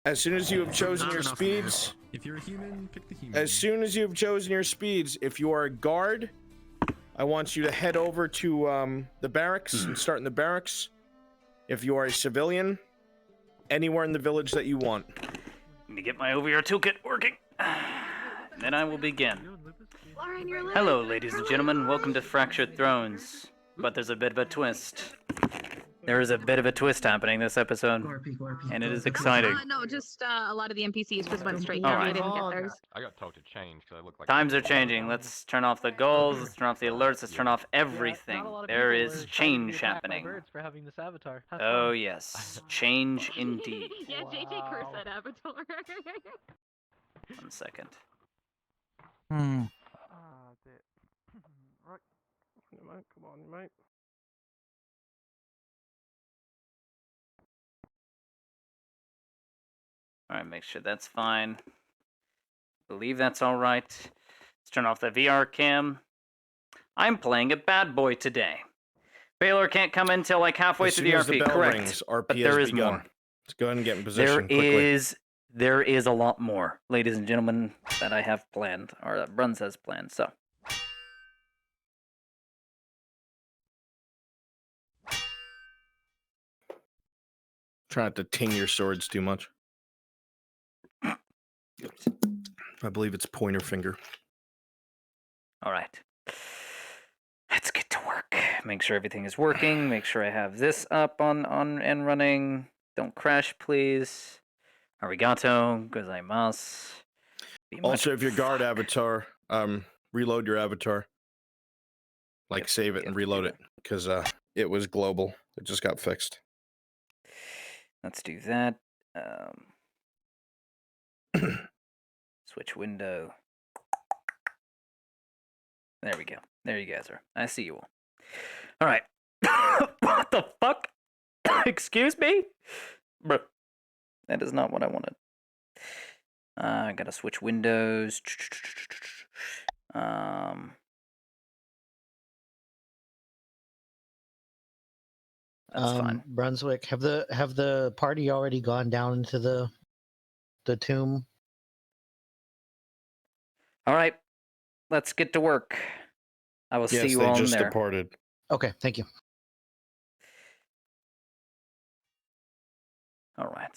As soon as you have chosen your speeds, if you're a human, pick the human. as soon as you have chosen your speeds, if you are a guard, I want you to head over to the barracks and start in the barracks. If you are a civilian, anywhere in the village that you want. Let me get my OVR toolkit working. Then I will begin. Hello, ladies and gentlemen. Welcome to Fractured Thrones. But there's a bit of a twist. There is a bit of a twist happening this episode, and it is exciting. No, just a lot of the NPCs just went straight. All Yeah, right. we didn't get theirs. I got told to change because I look like. Times are changing. Let's turn off the goals. Let's turn off the alerts. Let's turn off everything. There is change happening. For having this avatar. Oh yes, change indeed. Yeah, JJ cursed that avatar. 1 second. Right. Come on, mate. All right, make sure that's fine. Believe that's all right. Let's turn off the VR cam. I'm playing a bad boy today. Baylor can't come in till like halfway through the RP, correct? RP but there is begun. more. Let's go ahead and get in position quickly. There is a lot more, ladies and gentlemen, that I have planned, or that Bruns has planned, so. Try not to ting your swords too much. I believe it's pointer finger. All right. Let's get to work. Make sure everything is working. Make sure I have this up on and running. Don't crash, please. Arigato gozaimasu. Also, if your guard avatar, reload your avatar. Like, Yep, save it and reload it, because it was global. It just got fixed. Let's do that. Switch window. There we go. There you guys are. I see you all. All right. What the fuck? Excuse me? Bro. That is not what I wanted. I gotta switch windows. That's fine. Brunswick, have the party already gone down into the tomb? All right. Let's get to work. I will see you they all in just there. departed. Okay, thank you. All right.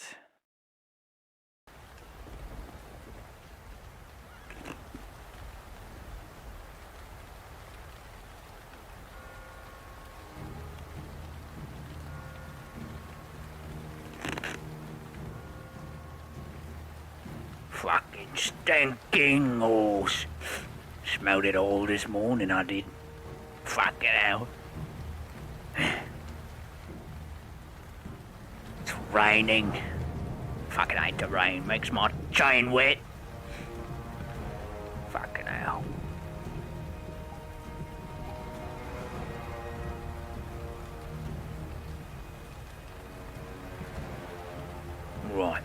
Fucking stinking horse. Smelled it all this morning, I did. Fuck it out. It's raining. Fucking hate the rain. Makes my chain wet. Fucking hell. Right.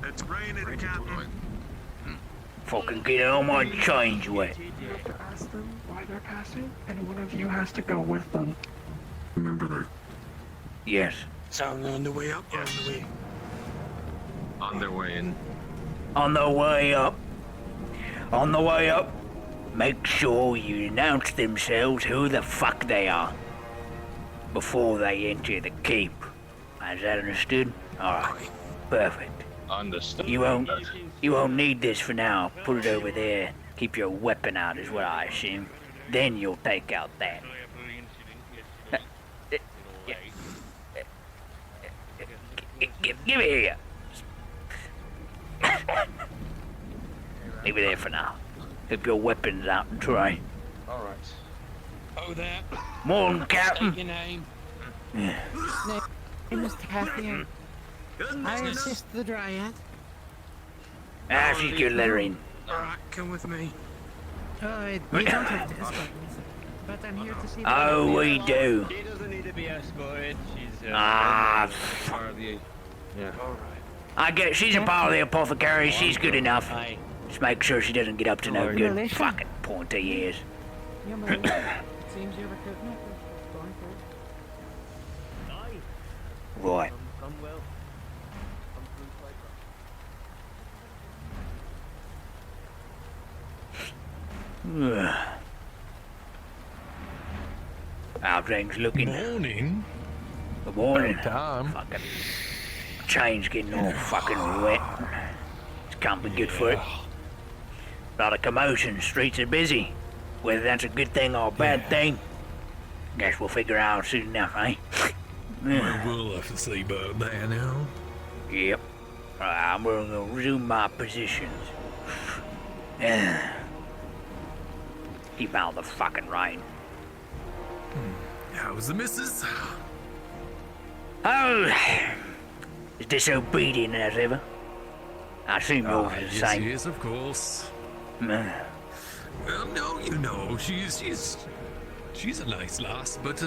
It's raining, Captain. Fucking get all my chains wet. You have to ask them why they're passing, and one of you has to go with them. Remember that. Yes. So on the way up or on the way? On their way in. On the way up. On the way up. Make sure you announce themselves who the fuck they are before they enter the keep. Is that understood? Alright. Perfect. Understood. You won't need this for now. Put it over there. Keep your weapon out is what I assume. Then you'll take out that. Give it here. Leave it there for now. Keep your weapons out and try. All right. Oh, that. Morning, Captain. Your name. Yeah. name is Catherine. I assist the Dryad. Ah, she's good lettering. Alright, come with me. We don't have to escort me, but I'm here to see. Oh, we do. She doesn't need to be escorted. She's Ah, Part of the. Yeah. Alright. I get. She's a part of the apothecary. She's good enough. Just make sure she doesn't get up to no good Militia? fucking pointy ears. You're militia. seems you have a good enough. Going through. Right. Come well. Come through quite How things looking? Morning. Good morning. Time. Fucking chain's getting all fucking wet. It can't be good for it. Lot of commotion. Streets are busy. Whether that's a good thing or a bad thing, guess we'll figure out soon enough, eh? Well, we'll have to see about that now. Yep. I'm gonna resume my positions. Keep out of the fucking rain. How's the missus? Oh, as disobedient as ever. I assume yours is the same. Yes, of course. Mm. Well, no, you know, she's a nice lass, but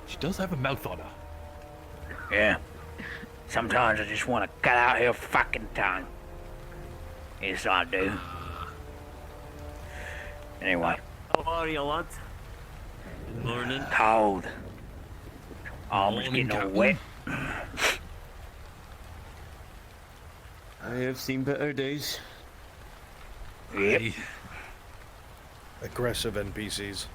she does have a mouth on her. Yeah. Sometimes I just want to cut out her fucking tongue. Yes, I do. Anyway. How are you, lad? Good morning. Cold. Armor's getting all wet. I have seen better days. Yep. Aggressive NPCs.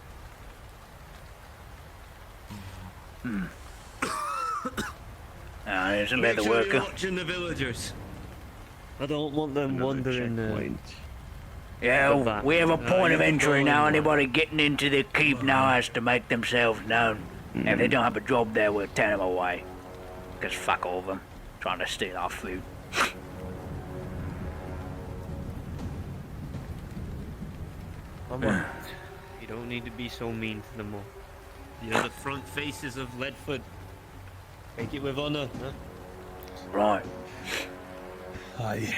There's a leather Make sure worker. you're watching the villagers. I don't want them wandering. Yeah, we have a point of entry now. Anybody getting into the keep now has to make themselves known. If they don't have a job there, we'll turn them away. Because fuck all of them. Trying to steal our food. Mama, you don't need to be so mean to them all. You're the front faces of Leadfoot. Take it with honor, huh? Right. Aye.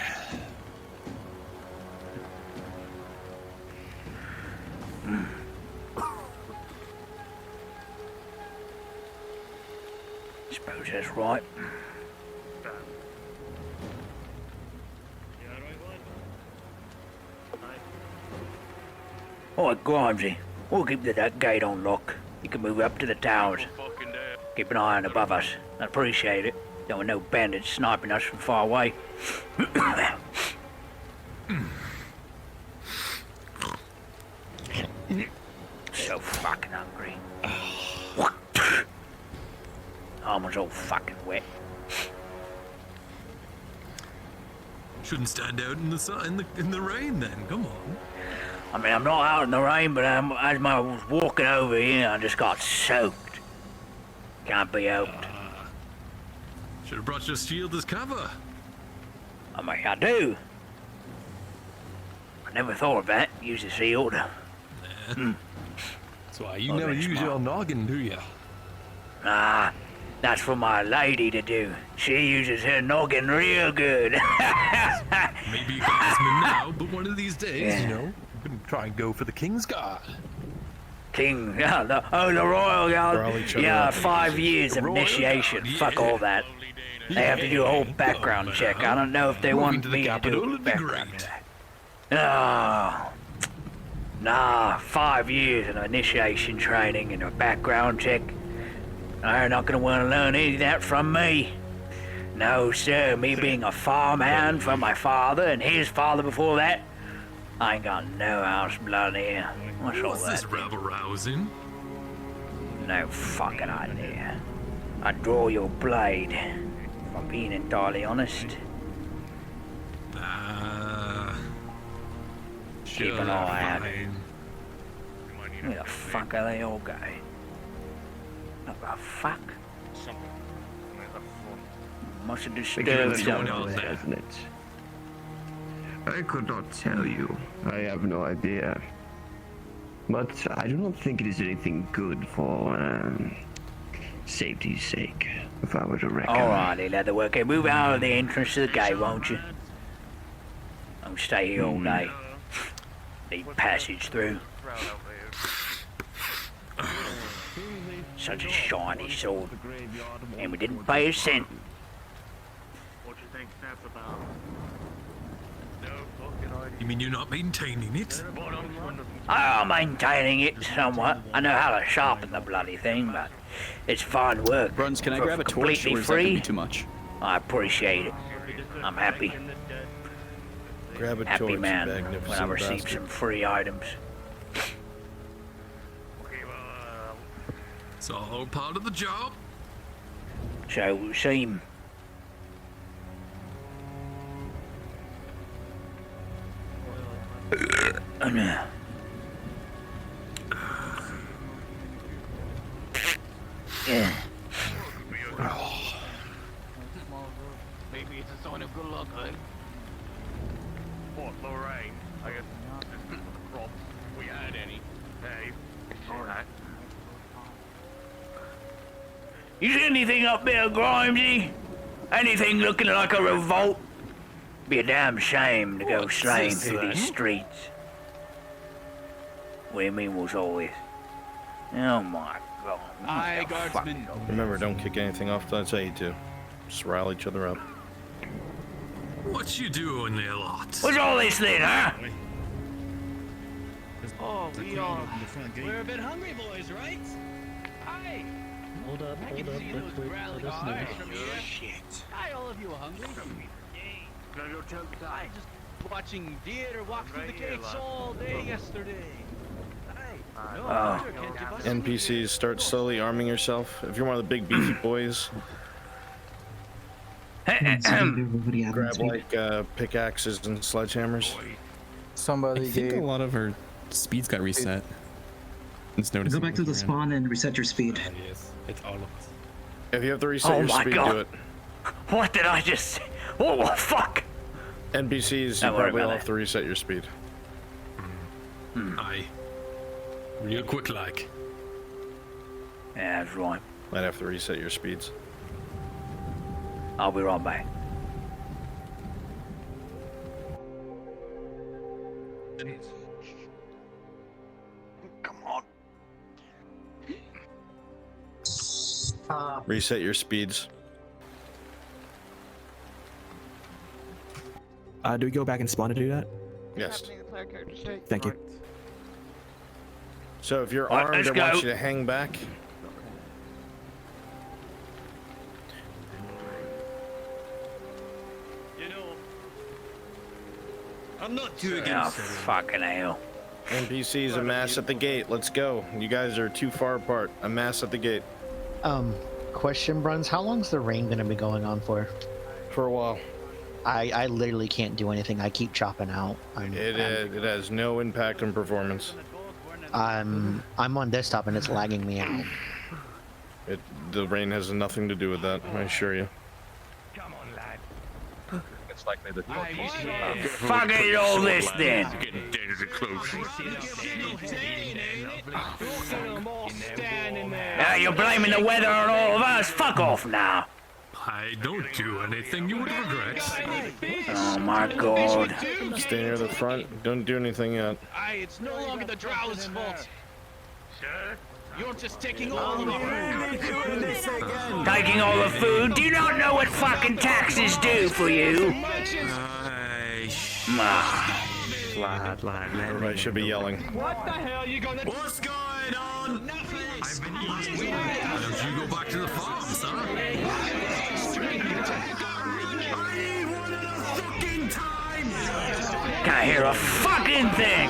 Suppose that's right. Alright, Grimesy. We'll keep that gate on lock. You can move up to the towers. Keep an eye on above us. I appreciate it. Don't want no bandits sniping us from far away. So fucking hungry. Armor's all fucking wet. Shouldn't stand out in the sun in the rain then. Come on. I mean, I'm not out in the rain, but as I was walking over here, I just got soaked. Can't be helped. Should have brought your shield as cover. I mean, I do. I never thought of that. Use the shield. That's why you Oh, never that's use smart. your noggin, do you? Nah, that's for my lady to do. She uses her noggin real good. Maybe you can me now, but one of these days, Yeah. you know, you can try and go for the King's Guard. King, the Royal Roll Guard. each other Yeah, up. 5 years of Royal initiation. Guard, Fuck yeah. all that. They have to do a whole background Come check. now. I don't know if they Moving want to the me to capital do a would be background great. check. No. Nah, 5 years of initiation training and a background check. They're not gonna want to learn any of that from me. No, sir. Me being a farmhand for my father and his father before that, I ain't got no house blood here. What's all What's this that? rabble rousing? No fucking idea. I draw your blade, if I'm being entirely honest. Keep an eye on it. Where the fuck are they all going? What the fuck? Must have disturbed something. Isn't it? I could not tell you. I have no idea. But I do not think it is anything good for safety's sake, if I were to reckon. Alrighty, Leatherworker, move out of the entrance to the gate, won't you? Don't stay here all day. Need passage through. Such a shiny sword. And we didn't pay a cent. What do you think that's about? No fucking idea. You mean you're not maintaining it? I'm maintaining it somewhat. I know how to sharpen the bloody thing, but it's fine work. Bruns, can I For grab a torch, completely or is that gonna free? be too much? I appreciate it. I'm happy. Grab a Happy torch, man magnificent when I receive bastard. some free items. It's all part of the job. So it would seem. And, yeah. Maybe it's a sign of good luck, eh? What, Lorraine? I guess this is the crops, if we had any. Hey, alright. You see anything up there, Grimesy? Anything looking like a revolt? Be a damn shame to go slaying this through then? these streets. Women was always. Oh my god. Aye, guardsman. Remember, don't kick anything off till I tell you to. Just rile each other up. What you doing there, lot? What's all this then, huh? Oh, we're a bit hungry, boys, right? Aye. Hold up, I can see those growling eyes from here. Shit. Aye, all of you are hungry. Aye, just watching theater walk through the gates all day yesterday. Aye. No wonder can't give us some NPCs, start slowly arming yourself. If you're one of the big beefy boys, grab like pickaxes and sledgehammers. I think a lot of our speeds got reset. Go back to the spawn and reset your speed. It's all of us. If you have to reset Oh your my speed, God. do it. What did I just say? Oh, what the fuck? NPCs, you Don't worry probably about will it. have to reset your speed. Aye. Real quick like. Yeah, that's right. Might have to reset your speeds. I'll be right back. Come on. Reset your speeds. Do we go back and spawn to do that? Yes. Thank you. So if you're Alright, armed, let's I want go. you to hang back. You know, I'm not too Oh, against it. fucking hell. NPCs, amass at the gate. Let's go. You guys are too far apart. Amass at the gate. Question, Bruns, how long's the rain gonna be going on for? For a while. I literally can't do anything. I keep chopping out. It has no impact on performance. I'm on desktop and it's lagging me out. The rain has nothing to do with that, I assure you. Come on, lad. It's likely that Fuck it all this then. getting dangerously close. You're blaming the weather on all of us. Fuck off now. I don't do anything you would regret. Oh my god. Stay near the front. Don't do anything yet. Aye, it's no longer the drow's fault. Sir, you're just taking all of our food. Taking all the food? Do you not know what fucking taxes do for you? Everybody should be yelling. What the hell you gonna do? What's going on? Nothing. I've been eating. Why don't you go back to the farm, son? I need one of the fucking time! Can't hear a fucking thing.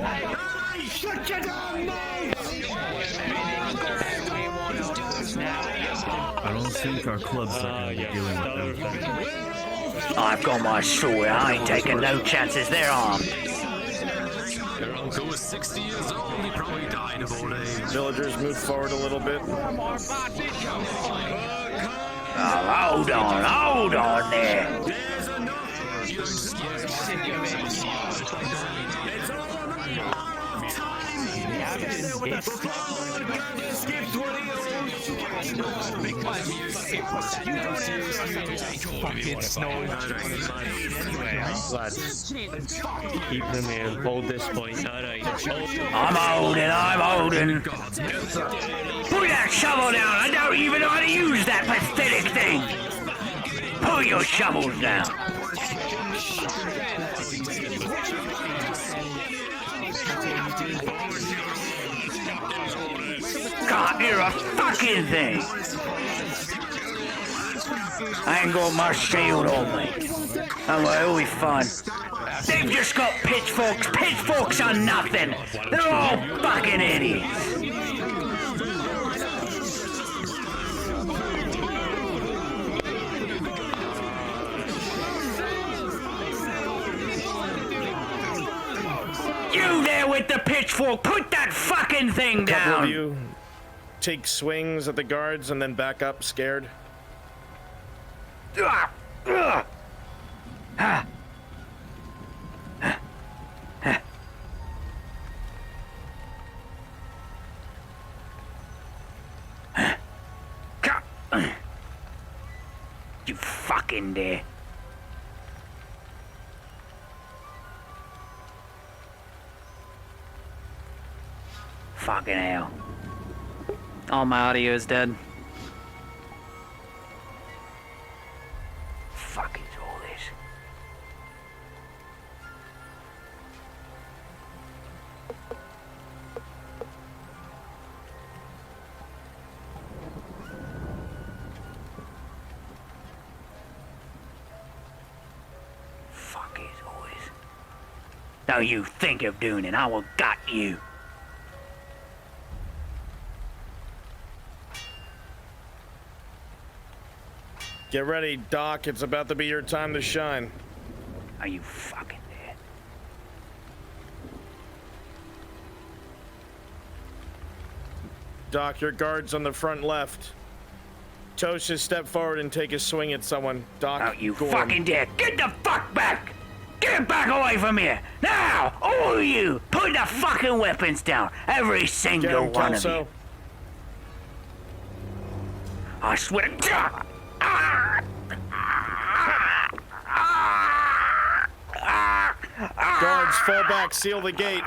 Hey, shut your damn mouth! I don't think our clubs are going to be doing that. I've got my sword. I ain't taking no chances. They're armed. Your uncle was 60 years old. He probably died of old age. Villagers, move forward a little bit. Oh, hold on there. There's enough. You scared. It's all a matter of time. Gavus skips what he owes. Lads, keep them here. Hold this point. Alright. I'm holding. Put that shovel down. I don't even know how to use that pathetic thing. Put your shovels down. can't hear a fucking thing. I ain't got my shield on me. Oh, well, it'll be fun. They've just got pitchforks. Pitchforks are nothing. They're all fucking idiots. You there with the pitchfork, put that fucking thing down! A couple of you take swings at the guards and then back up, scared. You fucking dare. Fucking hell. All my audio is dead. Fuck is all this? Fuck is all this? Don't you think of doing it, I will got you. Get ready, Doc. It's about to be your time to shine. Are you fucking there? Doc, your guard's on the front left. Tosha, step forward and take a swing at someone. Doc, Don't you go fucking on. dare! Get the fuck back! Get back away from here! Now! All of you! Put the fucking weapons down! Every Get single him, one Kelso. of you! I swear to God! Guards, fall back, seal the gate.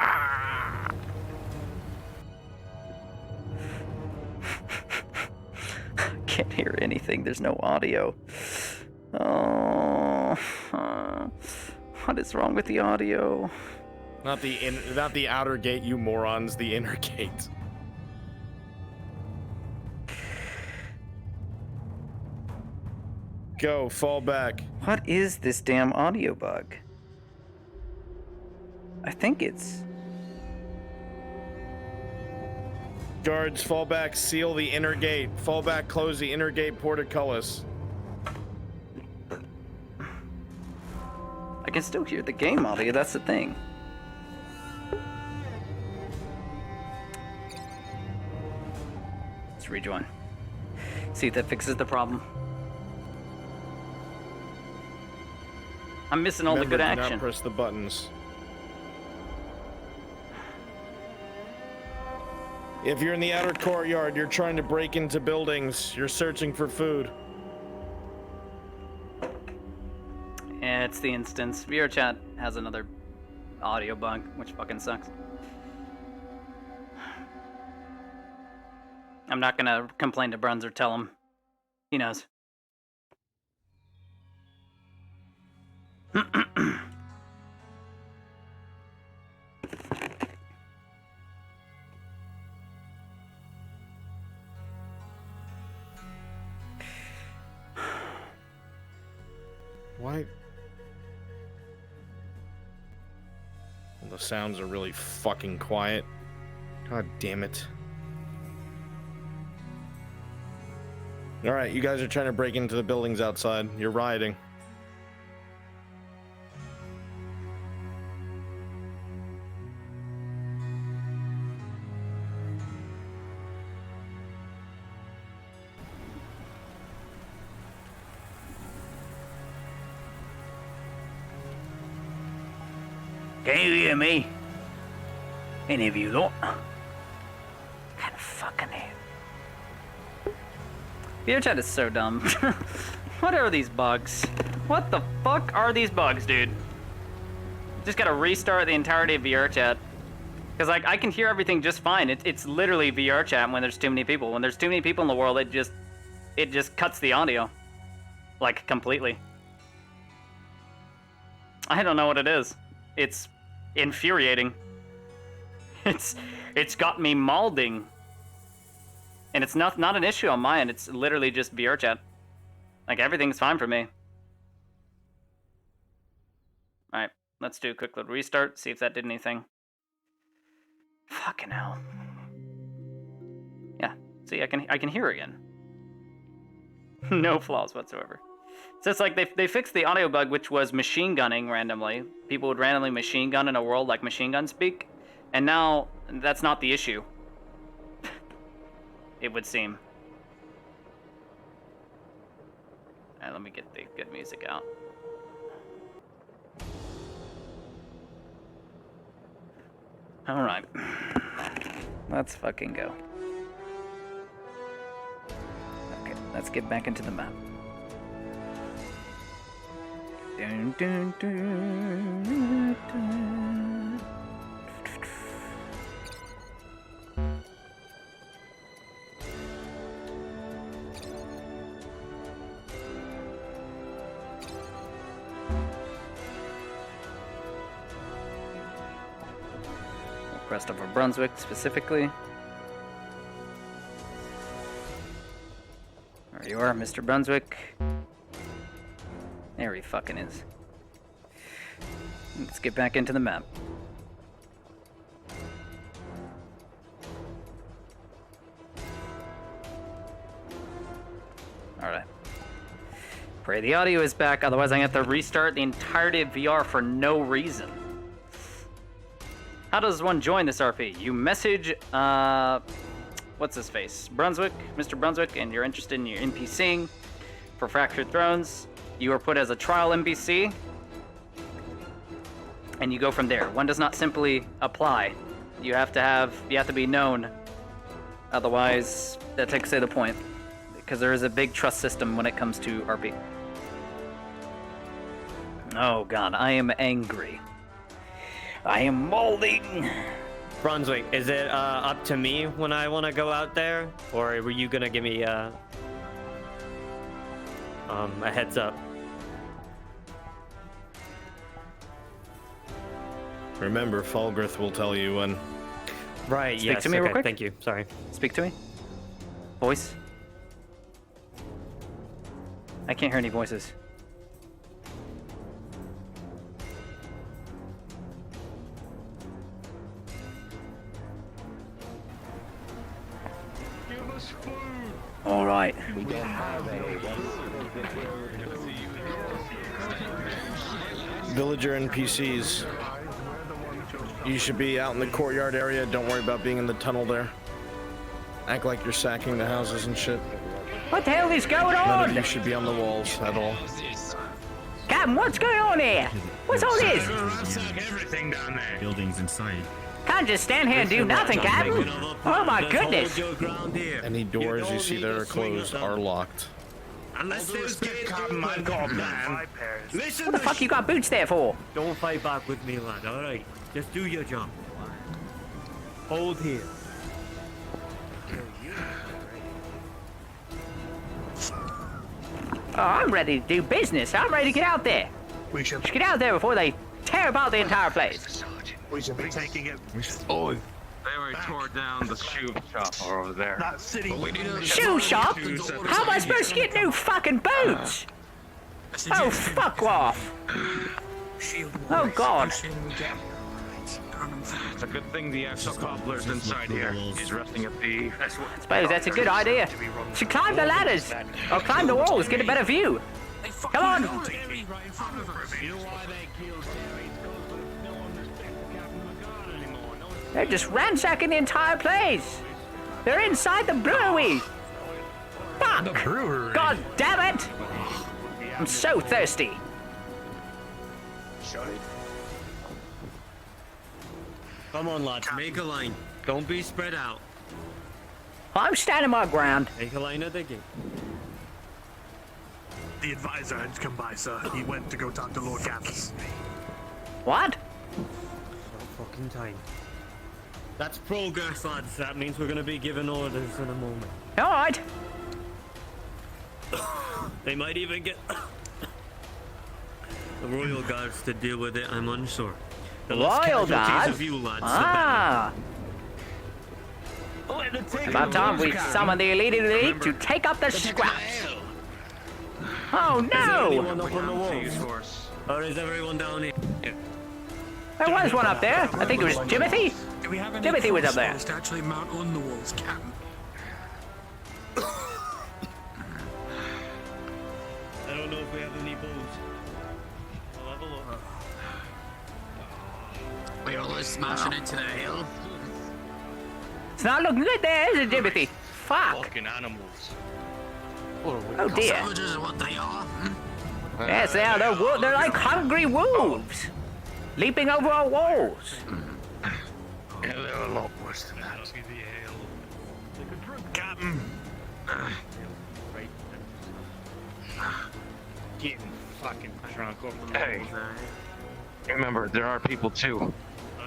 Can't hear anything. There's no audio. Oh, what is wrong with the audio? Not the outer gate, you morons. The inner gate. Go, fall back. What is this damn audio bug? I think it's... Guards, fall back, seal the inner gate. Fall back, close the inner gate portcullis. I can still hear the game audio, that's the thing. Let's rejoin. See if that fixes the problem. I'm missing all the good Remember, do action. not press the buttons. If you're in the outer courtyard, you're trying to break into buildings, you're searching for food. Yeah, it's the instance. VRChat has another audio bug, which fucking sucks. I'm not gonna complain to Bruns or tell him. He knows. Why? Well, the sounds are really fucking quiet. God damn it. Alright, you guys are trying to break into the buildings outside. You're rioting. Can you hear me? Any of you lot? Kind of fucking hear. VRChat is so dumb. What are these bugs? What the fuck are these bugs, dude? Just gotta restart the entirety of VRChat. Because like I can hear everything just fine. It's literally VRChat when there's too many people. When there's too many people in the world, it just cuts the audio. Like completely. I don't know what it is. It's infuriating. It's got me malding. And it's not an issue on my end. It's literally just VR chat. Like, everything's fine for me. Alright, let's do a quick little restart, see if that did anything. Fucking hell. Yeah, see, I can hear again. No flaws whatsoever. So it's like they fixed the audio bug, which was machine gunning randomly. People would randomly machine gun in a world like machine gun speak. And now, that's not the issue. It would seem. Alright, let me get the good music out. Alright. Let's fucking go. Okay, let's get back into the map. Dun, dun, dun, dun. Crest over Brunswick specifically. There you are, Mr. Brunswick. There he fucking is. Let's get back into the map. Alright. Pray the audio is back, otherwise I'm gonna have to restart the entirety of VR for no reason. How does one join this RP? You message, what's his face? Brunswick, Mr. Brunswick, and you're interested in your NPCing for Fractured Thrones. You are put as a trial NPC, and you go from there. One does not simply apply. You have to be known. Otherwise, that takes away the point, because there is a big trust system when it comes to RP. Oh god, I am angry. I am molding. Brunswick, is it up to me when I want to go out there, or were you gonna give me a heads up? Remember, Falgrith will tell you when. Right. Speak to me real quick. Thank you. Sorry. Speak to me. Voice. I can't hear any voices. All right. Villager NPCs. You should be out in the courtyard area. Don't worry about being in the tunnel there. Act like you're sacking the houses and shit. What the hell is going None on? of you should be on the walls at all. Captain, what's going on here? What's all this? Everything down there. Buildings inside. Can't just stand here and do nothing, Captain. Oh my goodness. Any doors you see that are closed are locked. Unless there's Captain, I've got a plan. What the fuck you got boots there for? Don't fight back with me, lad. All right, just do your job. Hold here. Oh, I'm ready to do business. I'm ready to get out there. Let's get out there before they tear apart the entire place. We should be taking it. Oh, they already tore down the shoe shop over there. Not city. Shoe shop? How am I supposed to get new fucking boots? Oh, fuck off. Oh, God. It's a good thing the actual cobbler's inside here. He's resting at the... I suppose that's a good idea. Should climb the ladders. Or climb the walls, get a better view. Come on. They're just ransacking the entire place. They're inside the brewery. Fuck. God damn it. I'm so thirsty. Come on, lads. Make a line. Don't be spread out. I'm standing my ground. Make a line of digging. The advisor had come by, sir. He went to go talk to Lord Gavus. What? No fucking time. That's progress, lads. That means we're gonna be giving orders in a moment. All right. They might even get the royal guards to deal with it. I'm unsure. The less Royal casualties guards? of you lads, Ah. About time we summon the elite to take up the scraps. Oh Is there anyone no! up on the wall? Or is everyone down here? There was one up there. I think it was Timothy. Do we have any Timothy was up there. crossbows to actually mount on the walls, Captain? I don't know if we have any bows. I'll have a look. We're all smashing into the hill. It's not looking good there, is it, Timothy? Fuck. Fucking animals. Oh dear. Savages are what they are. Yes, they are. They're like hungry wolves, leaping over our walls. Yeah, they're a lot worse than that. Captain. Getting fucking drunk over Hey, remember, there are people too.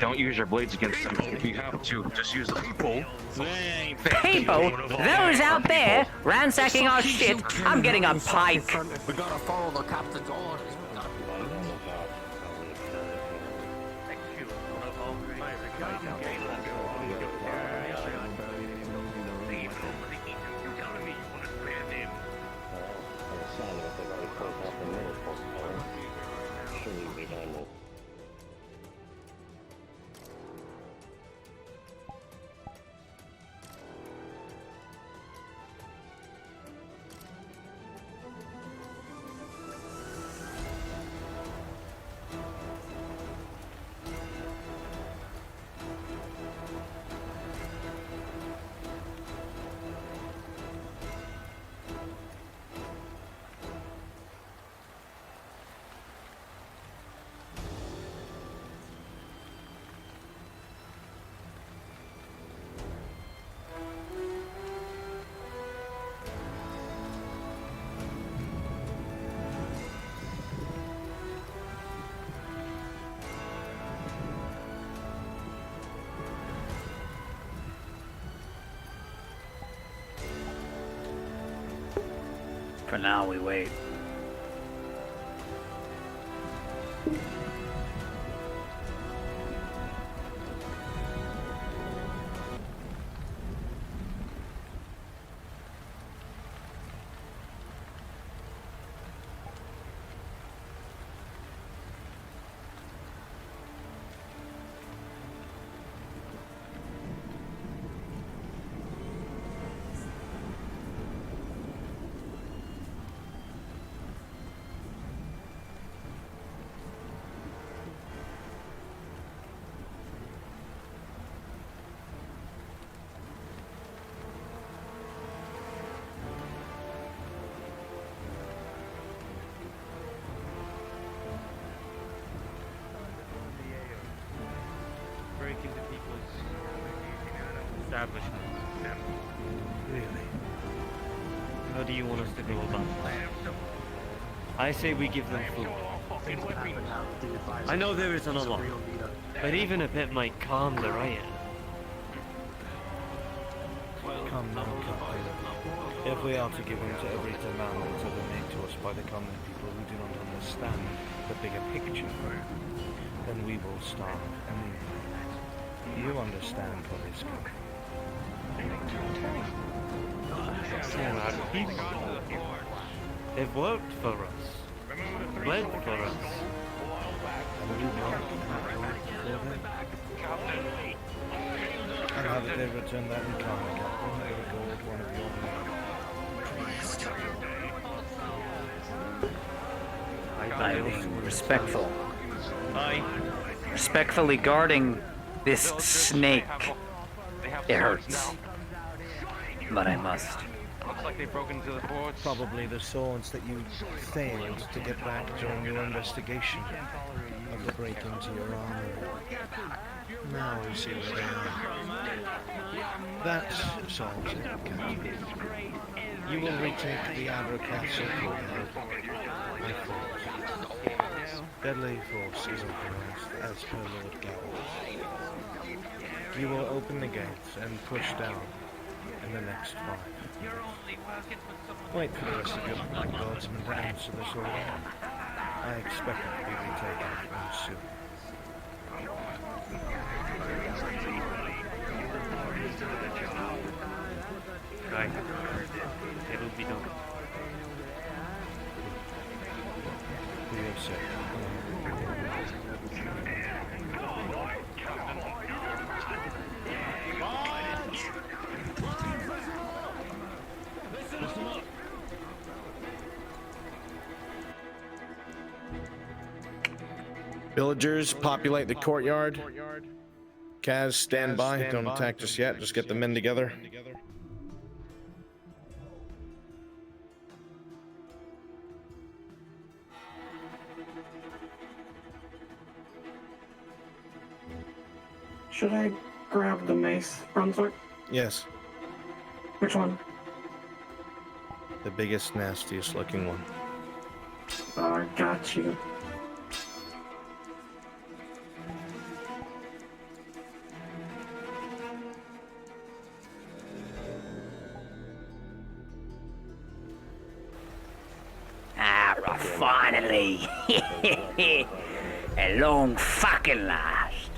Don't use your blades against them. If you have to, just use the people. People, those out there ransacking our shit. I'm getting a pike. We gotta follow the captain's orders. For now, we wait. Break into people's establishments. Really? How do you want us to go about this? I say we give them food. I know there isn't a lot, but even a bit might calm the riot. Come now, Captain. If we are to give in to every demand that is made to us by the common people who do not understand the bigger picture, then we will starve. And you understand what is coming. They've worked for us, bled for us. And how did they return that in kind, Captain? They record one of your men. I'm being respectful. Aye. Respectfully guarding this snake. It hurts. But I must. Looks like they've broken into the forts. Probably the swords that you failed to get back during your investigation of the break into your armory. Now we see where they are. That solves it, Captain. You will retake the Abra Castle courtyard by force. Deadly force is authorized as per Lord Gavus. You will open the gates and push down in the next 5 minutes. Wait for the rest of your guardsmen to answer this order. I expect it to be retaken soon. right. It will be done. Yes, sir. Villagers, populate the courtyard. Kaz, stand by. Don't attack just yet. Just get the men together. Should I grab the mace, Brunswick? Yes, Which one? the biggest, nastiest looking one. Oh, I got you. Ah, finally! A long fucking last.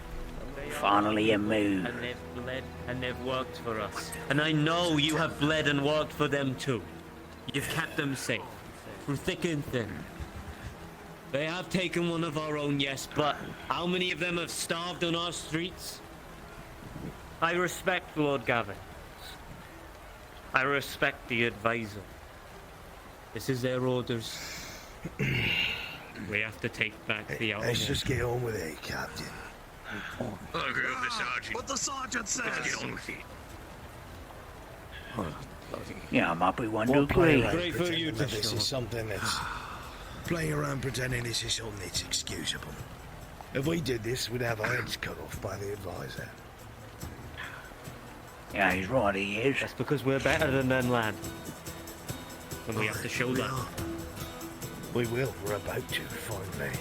Finally a move. And they've bled and they've worked for us. And I know you have bled and worked for them too. You've kept them safe, through thick and thin. They have taken one of our own, yes, but how many of them have starved on our streets? I respect Lord Gavus. I respect the advisor. This is their orders. We have to take back the outlaw. Let's just get on with it, Captain. I agree with the sergeant. What the sergeant says. Let's get on with it. Yeah, I might be one to agree. Great for you to this is something that's playing around pretending this is something that's excusable. If we did this, we'd have our heads cut off by the advisor. Yeah, he's right, he is. That's because we're better than them, lad. And we have to show that. We will. We're about to, finally.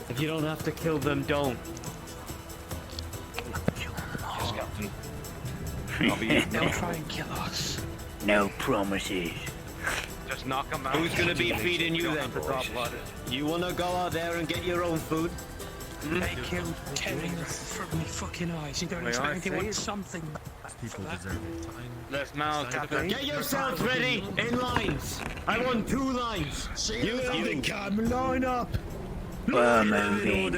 If you don't have to kill them, don't. Yes, Captain. They'll try and kill us. No promises. Just knock them out. Who's gonna be feeding you then? You wanna go out there and get your own food? They killed Kevin from my fucking eyes. You don't expect me to want something. People deserve it. Let's mount. Get yourselves ready in lines. I want 2 lines. You come line up. We're moving.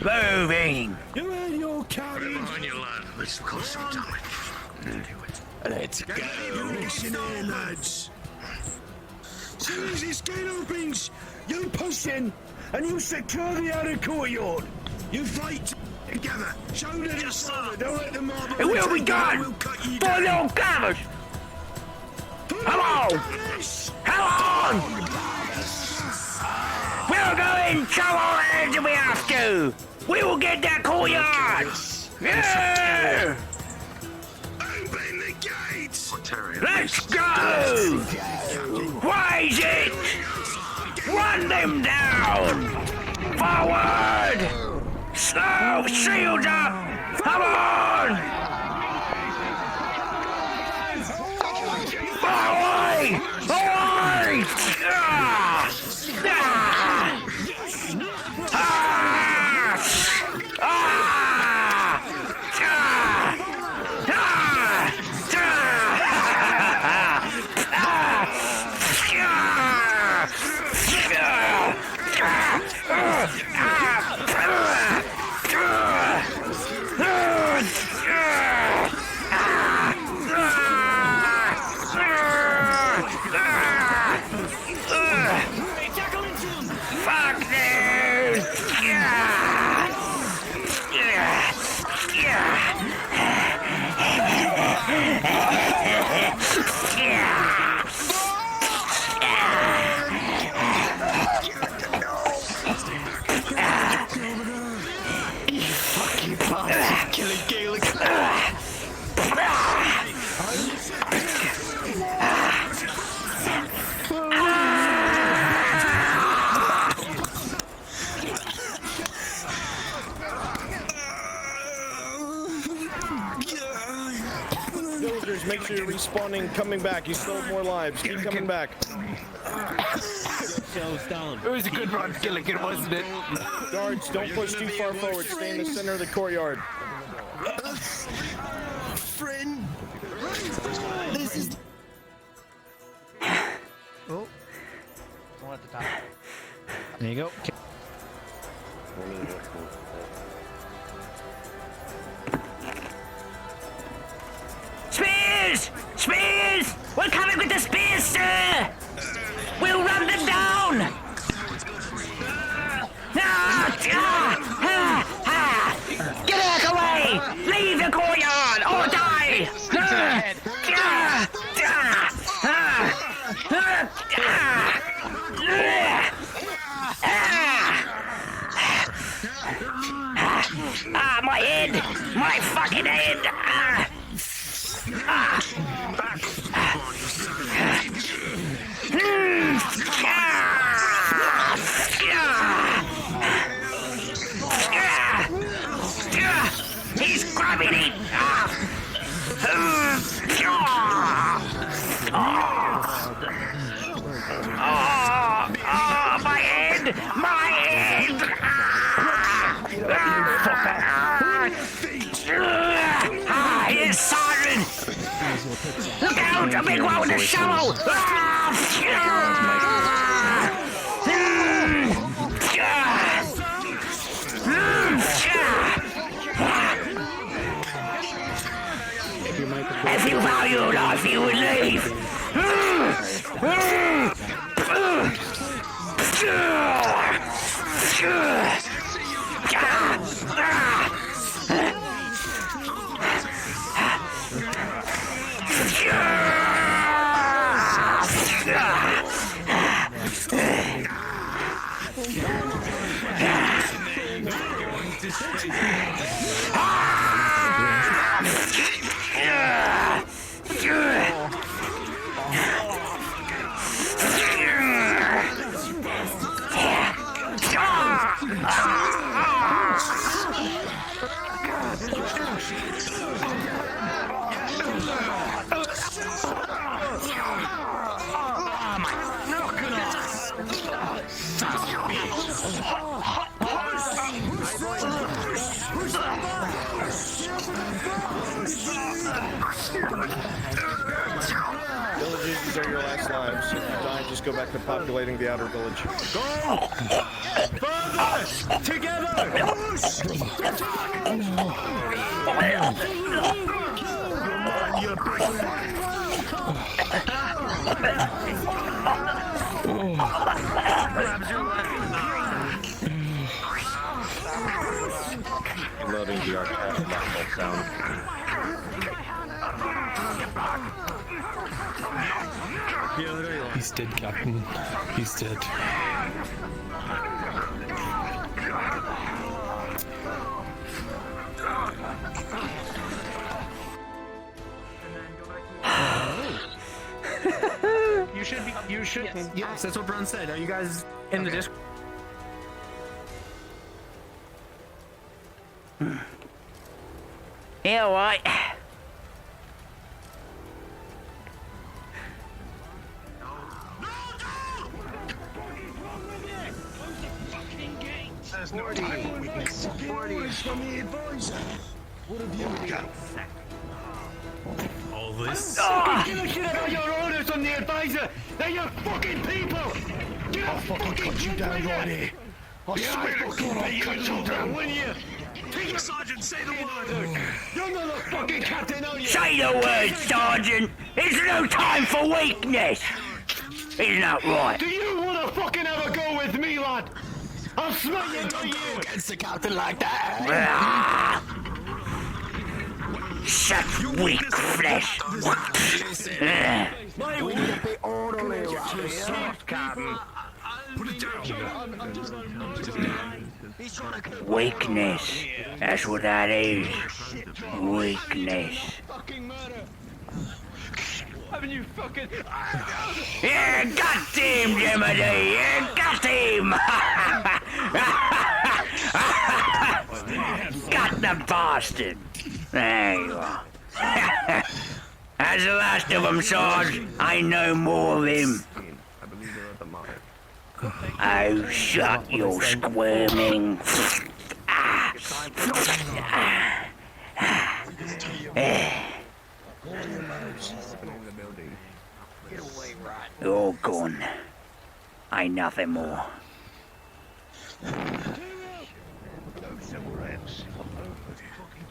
Moving. You're in your carriage. Behind you, lad. Let's cause some damage. Let's go. Listen here, lads. Soon as this gate opens, you push in and you secure the outer courtyard. You fight together. Shoulder to shoulder. Don't let the marble. Where are we going? For little Gavus. Come on. Come on. We're going so hard as we have to. We will get that courtyard. Yeah. Open the gates. Let's go. Raise it. Run them down. Forward. Slow. Shield up. Come on. Away. Away. Fuck this! Killing Gaelic. Villagers, make sure you're respawning, coming back. You still have more lives. Keep coming back. It was a good run, Gilligan, wasn't it? Guards, don't push too far forward. Stay in the center of the courtyard. Friend, There you go. Spears! Spears! We're coming with the spears, sir! We'll run them down! Get out of the way! Leave the courtyard or die! My head! My fucking head! He's grabbing it! My head! My head! Here's Sergeant! Look out! A big one with a shovel! If you value your life, you would leave. Villages, these are your last lives. If you die, just go back to populating the outer village. Go! Further! Together! Loading the archive, muffled sound. He's dead, Captain. He's dead. You should. Yes, that's what Brun said. Are you guys in the Discord? Yeah, right. There's no time for weakness. From the advisor. What have you got? All this? Give a shit about your orders from the advisor! They're your fucking people! I'll fucking cut you down right here. I swear to God, I'll cut you down. When you... Take Sergeant, say the word. You're not a fucking captain, are you? Say the word, Sergeant! It's no time for weakness! Isn't that right? Do you want to fucking have a go with me, lad? I'll smack you to you! Against the captain like that. Such weak flesh! Be orderly around here. Captain. Put it down. Weakness. That's what that is. Weakness. Fucking murder! Haven't you fucking... Yeah, got him, Jiminy! Yeah, got him! Got the bastard! There you are. That's the last of them, Sarge. I know more of him. Oh, shut your squirming. You're gone. I nothing more.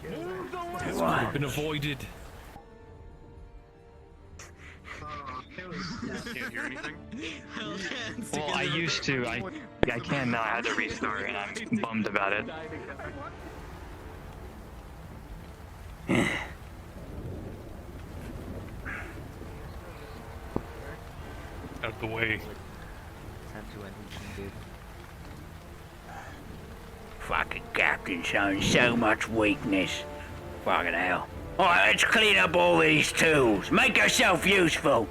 It's been avoided. Can't hear anything? Well, I used to. I can now. I had to restart, and I'm bummed about it. Out the way. Fucking captain showing so much weakness. Fucking hell. Alright, let's clean up all these tools. Make yourself useful.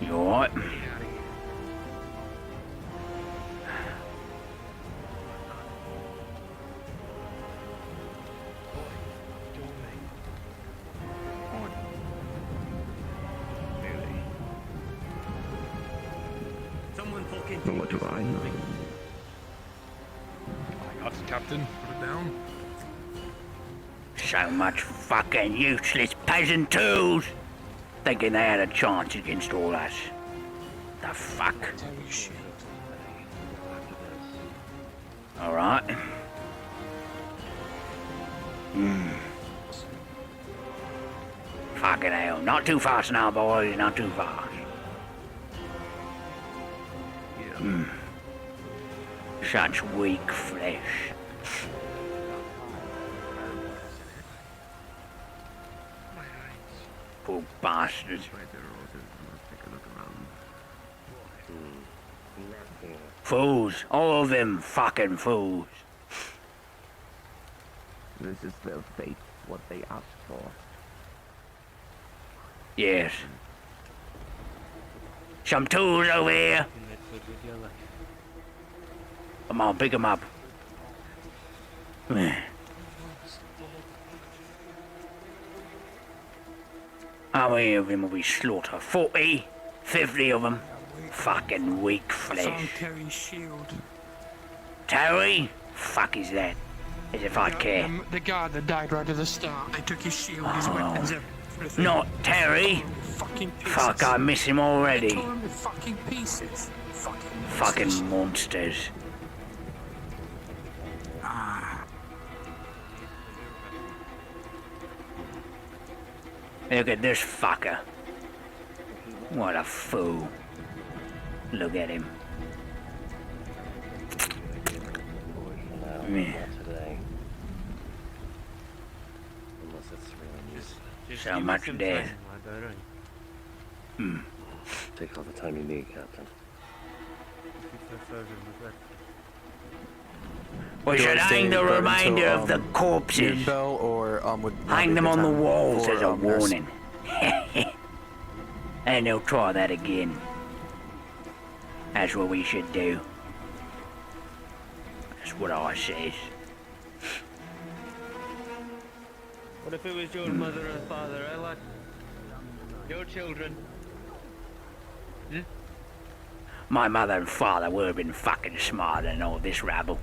You alright? What do I know? I got it, Captain. Put it down. So much fucking useless peasant tools. Thinking they had a chance against all us. The fuck? Alright. Fucking hell. Not too fast now, boys. Not too fast. Such weak flesh. Poor bastards. Fools. All of them fucking fools. This is their fate, what they asked for. Yes. Some tools over here. Come on, pick them up. How many of them will we slaughter? 40? 50 of them? Fucking weak flesh. Terry's shield. Terry? Fuck is that? As if I'd care. The guard that died right at the start. They took his shield, his weapons, everything. Not Terry. Fucking pieces. Fuck, I miss him already. They tore him to fucking pieces. Fucking monsters. Look at this fucker. What a fool. Look at him. So much death. Take all the time you need, Captain. We should hang the remainder of the corpses. Hang them on the walls as a warning. And they'll try that again. That's what we should do. That's what I says. What if it was your mother and father, eh, lad? Your children? My mother and father would have been fucking smarter than all this rabble.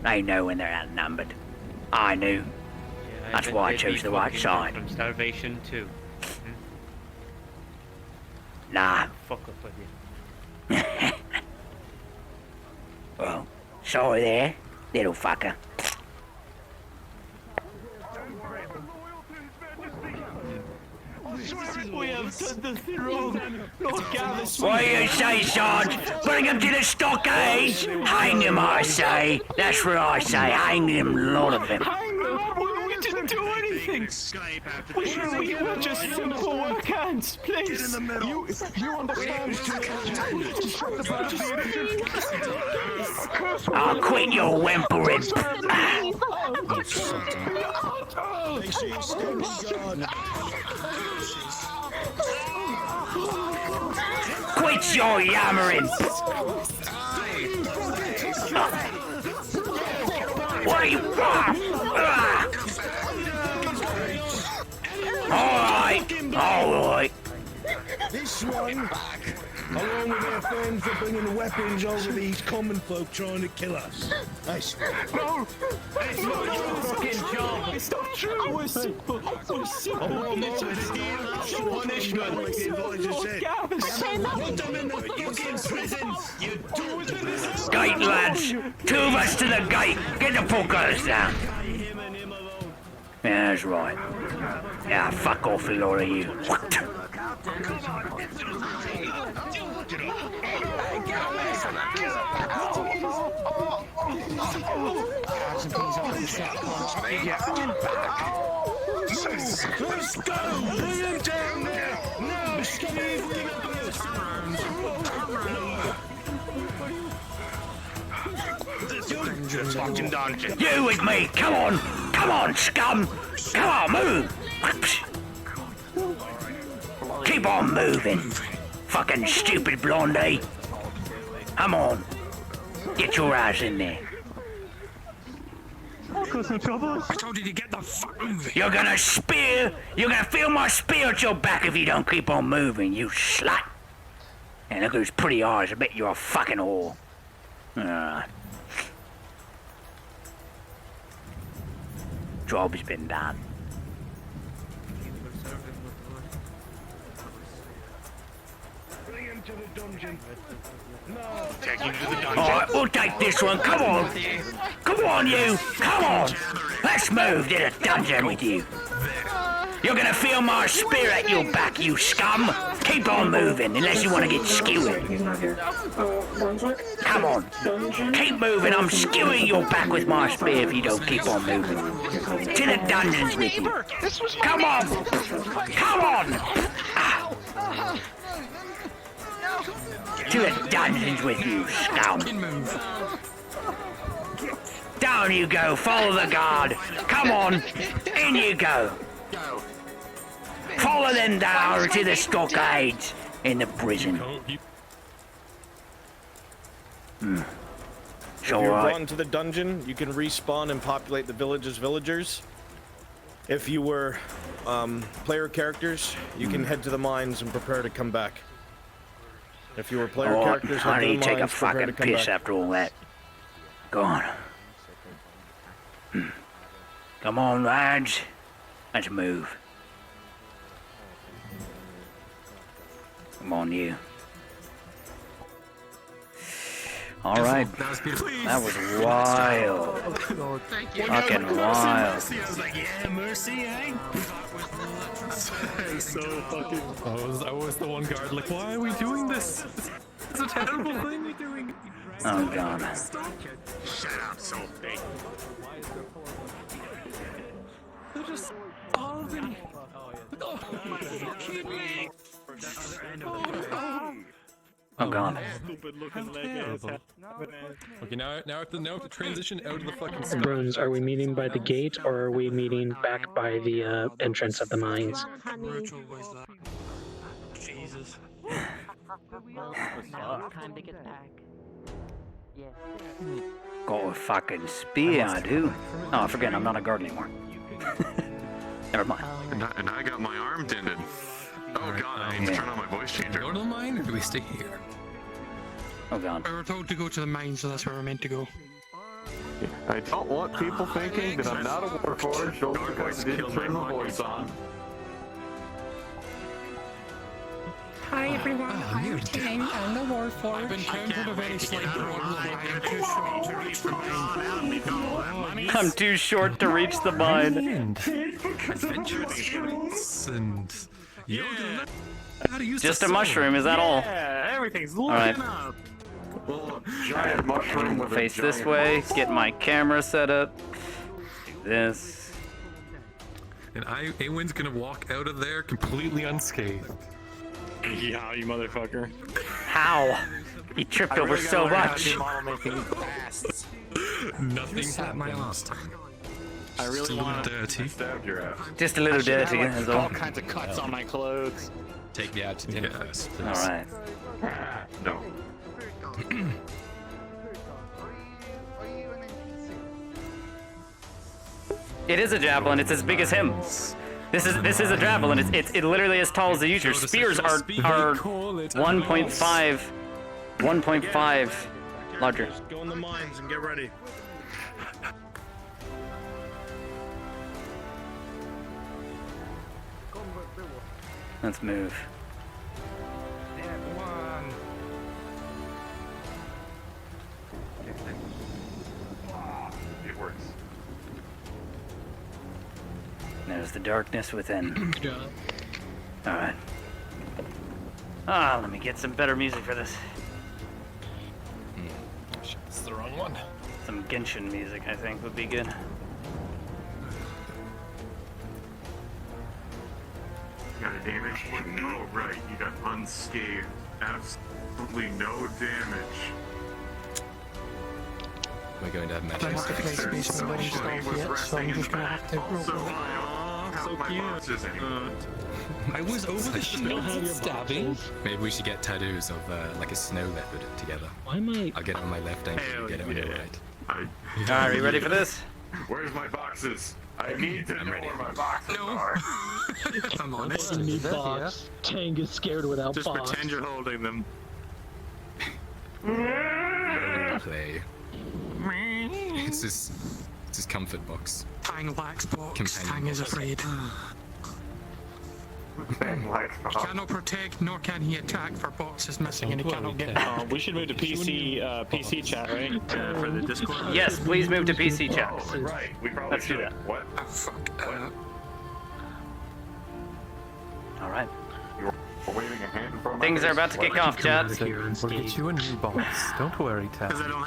They know when they're outnumbered. I knew. Yeah, That's why I chose the right side. From starvation too. Nah. Fuck up with you. Well, sorry there, little fucker. We have done nothing wrong. Lord Gavus. What do you say, Sarge? Bring him to the stockades! Hang him, I say. That's what I say. Hang him, lot of them. Hang them! We didn't do anything. We were just simple work hands. Please. You understand? I'll quit your whimpering. Quit your yammering! What are you? Alright, alright. This one. along with their friends, they're bringing weapons over these common folk trying to kill us. I swear. No! It's not your fucking job! It's not true! We're simple! We're simple! Punishment, like the advisor said. Put them in the fucking prison! You do. Gate, lads! 2 of us to the gate! Get the fuckers down! Yeah, that's right. Yeah, fuck off, a lot of you. What? Let's go! Bring him down there! No, Steve! Fucking dungeon. You with me! Come on! Come on, scum! Come on, move! Keep on moving! Fucking stupid blondie! Come on! Get your ass in there! I told you to get the fuck moving! You're gonna feel my spear at your back if you don't keep on moving, you slut! And look who's pretty eyes, I bet you're a fucking whore. Job's been done. Bring him to the dungeon. No. Take him to the dungeon. Alright, we'll take this one. Come on. Come on, you. Come on. Let's move to the dungeon with you. You're gonna feel my spear at your back, you scum. Keep on moving, unless you want to get skewered. Come on. Keep moving. I'm skewing your back with my spear if you don't keep on moving. To the dungeons with you. Come on. Come on. To the dungeons with you, scum. Down you go. Follow the guard. Come on. In you go. Follow them down to the stockades in the prison. If you're brought into the dungeon, you can respawn and populate the village's villagers. If you were player characters, you can head to the mines and prepare to come back. If you were player characters, I head to the need to take a mines, prepare to fucking come piss back. after all that. Go on. Come on, lads. Let's move. Come on, you. All right. That was wild. Fucking wild. I was like, yeah, mercy, eh? So fucking. I was the one guard. Like, why are we doing this? It's a terrible thing we're doing. Oh god. Shut up, Sophie. They're just starving. Oh god. Okay, now to transition out of the fucking sky. Bruins, are we meeting by the gate or are we meeting back by the entrance of the mines? Jesus. Time to get back. Yeah. Got a fucking spear, I do. Oh, I forget, I'm not a guard anymore. Never mind. And I got my arm dented. Oh god, I need to turn on my voice changer. Go to the mine, or do we stay here? Oh god. We were told to go to the mine, so that's where we're meant to go. I don't want people thinking that I'm not a warforged just because I didn't turn my voice on. Hi everyone, I'm Ting. I'm the Warforged. I've encountered a very slight problem. I'm too short to reach the mine. And yoga. How to use Just the a mushroom, is that all? Yeah, everything's All right. up. Giant mushroom with Face this way, get my camera set up. Do this. And Awen's gonna walk out of there completely unscathed. Yeah, you motherfucker. How? He tripped over so much. Nothing happened. I really Just a little want dirty. stabbed your ass. Just a little dirty, that's all. all kinds of cuts on my clothes. Take me out to dinner first, please. All right. No. It is a javelin. It's as big as him. This is a javelin. It's literally as tall as the usual. Spears are 1.5 larger. Just go in the mines and get ready. Let's move. It works. There's the darkness within. Alright. Let me get some better music for this. Shit, this is the wrong one. Some Genshin music, I think, would be good. You got a damage? Oh, right. You got unscathed. Absolutely no damage. We're going to have magic. Don't have to play Space Marine stuff yet, so I'm just gonna have to roll with it. So cute. I was over the shield stabbing. Maybe we should get tattoos of like a snow leopard together. Why am I? I'll get it on my left ankle, you get it on your right. Alright, you ready for this? Where's my boxes? I need to know where my boxes are. I'm on I need box. Tang is scared without Just box. pretend you're holding them. Play. It's his comfort box. Tang lacks box. Companion Tang is box. afraid. He cannot protect, nor can he attack, for box is missing and he cannot get We should move to PC chat, right? For the Discord? Yes, please move to PC chat. Oh, right. We probably Let's do should. that. What? Oh, fuck. Alright. You're waving a hand in front of my Things are face? about to kick off, chat. We'll get you a new box. Don't worry, Ted. Because I don't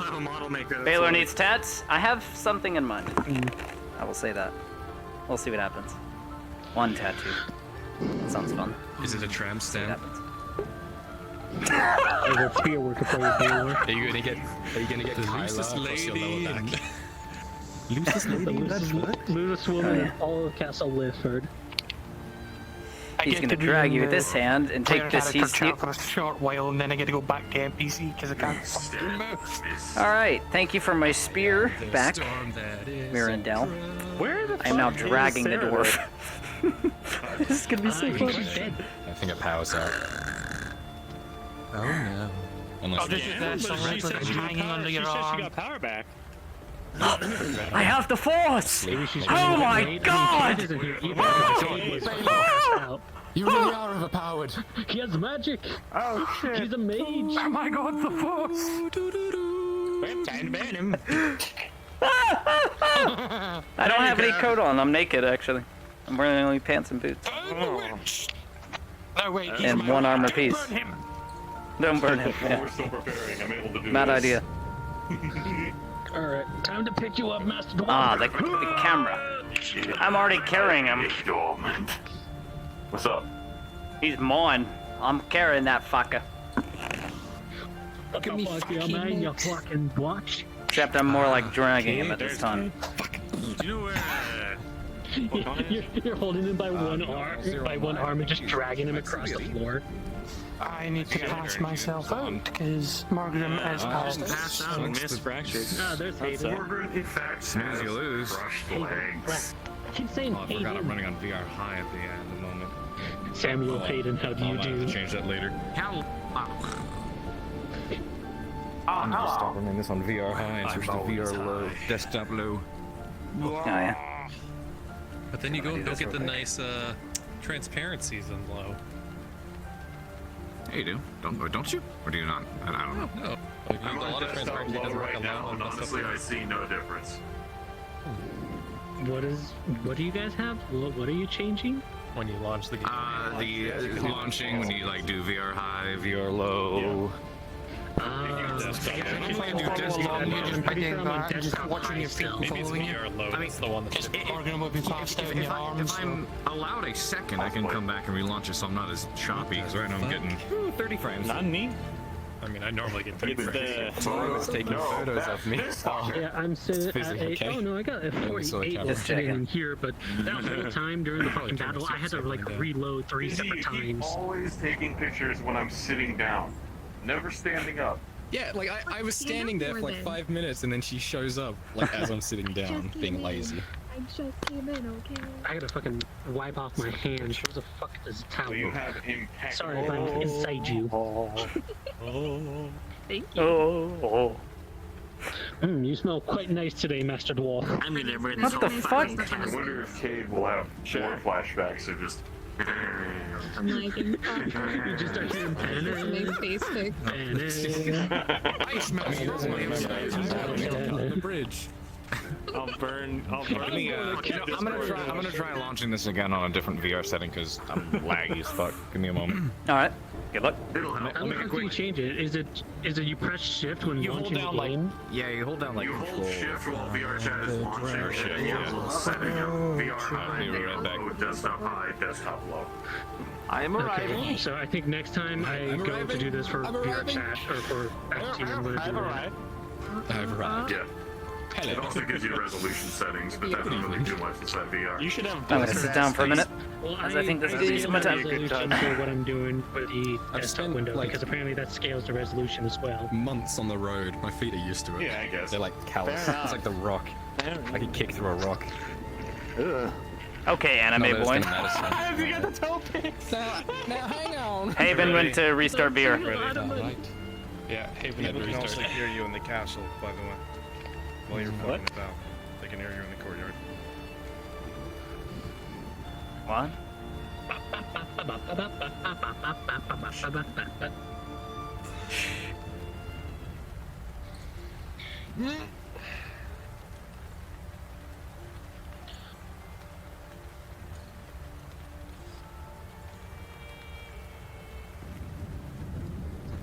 have a model maker. Baylor needs tats. I have something in mind. I will say that. We'll see what happens. One tattoo. That sounds fun. Is it a tramp stamp? There's a spear worker for you, Baylor. Are you gonna get loosest Kyla across your lower back? Lucius Lucius woman in all of Castle Lifford. He's gonna drag you with this hand and take this. He's for a short while, and then I get to go back to NPC because I can't fucking move. all right. Thank you for my spear back, Mirandel. Where the I am now fuck dragging is the Sarah? dwarf. This is gonna be so fun. I think it powers out. Oh no. Unless Oh, this is that song She said she got hanging power- under she your said she arm. got power back. I have the force. Oh my god! you really are overpowered. He has magic. Oh shit. He's a mage. Oh my god, the force. Wait, time to ban him. I don't have any coat on. I'm naked actually. I'm wearing only pants and boots. No, wait, he's And my one witch. armor piece. Burn him. Don't burn him. We're Yeah. still preparing. I'm able to do Bad this. idea. Alright, time to pick you up, Master Dwarf. Ah, the camera. I'm already carrying him. What's up? He's mine. I'm carrying that fucker. What the fuck, you man? You fucking watch. Except I'm more like dragging him at this time. Do you know where? You're holding him by one arm and just dragging him across the floor. I need to pass myself out because Margaret has passed Pass us. out and miss fractured. Ah, there's Hayden. Margaret, in fact, Snooze, you lose. brushed legs. I keep saying Oh, I forgot I'm Hayden. running on VR high at the moment. Samuel Hayden, how do you I'll have to do? change that later. How? I'm gonna start running this on VR high and switch to VR low, desktop low. Oh yeah. But then you don't get the nice transparencies in low. Yeah, you do. Don't you? Or do you not? I don't know. No. Like, I'm a lot on of desktop transparency low doesn't work right on now, low and honestly, I see no difference. What do you guys have? What are you changing? When you launch the game. The launching when you like do VR high, VR low. Watching your feet Maybe it's following you. VR low. I mean, That's the one that's Organ will be passed out in your arms. If I'm allowed a second, I can come back and relaunch it, so I'm not as choppy. Because right now I'm getting 30 frames. Not me. I mean, I normally get 30 frames. Someone was taking photos of me. Yeah, I'm sitting at physically a. okay. Oh no, I got a So it 48 counts. was sitting in here, but that whole time during the fucking battle, I had to like reload 3 separate times. Always taking pictures when I'm sitting down, never standing up. Yeah, like I was standing there for like 5 minutes and then she shows up like as I'm sitting down, being lazy. I just came in, okay? I gotta fucking wipe off my hands. Where the fuck is this towel? You have impeccable. Sorry if I'm inside you. Thank you. Oh. You smell quite nice today, Master Dwarf. I'm gonna bring What the fuck? I wonder if Cade will have more flashbacks or just. I'm like, You just start hearing my face pick. I smell the bridge. I'll burn. I'm gonna try launching this again on a different VR setting because I'm laggy as fuck. Give me a moment. All right. Good luck. How do you change it? Is it you press shift when You hold launching down the like game? yeah, you hold down like You hold control. shift while VR chat is launching. Or shit, Yeah. Setting up VR high, Be right back. low, desktop high, desktop low. I am arriving. Okay, so I think next time I go to do this for VR chat or for FT, I'm gonna do that. I've arrived. Yeah. It also gives you resolution settings, but that doesn't really do much inside VR. You should have. I'm gonna sit down for a minute. Well, As I think this is using my time. resolution for what I'm doing for the desktop spent, window like- because apparently that scales the resolution as well. Months on the road. My feet are used to it. Yeah, I guess. They're like callous. Fair enough. It's like the rock. I can kick through a rock. Okay, anime boy. I forgot the toe picks. Now hang on. Haven went to restart beer. Right. Yeah, Haven People had can also restart. hear you in the castle, by the way. While you're What? fucking about. They can hear you in the courtyard. What?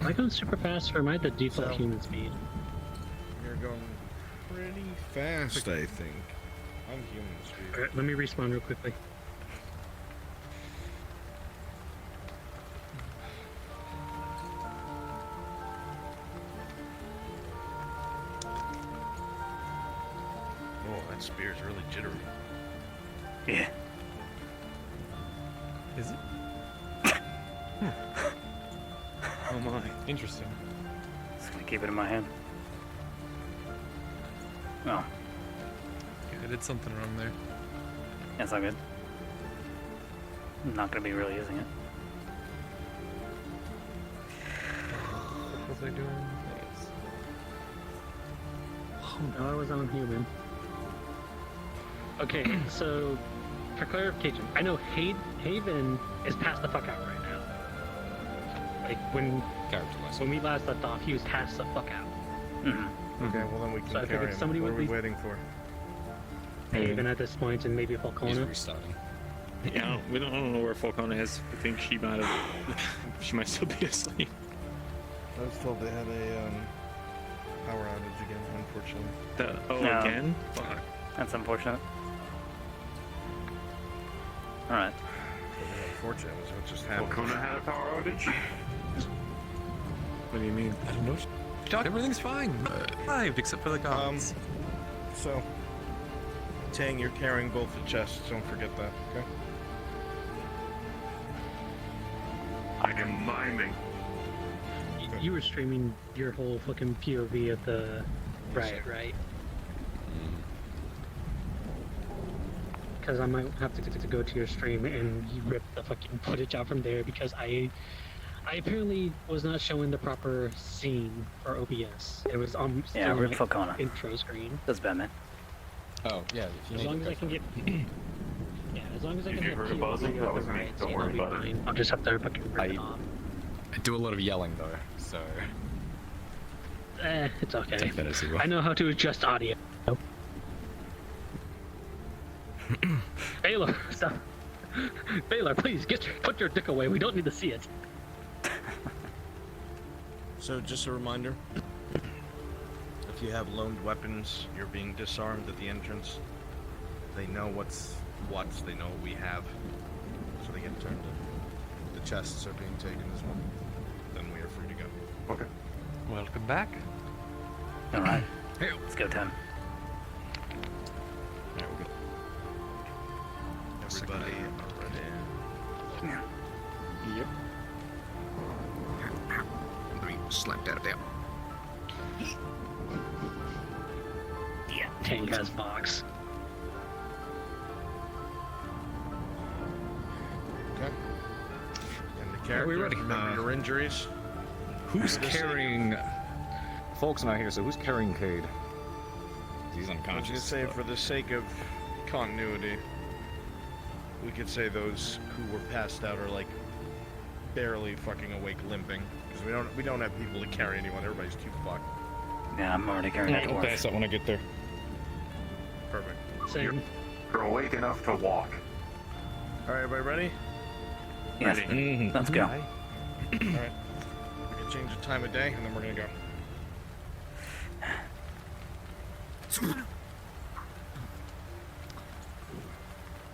Am I going super fast or am I the default So- human speed? You're going pretty fast, I think. I'm human speed. Alright, let me respawn real quickly. Oh, that spear's really jittery. Yeah. Is it? Oh my. Interesting. Just gonna keep it in my hand. Oh, Yeah, I did something wrong there. that's not good. I'm not gonna be really using it. What was I doing? No, I was on human. Okay, so for clarification, I know Haven is passed the fuck out right now. Like when we last left off, he was passed the fuck out. Mm-hmm. Okay, well then we can So I carry figured him. somebody What are would we be waiting for? Haven at this point, and maybe He's Falcona. restarting. Yeah, I don't know where Falcona is. I think she might still be asleep. I was told they had a power outage again, unfortunately. No. Again? Fuck. That's unfortunate. Alright. Unfortunate was what just happened. Kona had a power outage? What do you mean? I don't know. Everything's fine. Arrived except for the gods. So, Tang, you're carrying both the chests. Don't forget that, okay? I am miming. You were streaming your whole fucking POV of the riot, right? Because I might have to go to your stream and you rip the fucking footage out from there because I apparently was not showing the proper scene for OBS. It was on Yeah, still rip like Falcona. intro screen. That's Batman. Oh, yeah. As long as I can get, yeah, as long as I If can you get heard a POV buzzing, that of the was me. riot Don't scene, worry I'll be about it. fine. I'll just have to fucking rip it off. I do a lot of yelling though, so It's okay. take that as you will. I know how to adjust audio. Baylor, stop. Baylor, please put your dick away. We don't need to see it. So, just a reminder. If you have loaned weapons, you're being disarmed at the entrance. They know what's what, they know what we have. So they get turned in. The chests are being taken as well. Then we are free to go. Okay. Welcome back. Alright. Let's go, Tim. Alright, we're good. Everybody ready? Yep. Let me slap that down. Tank has box. Are we ready? Remember your injuries. Who's carrying... Folk's not here, so who's carrying Cade? He's I was unconscious. gonna say, for the sake of continuity, we could say those who were passed out are like barely fucking awake, limping, because we don't have people to carry anyone. Everybody's too fucked. Yeah, I'm already carrying that I'll dwarf. pass that when I get there. Perfect. Same. You're awake enough to walk. All right, everybody ready? Yes. Mm-hmm. Let's go. All right. We can change the time of day, and then we're gonna go.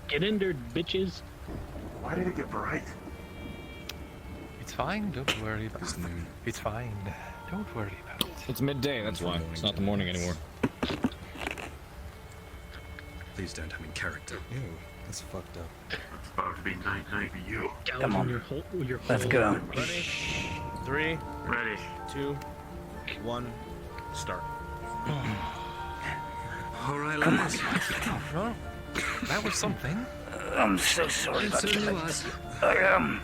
Get in there, bitches. Why did it get bright? It's fine, don't worry about it. It's fine. Don't worry about it. It's midday, that's why. It's not the morning anymore. Please don't. I'm in character. Ew, that's fucked up. It's about to be night-night for you. Come on. Your Let's go. Ready? 3, Ready. 2, 1, start. All right, lads. Well, that was something. I'm so sorry about that. I am.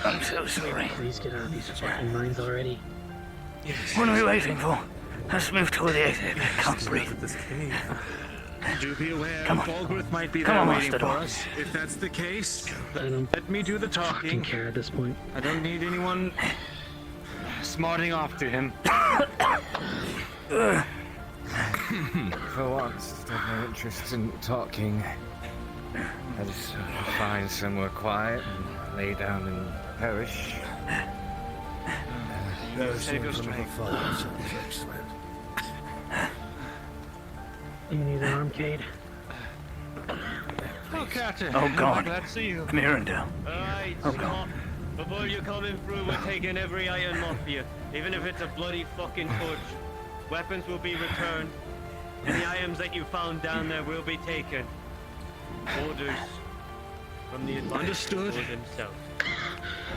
I'm so sorry. Please get out of these fucking mines already. What are we waiting for? Let's move toward the exit. I can't breathe. Do be aware, Come on. Falgrith might be Come there on, waiting Master for Dog. us. If that's the case, I don't let me do the fucking talking. care at this point. I don't need anyone smarting off to him. For once, there's no interest in talking. I just find somewhere quiet and lay down and perish. You need an armcade. Oh, Captain. Oh, God. Glad to see you. Come here and down. Alright, Oh, stop. Before you coming through, we're taking every item off you. Even if it's a bloody fucking torch. Weapons will be returned. Any items that you found down there will be taken. Orders from the advisor Understood. himself.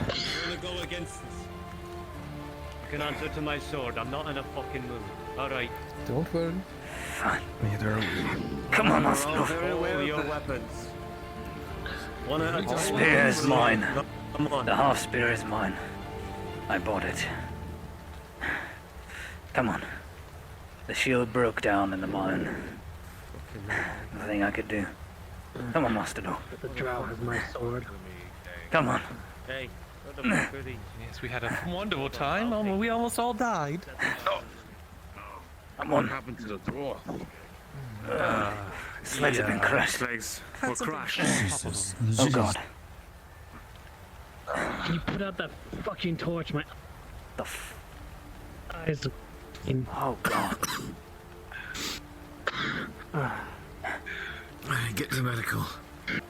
You're gonna go against us. You can answer to my sword. I'm not in a fucking mood. Alright. Don't worry. Fine. Neither are we. Come on, We're Master all Dog. very aware of your weapons. One at a time. Spear is mine. Come on. The half spear is mine. I bought it. Come on. The shield broke down in the mine. Nothing I could do. Come on, Master Dog. The drow has my sword. Come on. Hey, what the fuck are these? Yes, we had a wonderful time. We almost all died. Come on. What happened to the door? His legs have been crushed. Legs were crushed. Oh, God. Can you put out that fucking torch? My The f... eyes are fucking... Oh, God. Get to medical.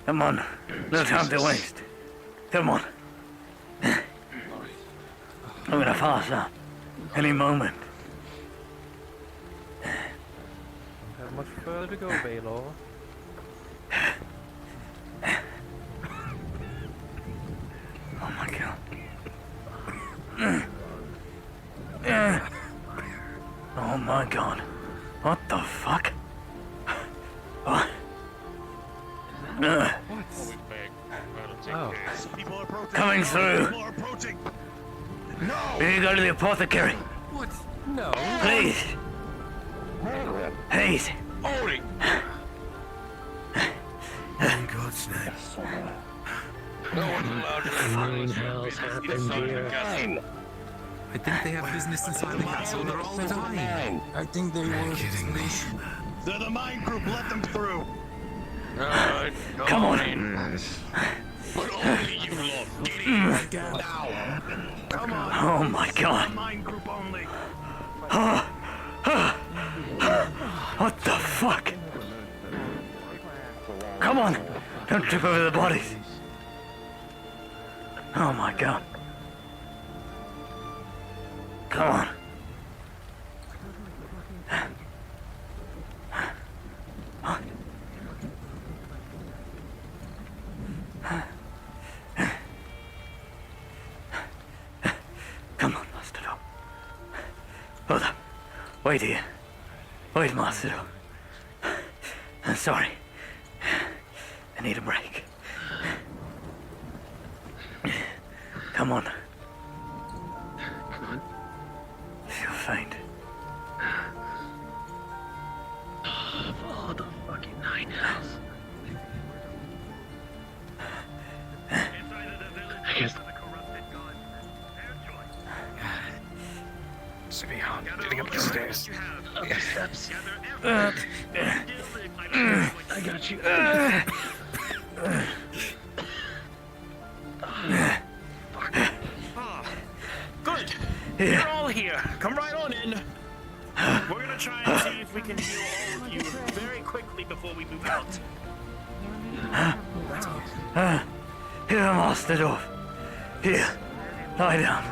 Come on. No time to waste. Come on. I'm gonna pass out. Any moment. Don't have much further to go, Baylor. Oh my God. Oh my God. What the fuck? What? Oh. Coming through. No! We need to go to the apothecary. What? No. Please. Please. Odie! In God's name. No one's allowed to Nine hells happened here. I think they have business inside the castle. They're all dying. I think they were kidding me. They're the mine group, let them through! Alright, Come on. But only you lot. Get in! Now! Come on! Oh my God. Mine group only! What the fuck? Come on. Don't trip over the bodies. Oh my God. Come on. Come on, Master Dog. Hold up. Wait here. Wait, Master Dog. I'm sorry. I need a break. Come on. Come on. Feel faint. Oh, the fucking 9 hells. I guess. Simeon, getting up the stairs. Up the steps. I got you. Good. You're all here. Come right on in. We're gonna try and see if we can heal all of you very quickly before we move out. Here, Master Dwarf. Here, lie down.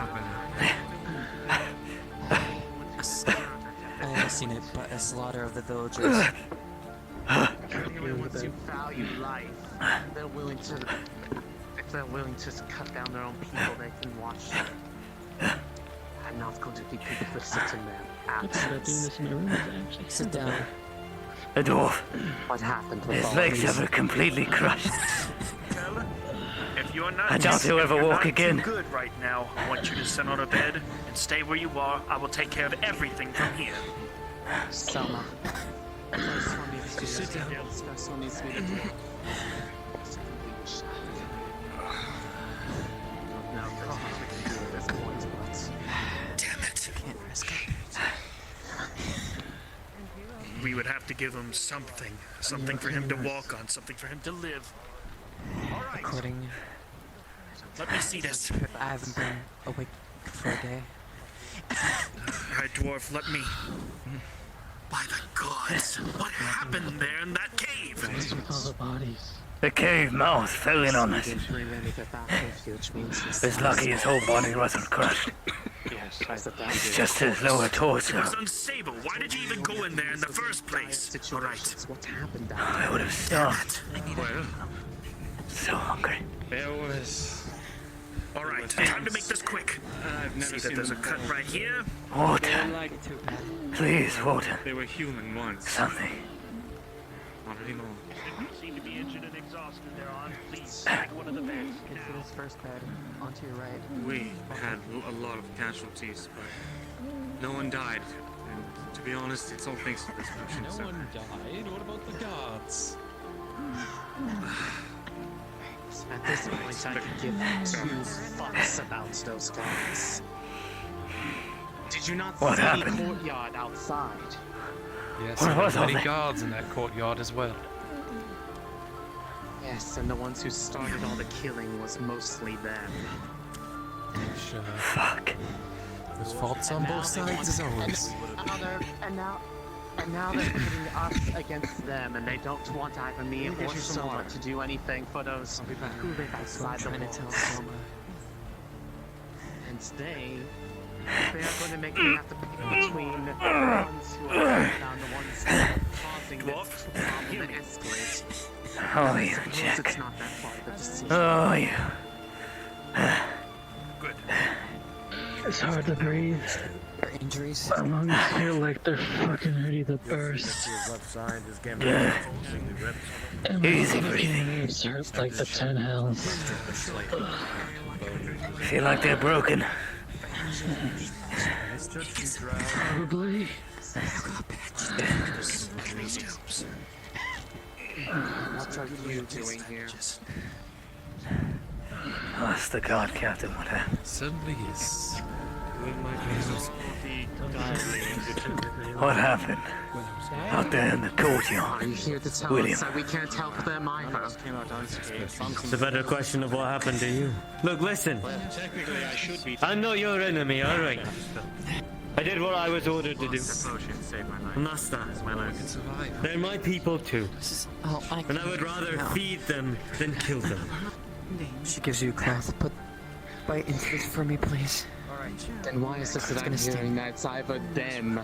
I haven't seen it, but a slaughter of the villagers. Anyone wants to value life, they're willing to. If they're willing to cut down their own people, they can watch them. I'm not going to be people that sit in there. Sit down. The dwarf. What happened with His all legs these? are completely crushed. If you're not, I doubt he'll ever if you're walk not again. Too good right now. I want you to sit on a bed and stay where you are. I will take care of everything from here. Selma. Sit down. Espresso needs to be the deal. Damn it. Can't risk it. We would have to give him something. Something for him to walk on. Something for him to live. All right. According, Let me see this. I haven't been awake for a day. All right, dwarf, let me. By the gods, what happened there in that cave? All the bodies. The cave mouth fell in on us. It's lucky his whole body wasn't crushed. It's just his lower It torso. was unstable. Why did you even go in there in the first place? All right. What happened down I would have starved. Well, So hungry. there was. All right, time to make this quick. I've never See seen that there's a them cut before. right here. Water. They were like Please, water. they were human once. Something. Not anymore. You seem to be injured and exhausted there on. Please take one of the beds. Get to this first bed, onto your right. We had a lot of casualties, but no one died. And to be honest, it's all thanks to this potion. No one died. What about the guards? At this point, I could give 2 fucks about those guys. Did you not What see happened? the courtyard outside? Yes, What there was were all many that? guards in that courtyard as well. Yes, and the ones who started all the killing was mostly them. Sure. Fuck. There's faults on both sides as always. And now they're putting us against them, and they don't want either me or Soma to do anything for those who live outside the walls. And they're going to make me have to pick between the ones who are down, the ones who are causing this problem to escalate. Oh, you Suppose jack. it's not that far of a decision. Oh, you. Good. It's hard to breathe. Or injuries. My lungs feel like they're fucking ready to burst. And my Easy fucking breathing. nerves hurt like the 10 hells. Feel like they're broken. Probably. What are you doing here? Oh, it's the guard captain. What happened? Certainly is. What happened? Out there in the Are courtyard. you here to tell William. us that we can't help them either? It's a better question of what happened to you. Look, listen. I'm not your enemy, alright? I did what I was ordered to do. Master, they're my people too. Oh, And I would rather feed them than kill them. She gives you a cloth. Put bite into this for me, please. Then why is it that I'm hearing that it's either them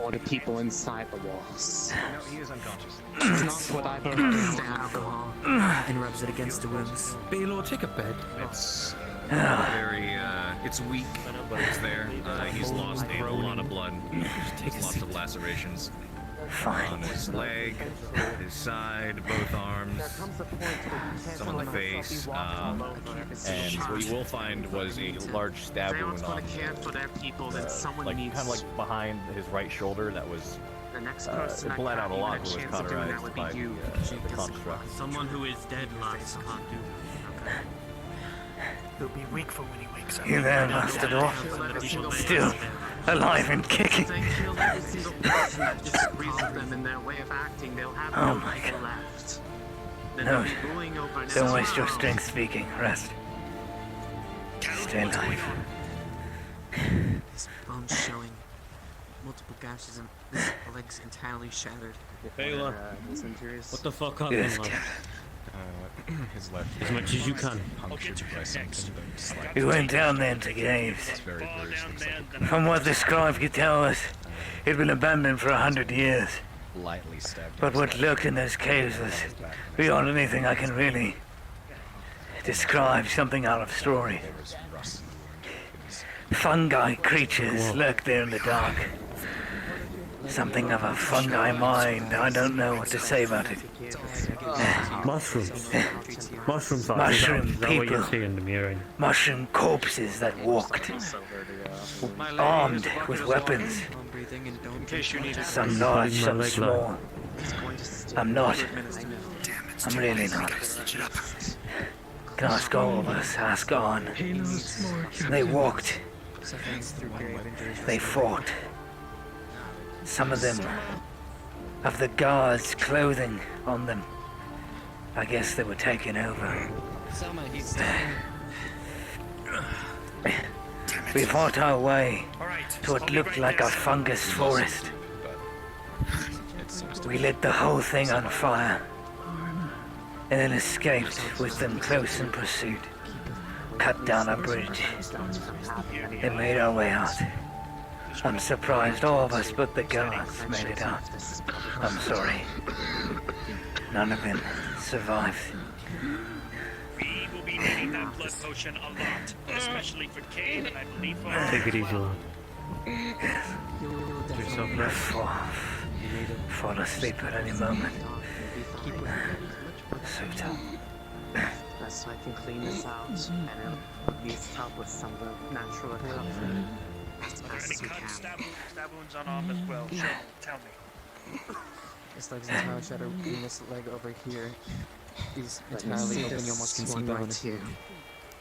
or the people inside the walls? No, he is unconscious. It's not what I've understand. Alcohol and rubs it against the wounds. Baylor, take a bed. It's very, it's weak, but it's there. He's lost a lot of blood. He's lots of lacerations. on his leg, his side, both arms, some on the face, and what you will find was a large stab wound on like kind of like behind his right shoulder that was it bled out a lot, but was cauterized by the construct. Someone who is dead, lads, can't do that. Okay. He'll be weak for when he wakes up. You there, Mastodor? Still alive and kicking. Oh my god. No, don't waste your strength speaking. Rest. Stay alive. His bones showing, multiple gashes, and his legs entirely shattered. Baylor, what the fuck happened, Yes, lad? His left. As much as you can. Punctured by something, but slightly. We went down there to caves. It's very bruised. Looks like From what the scribe could tell us, it'd been abandoned for 100 years. lightly stabbed. But what lurked in those caves was beyond anything I can really describe, something out of story. There was rust. Fungi creatures lurk there in the dark. Something of a fungi mind. I don't know what to say about it. Mushrooms. Mushrooms. Mushroom people. People. Mushroom corpses that walked. Armed with weapons. Some large, some small. I'm not. I'm really not. Can ask all of us. Ask on. They walked. They fought. Some of them have the guards' clothing on them. I guess they were taken over. We fought our way to what looked like a fungus forest. We lit the whole thing on fire, and then escaped with them close in pursuit. Cut down a bridge and made our way out. I'm surprised all of us but the guards made it out. I'm sorry. None of them survived. We will be needing that blood potion a lot, especially for Kane and I believe for... Take it easy, lad. Fall asleep at any moment. So tough. So I can clean this out and at least help with some of the natural recovery. Any cut, stab wounds on arm as well. Sure, tell me. This leg's entirely shattered, and this leg over here is entirely open. You almost can see bones here.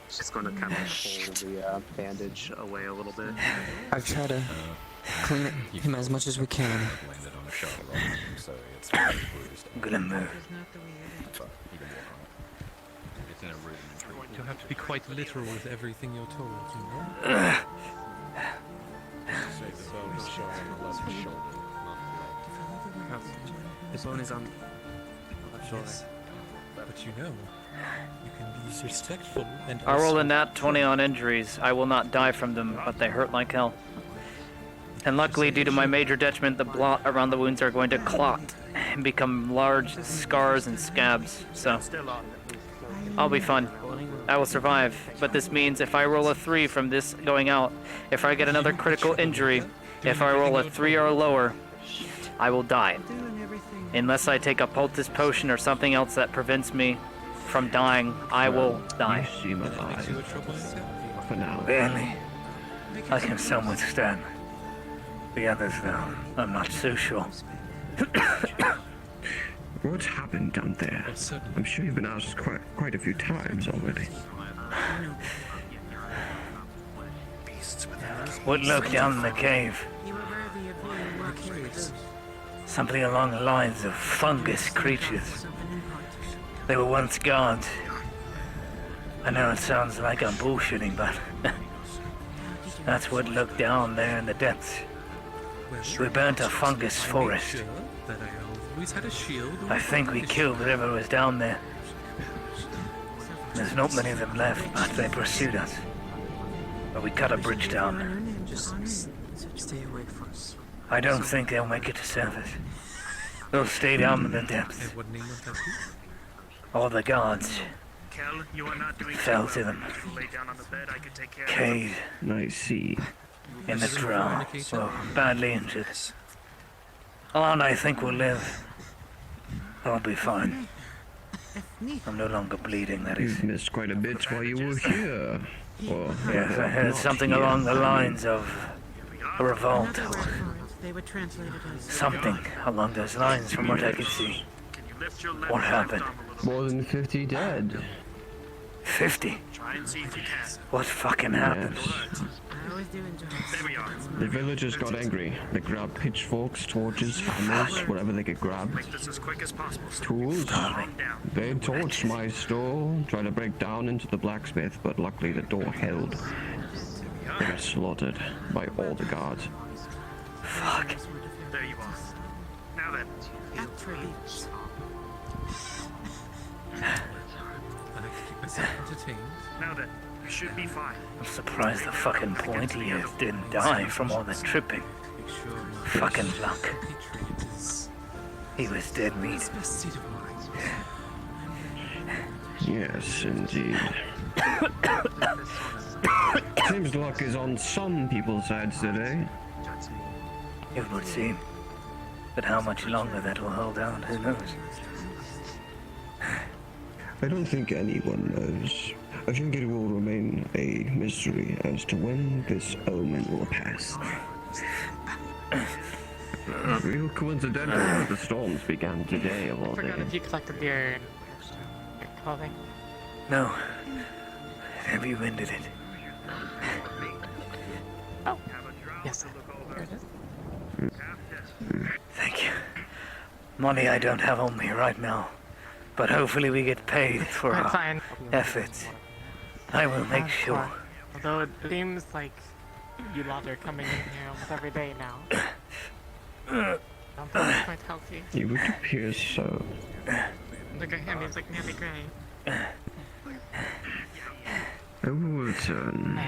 Just going to kind of pull the bandage away a little bit. I've tried to clean him as much as we can. Landed on a shot of rock, so it's very bruised. I'm gonna move. But you can walk on it. It's in a rudimentary. You have to be quite literal with everything you're told, you know? The bone is on the left shoulder. Yes. But you know, you can be respectful and I rolled also... a nat 20 on injuries. I will not die from them, but they hurt like hell. And luckily, due to my major detriment, the blood around the wounds are going to clot and become large scars and scabs. So, I'll be fine. I will survive. But this means if I roll a 3 from this going out, if I get another critical injury, if I roll a 3 or lower, I will die. Unless I take a poultice potion or something else that prevents me from dying, I will die. You seem alive. For now. Barely. I can some withstand. The others, though, I'm not so sure. What's happened down there? I'm sure you've been asked quite a few times already. What lurked down in the cave? Something along the lines of fungus creatures. They were once guards. I know it sounds like I'm bullshitting, but that's what lurked down there in the depths. We burnt a fungus forest. I think we killed whatever was down there. There's not many of them left, but they pursued us. But we cut a bridge down. Just stay away from us. I don't think they'll make it to surface. They'll stay down in the depths. All the guards Kel, you are not doing fell too to well. them. If you lay down on the bed, I can take care Cave I see. in the ground. Well, badly injured. How long I think we'll live? I'll be fine. I'm no longer bleeding, that is. You missed quite a bit while you were here. Or Yes, I heard not something here. along the lines of a revolt or They were translated as something along those lines from what I could see. What happened? More than 50 dead. 50? Try and see if you can. What fucking happened? I always do enjoy. There we are. The villagers got angry. They grabbed pitchforks, torches, hammers, whatever they could grab. Make this as quick as possible. Tools. Calm down. They torched my store, tried to break down into the blacksmith, but luckily the door held. They got slaughtered by all the guards. Fuck. There you are. Now then. Now then, you should be fine. I'm surprised the fucking Pointier didn't die from all the tripping. Fucking luck. He was dead meat. Yes, indeed. Seems luck is on some people's sides today. It would seem. But how much longer that will hold out, who knows? I don't think anyone knows. I think it will remain a mystery as to when this omen will pass. Real coincidental that the storms began today of all I forgot days. if you collected your clothing. No. Have you ended it? Oh. Yes. Here it is. Thank you. Money I don't have on me right now. But hopefully we get paid for That's our fine. efforts. I will make sure. Although it seems like you lot are coming in here almost every day now. Don't think it's quite healthy. You would appear so. Look at him, he's like nearly gray. I will return.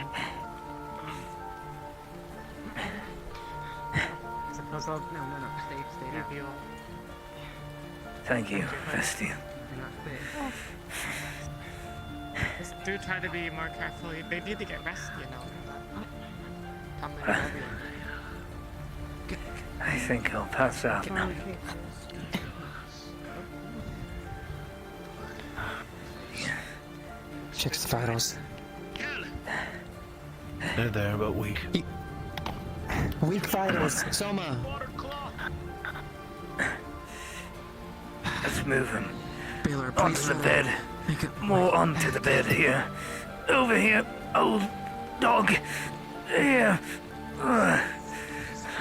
I suppose I'll... No. Stay down. You. Thank you, Vestian. Just do try to be more careful. They need to get rest, you know. Come in early. I think I'll pass out now. Checks the vitals. They're there, but weak. Weak vitals. Soma. Let's move him. Baylor, onto the bed. More onto the bed here. Over here, old dog. Here.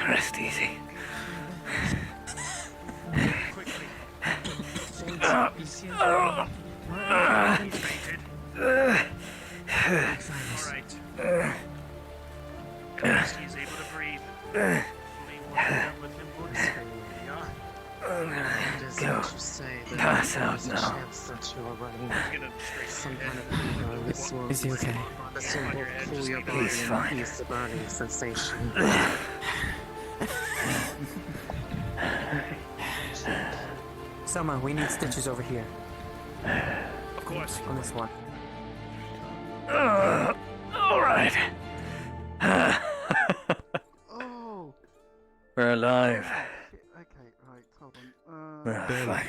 Rest easy. He's able to breathe. Go. Pass out now. Is he okay? He's fine. The burning sensation. Soma, we need stitches over here. Of course. On this one. All right. Oh. We're alive. Okay, right, hold on. Fuck.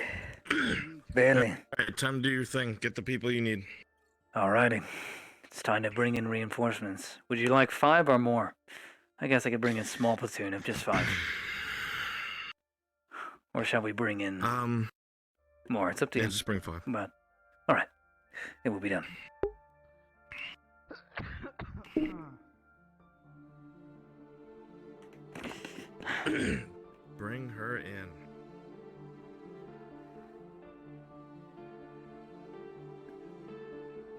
Barely. Alright, time to do your thing. Get the people you need. Alrighty. It's time to bring in reinforcements. Would you like 5 or more? I guess I could bring in a small platoon of just 5. Or shall we bring in more? It's up to you. Just bring 5. But alright. It will be done. Bring her in.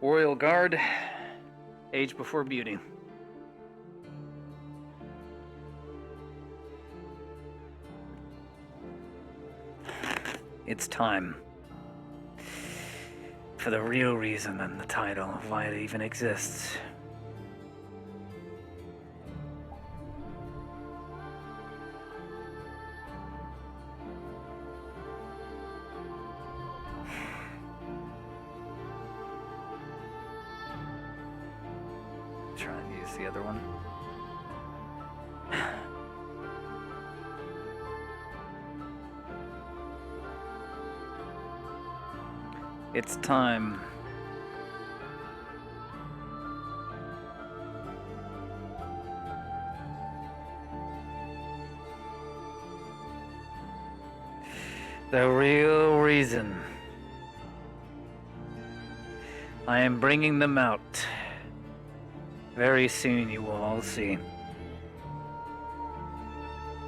Royal Guard, age before beauty. It's time for the real reason and the title of why it even exists. Try and use the other one. It's time. The real reason I am bringing them out. Very soon you will all see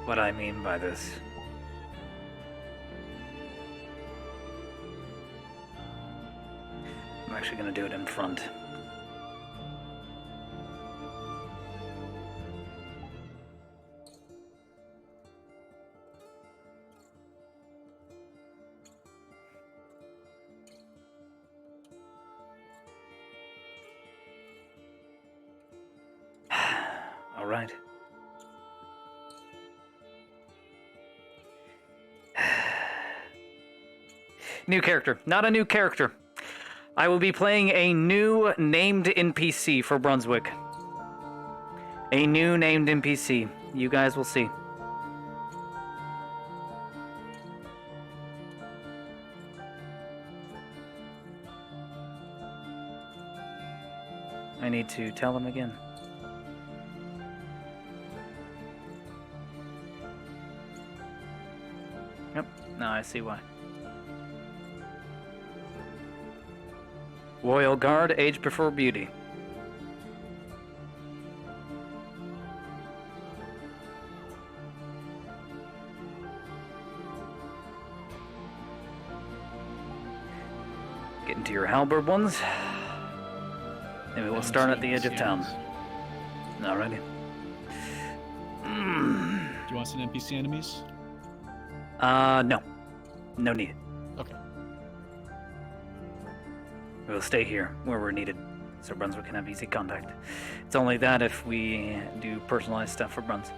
what I mean by this. I'm actually going to do it in front. All right. New character. Not a new character. I will be playing a new named NPC for Brunswick. A new named NPC. You guys will see. I need to tell them again. Yep, now I see why. Royal Guard, age before beauty. Get into your halberd ones. And we will start at the edge of town. Alrighty. Do you want some NPC enemies? No. No need. Okay. We'll stay here, where we're needed, so Brunswick can have easy contact. It's only that if we do personalized stuff for Bruns.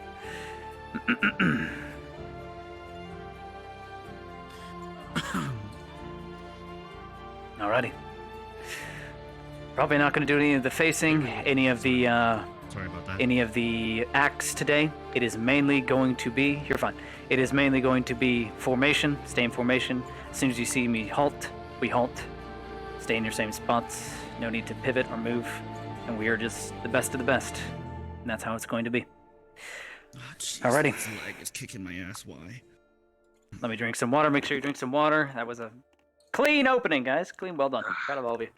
Alrighty. Probably not going to do any of the facing, any of the acts today. It is mainly going to be, you're fine. It is mainly going to be formation, stay in formation. As soon as you see me halt, we halt. Stay in your same spots. No need to pivot or move. And we are just the best of the best. And that's how it's going to be. Alrighty. This leg is kicking my ass. Why? Let me drink some water. Make sure you drink some water. That was a clean opening, guys. Clean. Well done. Proud of all of you.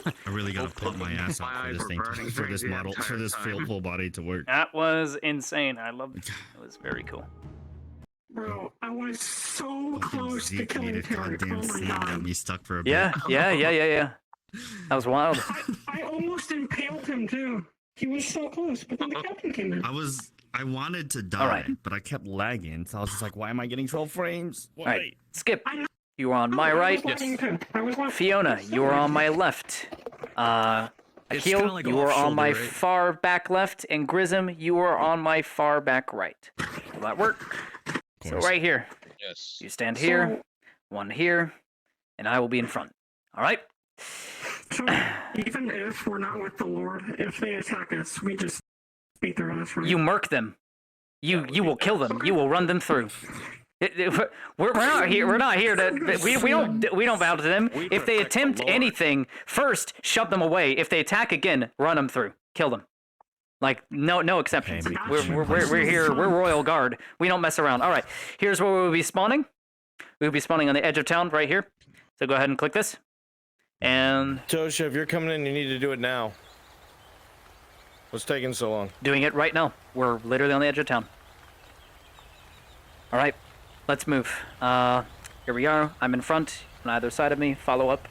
I really gotta put my ass out for this thing, for this model, for this full body to work. That was insane. I loved it. It was very cool. Bro, I was so close to killing Tarek. Oh my god. Got me stuck for a bit. Yeah. That was wild. I almost impaled him too. He was so close, but then the captain came in. I wanted to die, but I kept lagging, so I was just like, why am I getting 12 frames? Why? All right, Skip. You are on my right. Fiona, you are on my left. Akil, like you are on my off-shoulder, right? far back left, and Grism, you are on my far back right. Will that work? So right here. Yes. You stand here, one here, and I will be in front. All right? So, even if we're not with the Lord, if they attack us, we just beat their ass, right? You murk them. You will kill them. You will run them through. We're not here. We're not here to. We don't bow to them. If they attempt anything, first shove them away. If they attack again, run them through. Kill them. Like no exceptions. We're here. We're Royal Guard. We don't mess around. All right. Here's where we'll be spawning. We'll be spawning on the edge of town right here. So go ahead and click this. And Tosha, if you're coming in, you need to do it now. What's taking so long? Doing it right now. We're literally on the edge of town. All right. Let's move. Here we are. I'm in front on either side of me. Follow up.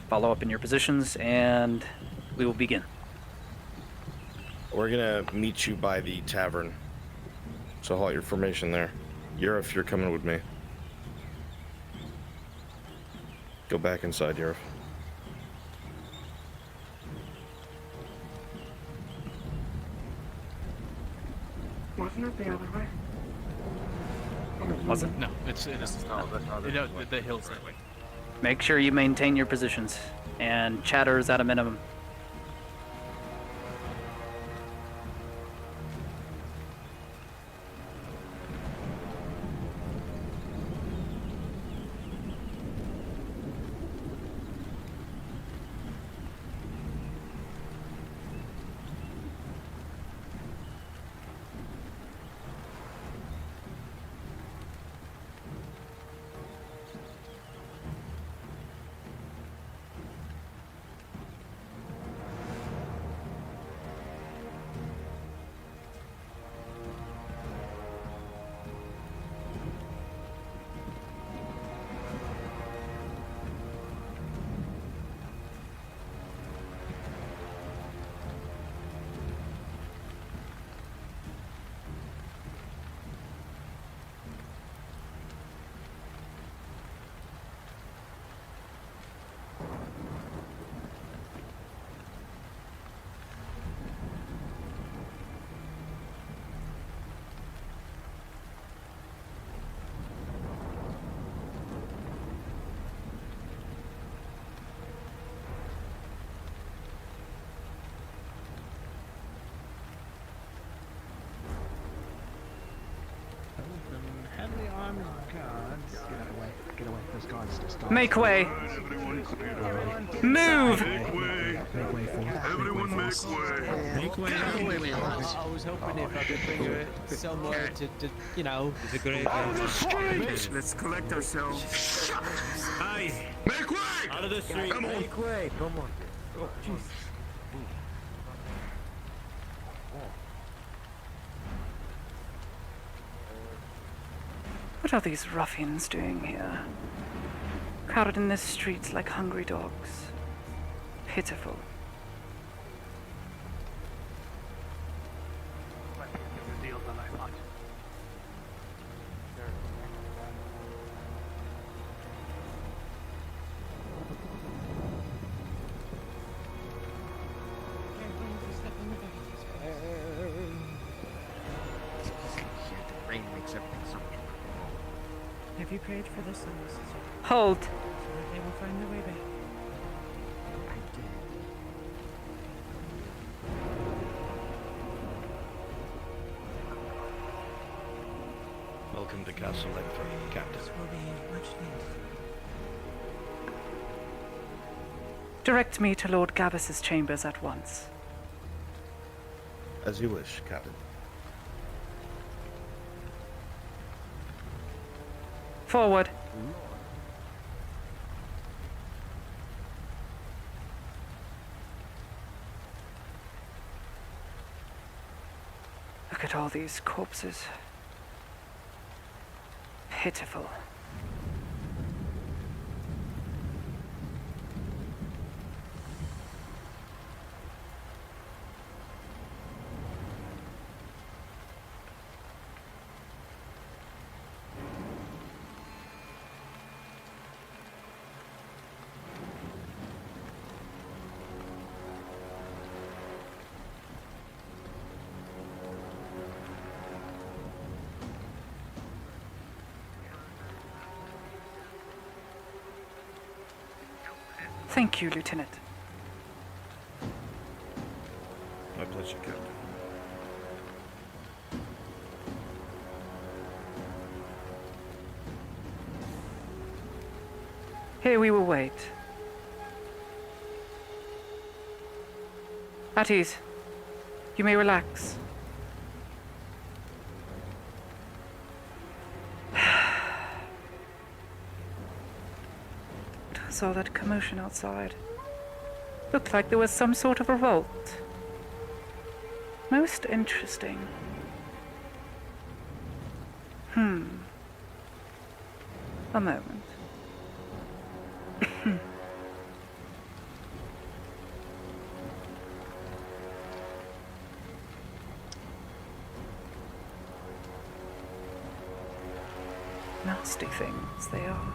Follow up in your positions, and we will begin. We're gonna meet you by the tavern. So halt your formation there. Yurif, you're coming with me. Go back inside, Yurif. Wasn't it the other way? Was it? No, it is. The hill's that way. Make sure you maintain your positions, and chatter is at a minimum. Guards, get away. Those guards just guards. Make way! Move! Make way for. Everyone make way. Make way. I was hoping if I could bring her somewhere to you know. It's a great Let's collect ourselves. Guys, Make way! out of the street. Come on. Make way. Come on. Oh, Jesus. What are these ruffians doing here? Crowded in the streets like hungry dogs. Pitiful. The rain makes everything so. Have you prayed for the souls? Hold. So that they will find their way back. Welcome to Castle Langford, Captain. This will be much needed. Direct me to Lord Gavus's chambers at once. As you wish, Captain. Forward. Look at all these corpses. Pitiful. Thank you, Lieutenant. My pleasure, Captain. Here we will wait. At ease. You may relax. What was all that commotion outside? Looked like there was some sort of revolt. Most interesting. A moment. Nasty things they are.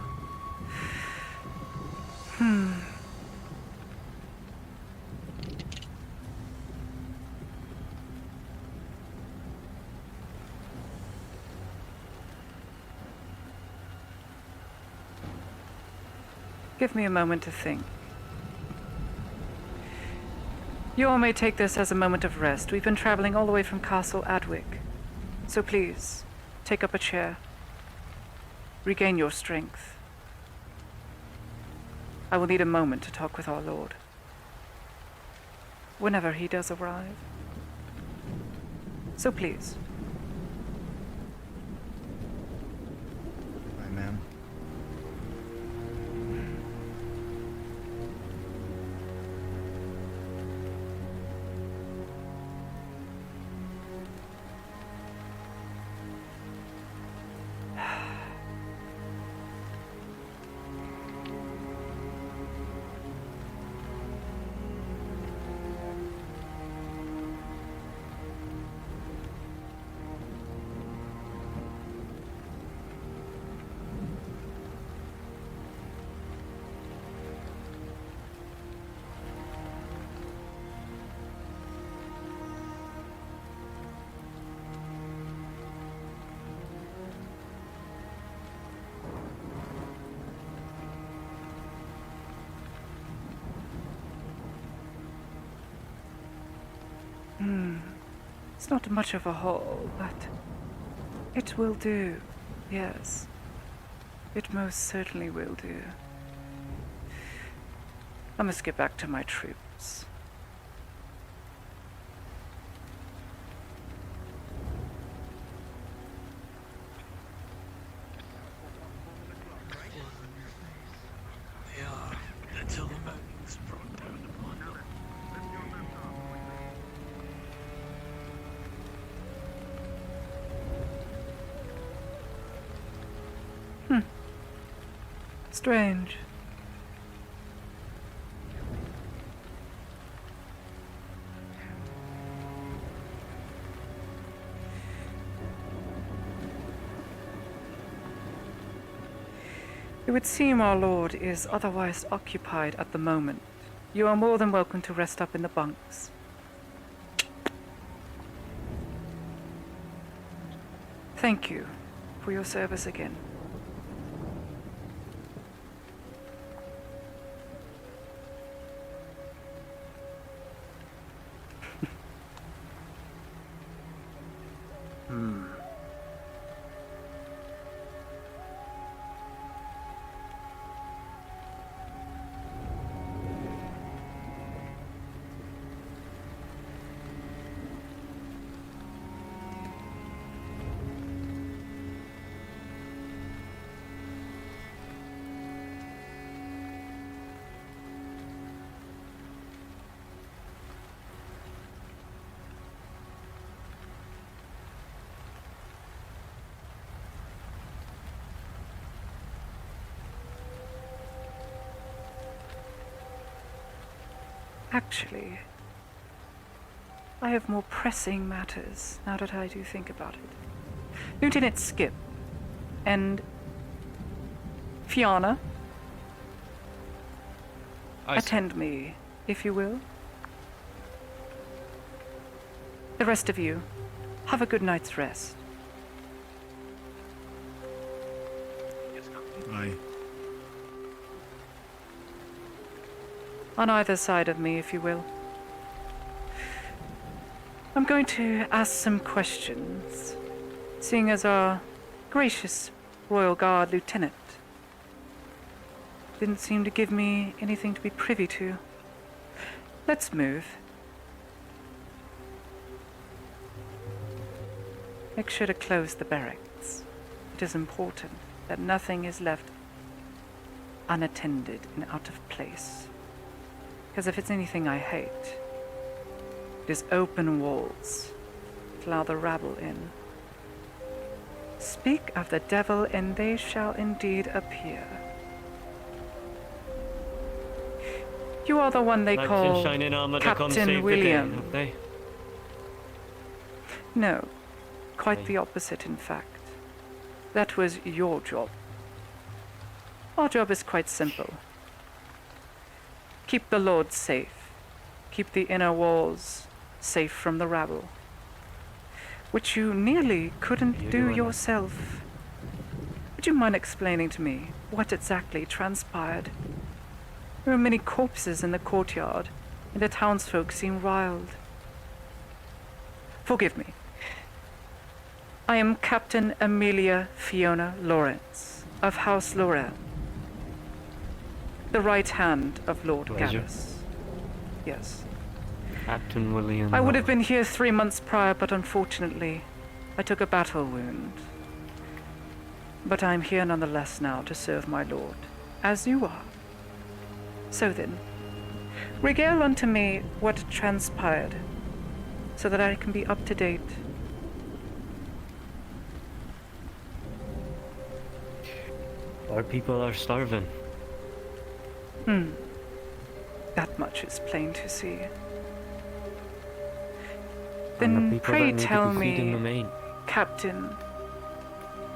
Give me a moment to think. You all may take this as a moment of rest. We've been traveling all the way from Castle Adwick. So please, take up a chair. Regain your strength. I will need a moment to talk with our Lord. Whenever he does arrive. So please. Aye, ma'am. It's not much of a hole, but it will do, yes. It most certainly will do. I must get back to my troops. They are until the mountains brought down upon them. Strange. It would seem our lord is otherwise occupied at the moment. You are more than welcome to rest up in the bunks. Thank you for your service again. Actually, I have more pressing matters now that I do think about it. Lieutenant Skip and Fiona, attend me, if you will. The rest of you, have a good night's rest. Aye. On either side of me, if you will. I'm going to ask some questions, seeing as our gracious Royal Guard Lieutenant didn't seem to give me anything to be privy to. Let's move. Make sure to close the barracks. It is important that nothing is left unattended and out of place. Because if it's anything I hate, it is open walls to allow the rabble in. Speak of the devil, and they shall indeed appear. You are the one they Knights call in shining armor to come save Captain the day, William. have they? No, quite the opposite, in fact. That was your job. Our job is quite simple. Keep the Lord safe. Keep the inner walls safe from the rabble. Which you nearly couldn't do yourself. Would you mind explaining to me what exactly transpired? There are many corpses in the courtyard, and the townsfolk seem riled. Forgive me. I am Captain Amelia Fiona Lorence of House Lorel. The right hand of Lord Pleasure. Gavus. Yes. Captain William. I would have been here 3 months prior, but unfortunately, I took a battle wound. But I'm here nonetheless now to serve my lord, as you are. So then, regale unto me what transpired, so that I can be up to date. Our people are starving. That much is plain to see. And the Then people pray that need tell to be feeding the me, maid. Captain,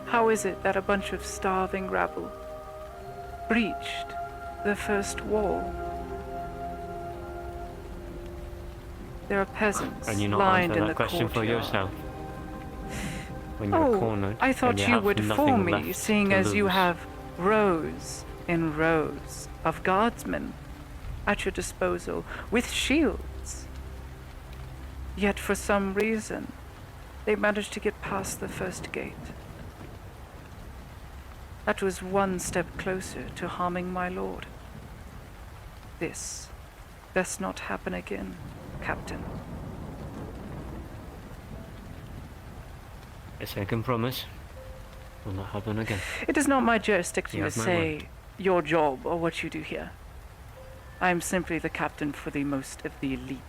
how is it that a bunch of starving rabble breached the first wall? There are peasants And you not lined answer in that the question for courtyard. yourself. When you're cornered, I thought and you have would nothing fool me, left seeing to as you lose. have rows and rows of guardsmen at your disposal with shields. Yet for some reason, they managed to get past the first gate. that was one step closer to harming my lord. This best not happen again, Captain. Yes, I can promise. Will not happen again. It is not my jurisdiction You to have my say word. your job or what you do here. I am simply the captain for the most of the elite.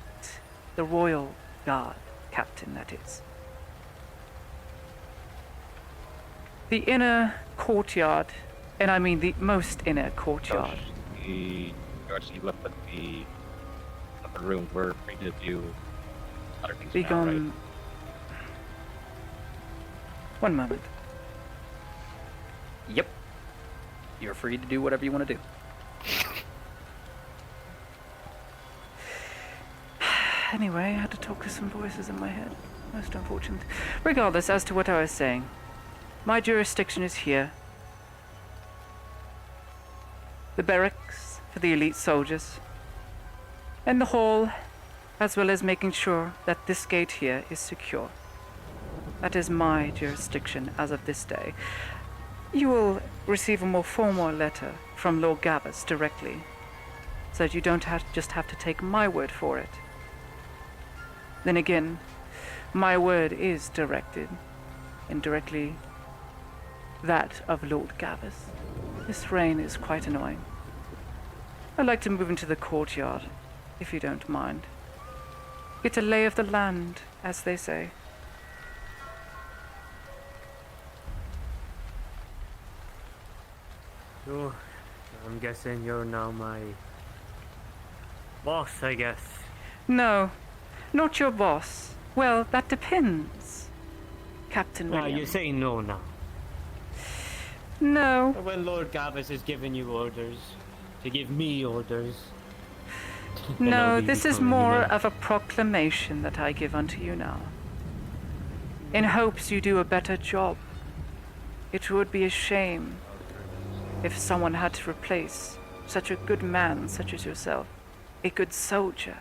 The Royal Guard captain, that is. The inner courtyard, and I mean the most inner courtyard. The guards you left at the upper room were free to do other things now, Begone. right? One moment. Yep. You're free to do whatever you want to do. Anyway, I had to talk to some voices in my head. Most unfortunate. Regardless, as to what I was saying, my jurisdiction is here. The barracks for the elite soldiers. And the hall, as well as making sure that this gate here is secure. That is my jurisdiction as of this day. You will receive a more formal letter from Lord Gavus directly, so that you don't just have to take my word for it. Then again, my word is directed, indirectly, that of Lord Gavus. This rain is quite annoying. I'd like to move into the courtyard, if you don't mind. Get a lay of the land, as they say. So, I'm guessing you're now my boss, I guess. No, not your boss. Well, that depends, Captain William. You're saying no now. No. When Lord Gavus has given you orders to give me orders. then I'll No, be this is becoming more your man. of a proclamation that I give unto you now. In hopes you do a better job. It would be a shame if someone had to replace such a good man such as yourself, a good soldier.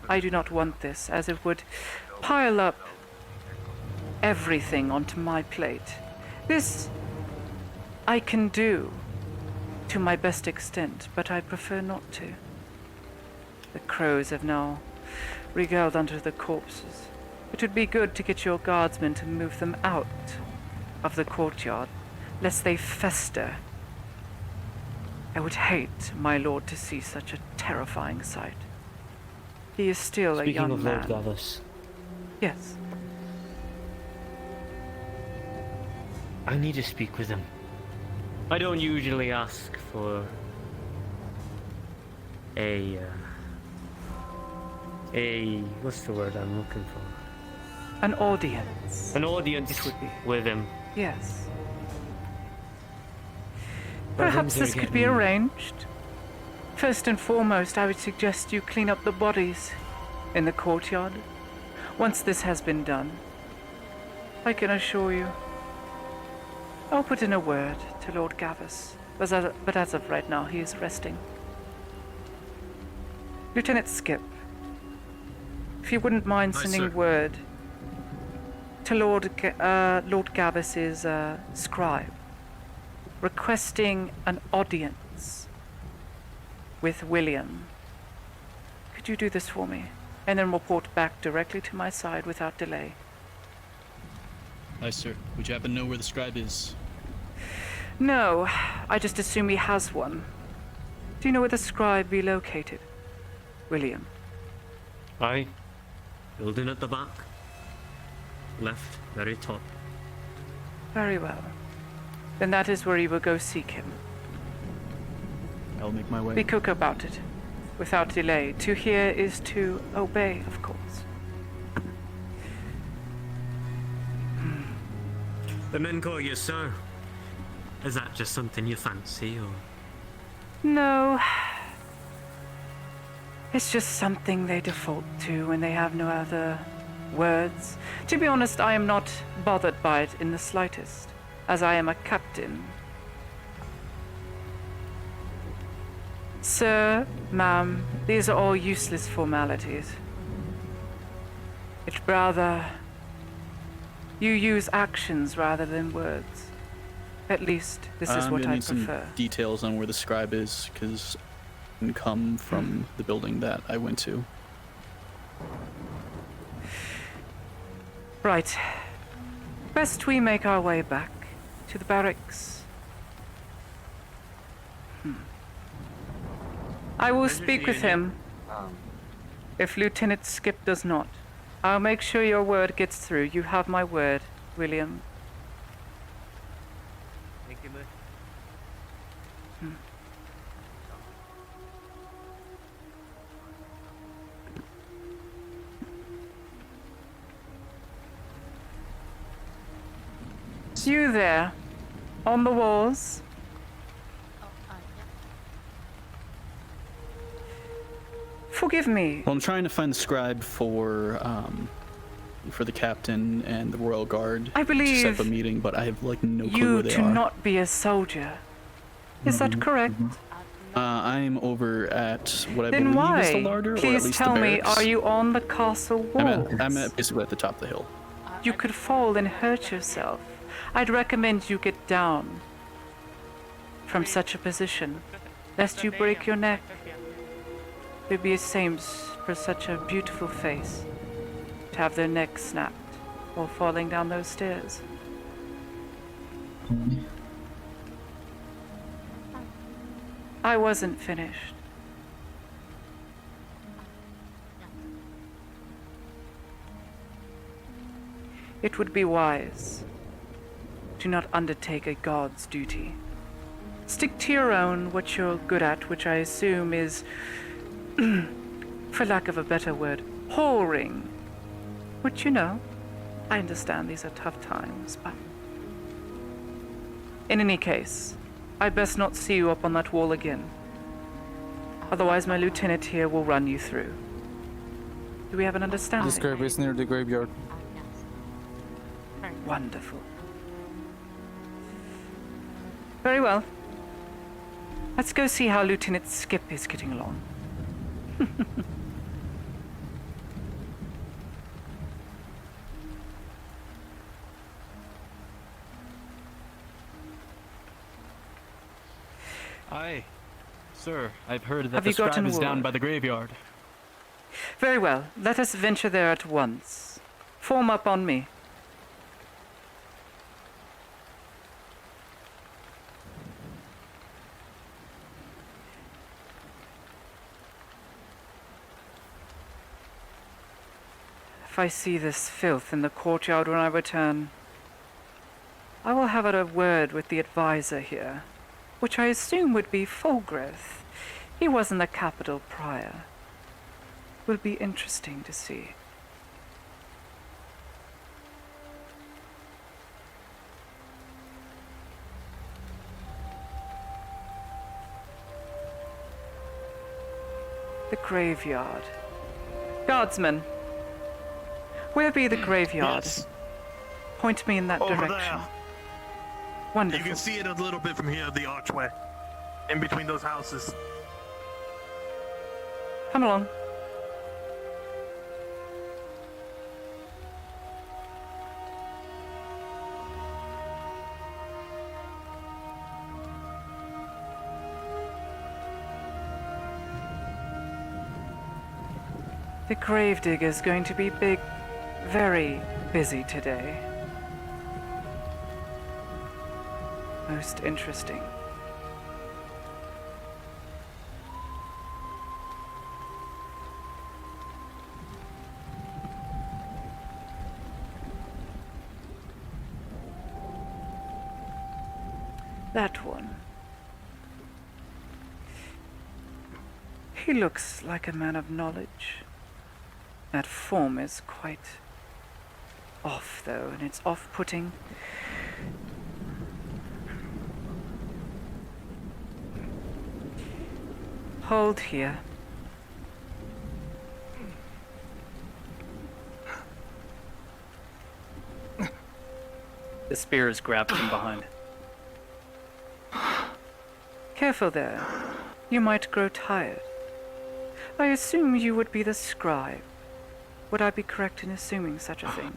I do not want this, as it would pile up everything onto my plate. This I can do to my best extent, but I prefer not to. The crows have now regaled under the corpses. It would be good to get your guardsmen to move them out of the courtyard, lest they fester. I would hate my lord to see such a terrifying sight. He is still a Speaking young of man. Lord Gavus, Yes. I need to speak with him. I don't usually ask for a what's the word I'm looking for? An audience. An audience with him. Yes. But Perhaps things are this could be getting- arranged. First and foremost, I would suggest you clean up the bodies in the courtyard. Once this has been done, I can assure you, I'll put in a word to Lord Gavus, but as of right now, he is resting. Lieutenant Skip, if you wouldn't mind Aye, sending sir. word to Lord Gavus's scribe, requesting an audience with William. Could you do this for me? And then report back directly to my side without delay. Aye, sir. Would you happen to know where the scribe is? No, I just assume he has one. Do you know where the scribe be located? William. Aye. Building at the back. Left, very top. Very well. Then that is where you will go seek him. I'll make my way. Be quick about it. Without delay. To hear is to obey, of course. The men call you sir. Is that just something you fancy, or? No. It's just something they default to when they have no other words. To be honest, I am not bothered by it in the slightest, as I am a captain. Sir, ma'am, these are all useless formalities. It's rather you use actions rather than words. At least, this is I'm what gonna I need some prefer. details on where the scribe is, because I can come from the building that I went to. Right. Best we make our way back to the barracks. I will speak with him. If Lieutenant Skip does not, I'll make sure your word gets through. You have my word, William. Thank you, Miss. You there, on the walls. Forgive me. Well, I'm trying to find the scribe for the captain and the royal guard. I to set up a believe meeting, but I have like no clue You where they to are. not be a soldier. Is that correct? I'm over at what I Then believe why? is the larder, or at Please least tell the me, barracks. are you on the castle walls? I'm at basically at the top of the hill. You could fall and hurt yourself. I'd recommend you get down from such a position, lest you break your neck. It'd be a shame for such a beautiful face to have their neck snapped while falling down those stairs. I wasn't finished. It would be wise to not undertake a god's duty. Stick to your own, what you're good at, which I assume is, for lack of a better word, whoring. Which, you know, I understand these are tough times, but... In any case, I'd best not see you up on that wall again. Otherwise, my lieutenant here will run you through. Do we have an understanding? This grave is near the graveyard. Wonderful. Very well. Let's go see how Lieutenant Skip is getting along. Aye. Sir, I've heard that Have the you gotten scribe is down word? by the graveyard. Very well. Let us venture there at once. Form up on me. If I see this filth in the courtyard when I return, I will have a word with the advisor here, which I assume would be Fulgrith. He wasn't the capital prior. Will be interesting to see. The graveyard. Guardsman, where be the graveyard? Yes. Point me in that Over direction. there. Wonderful. You can see it a little bit from here, the archway, in between those houses. Come along. The gravedigger is going to be very busy today. Most interesting. That one. He looks like a man of knowledge. That form is quite off, though, and it's off-putting. Hold here. The spear is grabbed from behind. Careful there. You might grow tired. I assume you would be the scribe. Would I be correct in assuming such a thing?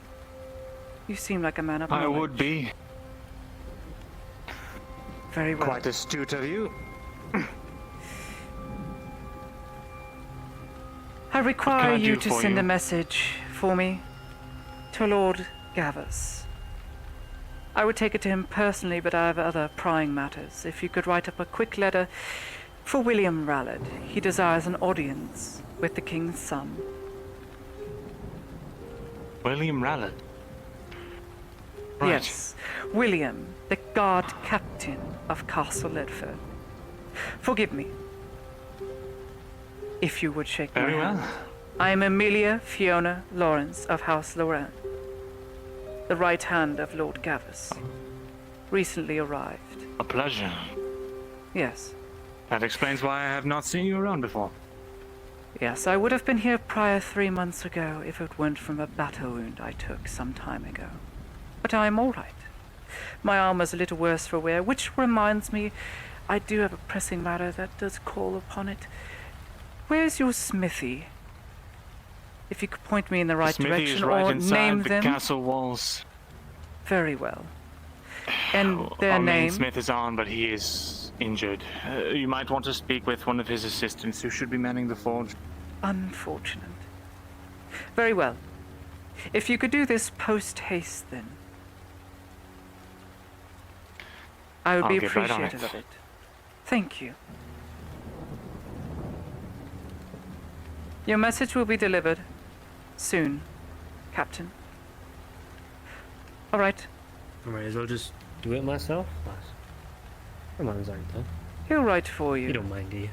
You seem like a man of knowledge. I would be. Very well. Quite astute of you. I require I you do to for send you? a message for me to Lord Gavus. I would take it to him personally, but I have other prying matters. If you could write up a quick letter for William Rallard. He desires an audience with the king's son. William Rallard. Right. Yes, William, the guard captain of Castle Ledford. Forgive me, if you would shake Very my well. hand. I am Amelia Fiona Lorence of House Lorraine, the right hand of Lord Gavus, recently arrived. A pleasure. Yes. That explains why I have not seen you around before. Yes, I would have been here prior 3 months ago if it weren't from a battle wound I took some time ago. But I am all right. My arm is a little worse for wear, which reminds me, I do have a pressing matter that does call upon it. Where's your smithy? If you could point me in the right Smithy direction is right or inside name the them. castle walls. Very well. And their Our main name? smith is on, but he is injured. You might want to speak with one of his assistants who should be manning the forge. Unfortunate. Very well. If you could do this post-haste, then. I would I'll be get right on appreciative it. of it. Thank you. Your message will be delivered soon, Captain. All right. I might as well just do it myself. Mine's already done. He'll write for you. You don't mind, do you?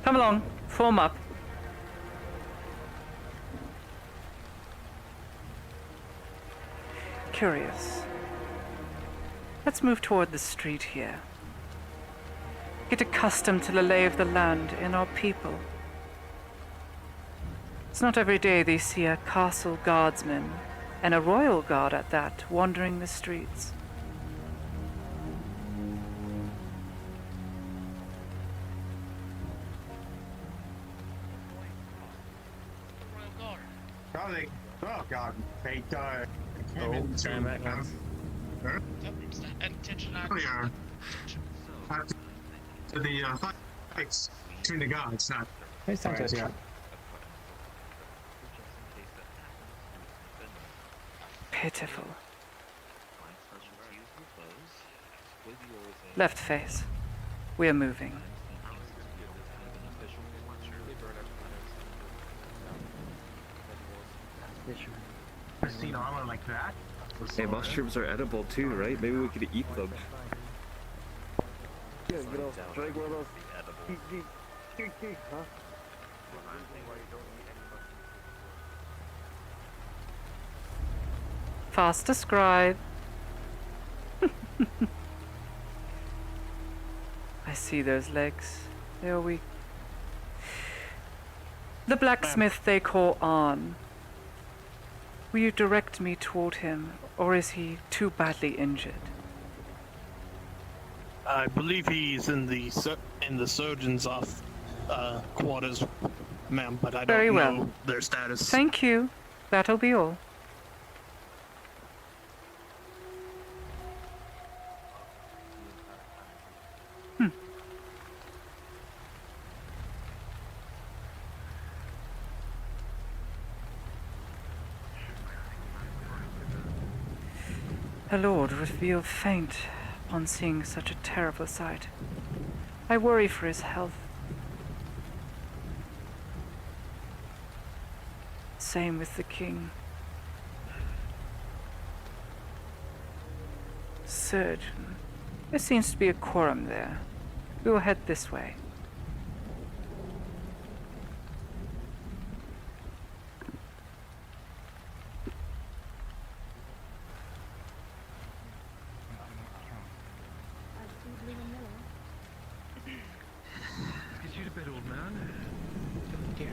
Come along. Form up. Curious. Let's move toward the street here. Get accustomed to the lay of the land and our people. It's not every day they see a castle guardsman, and a royal guard at that, wandering the streets. Oh God, they came into the fights between the guards. Pitiful. Left face. We are moving. Pristine armor like that. Hey, mushrooms are edible too, right? Maybe we could eat them. Faster scribe. I see those legs. They are weak. The blacksmith they call on. Will you direct me toward him, or is he too badly injured? I believe he's in the surgeon's off quarters, ma'am, but I Very don't well. know their status. Thank you. That'll be all. The Lord would feel faint upon seeing such a terrible sight. I worry for his health. Same with the king. Surgeon. There seems to be a quorum there. We will head this way. Get you to bed, old man. Here.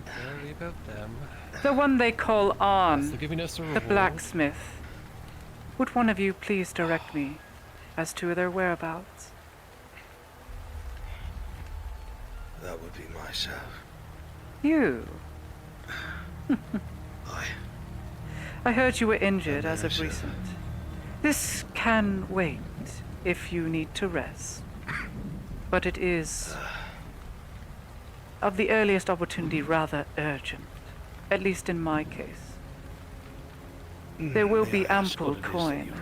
Sorry about them. The one they call on, They're giving us a the reward. blacksmith. Would one of you please direct me as to their whereabouts? That would be myself. You? I I heard you were injured as of recent. This can wait if you need to rest. But it is, of the earliest opportunity, rather urgent. At least in my case. There will be ample coin.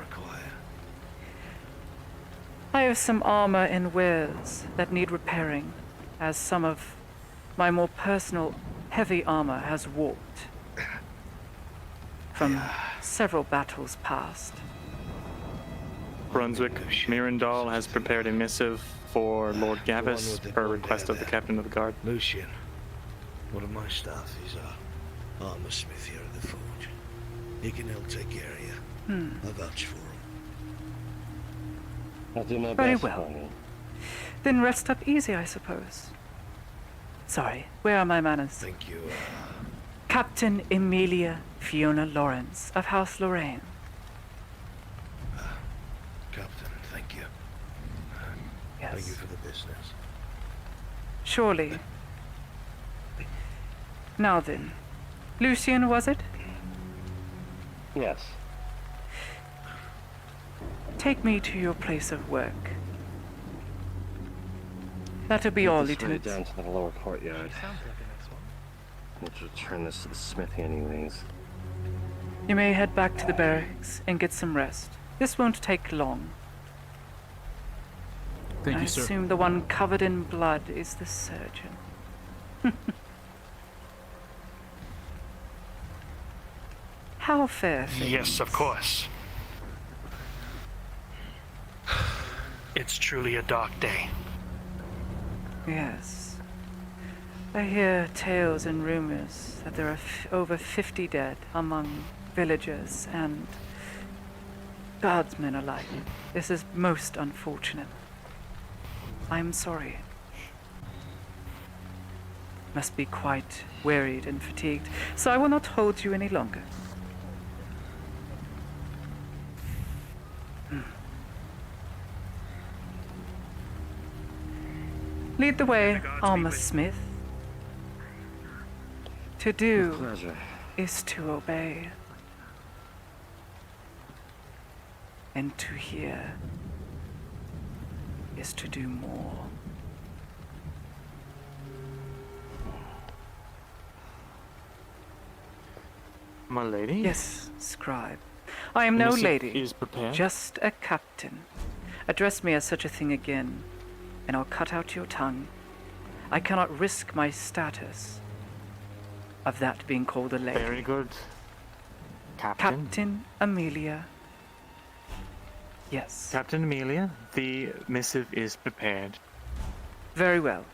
I have some armor in wares that need repairing, as some of my more personal heavy armor has warped from several battles past. Brunswick, Mirandal has prepared a missive for Lord Gavus per request of the Captain of the Guard. Lucian, one of my staff is a armor smith here at the forge. He can help take care of you. I vouch for him. I'll do my Very best. well. Honey. Then rest up easy, I suppose. Sorry, where are my manners? Thank you. Captain Amelia Fiona Lorence of House Lorraine. Captain, thank you. Yes. Thank you for the business. Surely. Now then, Lucian, was it? Yes. Take me to your place of work. That'll be all, Lieutenant. Down to the lower courtyard. Need to return this to the smithy anyways. You may head back to the barracks and get some rest. This won't take long. Thank I you, sir. assume the one covered in blood is the surgeon. How fair things. Yes, of course. It's truly a dark day. Yes. I hear tales and rumors that there are over 50 dead among villagers and guardsmen alike. This is most unfortunate. I'm sorry. Must be quite wearied and fatigued, so I will not hold you any longer. Lead the way, armor smith. To do Pleasure. is to obey. And to hear is to do more. My lady? Yes, scribe. I am no Missive lady, is prepared. just a captain. Address me as such a thing again, and I'll cut out your tongue. I cannot risk my status of that being called a lady. Very good. Captain? Captain Amelia. Yes. Captain Amelia, the missive is prepared. Very well.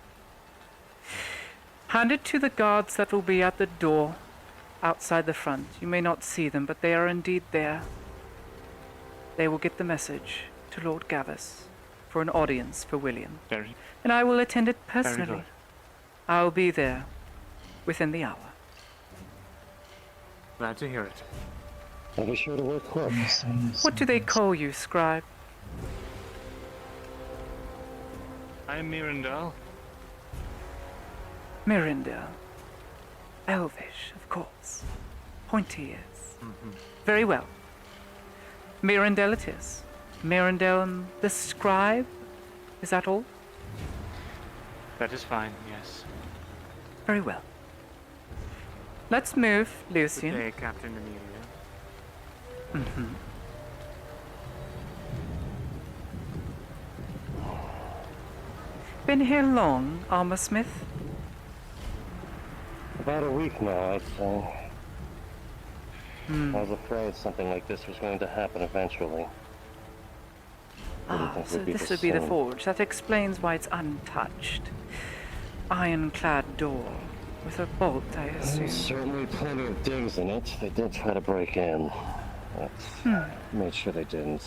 Hand it to the guards that will be at the door outside the front. You may not see them, but they are indeed there. They will get the message to Lord Gavus for an audience for William. Very. And I will attend it personally. good. I'll be there within the hour. Glad to hear it. I'll be sure to work quick. What do they call you, scribe? I'm Mirandal. Mirandel. Elvish, of course. Pointy ears. Very well. Mirandel it is. Mirandel the scribe? Is that all? That is fine, yes. Very well. Let's move, Lucian. Good day, Captain Amelia. Been here long, armor smith? About a week now, I'd say. I was afraid something like this was going to happen eventually. Ah, so this would be the forge. That explains why it's untouched. Ironclad door with a bolt, I assume. There's certainly plenty of digs in it. They did try to break in. But made sure they didn't.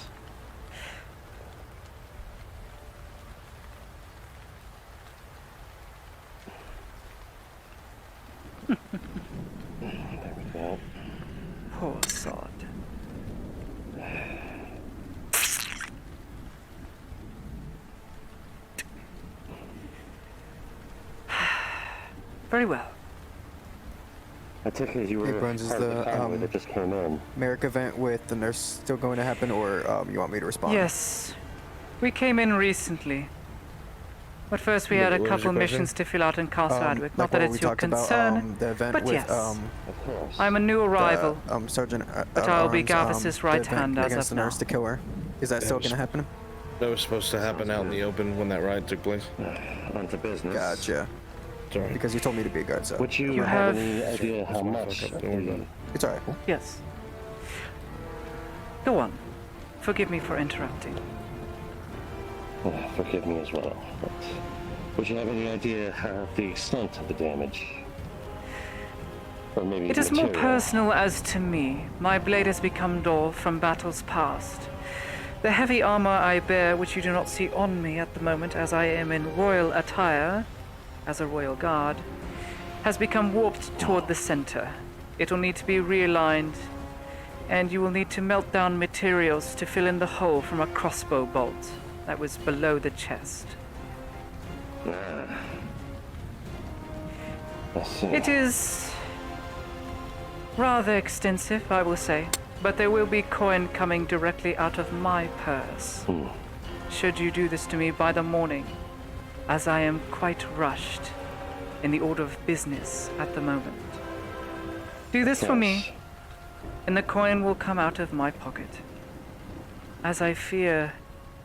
There we go. Poor sod. Very well. I take it you were Hey, Bruns, is part of the the convoy that just came in. Merrick event with the nurse still going to happen, or you want me to respond? Yes. We came in recently. But first we had a What was couple your question? missions to fill out in Castle Adwick. Like Not that what we it's your talked concern, about, the event but with, yes. Of course. I'm a new arrival, Sergeant. but I'll be Arms, Gavus's the right event hand as against of the nurse now. to kill her. Is that still going to happen? That was supposed to happen out in the open when that riot took place. On to business. Gotcha. Sorry. Because you told me to be a guard, so. Would you, You have have- any idea That's how my much? fuck up. Don't worry about it. It's alright. Yes. Go on. Forgive me for interrupting. Forgive me as well. But would you have any idea the extent of the damage? Or maybe It is more material? personal as to me. My blade has become dull from battles past. The heavy armor I bear, which you do not see on me at the moment as I am in royal attire, as a royal guard, has become warped toward the center. It will need to be realigned, and you will need to melt down materials to fill in the hole from a crossbow bolt that was below the chest. I see. It is rather extensive, I will say, but there will be coin coming directly out of my purse. Should you do this to me by the morning, as I am quite rushed in the order of business at the moment. Do this for me, and the coin will come out of my pocket, as I fear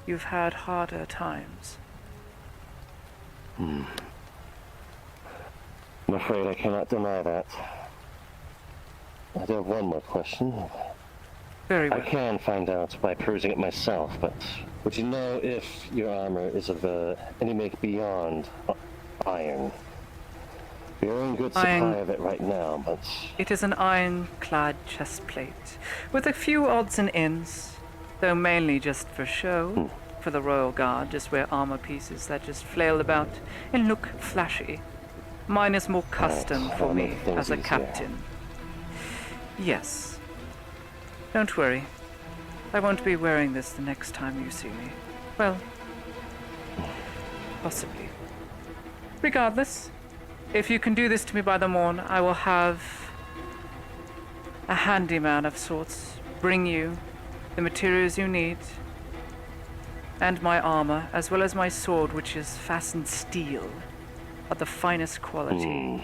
you've had harder times. I'm afraid I cannot deny that. I do have one more question. Very well. I can find out by perusing it myself, but would you know if your armor is of any make beyond iron? We are in good supply Iron. of it right now, but It is an iron-clad chest plate, with a few odds and ends, though mainly just for show, for the Royal Guard, just wear armor pieces that just flail about and look flashy. Mine is more custom for that'll me make things as a easier. captain. Yes. Don't worry. I won't be wearing this the next time you see me. Well, possibly. Regardless, if you can do this to me by the morn, I will have a handyman of sorts bring you the materials you need and my armor, as well as my sword, which is fastened steel of the finest quality.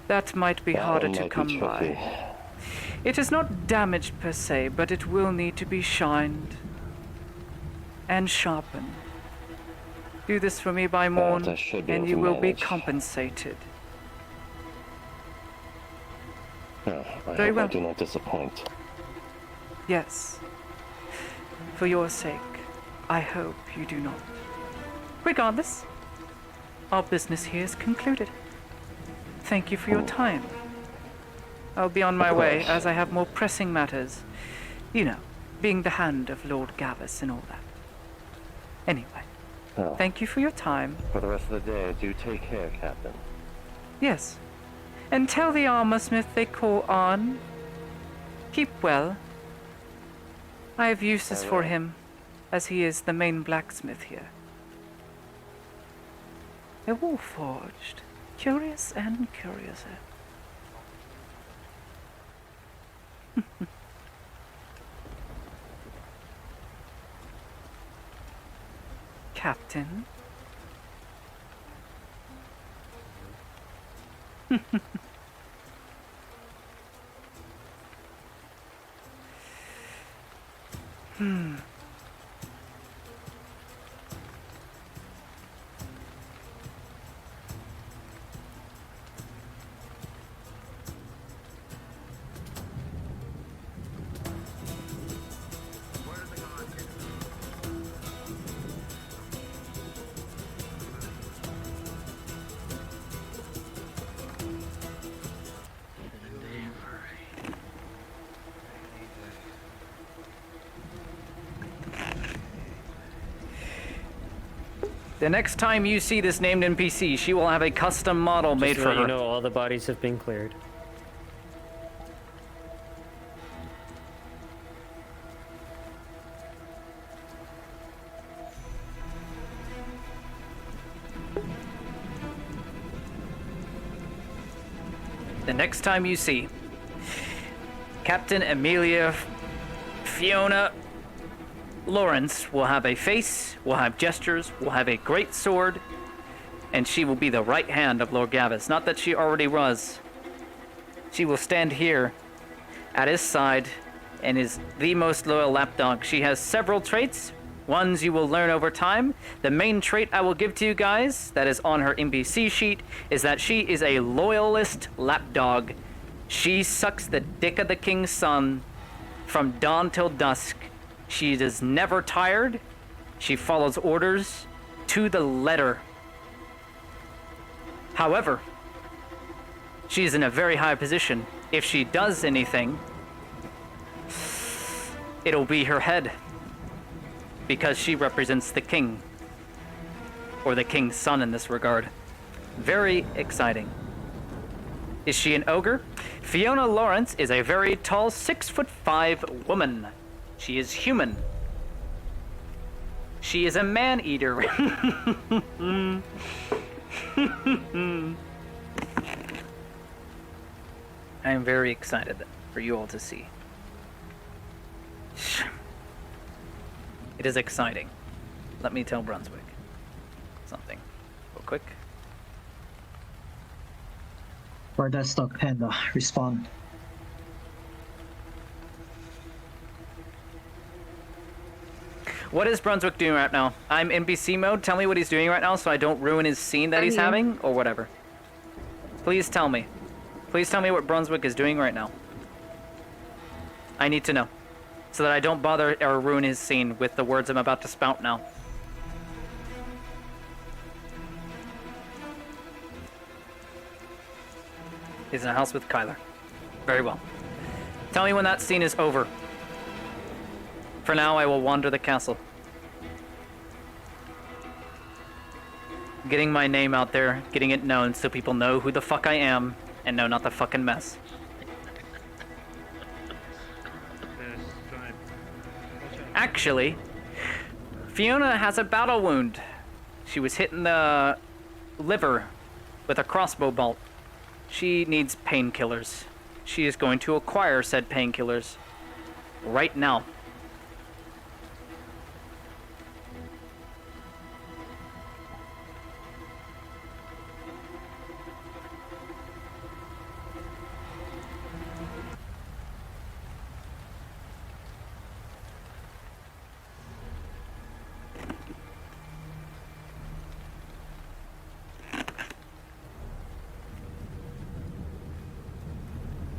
That might be that harder one to might be come tricky. by. It is not damaged per se, but it will need to be shined and sharpened. Do this for me by morn, I should be and able you to will be manage. compensated. No, I Very hope well. I do not disappoint. Yes. For your sake, I hope you do not. Regardless, our business here is concluded. Thank you for your time. I'll be on my way, as I have more pressing matters. You know, being the hand of Lord Gavus and all that. Anyway, Well, thank you for your time. for the rest of the day, do take care, Captain. Yes. And tell the armor smith they call on. Keep well. I have uses for him, as he is the main blacksmith here. A war forged. Curious and curiouser. Captain. The next time you see this named NPC, she will have a custom model made Just for to let her. you know, all the bodies have been cleared. the next time you see Captain Amelia Fiona Lorence will have a face, will have gestures, will have a great sword, and she will be the right hand of Lord Gavus. Not that she already was. She will stand here at his side and is the most loyal lapdog. She has several traits, ones you will learn over time. The main trait I will give to you guys that is on her NPC sheet is that she is a loyalist lapdog. She sucks the dick of the king's son from dawn till dusk. She is never tired. She follows orders to the letter. However, she is in a very high position. If she does anything, it'll be her head, because she represents the king, or the king's son in this regard. Very exciting. Is she an ogre? Fiona Lorence is a very tall 6'5" woman. She is human. She is a man-eater. I am very excited for you all to see. It is exciting. Let me tell Brunswick something real quick. Where that stock panda respond. What is Brunswick doing right now? I'm in NPC mode. Tell me what he's doing right now so I don't ruin his scene that he's having, or whatever. Please tell me. Please tell me what Brunswick is doing right now. I need to know, so that I don't bother or ruin his scene with the words I'm about to spout now. He's in a house with Kyler. Very well. Tell me when that scene is over. For now, I will wander the castle. Getting my name out there, getting it known so people know who the fuck I am, and no, not the fucking mess. Actually, Fiona has a battle wound. She was hit in the liver with a crossbow bolt. She needs painkillers. She is going to acquire said painkillers right now.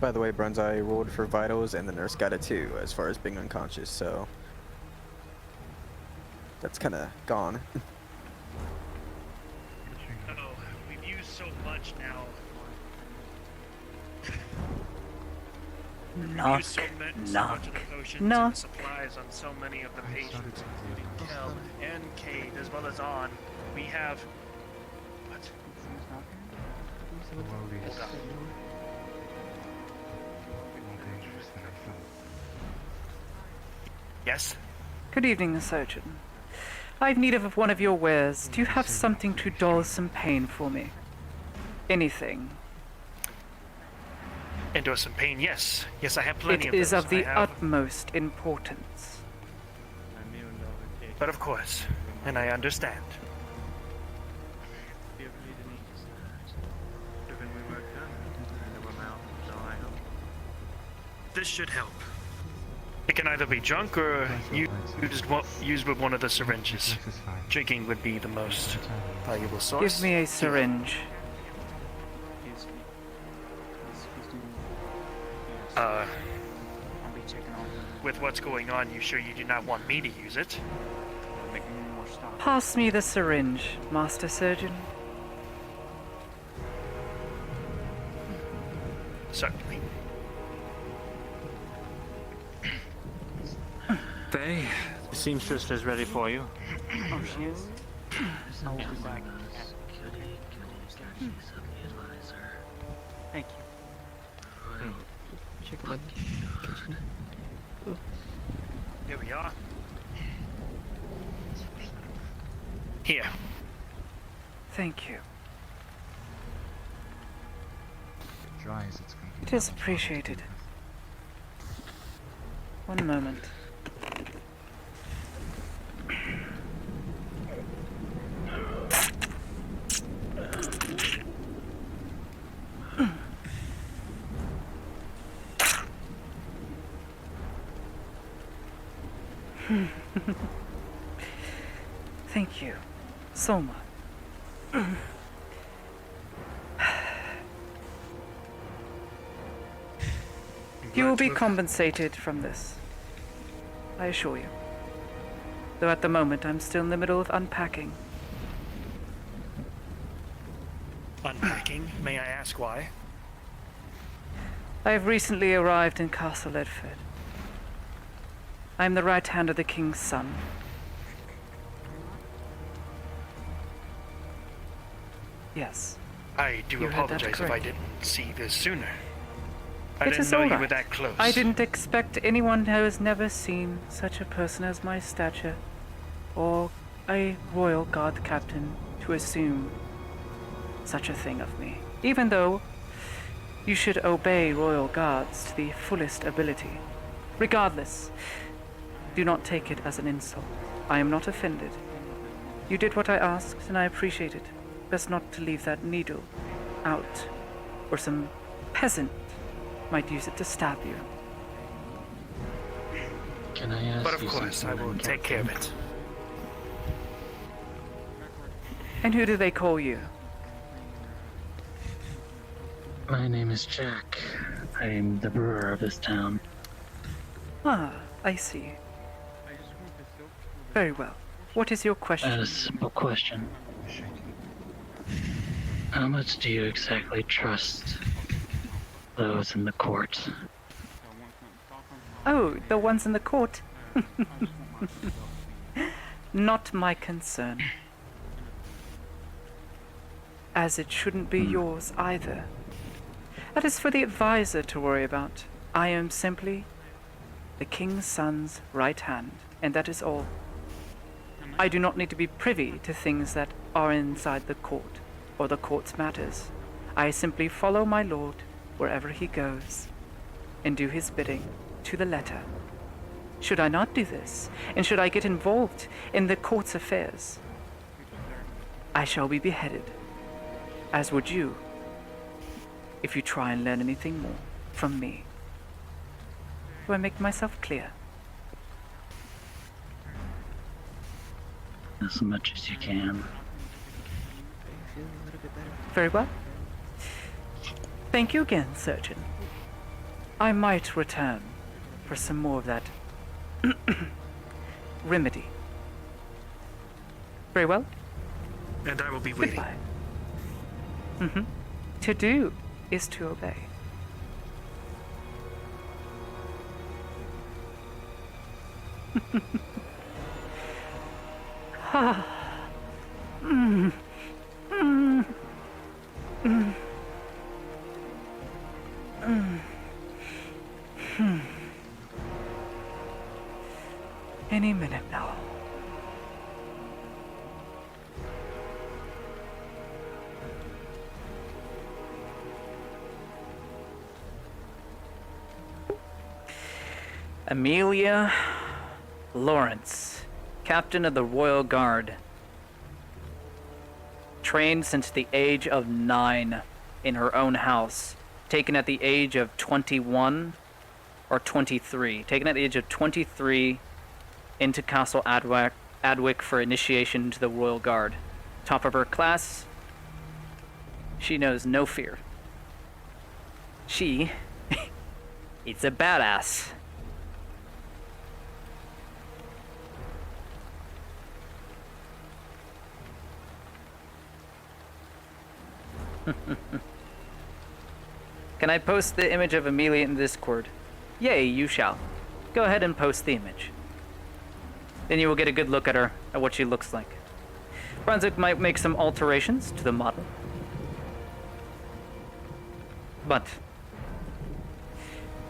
By the way, Bruns, I rolled for vitals and the nurse got a 2 as far as being unconscious, so that's kind of gone. Oh, we've used so much now. Knock, so much knock, of the potions knock. and supplies on so many of the patients, including Kel and Kate, as well as on. We have... What? Hold on. Yes? Good evening, surgeon. I've need of one of your wares. Do you have something to dull some pain for me? Anything. Endure some pain, yes. Yes, I have plenty of It is those. of the I have... utmost importance. But of course, and I understand. This should help. It can either be drunk or used with one of the syringes. Drinking would be the most valuable source. Give me a syringe. With what's going on, you sure you do not want me to use it? Pass me the syringe, Master Surgeon. Certainly. Faye, the seamstress is ready for you. Oh, she is? I'll be back. Thank you. Check my kitchen. Here we are. Here. Thank you. dries, it's going to be It is appreciated. One moment. Thank you so much. You will be compensated from this, I assure you. Though at the moment I'm still in the middle of unpacking. Unpacking? May I ask why? I have recently arrived in Castle Edford. I am the right hand of the king's son. Yes. I do You heard that apologize if I correct. didn't see this sooner. I It didn't is know all you right. were that close. I didn't expect anyone who has never seen such a person as my stature, or a royal guard captain, to assume such a thing of me. Even though you should obey royal guards to the fullest ability. Regardless, do not take it as an insult. I am not offended. You did what I asked, and I appreciate it. Best not to leave that needle out, or some peasant might use it to stab you. Can I ask But of you course, I something, will take care of it. And who do they call you? My name is Jack. I am the brewer of this town. Ah, I see. Very well. What is your question? I had a simple question. How much do you exactly trust those in the court? Oh, the ones in the court? Not my concern. As it shouldn't be yours either. That is for the advisor to worry about. I am simply the king's son's right hand, and that is all. I do not need to be privy to things that are inside the court, or the court's matters. I simply follow my lord wherever he goes, and do his bidding to the letter. Should I not do this, and should I get involved in the court's affairs, I shall be beheaded, as would you, if you try and learn anything more from me. Do I make myself clear? As much as you can. Very well. Thank you again, surgeon. I might return for some more of that remedy. Very well. And I will be waiting. Goodbye. Mm-hmm. To do is to obey. Ah. Mm. Mm. Mm. Mm. Hmm. Any minute now. Amelia Lorence, Captain of the Royal Guard. Trained since the age of 9 in her own house. Taken at the age of 21 or 23. Taken at the age of 23 into Castle Adwick for initiation into the Royal Guard. Top of her class, she knows no fear. She is a badass. Can I post the image of Amelia in Discord? Yay, you shall. Go ahead and post the image. Then you will get a good look at her, at what she looks like. Brunswick might make some alterations to the model. But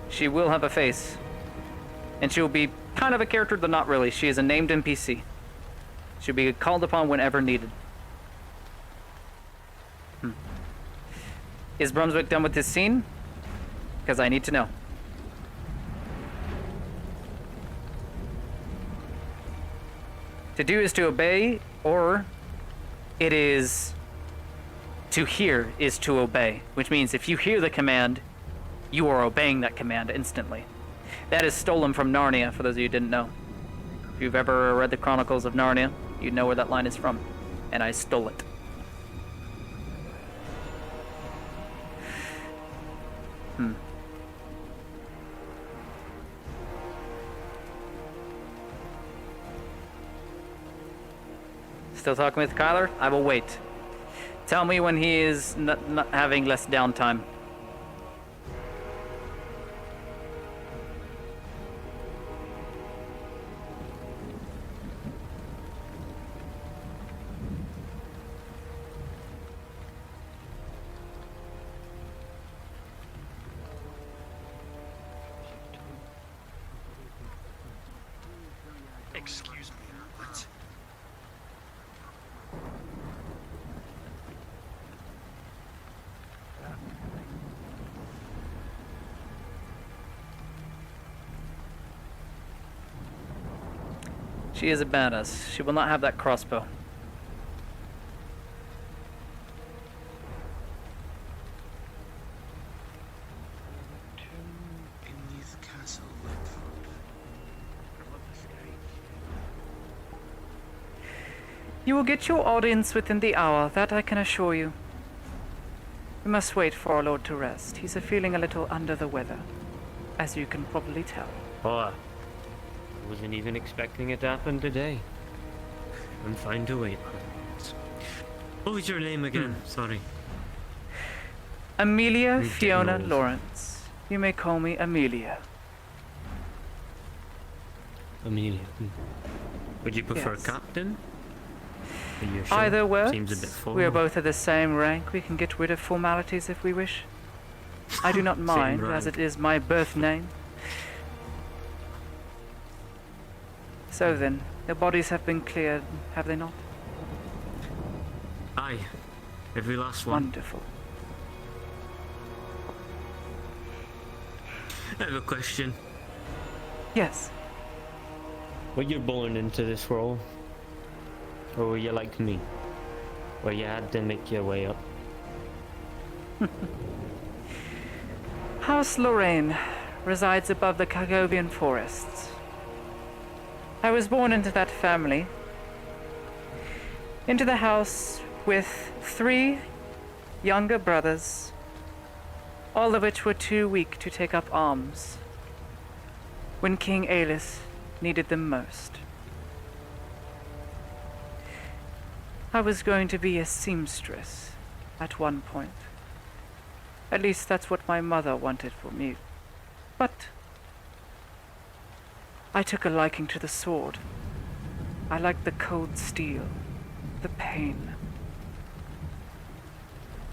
she will have a face. And she will be kind of a character, but not really. She is a named NPC. She'll be called upon whenever needed. Is Brunswick done with this scene? Because I need to know. To do is to obey, or it is to hear is to obey, which means if you hear the command, you are obeying that command instantly. That is stolen from Narnia, for those of you who didn't know. If you've ever read the Chronicles of Narnia, you know where that line is from, and I stole it. Still talking with Kyler? I will wait. Tell me when he is not having less downtime. Excuse me, what? She is a badass. She will not have that crossbow. Beneath Castle You will get your audience within the hour, that I can assure you. We must wait for our lord to rest. He's feeling a little under the weather, as you can probably tell. Oh, I wasn't even expecting it to happen today. I'm fine to wait. What was your name again? Sorry. Amelia Getting Fiona old. Lorence. You may call me Amelia. Amelia. Would you prefer Yes. Captain? Are you sure? Either works. Seems a bit formal. We are both of the same rank. We can get rid of formalities if we wish. I do not mind, as rank. it is my birth name. So then, the bodies have been cleared, have they not? Aye. Every last one. Wonderful. I have a question. Yes. Were you born into this role? Or were you like me? Where you had to make your way up? House Lorraine resides above the Cagovian forests. I was born into that family. Into the house with 3 younger brothers, all of which were too weak to take up arms when King Aelys needed them most. I was going to be a seamstress at one point. At least that's what my mother wanted for me. But I took a liking to the sword. I liked the cold steel, the pain.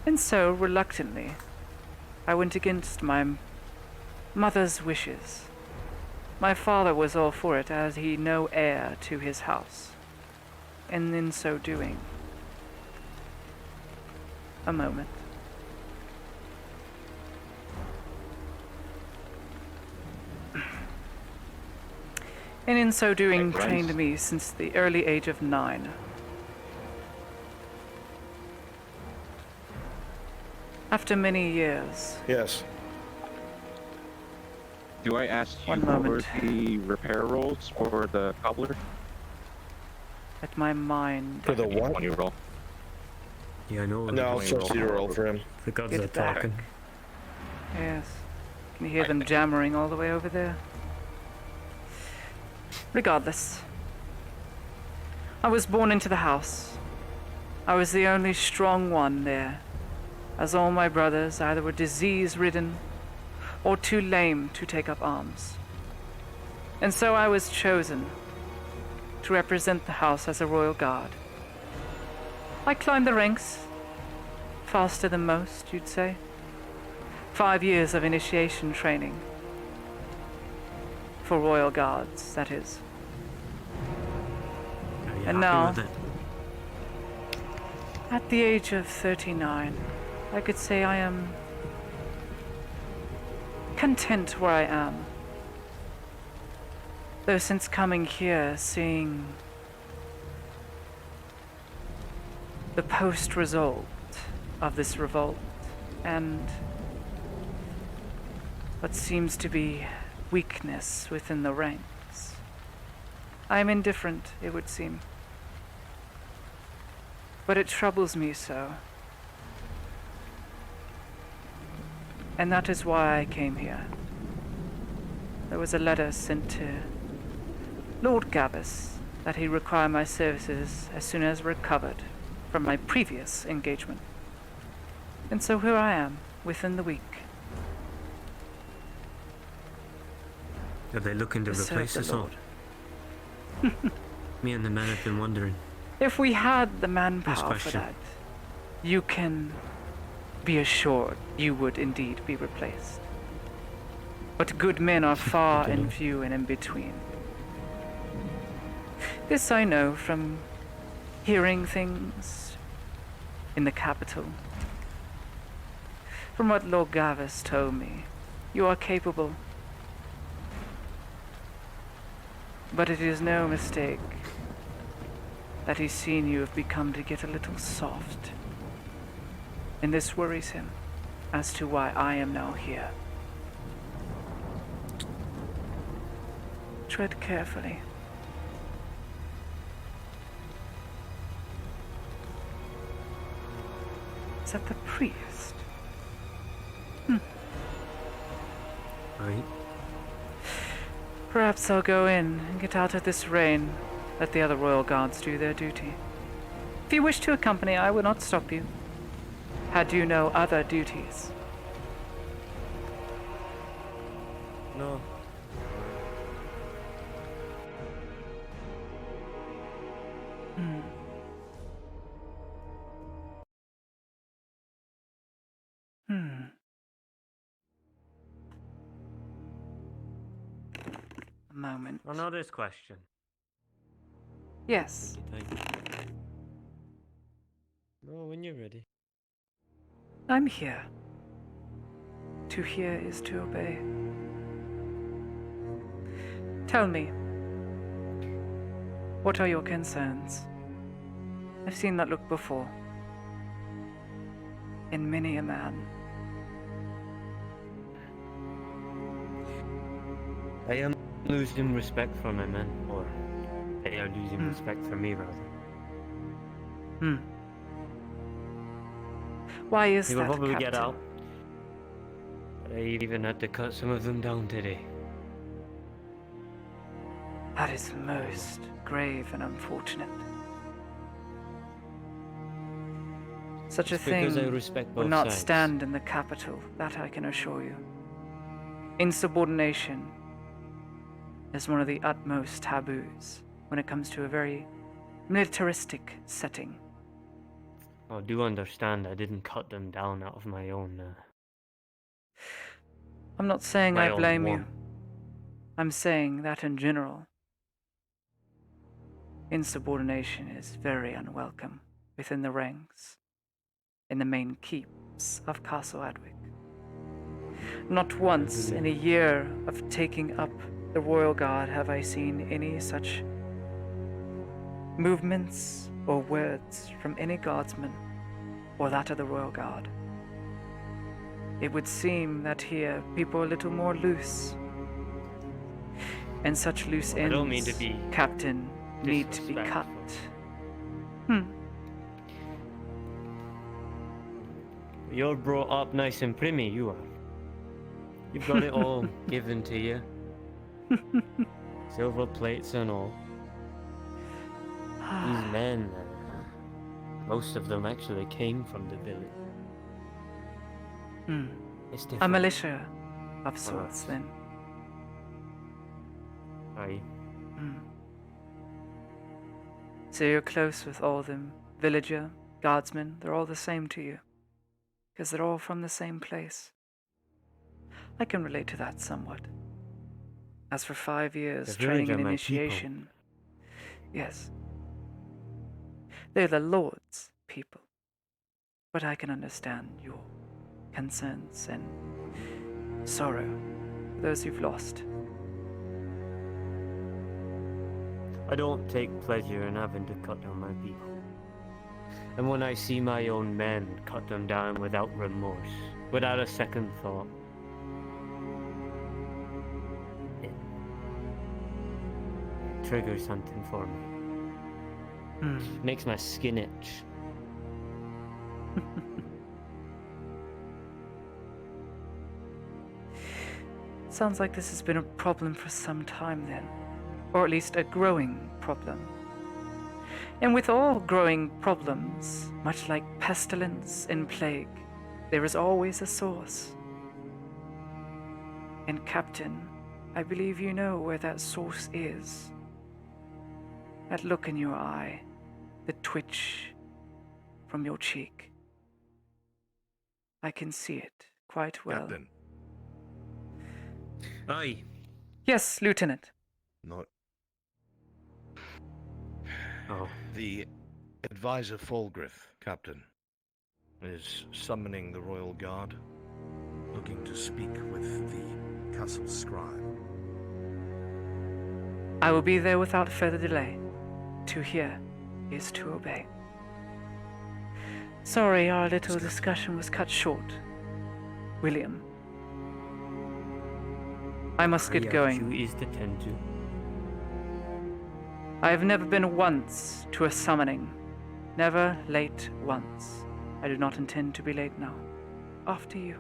And so, reluctantly, I went against my mother's wishes. My father was all for it, as he no heir to his house. And in so doing, a moment. And in so doing, trained me since the early age of 9. After many years, Yes. Do I ask you One for moment. the repair rolls for the cobbler? at my mind, For the what? 20 roll. Yeah, I know. No, it's just zero roll for him. The gods Get are back. talking. Yes. Can you hear them jammering all the way over there? Regardless, I was born into the house. I was the only strong one there, as all my brothers either were disease-ridden or too lame to take up arms. And so I was chosen to represent the house as a royal guard. I climbed the ranks, faster than most, you'd say. 5 years of initiation training. For royal guards, that is. Are you And happy now, with it? at the age of 39, I could say I am content where I am. Though since coming here, seeing the post-result of this revolt, and what seems to be weakness within the ranks, I am indifferent, it would seem. But it troubles me so. And that is why I came here. There was a letter sent to Lord Gavus that he required my services as soon as recovered from my previous engagement. And so here I am, within the week. Are they looking to replace us all? Me and the men have been wondering. If we had the manpower for question. that, you can be assured you would indeed be replaced. But good men are far and few and in between. This I know from hearing things in the capital. From what Lord Gavus told me, you are capable. But it is no mistake that he's seen you have become to get a little soft. And this worries him as to why I am now here. Tread carefully. Is that the priest? Right. Perhaps I'll go in and get out of this rain. Let the other royal guards do their duty. If you wish to accompany, I will not stop you. Had you no other duties? No. A moment. I know this question. Yes. No, when you're ready. I'm here. To hear is to obey. Tell me, what are your concerns? I've seen that look before. In many a man. I am losing respect for my men, or they are losing respect for me, rather. Why is They that, will probably Captain? get out. But I even had to cut some of them down today. That is most grave and unfortunate. Such a It's because I thing respect would both not sides. stand in the capital, that I can assure you. Insubordination is one of the utmost taboos when it comes to a very militaristic setting. I do understand I didn't cut them down out of my own... I'm not saying my I own blame you. want. I'm saying that in general, insubordination is very unwelcome within the ranks, in the main keeps of Castle Adwick. Not once in a year of taking up the Royal Guard have I seen any such movements or words from any guardsman or that of the Royal Guard. It would seem that here people are a little more loose. And such loose ends, I don't mean to be Captain, need to be cut. You're brought up nice and primmy, you are. You've got it all given to you. Silver plates and all. These men, most of them actually came from the village. It's A different. militia of sorts, then. Aye. So you're close with all them, villager, guardsmen, they're all the same to you. Because they're all from the same place. I can relate to that somewhat. As for 5 years The training village are and my initiation, yes. They're the Lord's people. but I can understand your concerns and sorrow for those you've lost. I don't take pleasure in having to cut down my people. And when I see my own men cut them down without remorse, without a second thought, it triggers something for me. Makes my skin itch. Sounds like this has been a problem for some time then, or at least a growing problem. And with all growing problems, much like pestilence and plague, there is always a source. And Captain, I believe you know where that source is. That look in your eye, the twitch from your cheek. I can see it quite well. Captain. Aye. Yes, Lieutenant. Not. Oh. The advisor Falgrith, Captain, is summoning the Royal Guard, looking to speak with the castle scribe. I will be there without further delay. To hear is to obey. Sorry, our little discussion was cut short. William, I must get going. Is to tend to. I have never been once to a summoning. Never late once. I do not intend to be late now. After you.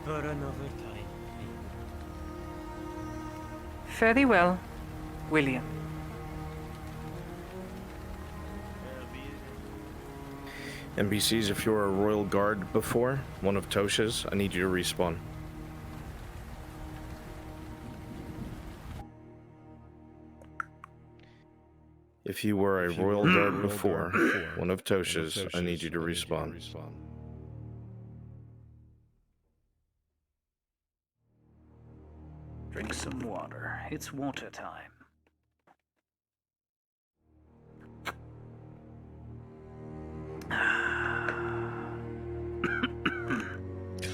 For another time. Fare thee well, William. NPCs, if you're a Royal Guard before, one of Tosha's, I need you to respawn. If you were a Royal Guard before, one of Tosha's, I need you to respawn. Drink some water. It's water time.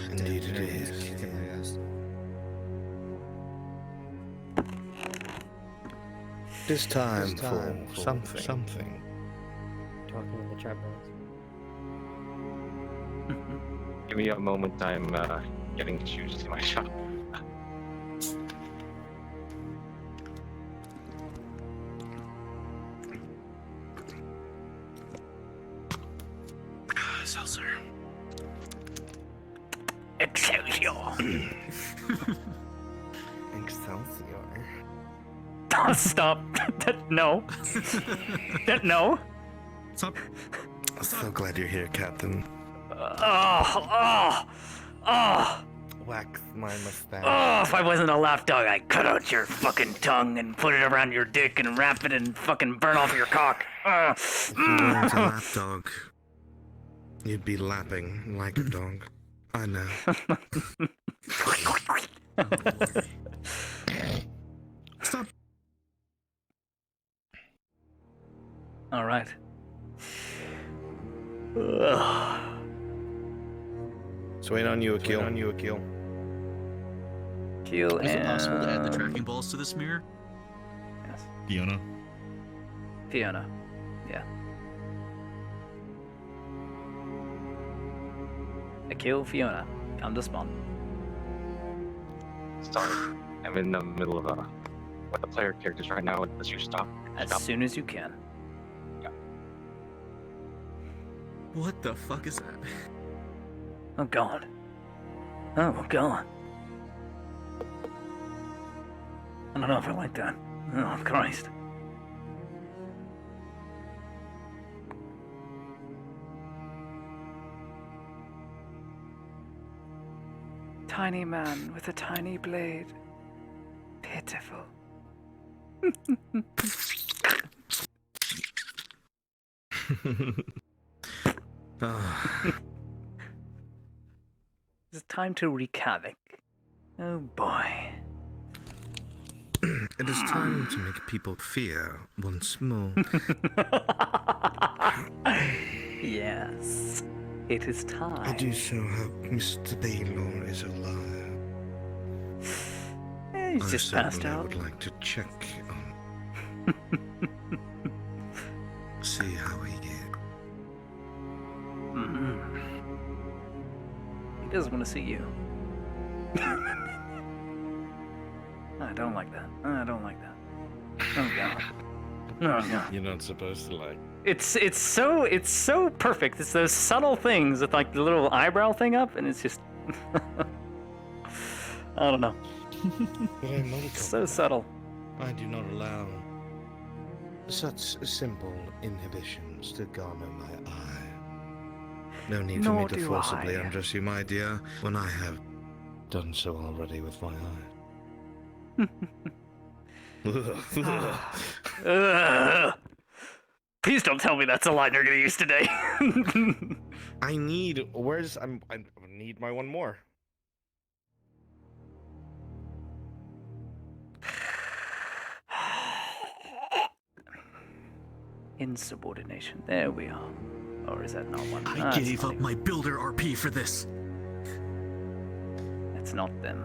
Indeed it is. It is time for something. Talking in the trap box. Give me a moment, I'm getting shoes to my shop. Seltzer. Excelsior! Excelsior. Oh, stop. No. No. Stop. I'm so glad you're here, Captain. Wax my mustache. Oh, if I wasn't a lapdog, I'd cut out your fucking tongue and put it around your dick and wrap it and fucking burn off your cock. If you weren't a lapdog, you'd be lapping like a dog. I know. Stop. All right. It's waiting on you, Akil. Keel Is it possible to add the and tracking balls to this mirror? Yes. Fiona. Yeah. Akil, Fiona, come to spawn. Sorry, I'm in the middle of with the player characters right now. Let's you stop. As soon as you can. What the fuck is that? Oh God. Oh God. I don't know if I like that. Oh Christ. Tiny man with a tiny blade. Pitiful. It's time to wreak havoc. Oh boy. It is time to make people fear once more. Yes, it is time. I do so hope Mr. Baylor is alive. He's just passed out. I would like to check on. See how he is. He doesn't want to see you. I don't like that. I don't like that. Oh god. Oh god. You're not supposed to like. It's so perfect. It's those subtle things with like the little eyebrow thing up, and it's just I don't know. It's so subtle. I do not allow such simple inhibitions to garner my eye. No need for me to forcibly undress you, my dear, when I have done so already with my eye. Please don't tell me that's a line you're gonna use today. I need. I need my one more. Insubordination. There we are. Or is that not one? I gave up my builder RP for this. It's not them.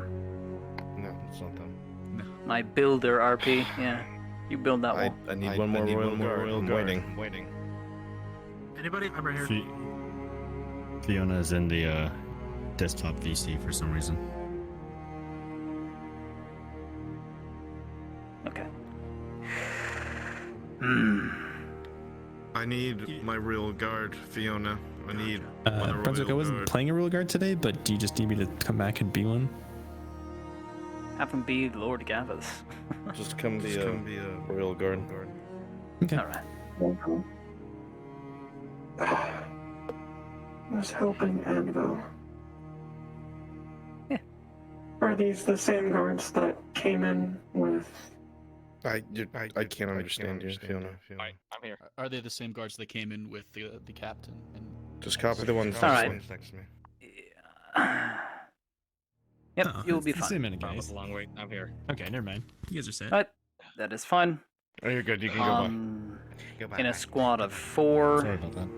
No, it's not them. No. My builder RP. Yeah. You build that wall. I need one more royal guard. I'm waiting. Anybody? I'm right here. Fiona is in the desktop VC for some reason. Okay. I need my real guard, Fiona. I need Brunswick, I wasn't playing a real guard today, but do you just need me to come back and be one? Have him be Lord Gavus. Just come be a royal guard. Okay. Alright. I was hoping Anvil. Yeah. Are these the same guards that came in with? I can't understand you, Fiona. I'm here. Are they the same guards that came in with the captain? And Just copy the ones Alright. next to me. Yep, Oh, you'll be it's the fine. same minute, That was guys. a long wait. I'm here. Okay, never mind. You guys are set. But that is fine. Oh, you're good. You can go by. In a squad of 4. Sorry about that.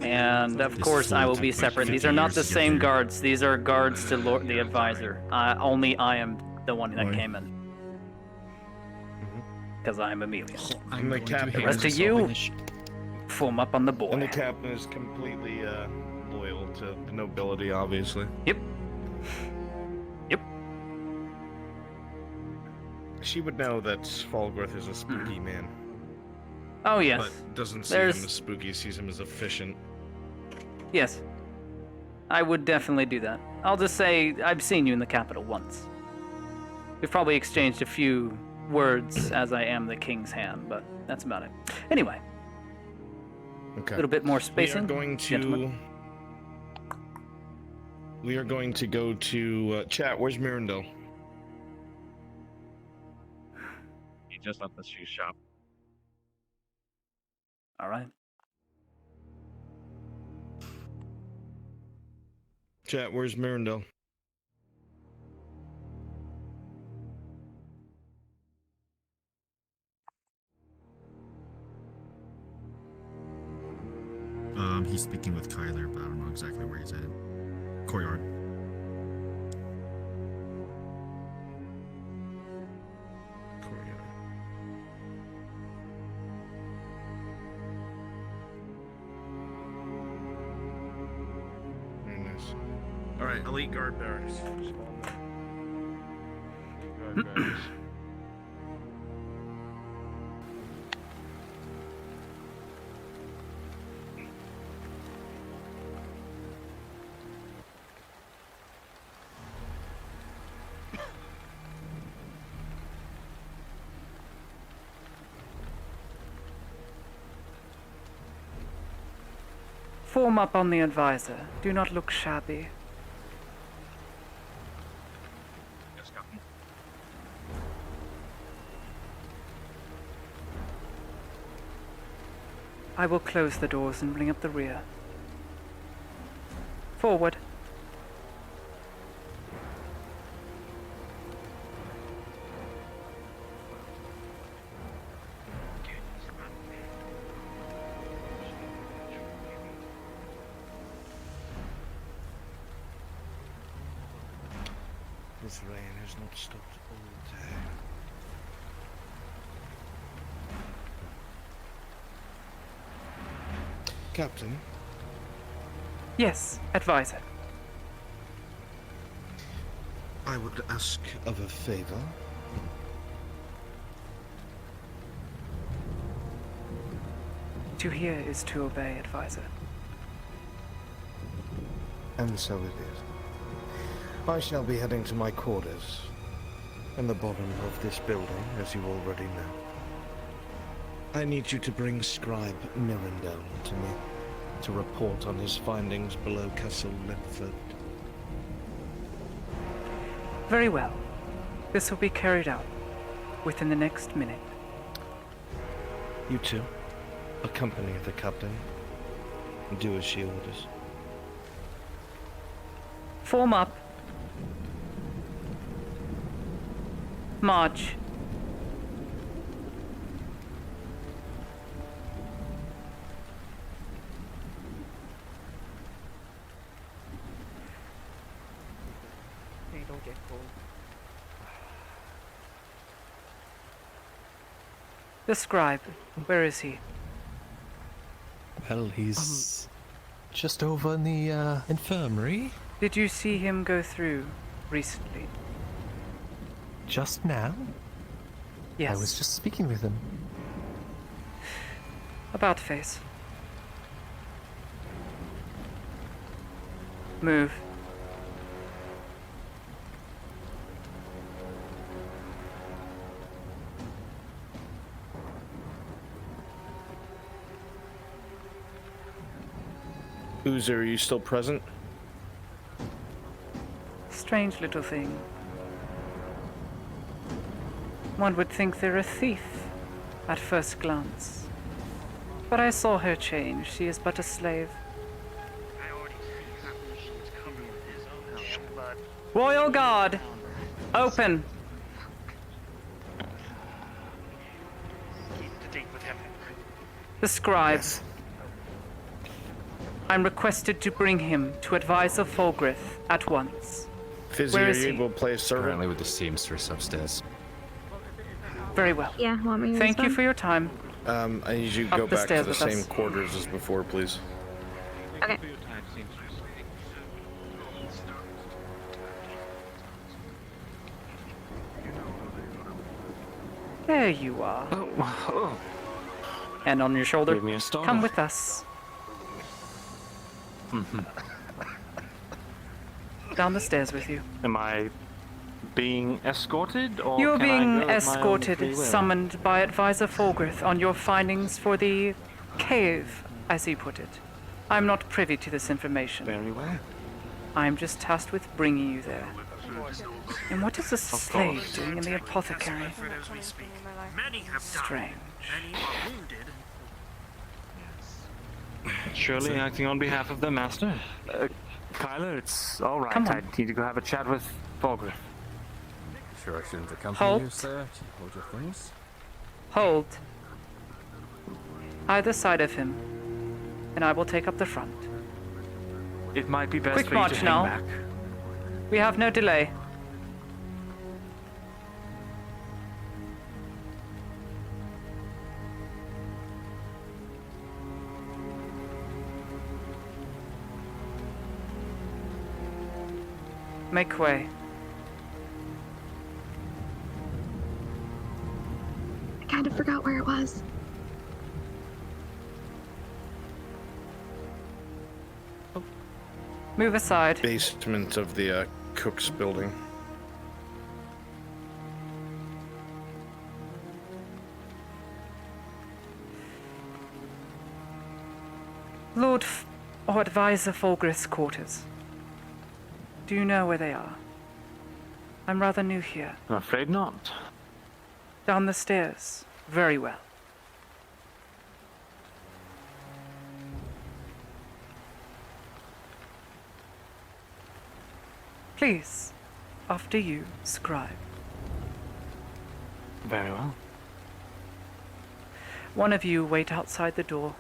And of course, I will be separate. These are not the same guards. These are guards to Lord the Advisor. Only I am the one that came in. Because I'm Amelia. I'm the captain. The rest of you, form up on the board. And the captain is completely loyal to the nobility, obviously. Yep. She would know that Falgorth is a spooky man. Oh, yes. But doesn't see him as spooky, sees him as efficient. Yes. I would definitely do that. I'll just say I've seen you in the capital once. We've probably exchanged a few words as I am the king's hand, but that's about it. Anyway. Okay. A little bit more spacing. We are going to go to chat. Where's Mirandel? He just left the shoe shop. All right. Chat. Where's Mirandel? He's speaking with Kyler, but I don't know exactly where he's at. Courtyard. Very nice. Alright, elite guard barracks. Guard barracks. Form up on the Advisor. Do not look shabby. Yes, Captain. I will close the doors and bring up the rear. Forward. This rain has not stopped all day. Captain? Yes, advisor. I would ask of a favor. To hear is to obey, advisor. And so it is. I shall be heading to my quarters, in the bottom of this building, as you already know. I need you to bring Scribe Mirandel to me, to report on his findings below Castle Ledford. Very well. This will be carried out within the next minute. You two, accompany the captain, and do as she orders. Form up. March. Hey, don't get cold. The scribe, where is he? Well, he's just over in the infirmary. Did you see him go through recently? Just now? Yes. I was just speaking with him. About face. Move. Uzer, are you still present? Strange little thing. One would think they're a thief at first glance. But I saw her change. She is but a slave. Royal Guard! Open! The scribe. Yes. I'm requested to bring him to Advisor Fulgrith at once. Fizzy, Where are is you he? able to play a servant? Currently with the seamstress upstairs. Very well. Yeah, want me to Thank you respond? for your time. I need you to Up go the back to stairs the with same us. quarters as before, please. Okay. There you are. Hand on your shoulder. Give me a star. Come with us. Down the stairs with you. Am I being escorted, or You're can I being go of my own free escorted, will? summoned by Advisor Fulgrith on your findings for the cave, as he put it. I'm not privy to this information. Very well. I'm just tasked with bringing you there. And what is a slave doing in the apothecary? Strange. Surely acting on behalf of the master. Kyler, it's all right. Come on. I need to go have a chat with Fulgrith. Sure I shouldn't accompany Halt. you, sir. Hold your things. Hold. Either side of him, and I will take up the front. It might be best Quick for you to march hang now. back. We have no delay. Make way. I kind of forgot where it was. Move aside. Basement of the cook's building. Or Advisor Fulgrith's quarters. Do you know where they are? I'm rather new here. I'm afraid not. Down the stairs. Very well. Please, after you, scribe. Very well. One of you wait outside the door.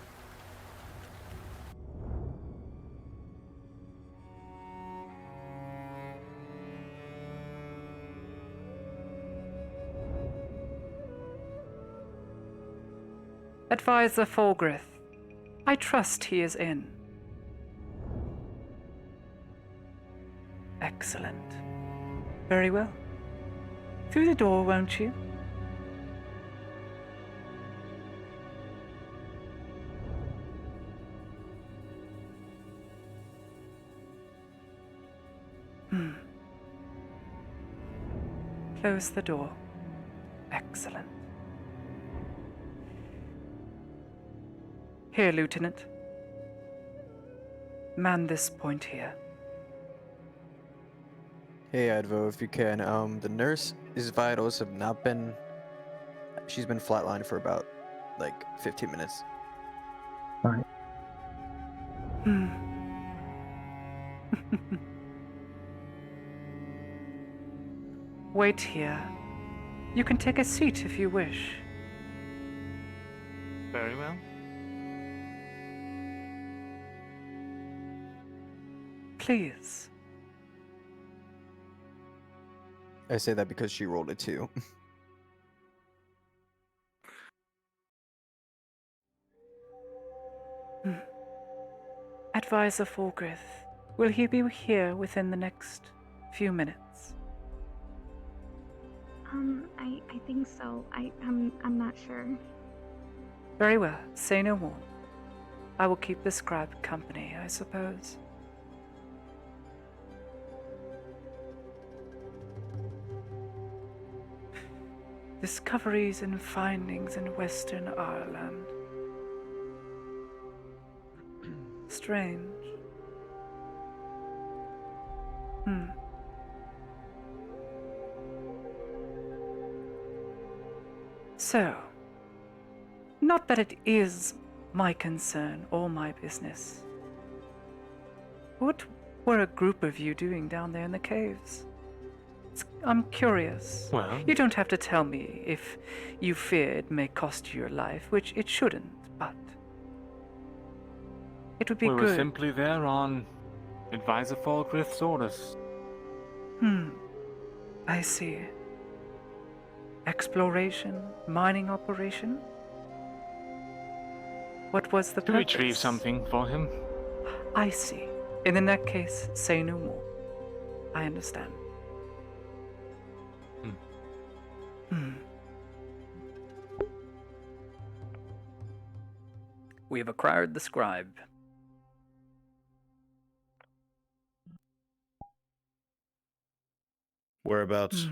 Advisor Fulgrith, I trust he is in. Excellent. Very well. Through the door, won't you? Close the door. Excellent. Here, Lieutenant. Man this point here. Hey, Advo, if you can, the nurse's vitals have not been... She's been flatlined for about, like, 15 minutes. Alright. Wait here. You can take a seat if you wish. Very well. Please. I say that because she rolled a 2. Advisor Fulgrith, will he be here within the next few minutes? I think so. I'm not sure. Very well. Say no more. I will keep the scribe company, I suppose. Discoveries and findings in Western Ireland. Strange. So, not that it is my concern or my business. What were a group of you doing down there in the caves? I'm curious. Well, you don't have to tell me if you fear it may cost you your life, which it shouldn't, but it would be we good. were simply there on Advisor Fulgrith's orders. I see. Exploration, mining operation? What was the To purpose? retrieve something for him. I see. And in that case, say no more. I understand. We have acquired the scribe. Whereabouts?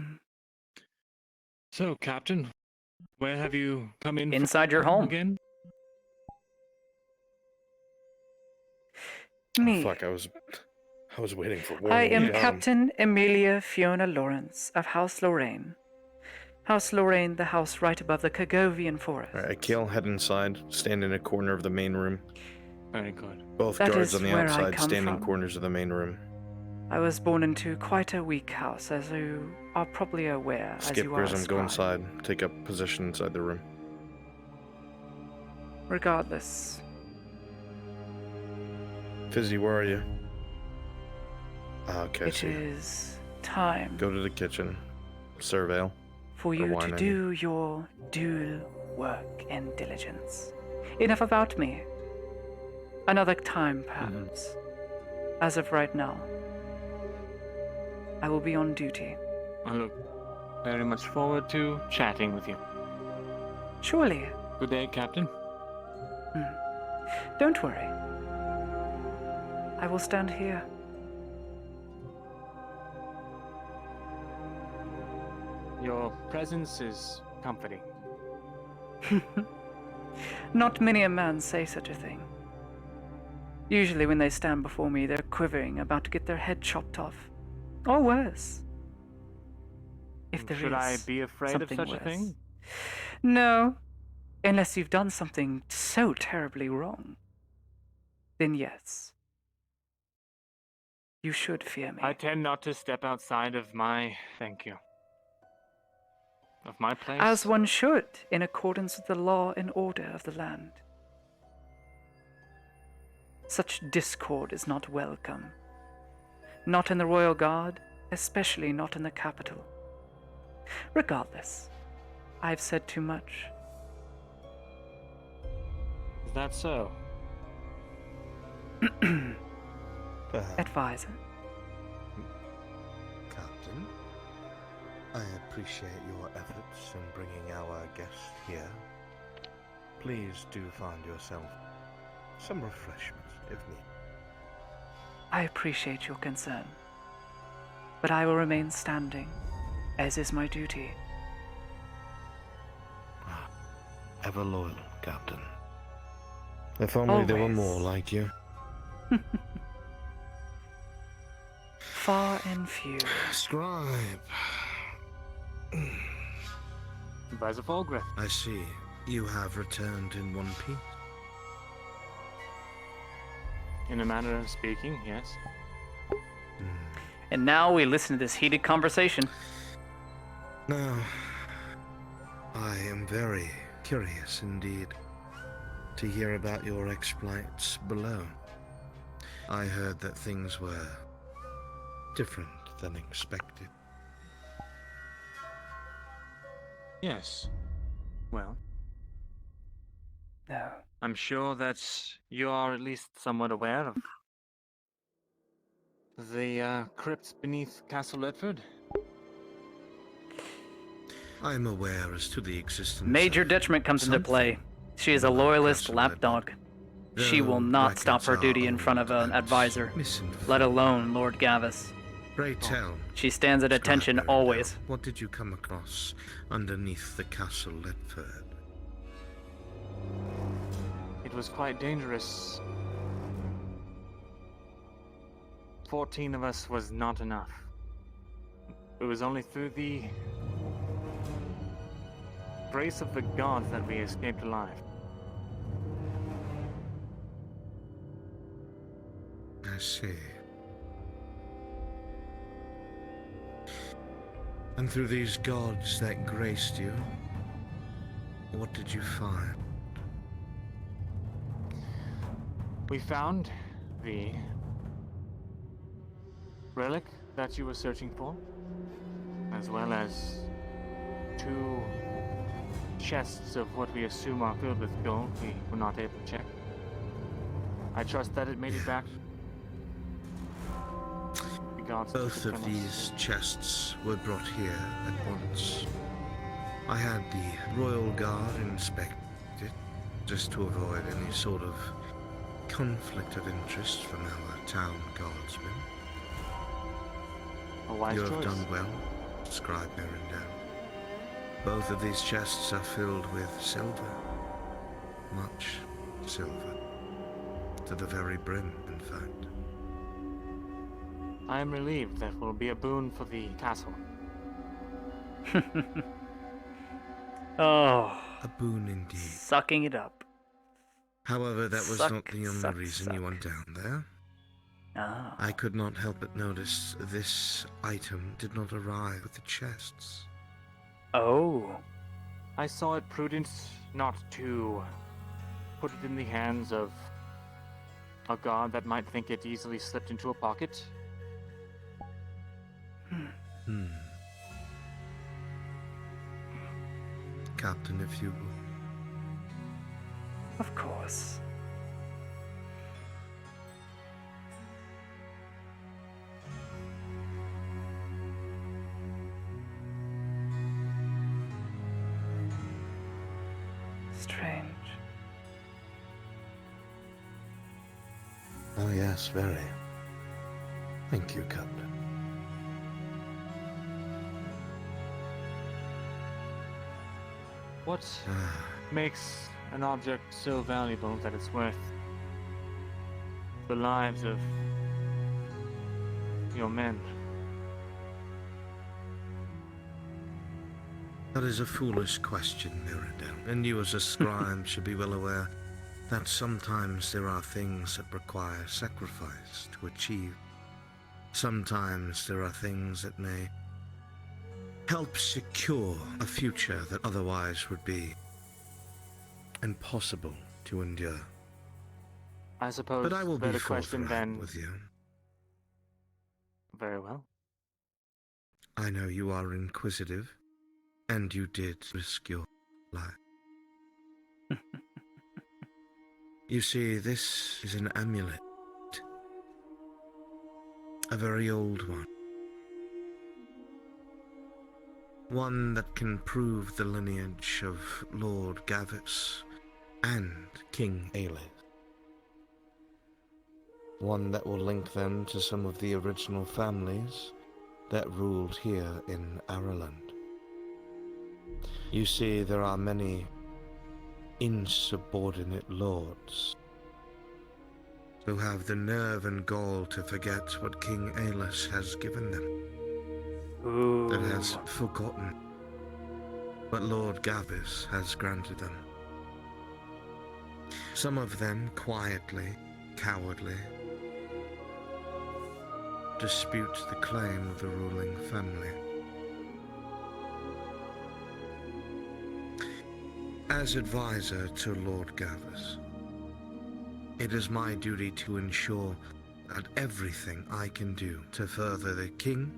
So, Captain, where have you come in? Inside your home. Again? Me. Fuck, I was waiting for warning. I am Yeah. Captain Amelia Fiona Lorence of House Lorraine. House Lorraine, the house right above the Cagovian forest. Alright, Akil, head inside. Stand in a corner of the main room. Very good. Both That guards is on the where I outside come stand in from. corners of the main room. I was born into quite a weak house, as you are probably aware. as Skip you are a Grism, go scribe. inside. Take up position inside the room. Regardless, Fizzy, where are you? Okay, it is time Go to the kitchen. Surveil. for you wine, to I do your due work and diligence. Enough about me. Another time, perhaps. As of right now, I will be on duty. I look very much forward to chatting with you. Surely. Good day, Captain. Don't worry. I will stand here. Your presence is comforting. Not many a man say such a thing. Usually when they stand before me, they're quivering, about to get their head chopped off. Or worse. If there Should I is be afraid of something such a worse. thing? No. Unless you've done something so terribly wrong. Then yes. You should fear me. I tend not to step outside of my... Thank you. Of my place? As one should, in accordance with the law and order of the land. Such discord is not welcome. Not in the Royal Guard, especially not in the capital. Regardless, I've said too much. that so? Perhaps. Advisor. Captain, I appreciate your efforts in bringing our guest here. Please do find yourself some refreshments if needed. I appreciate your concern, but I will remain standing, as is my duty. Ever loyal, Captain. If only there were Always. more like you. Far and few. Scribe. Advisor Falgrith. I see. You have returned in one piece. In a manner of speaking, yes. And now we listen to this heated conversation. Now, I am very curious indeed to hear about your exploits below. I heard that things were different than expected. Yes. Well. No. I'm sure that you are at least somewhat aware of the crypts beneath Castle Letford. I am aware as to the existence Major of detriment comes into something play. She is a loyalist lapdog. She will not stop her duty in front of an advisor, let alone Lord Gavus. Pray tell. She stands at attention Scribe, always. What did you come across underneath the Castle Letford? It was quite dangerous. 14 of us was not enough. It was only through the grace of the gods that we escaped alive. I see. And through these gods that graced you, what did you find? We found the relic that you were searching for, as well as 2 chests of what we assume are filled with gold. We were not able to check. I trust that it made it back. The gods took Both it of from us. these chests were brought here at once. I had the Royal Guard inspect it, just to avoid any sort of conflict of interest from our town guardsmen. A wise You have choice. done well, Scribe Mirandel. Both of these chests are filled with silver. Much silver. To the very brim, in fact. I am relieved that will be a boon for the castle. Oh. A boon indeed. Sucking it up. However, that was Suck, not the only suck, reason suck. you went down there. Ah. I could not help but notice this item did not arrive with the chests. Oh. I saw it prudent not to put it in the hands of a god that might think it easily slipped into a pocket. Hmm. Captain, if you would. Of course. Strange. Oh yes, very. Thank you, Captain. What makes an object so valuable that it's worth the lives of your men? That is a foolish question, Mirandel, and you as a scribe should be well aware that sometimes there are things that require sacrifice to achieve. Sometimes there are things that may help secure a future that otherwise would be impossible to endure. I suppose But I will be better question forthright then. with you. Very well. I know you are inquisitive, and you did risk your life. You see, this is an amulet. A very old one. One that can prove the lineage of Lord Gavus and King Aelith. One that will link them to some of the original families that ruled here in Ireland. You see, there are many insubordinate lords who have the nerve and gall to forget what King Aelith has given them. That has forgotten what Lord Gavus has granted them. Some of them quietly, cowardly, dispute the claim of the ruling family. As advisor to Lord Gavus, it is my duty to ensure that everything I can do to further the king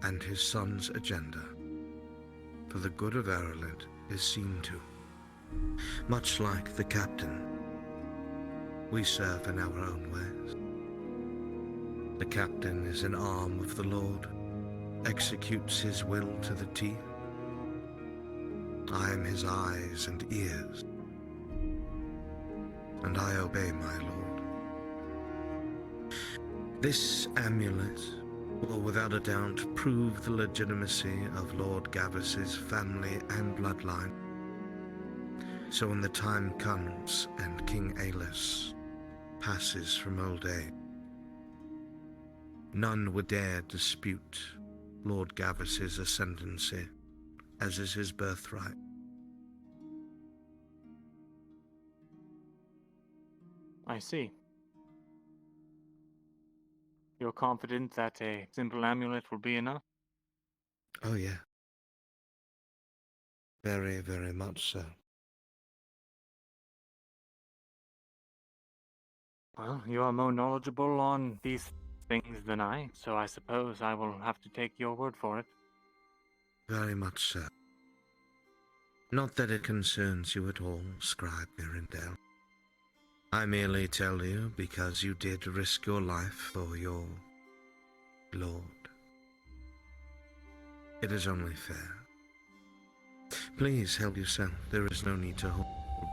and his son's agenda for the good of Ireland is seen to. Much like the captain, we serve in our own ways. The captain is an arm of the Lord, executes his will to the T. I am his eyes and ears, and I obey my Lord. This amulet will without a doubt prove the legitimacy of Lord Gavus's family and bloodline. So when the time comes and King Aelith passes from old age, none would dare dispute Lord Gavus's ascendancy, as is his birthright. I see. You're confident that a simple amulet will be enough? Oh yeah. Very, very much so. Well, you are more knowledgeable on these things than I, so I suppose I will have to take your word for it. Very much so. Not that it concerns you at all, Scribe Mirindale. I merely tell you because you did risk your life for your lord. It is only fair. Please help yourself. There is no need to hold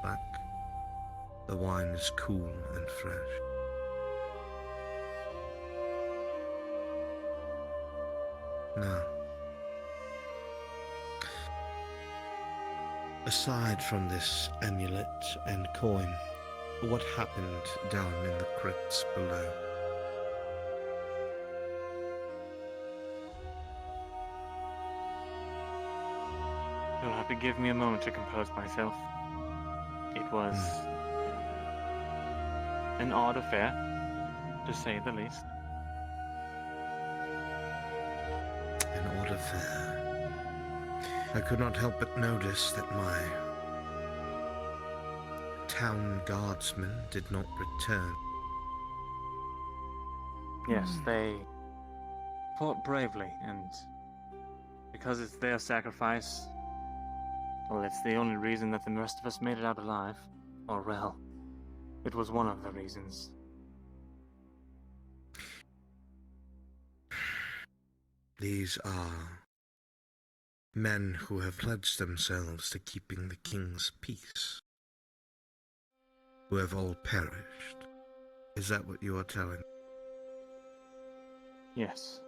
back. The wine is cool and fresh. Now, aside from this amulet and coin, what happened down in the crypts below? You'll have to give me a moment to compose myself. It was an odd affair, to say the least. An odd affair. I could not help but notice that my town guardsmen did not return. Yes, they fought bravely, and because it's their sacrifice, well, it's the only reason that the rest of us made it out alive. Or, well, it was one of the reasons. These are men who have pledged themselves to keeping the king's peace, who have all perished. Is that what you are telling? Yes.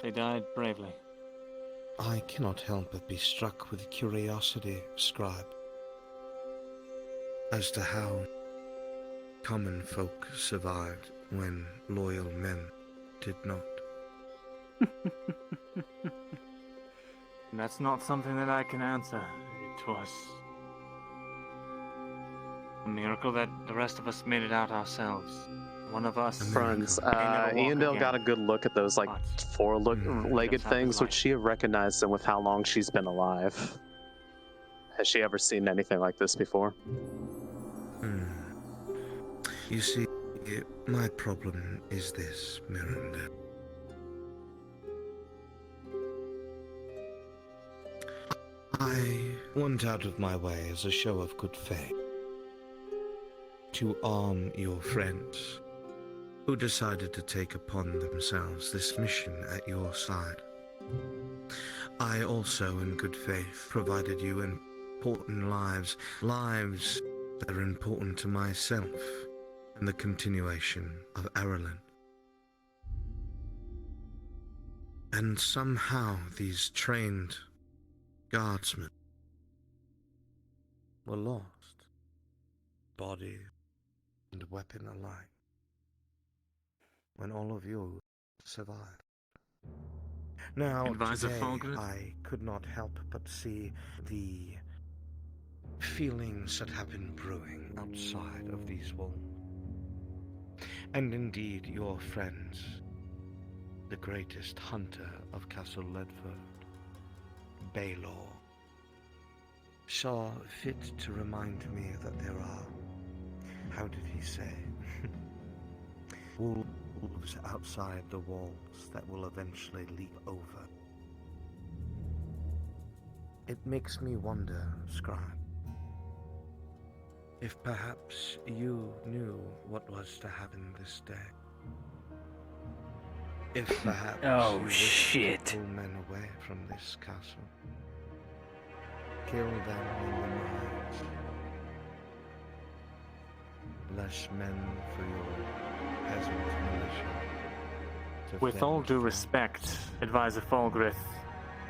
They died bravely. I cannot help but be struck with curiosity, Scribe, as to how common folk survived when loyal men did not. That's not something that I can answer. It was a miracle that the rest of us made it out ourselves. One of us... Friends, Iandale got a good look at those, like, four-legged things. Would she have recognized them with how long she's been alive? Has she ever seen anything like this before? You see, my problem is this, Miranda. I went out of my way as a show of good faith to arm your friends who decided to take upon themselves this mission at your side. I also, in good faith, provided you important lives that are important to myself and the continuation of Erelyn. And somehow these trained guardsmen were lost, body and weapon alike, when all of you survived. Now, Advisor today, Falgrid? I could not help but see the feelings that have been brewing outside of these walls. And indeed, your friends, the greatest hunter of Castle Ledford, Baylor, saw fit to remind me that there are, how did he say, wolves outside the walls that will eventually leap over. It makes me wonder, Scribe, if perhaps you knew what was to happen this day. If perhaps Oh, you shit. wished to pull men away from this castle, kill them in the mines, less men for your peasant militia. With all due respect, Advisor Falgrith,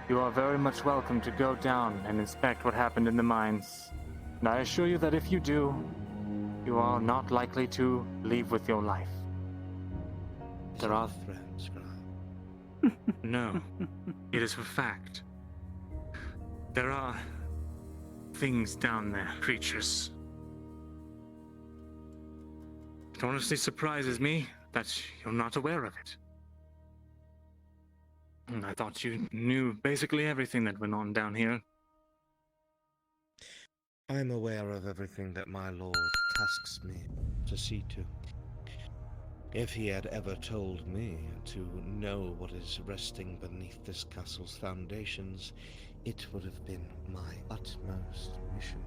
you are very much welcome to go down and inspect what happened in the mines. And I assure you that if you do, you are not likely to leave with your life. There are threats, Scribe. No, it is a fact. There are things down there, creatures. It honestly surprises me that you're not aware of it. I thought you knew basically everything that went on down here. I'm aware of everything that my lord tasks me to see to. If he had ever told me to know what is resting beneath this castle's foundations, it would have been my utmost mission.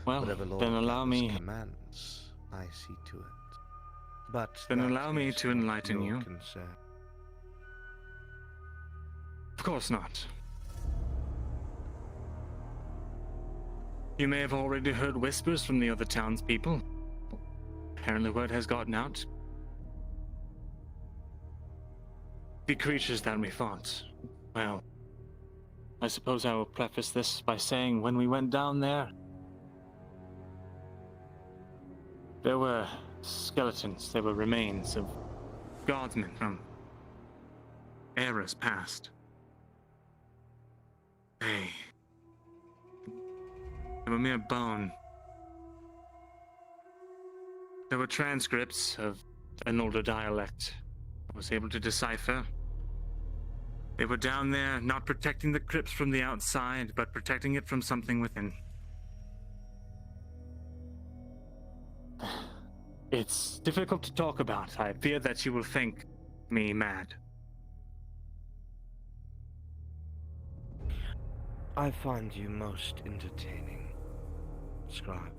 Well, whatever Lord then allow Gavus me... commands, I see to it. But then that allow me is to not enlighten your you. concern. Of course not. You may have already heard whispers from the other townspeople. Apparently word has gotten out. The creatures that we fought, well, I suppose I will preface this by saying when we went down there, there were skeletons, there were remains of guardsmen from eras past. They were mere bone. There were transcripts of an older dialect I was able to decipher. They were down there not protecting the crypts from the outside, but protecting it from something within. It's difficult to talk about. I fear that you will think me mad. I find you most entertaining, Scribe.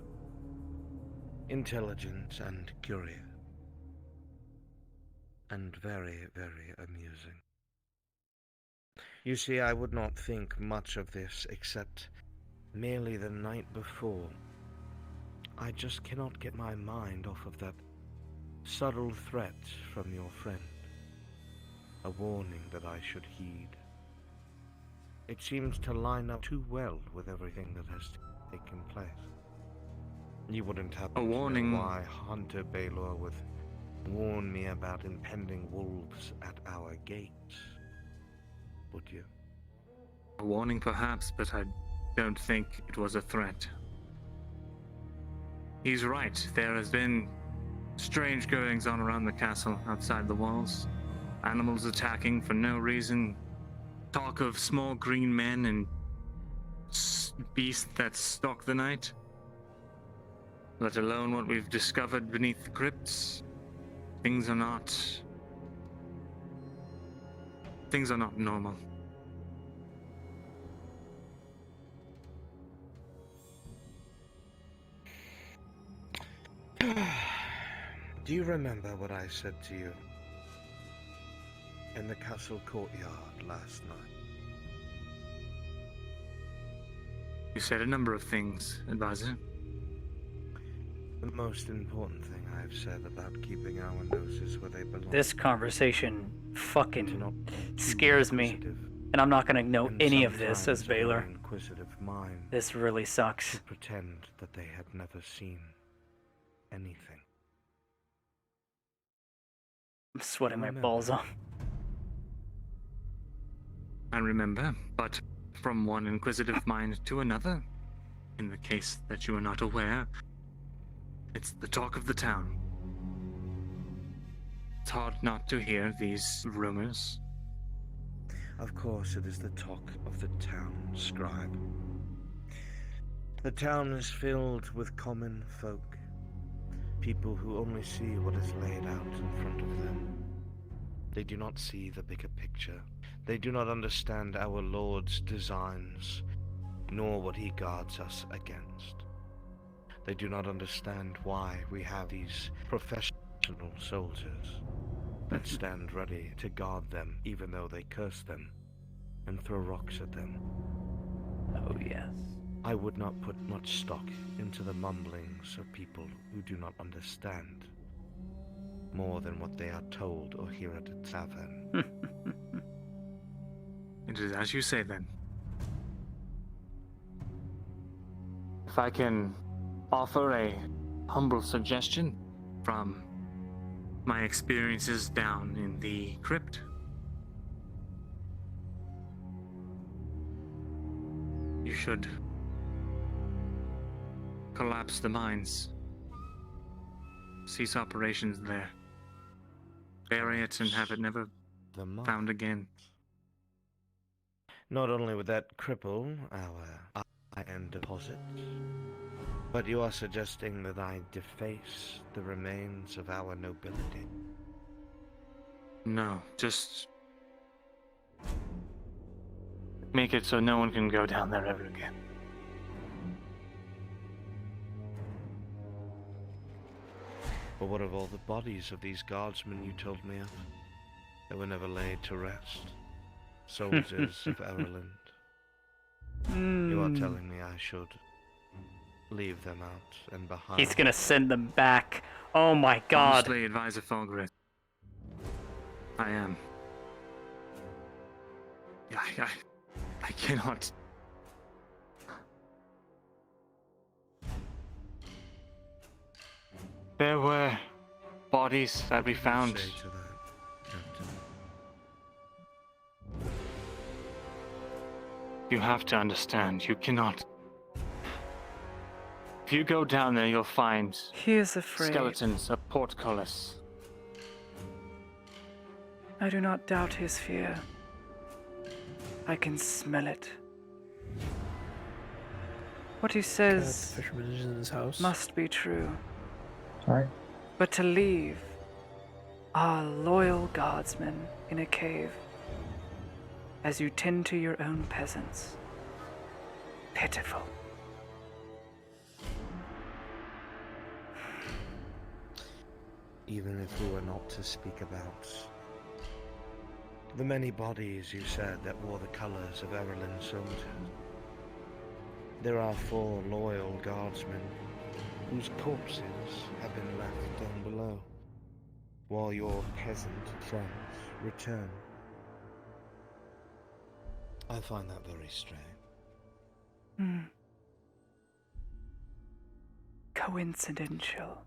Intelligent and curious. And very, very amusing. You see, I would not think much of this except merely the night before. I just cannot get my mind off of that subtle threat from your friend. A warning that I should heed. It seems to line up too well with everything that has taken place. You wouldn't happen A warning. to know why Hunter Baylor would warn me about impending wolves at our gate, would you? A warning perhaps, but I don't think it was a threat. He's right. There has been strange goings on around the castle outside the walls. Animals attacking for no reason. Talk of small green men and beasts that stalk the night. Let alone what we've discovered beneath the crypts. Things are not normal. Do you remember what I said to you in the castle courtyard last night? You said a number of things, Advisor. The most important thing I've said about keeping our noses where they belong. This conversation fucking scares me. And I'm not gonna know any of this as Baylor. Inquisitive mind This really sucks. to pretend that they had never seen anything. I'm sweating my balls off. I remember, but from one inquisitive mind to another, in the case that you are not aware, it's the talk of the town. It's hard not to hear these rumors. Of course, it is the talk of the town, Scribe. The town is filled with common folk, people who only see what is laid out in front of them. They do not see the bigger picture. They do not understand our Lord's designs, nor what he guards us against. They do not understand why we have these professional soldiers that stand ready to guard them, even though they curse them and throw rocks at them. Oh, yes. I would not put much stock into the mumblings of people who do not understand more than what they are told or hear at a tavern. It is as you say, then. If I can offer a humble suggestion from my experiences down in the crypt. You should collapse the mines. Cease operations there. Bury it and have it never found again. Not only would that cripple our iron deposit, but you are suggesting that I deface the remains of our nobility. No, just make it so no one can go down there ever again. But what of all the bodies of these guardsmen you told me of? They were never laid to rest. Soldiers of Ireland. You are telling me I should leave them out and behind. He's gonna send them back. Oh my god. Honestly, Advisor Falgrim, I am. I cannot. There were bodies that we found. Say to that, Captain. You have to understand, you cannot. If you go down there, you'll find He is afraid. skeletons of portcullis. I do not doubt his fear. I can smell it. What he says The fisherman is in his house. must be true. Sorry? But to leave our loyal guardsmen in a cave as you tend to your own peasants. Pitiful. Even if we were not to speak about the many bodies you said that wore the colors of Ireland soldiers, there are 4 loyal guardsmen whose corpses have been left down below, while your peasant friends return. I find that very strange. Coincidental.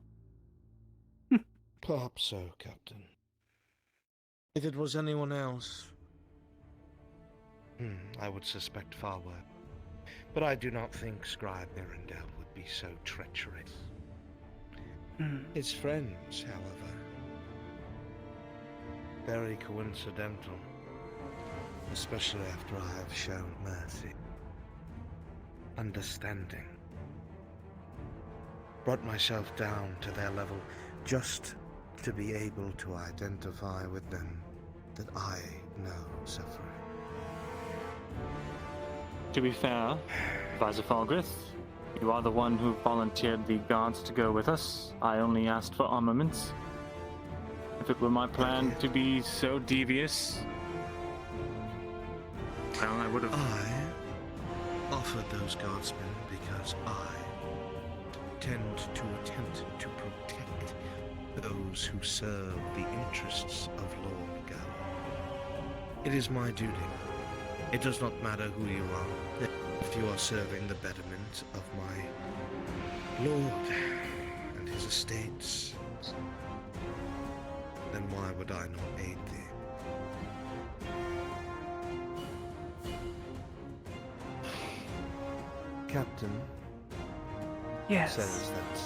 Perhaps so, Captain. If it was anyone else, I would suspect far worse. But I do not think Scribe Mirandel would be so treacherous. His friends, however, very coincidental, especially after I have shown mercy, understanding, brought myself down to their level just to be able to identify with them that I know suffering. To be fair, Advisor Falgrith, you are the one who volunteered the guards to go with us. I only asked for armaments. If it were my plan to be so devious, well, I would have. I offered those guardsmen because I tend to attempt to protect those who serve the interests of Lord Gavus. It is my duty. It does not matter who you are. If you are serving the betterment of my lord and his estates, then why would I not aid thee? Captain Yes. says that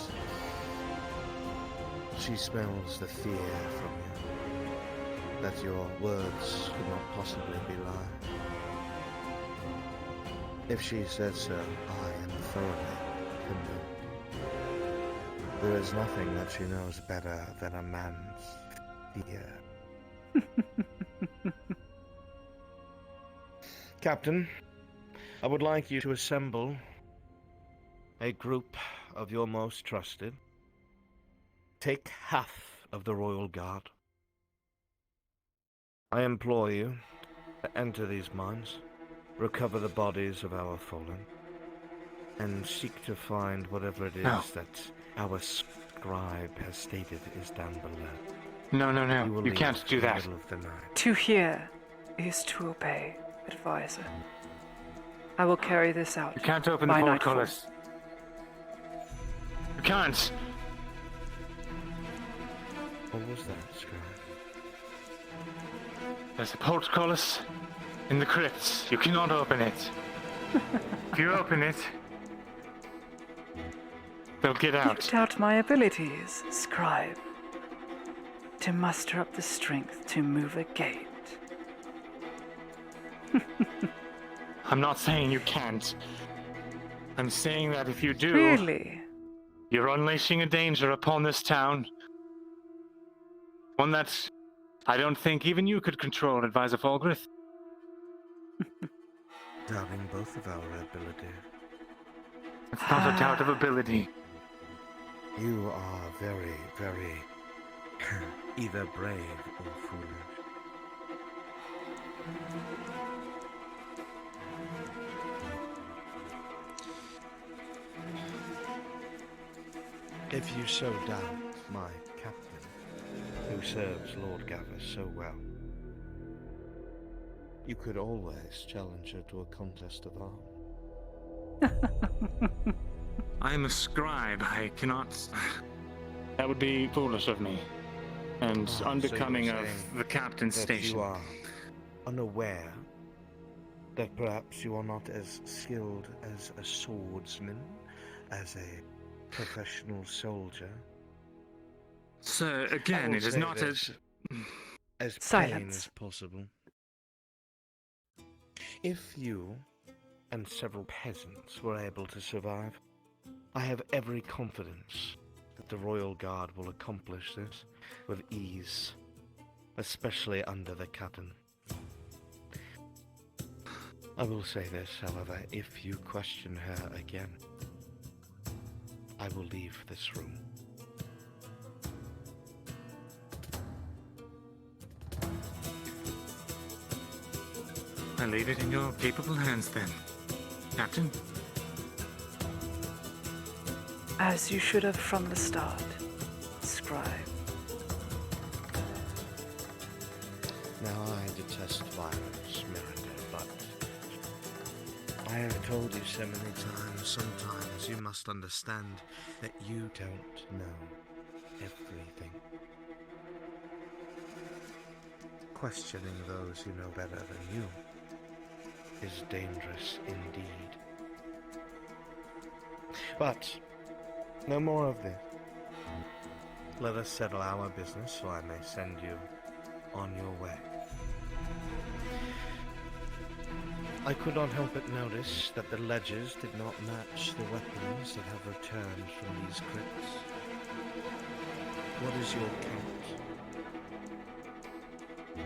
she smells the fear from you, that your words could not possibly be lies. If she says so, I am thoroughly convinced. There is nothing that she knows better than a man's fear. Captain, I would like you to assemble a group of your most trusted. Take half of the Royal Guard. I implore you to enter these mines, recover the bodies of our fallen, and seek to find whatever it is that our scribe has stated is down below. No. You can't do that. In the middle of the night. To hear is to obey, advisor. I will carry this out. You can't open the by nightfall. portcullis. You can't. What was that, scribe? There's a portcullis in the crypts. You cannot open it. If you open it, they'll get out. You doubt my abilities, scribe. To muster up the strength to move a gate. I'm not saying you can't. I'm saying that if you do, Really? you're unleashing a danger upon this town. One that I don't think even you could control, Advisor Falgrith. Doubting both of our ability. It's not a doubt of ability. You are very, very either brave or foolish. If you so doubt my captain, who serves Lord Gavus so well, you could always challenge her to a contest of arms. I'm a scribe. I cannot. That would be foolish of me. And unbecoming of the captain's that station. You are unaware that perhaps you are not as skilled as a swordsman, as a professional soldier. Sir, again, it is not as plain Silence. as possible. If you and several peasants were able to survive, I have every confidence that the Royal Guard will accomplish this with ease, especially under the captain. I will say this, however, if you question her again, I will leave this room. I leave it in your capable hands then, Captain. As you should have from the start, scribe. Now I detest violence, Miranda, but I have told you so many times, sometimes you must understand that you don't know everything. Questioning those who know better than you is dangerous indeed. But no more of this. Let us settle our business so I may send you on your way. I could not help but notice that the ledgers did not match the weapons that have returned from these crypts. What is your count?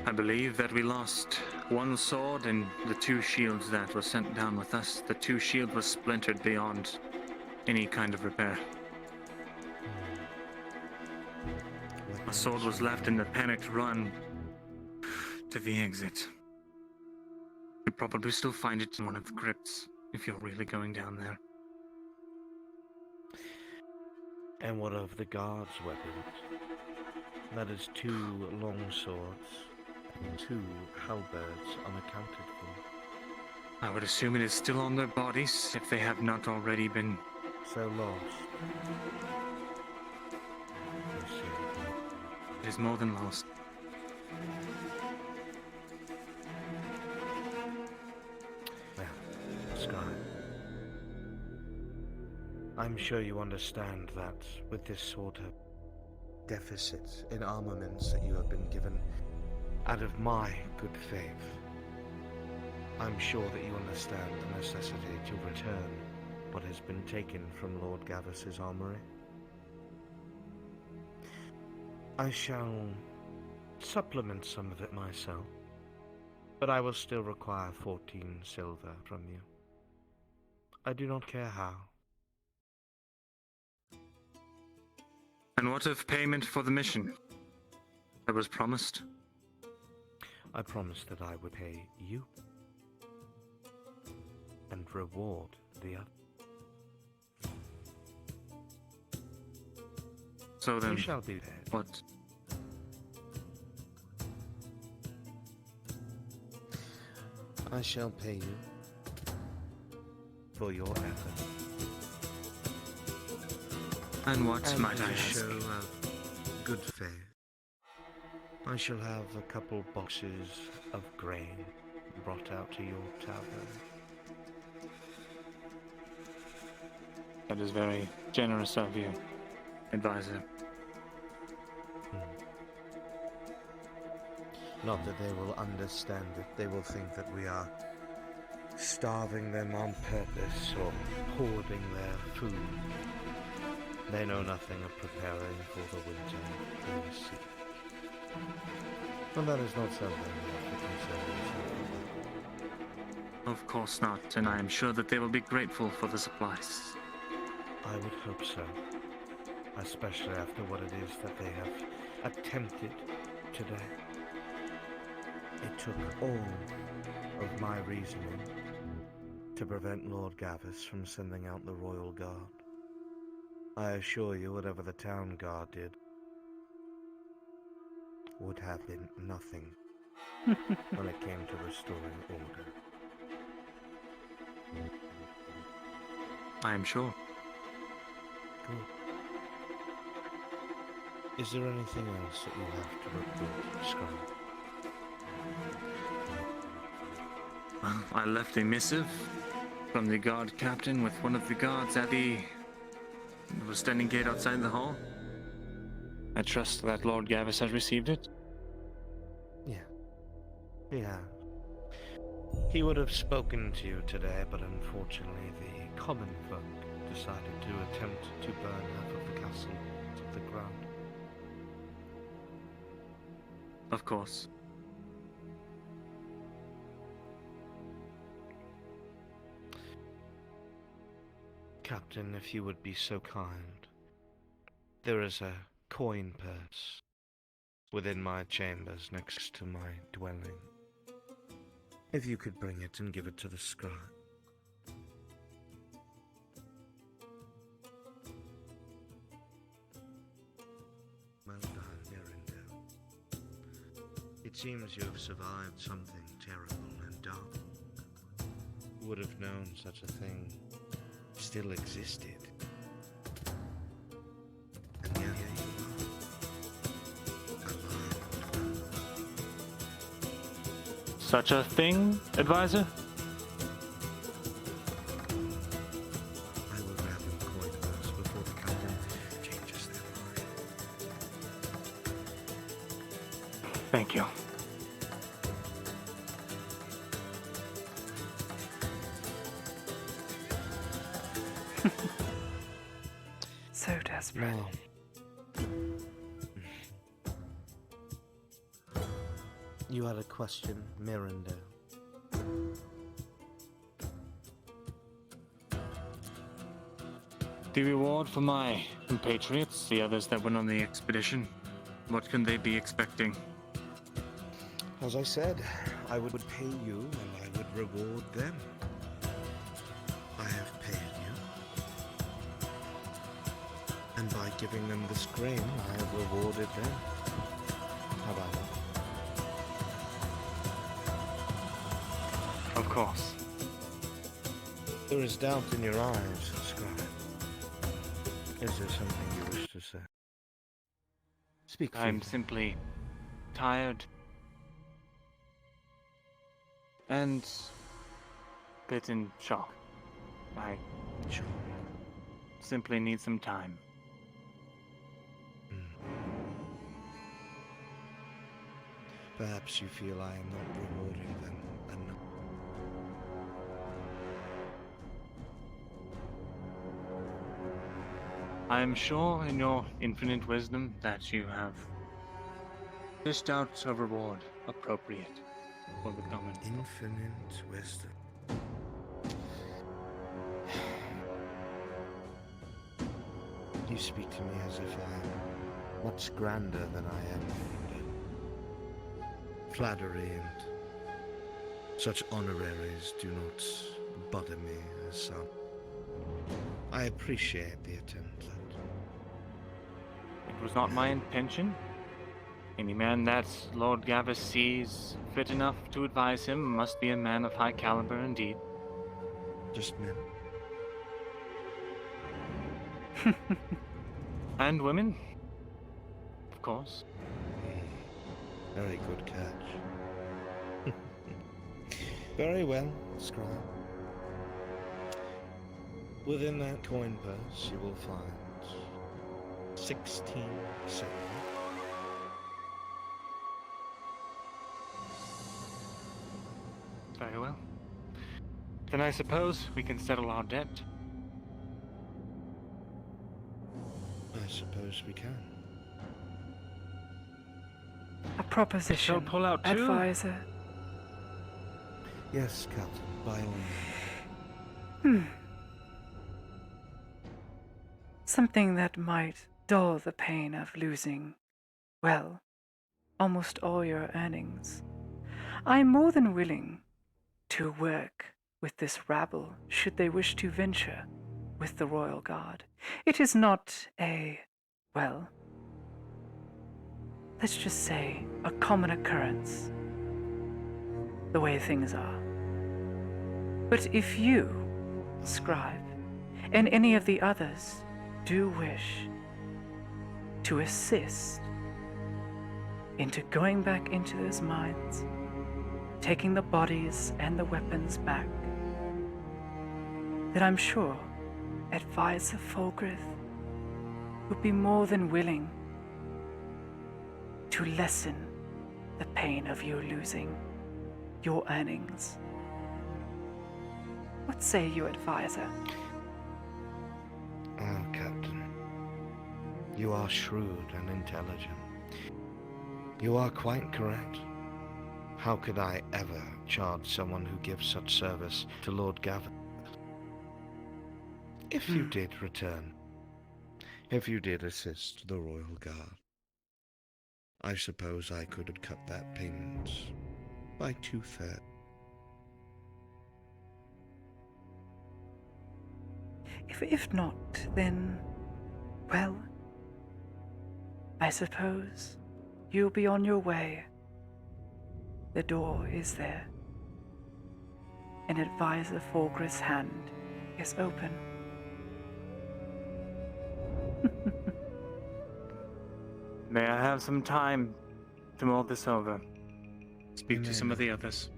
I believe that we lost one sword and the 2 shields that were sent down with us. The 2 shield was splintered beyond any kind of repair. Well, A sword was left in the panicked run to the exit. You'd probably still find it in one of the crypts if you're really going down there. And what of the guards' weapons? That is 2 long swords and 2 halberds unaccounted for. I would assume it is still on their bodies if they have not already been so lost. It is more than lost. Well, Scribe, I'm sure you understand that with this sort of deficit in armaments that you have been given out of my good faith, I'm sure that you understand the necessity to return what has been taken from Lord Gavus's armory. I shall supplement some of it myself, but I will still require 14 silver from you. I do not care how. And what of payment for the mission that was promised? I promised that I would pay you and reward the other. So then, you shall be there. What? I shall pay you for your effort. And what and might I ask? show of good faith, I shall have a couple boxes of grain brought out to your tavern. That is very generous of you, advisor. Not that they will understand it. They will think that we are starving them on purpose or hoarding their food. They know nothing of preparing for the winter in the sea. And that is not something we have to concern ourselves about. Of course not, and I am sure that they will be grateful for the supplies. I would hope so, especially after what it is that they have attempted today. It took all of my reasoning to prevent Lord Gavus from sending out the Royal Guard. I assure you, whatever the town guard did would have been nothing when it came to restoring order. I am sure. Good. Is there anything else that you have to report, Scribe? Well, I left a missive from the guard captain with one of the guards at the standing gate outside the hall. I trust that Lord Gavus has received it. Yeah. Yeah. He would have spoken to you today, but unfortunately the common folk decided to attempt to burn half of the castle to the ground. Of course. Captain, if you would be so kind, there is a coin purse within my chambers next to my dwelling. If you could bring it and give it to the scribe. Well done, Mirandel. It seems you have survived something terrible and dark. Who would have known such a thing still existed? And yet here you are, alive. Such a thing, advisor? I will grab your coin first before the captain changes their mind. Thank you. So desperate. Now, you had a question, Miranda. The reward for my compatriots, the others that went on the expedition, What can they be expecting? As I said, I would pay you and I would reward them. I have paid you. And by giving them this grain, I have rewarded them. How about that? Of course. There is doubt in your eyes, Scribe. Is there something you wish to say? Speak freely. I'm simply tired. And a bit in shock. I simply need some time. Perhaps you feel I am not rewarding them enough. I am sure in your infinite wisdom that you have dished out a reward appropriate for the common. Infinite wisdom. You speak to me as if I am much grander than I am. Flattery and such honoraries do not bother me as some. I appreciate the attempt. It was not my intention. Any man that Lord Gavus sees fit enough to advise him must be a man of high caliber indeed. Just men. And women, of course. Very good catch. Very well, Scribe. Within that coin purse, you will find 16 silver. Very well. Then I suppose we can settle our debt. I suppose we can. A proposition, Shall pull out too? advisor. Yes, Captain, by all means. Something that might dull the pain of losing, well, almost all your earnings. I'm more than willing to work with this rabble should they wish to venture with the Royal Guard. It is not a, well, let's just say a common occurrence, the way things are. But if you, Scribe, and any of the others do wish to assist into going back into those mines, taking the bodies and the weapons back, then I'm sure Advisor Fulgrith would be more than willing to lessen the pain of you losing your earnings. What say you, Advisor? Oh, Captain. You are shrewd and intelligent. You are quite correct. How could I ever charge someone who gives such service to Lord Gavus? If you did return, if you did assist the Royal Guard, I suppose I could have cut that payment by 2/3. If not, then, well, I suppose you'll be on your way. The door is there, and Advisor Fulgrith's hand is open. May I have some time to mull this over? Speak to some of the others.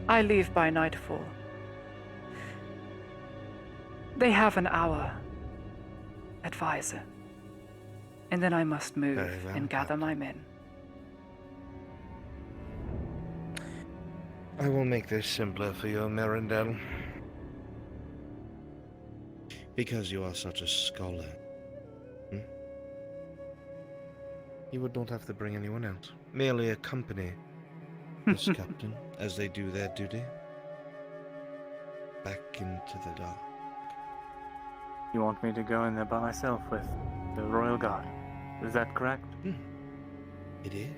I leave by nightfall. They have an hour, Advisor, and then I must move and gather my men. I will make this simpler for you, Mirandel. Because you are such a scholar. You would not have to bring anyone else. Merely accompany this captain as they do their duty. back into the dark. You want me to go in there by myself with the Royal Guard? Is that correct? It is.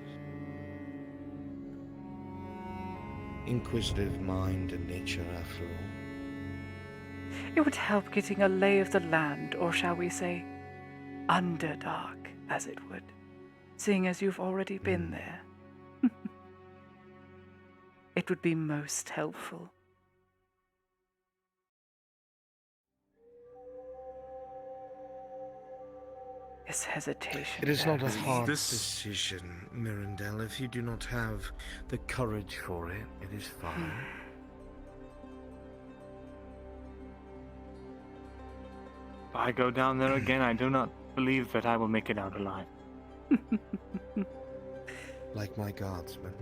Inquisitive mind and nature, after all. It would help getting a lay of the land, or shall we say, Underdark, as it would, seeing as you've already been there. It would be most helpful. His hesitation. It is not a there. hard decision, Mirandel. If you do not have the courage for it, it is fine. If I go down there again, I do not believe that I will make it out alive. Like my guardsmen.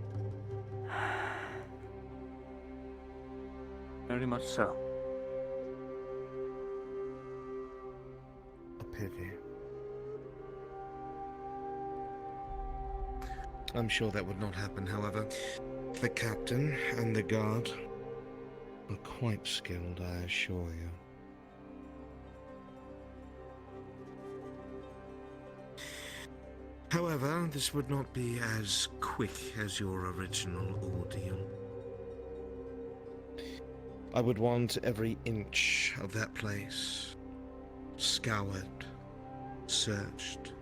Very much so. A pity. I'm sure that would not happen, however. The captain and the guard are quite skilled, I assure you. However, this would not be as quick as your original ordeal. I would want every inch of that place scoured, searched.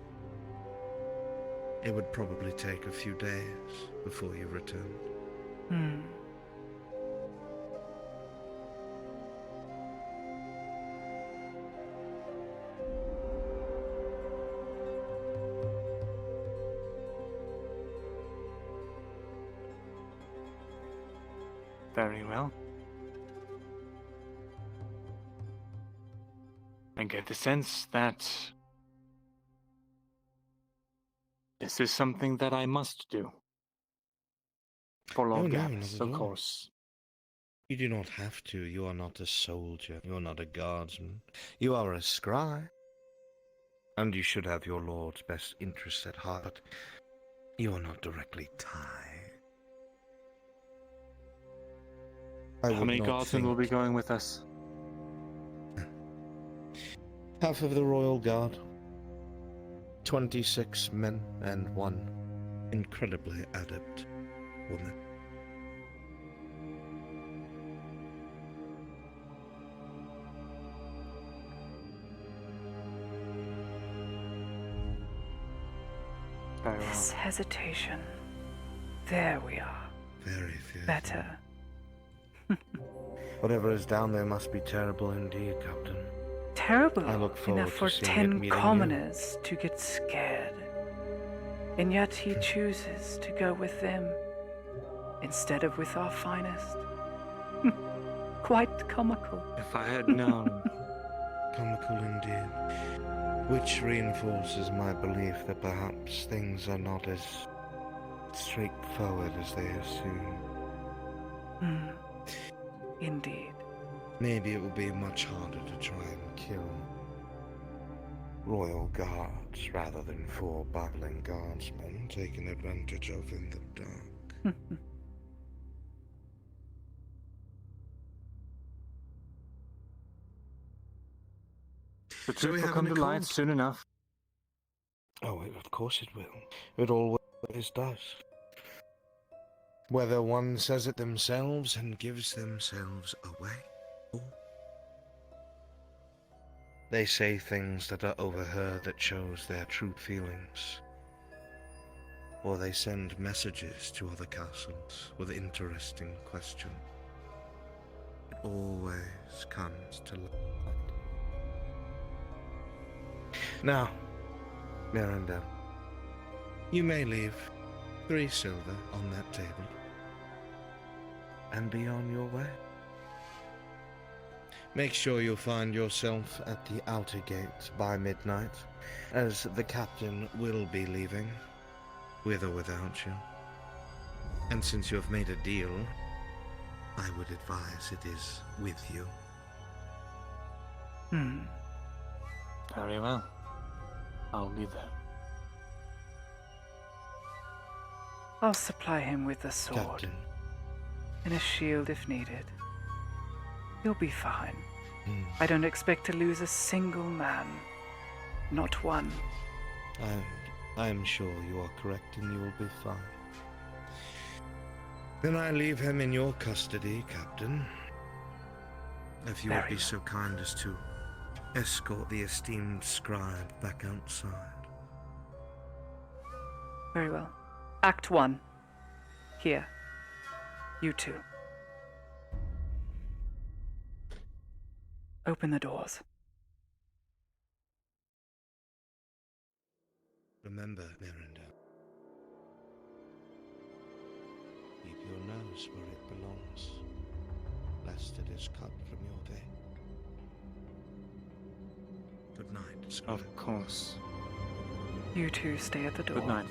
It would probably take a few days before you returned. Very well. I get the sense that this is something that I must do. For Lord Gavus, of course. You do not have to. You are not a soldier. You are not a guardsman. You are a scribe. And you should have your lord's best interests at heart. But you are not directly tied. How many guardsmen will be going with us? Half of the Royal Guard. 26 men and one incredibly adept woman. This hesitation. There we are. Very few. Better. Whatever is down there must be terrible indeed, Captain. Terrible I look forward enough for to seeing it 10 meeting commoners to get scared. And yet he chooses to go with them instead of with our finest. Quite comical. If I had known. Comical indeed. Which reinforces my belief that perhaps things are not as straightforward as they assume. Indeed. Maybe it will be much harder to try and kill Royal Guards rather than 4 battling guardsmen taken advantage of in the dark. The truth will come to light soon enough. Oh, of course it will. It always does. Whether one says it themselves and gives themselves away, or they say things that are overheard that shows their true feelings, or they send messages to other castles with interesting questions. It always comes to light. Now, Miranda, you may leave 3 silver on that table and be on your way. Make sure you find yourself at the outer gate by midnight, as the captain will be leaving, with or without you. And since you have made a deal, I would advise it is with you. Very well. I'll be there. I'll supply him with a sword Captain. and a shield if needed. You'll be fine. I don't expect to lose a single man. Not one. I am sure you are correct and you will be fine. Then I leave him in your custody, Captain. If you would be so kind as to escort the esteemed scribe back outside. Very well. Act 1. Here. You two. Open the doors. Remember, Miranda. Keep your nose where it belongs, lest it is cut from your vein. Good night, Scribe. Of course. You two stay at the door. Good night.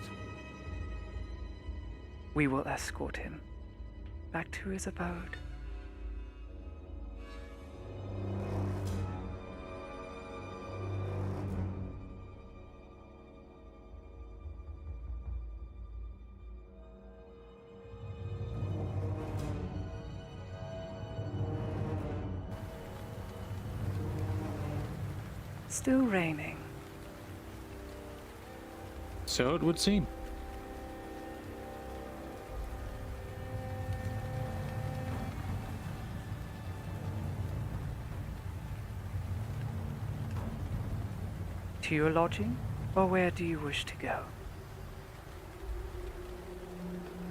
We will escort him back to his abode. Still raining. So it would seem. To your lodging, or where do you wish to go?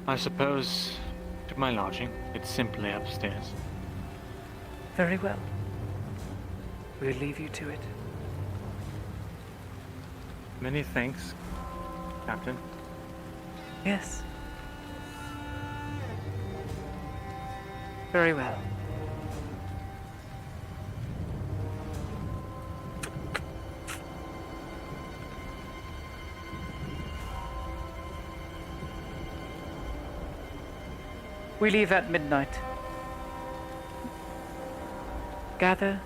I suppose to my lodging. It's simply upstairs. Very well. We'll leave you to it. Many thanks, Captain. Yes. Very well. We leave at midnight. Gather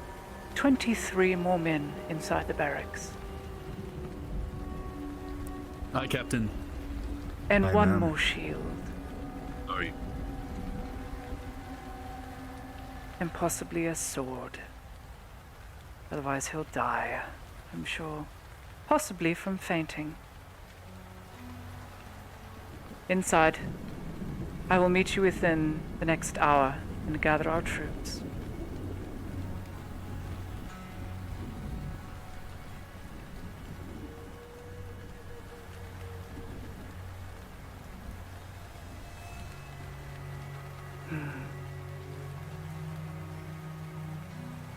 23 more men inside the barracks. Aye, Captain. And Aye, one ma'am. more shield. Sorry. And possibly a sword. Otherwise he'll die, I'm sure. Possibly from fainting. Inside. I will meet you within the next hour and gather our troops.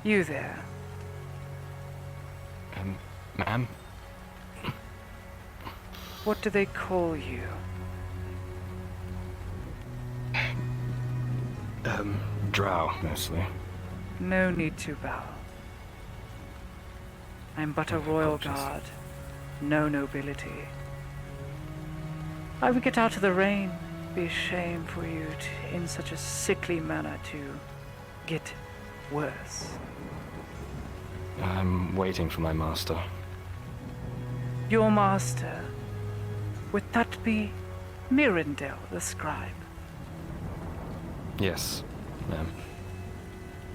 You there. Ma'am? What do they call you? Drow, mostly. No need to bow. I'm but a royal guard, no nobility. I would get out of the rain. Be a shame for you to, in such a sickly manner, to get worse. I'm waiting for my master. Your master, would that be Mirandel the scribe? Yes, ma'am.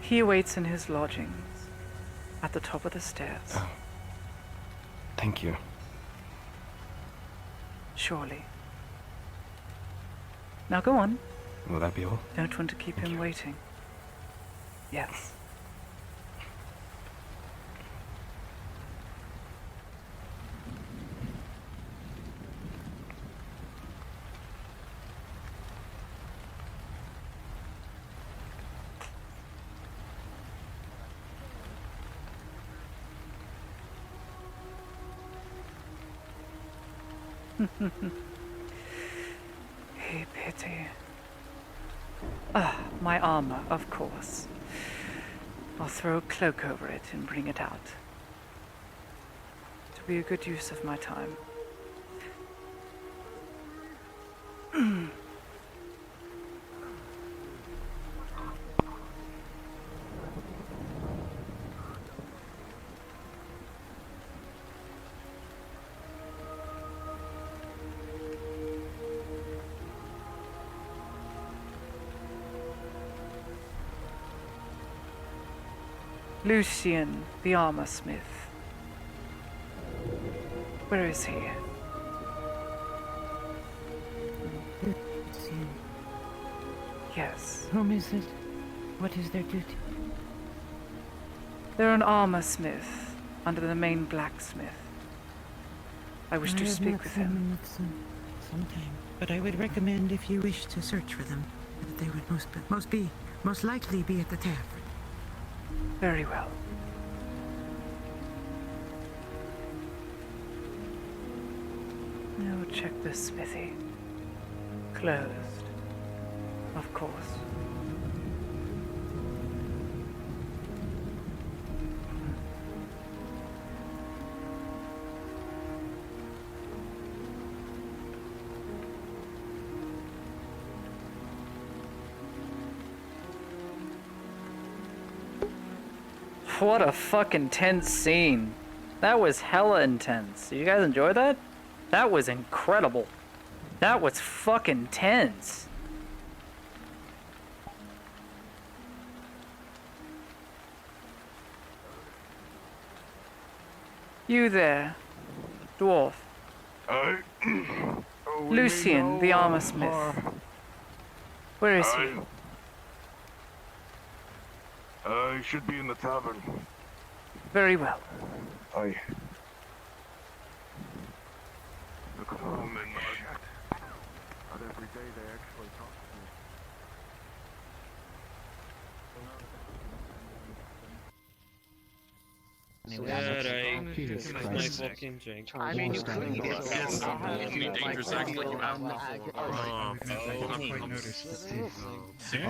He awaits in his lodgings, at the top of the stairs. Oh. Thank you. Surely. Now go on. Will that be all? Don't want to keep him waiting. Yes. Hey, pity. Ah, my armor, of course. I'll throw a cloak over it and bring it out. To be a good use of my time. Lucian, the armor smith. Where is he? Yes. Whom is it? What is their duty? They're an armor smith under the main blacksmith. I wish to speak with him. Sometime, but I would recommend if you wish to search for them, that they would most likely be at the tavern. Very well. I will check the smithy. Closed. Of course. What a fucking tense scene. That was hella intense. Did you guys enjoy that? That was incredible. That was fucking tense. You there, dwarf. Lucian, the armor smith. Where is he? He should be in the tavern. Very well. Aye. Look at home and not every day they actually talk to me. I mean, you could eat it.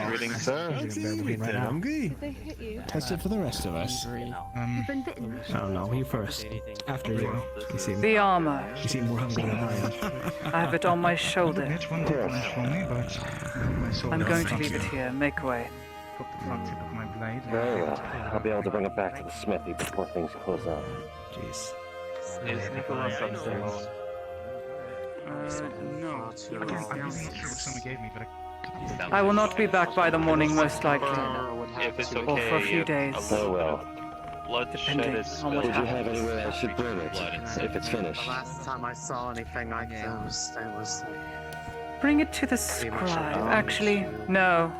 Greetings, sir. Right hungry? Test it for the rest of us. You've been bitten. Oh no, you first. After you. You seem. The armor. You seem more hungry than I am. I have it on my shoulder. I'm going to leave it here. Make way. Very well. I'll be able to bring it back to the smithy before things close up. Jeez. Is Nicholas upstairs? No. I will not be back by the morning, most likely. If it's Or for a few days. Oh well. Depending on what Would you have happens. anywhere I should bring it, if it's finished? Last time I saw anything like those, it was Bring it to the scribe. Actually, no.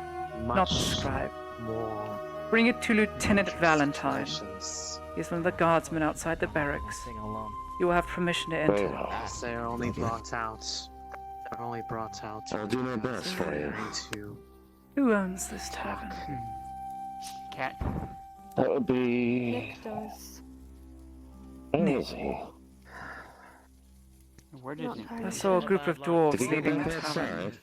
Not the scribe. more. Bring it to Lieutenant Valentine. He's one of the guardsmen outside the barracks. You will have permission to enter. As they're only brought out. They're only brought out. I'll do my best for you. Who owns this tavern? Cat. That would be... Nick does. Where is he? Where did he? I saw a group of dwarves Did he go leaving back the tavern. outside?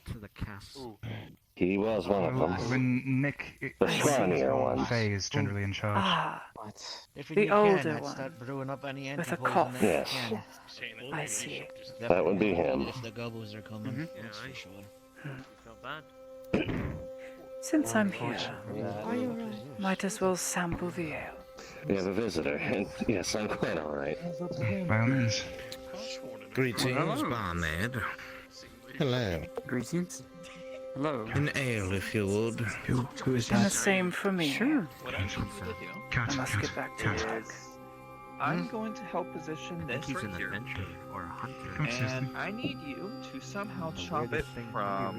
He was one of them. When Nick The scrawnier one. Faye is generally in charge. Ah, If the you older can, I'd one. start brewing up any With a antipoison cough. that you Yes. can. I see. That would be him. If the gobbles are coming, that's for sure. Since I'm here, might as well sample the ale. We have a visitor, and yes, I'm quite alright. By all means. Greetings, barmaid. Hello. Greetings. Hello. An ale, if you would. Who is And the that? same for me. Sure. I must get back to work. I'm going to help position this right here, and I need you to somehow chop it from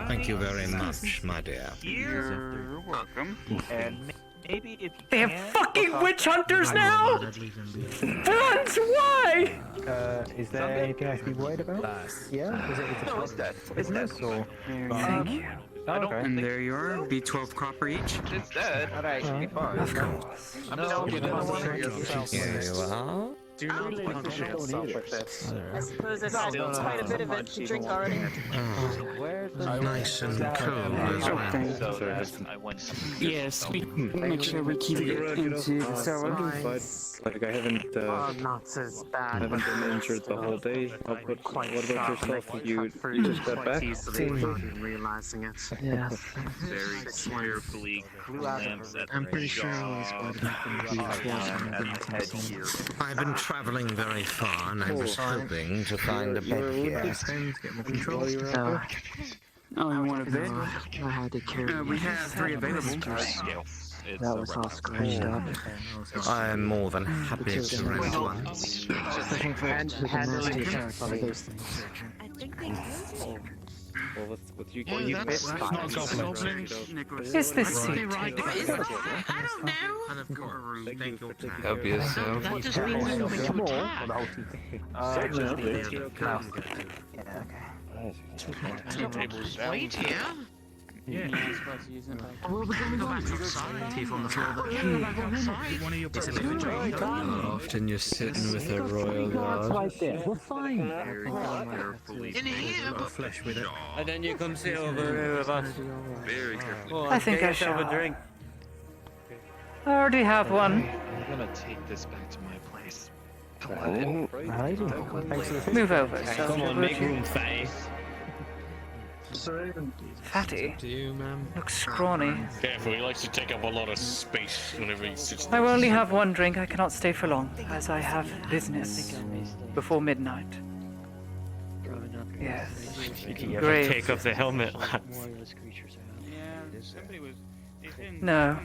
Thank you very much, my dear. here, welcome. and maybe if you They have can, fucking look up- witch hunters now! Franz, why? Is there anything I should be worried about? Yeah? Is it No, it's dead. It's dead. or? Thank you. I don't And think there you are, be 12 copper each. it's dead. Alright, should be fine. Of course. I'm just gonna hurt yourself. Here you are. Do not puncture yourself with this. I suppose I've had quite a bit of it to drink already. Nice and cold as well. I went. Yes, we make sure we keep it into the cellar. Like I haven't not as bad. Haven't been injured the whole day. What about yourself? You just got back? Realizing it. Yes. Very carefully glance at I'm pretty sure I was going to I've been traveling very far, and I was hoping to find a bed here. Oh, you want a bed? I had to carry We have 3 available. it's That was all scratched up. I am more than happy Because to they're rent all- one. Looking for those things. I think they do. Well, with you Well, you that's fit not goblins. Is this seat Right. taken? I don't know. And of course, take your time. Help yourself. That just means you're moving to attack. Wait here. Yeah. Well, we're going to go back outside. Teeth on the floor. Often you're sitting with a royal guard. We're fine. In here, but Flesh with it. And then you come sit over here with us. Very careful. I think I shall. a drink. I already have one. I'm gonna take this back to my place. Move over, Come soldier, on, would make you? room, fatty. Fatty. To you, ma'am. Looks scrawny. Careful, he likes to take up a lot of space whenever he sits I will only have one drink. I cannot stay for long, as I have business before midnight. Yes. You Grave. take off the helmet, lads. No.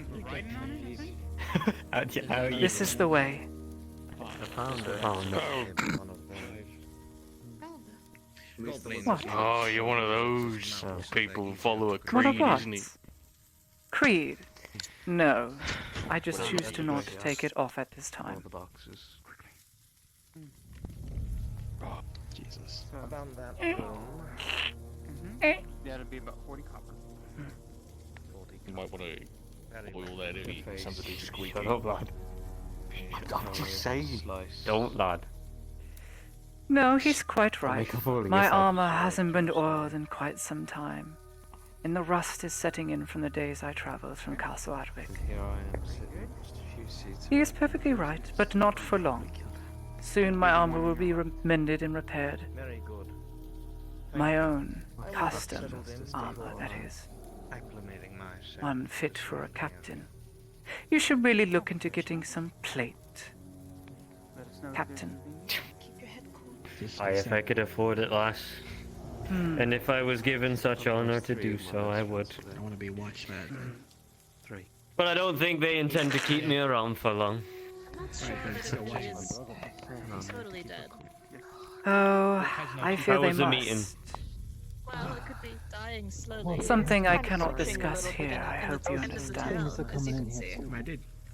How you? This is the way. Oh no. What? Oh, you're one of those people who follow a What creed, about? isn't he? Creed? No. I just choose to not take it off at this time. The boxes. Oh, Jesus. Around that Eh. Yeah, it'll be about 40 copper. You might want to boil that in, eat something squeaky. Shut up, lad. I'm just saying. Don't, lad. No, he's quite right. Make a fool of My yourself. armor hasn't been oiled in quite some time, and the rust is setting in from the days I traveled from Castle Adwick. Here I am, sitting just a few seats. He is perfectly right, but not for long. Soon my armor will be mended and repaired. Very good. My own custom armor, that is. Acclimating myself. One fit for a captain. You should really look into getting some plate, Captain. Aye, if I could afford it, lass. And if I was given such honor to do so, I would. I don't want to be watched, man. But I don't think they intend to keep me around for long. Totally dead. Oh, I feel How they was the must. meeting? Well, it could be dying slowly. Something I cannot discuss here, I hope you understand.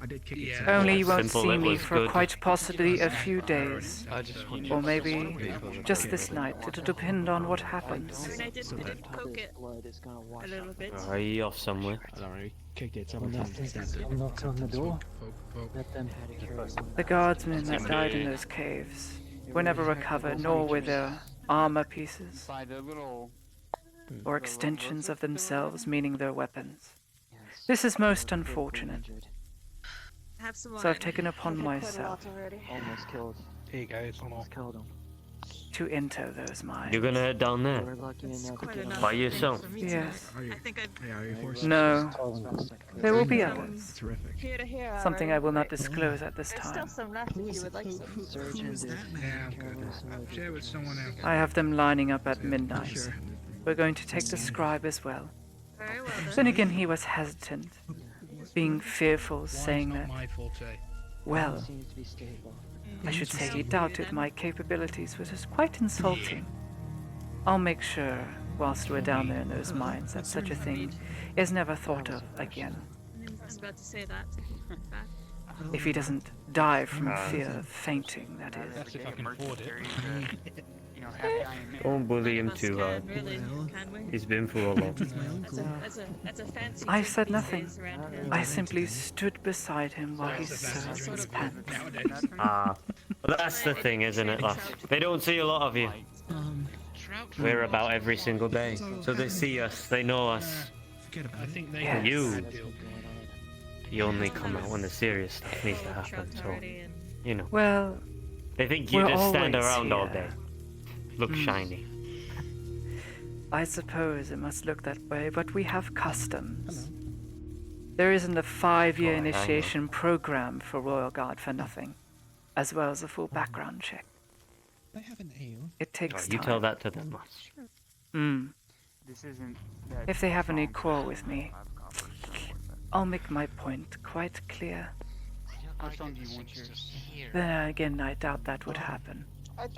I did kick it. Only you won't Simple, see it me was for good. quite possibly a few days. I just want Or maybe just this night. It'll depend on what happens. I did poke it a little bit. Are you off somewhere? Kicked it. Knock on the door. Let them The guardsmen that died in those caves were never recovered, nor were their armor pieces, By the little. or extensions of themselves, meaning their weapons. This is most unfortunate. Have some So I've wine. taken upon myself almost killed. Hey guys, Almost killed him. to enter those mines. You're gonna head down there? We're lucky enough to Quite get enough By yourself? for me to- Yes. I think I'd No. There will be others. terrific. here to here. Something I will not disclose at this There's still time. some left if you would like some. surgeons. Share with someone else. I have them lining up at midnight. We're going to take the scribe as well. Very well then. Then again, he was hesitant, being fearful, saying that, well, Seems to be stable. I should say he doubted my capabilities, which is quite insulting. I'll make sure, whilst we're down there in those mines, that such a thing is never thought of again. I was about to say that. If he doesn't die from fear of fainting, that is. That's if I can afford it. Don't bully him too hard. Really, can we? He's been through a lot. That's a fancy. I drink said these nothing. days around here. I simply stood beside him while he served his pants. Ah, well, that's the thing, isn't it, lass? They don't see a lot of you. We're about every single day. So they see us, they know us. I think they Yes. You only come out when the serious stuff needs to happen, so, you know. Well, They think you we're just stand always around all here. day. Look shiny. I suppose it must look that way, but we have customs. There isn't a 5-year Oh, I know. initiation program for Royal Guard for nothing, as well as a full background check. I have an ale. It takes You time. tell that to them, lass. This isn't. If they have any quarrel with me, I'll make my point quite clear. How strong do you want yours? Then again, I doubt that would happen,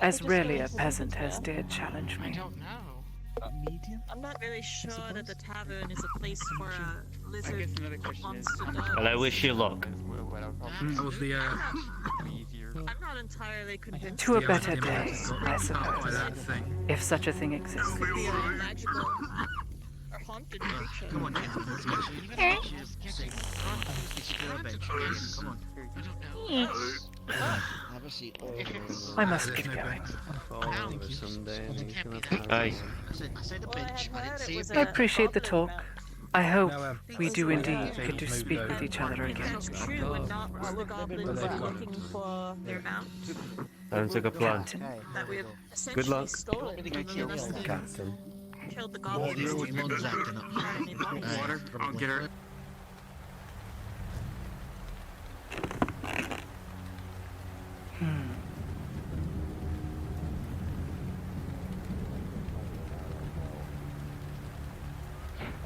as rarely a peasant has dared challenge me. I'm not really sure that the tavern is a place for a lizard monster dog. Well, I wish you luck. How's the, I'm not entirely convinced. To a better day, I suppose, if such a thing exists. Could be a magical or haunted creature. Come on, I must get going. Aye. I appreciate the talk. I hope we do indeed get to speak with each other again. It's true and not all the goblins are looking for their mount Sounds like a plan. that we have essentially luck. stolen. Captain. Killed the goblins. Water? I'll get her. I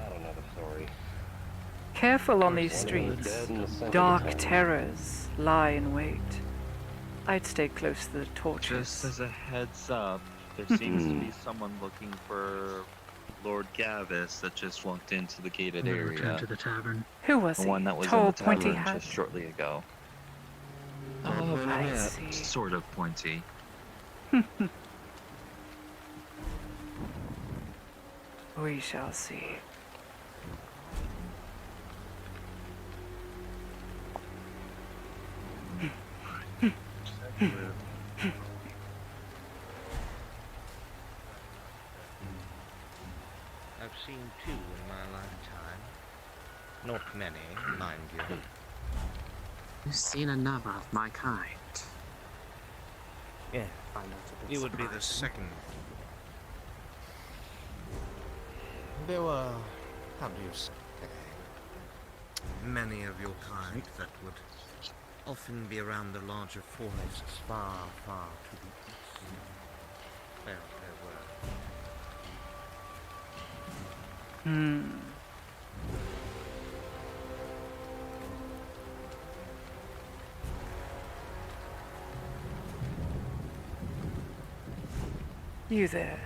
don't know the story. Careful on these streets. Dark terrors lie in wait. I'd stay close to the torches. Just as a heads up, there seems to be someone looking for Lord Gavus that just walked into the gated area. Return to the tavern. Who was The he? one that was Tall, in the pointy tavern hat? just shortly ago. Oh, I see. Sort of pointy. We shall see. I've seen two in my lifetime. Not many, mind you. You've seen another of my kind. Yeah, I'm not a bit you would be the surprised. second. There were, how do you say, many of your kind that would often be around the larger forests far, far to the east. There were. You there?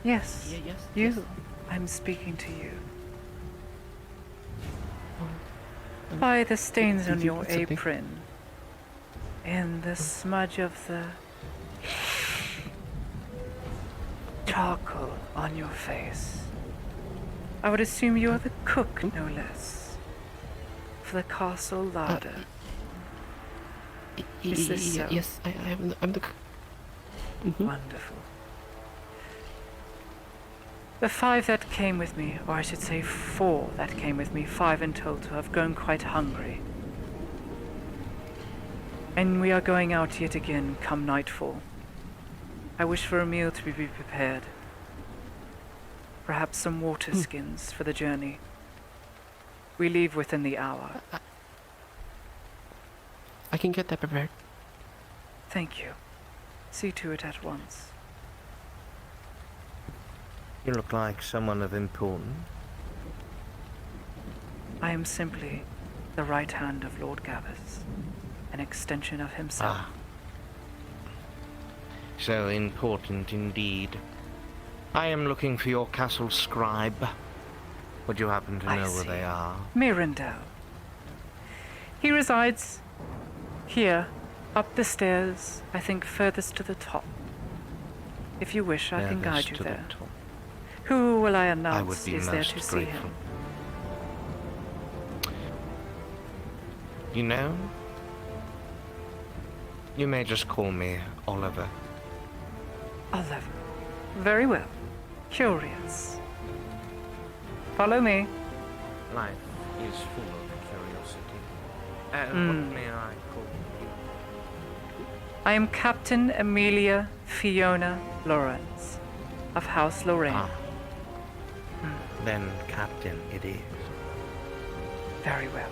Yes, you. I'm speaking to you. By the stains on your apron, and the smudge of the charcoal on your face, I would assume you are the cook, no less, for the castle larder. Is this so? Yes, I'm the. Wonderful. The 5 that came with me, or I should say 4 that came with me, 5 in total, have grown quite hungry. And we are going out yet again come nightfall. I wish for a meal to be prepared. Perhaps some water skins for the journey. We leave within the hour. I can get that prepared. Thank you. See to it at once. You look like someone of importance. I am simply the right hand of Lord Gavus, an extension of himself. So important indeed. I am looking for your castle scribe. Would you happen to know where they are? Mirandel. He resides here, up the stairs, I think furthest to the top. If you wish, I can guide you there. Who will I announce is there to see him? You know, you may just call me Oliver. Oliver. Very well. Curious. Follow me. Life is full of curiosity. What may I call you? I am Captain Amelia Fiona Lorence, of House Lorraine. Then Captain it is. Very well.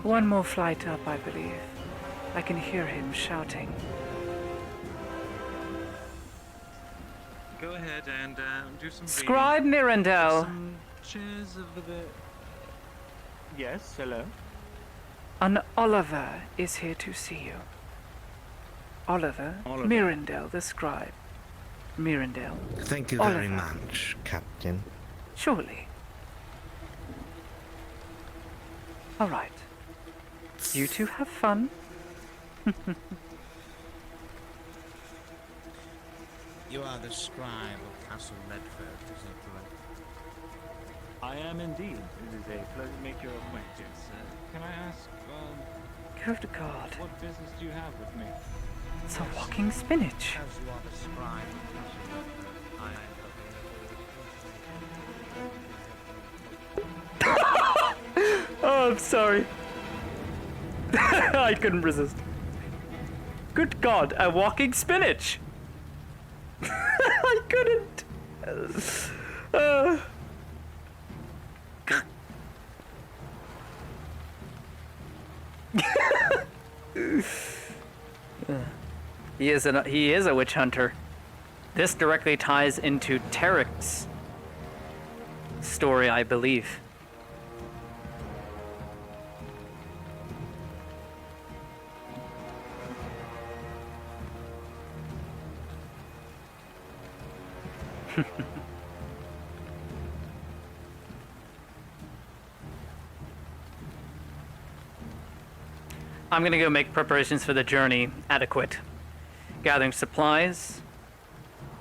One more flight up, I believe. I can hear him shouting. Go ahead and do some. Scribe Mirandel. Some chairs over there. Yes, hello. An Oliver is here to see you. Oliver. Mirandel, the scribe. Mirandel. Thank you very much, Captain. Surely. All right. You two have fun. You are the scribe of Castle Medford, is that correct? I am indeed. It is a pleasure to make your acquaintance. Can I ask, Good God. what business do you have with me? It's a walking spinach. As you are the scribe of Castle Medford, I am Oh, I'm sorry. I couldn't resist. Good God, a walking spinach! I couldn't. He is a witch hunter. This directly ties into Tarek's story, I believe. I'm gonna go make preparations for the journey adequate. Gathering supplies,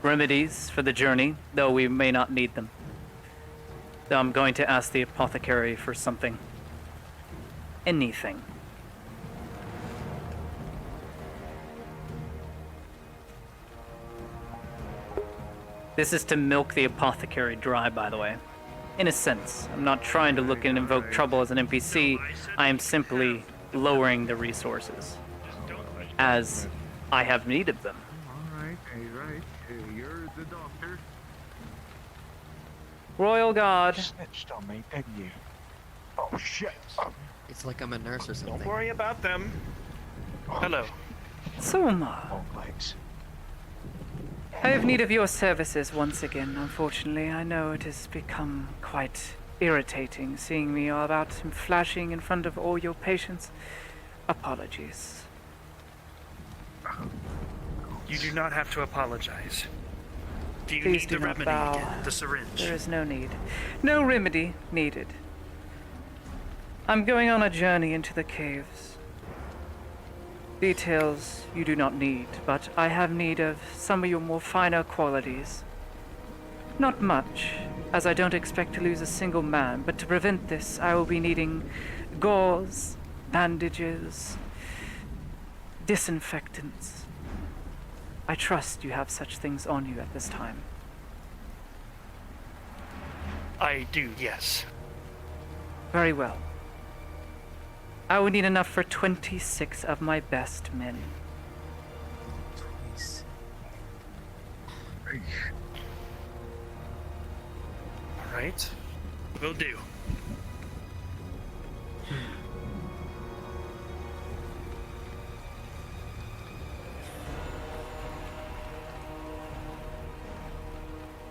remedies for the journey, though we may not need them. Though I'm going to ask the apothecary for something. Anything. This is to milk the apothecary dry, by the way. In a sense, I'm not trying to look and invoke trouble as an NPC, I am simply lowering the resources as I have need of them. Alright, you're the doctor. Royal Guard. Snitched on me, didn't you? Oh shit. It's like I'm a nurse or something. Don't worry about them. Hello. Soma. Long legs. I have need of your services once again, unfortunately. I know it has become quite irritating seeing me all about flashing in front of all your patients. Apologies. You do not have to apologize. Do you Please need do the not remedy bow. again? The syringe? There is no need. No remedy needed. I'm going on a journey into the caves. Details you do not need, but I have need of some of your more finer qualities. Not much, as I don't expect to lose a single man, but to prevent this, I will be needing gauze, bandages, disinfectants. I trust you have such things on you at this time. I do, yes. Very well. I will need enough for 26 of my best men. Alright. Will do.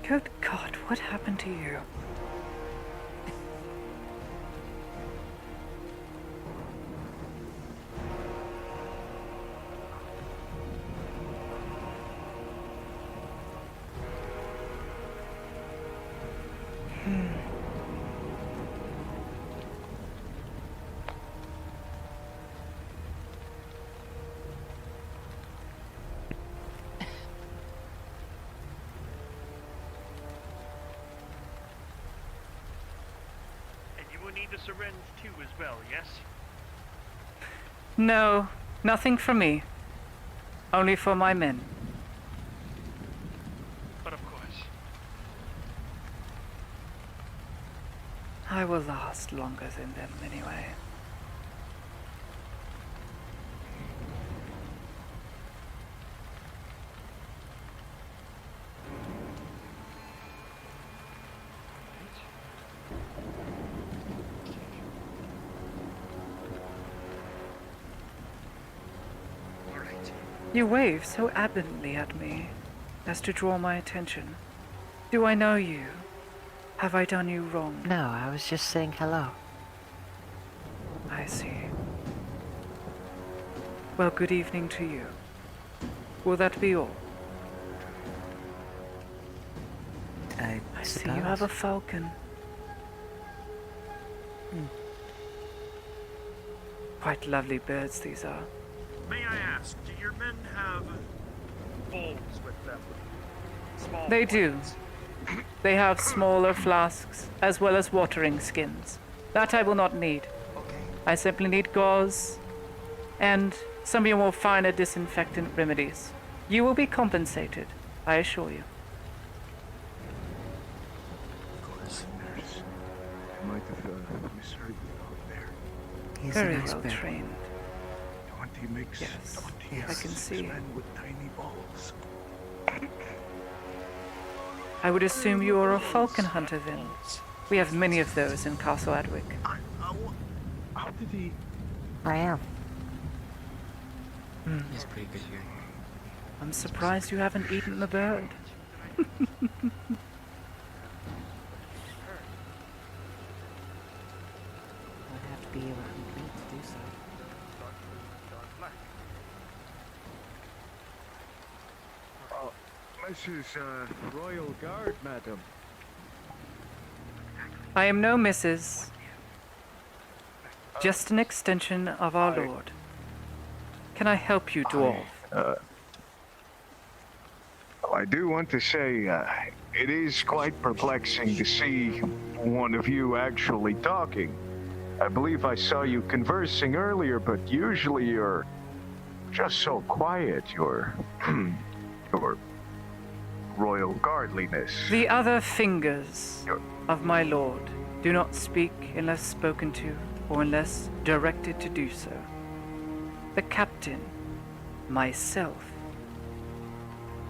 Good God, what happened to you? Need the syringe too as well, yes? No, nothing for me. Only for my men. But of course. I will last longer than them anyway. You wave so absently at me as to draw my attention. Do I know you? Have I done you wrong? No, I was just saying hello. I see. Well, good evening to you. Will that be all? I see you have a falcon. Quite lovely birds these are. May I ask, do your men have bowls with them? Small They do. ones? They have smaller flasks, as well as watering skins. That I will not need. I simply need gauze, and some of your more finer disinfectant remedies. You will be compensated, I assure you. Of course, nurse. I might have misheard you out there. Very well trained. 20 mix. Yes, 20 I can see. men with tiny balls. I would assume you are a falcon hunter then. We have many of those in Castle Adwick. How did he? I am. He's pretty good here. I'm surprised you haven't eaten the bird. I'd have to be able to do so. Mrs. Royal Guard, madam. I am no Mrs. Just an extension of our Lord. Can I help you, dwarf? I do want to say, it is quite perplexing to see one of you actually talking. I believe I saw you conversing earlier, but usually you're just so quiet, your royal guardliness. The other fingers of my lord do not speak unless spoken to or unless directed to do so. The captain, myself,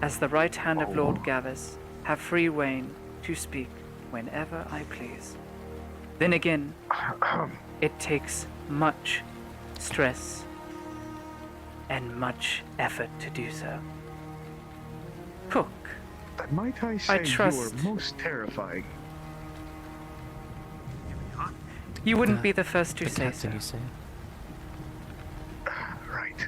as the right hand of Lord Gavus, have free rein to speak whenever I please. Then again, it takes much stress and much effort to do so. Cook, Might I say trust- you are most terrifying. you wouldn't be the first to The say captain, so. you say? Right.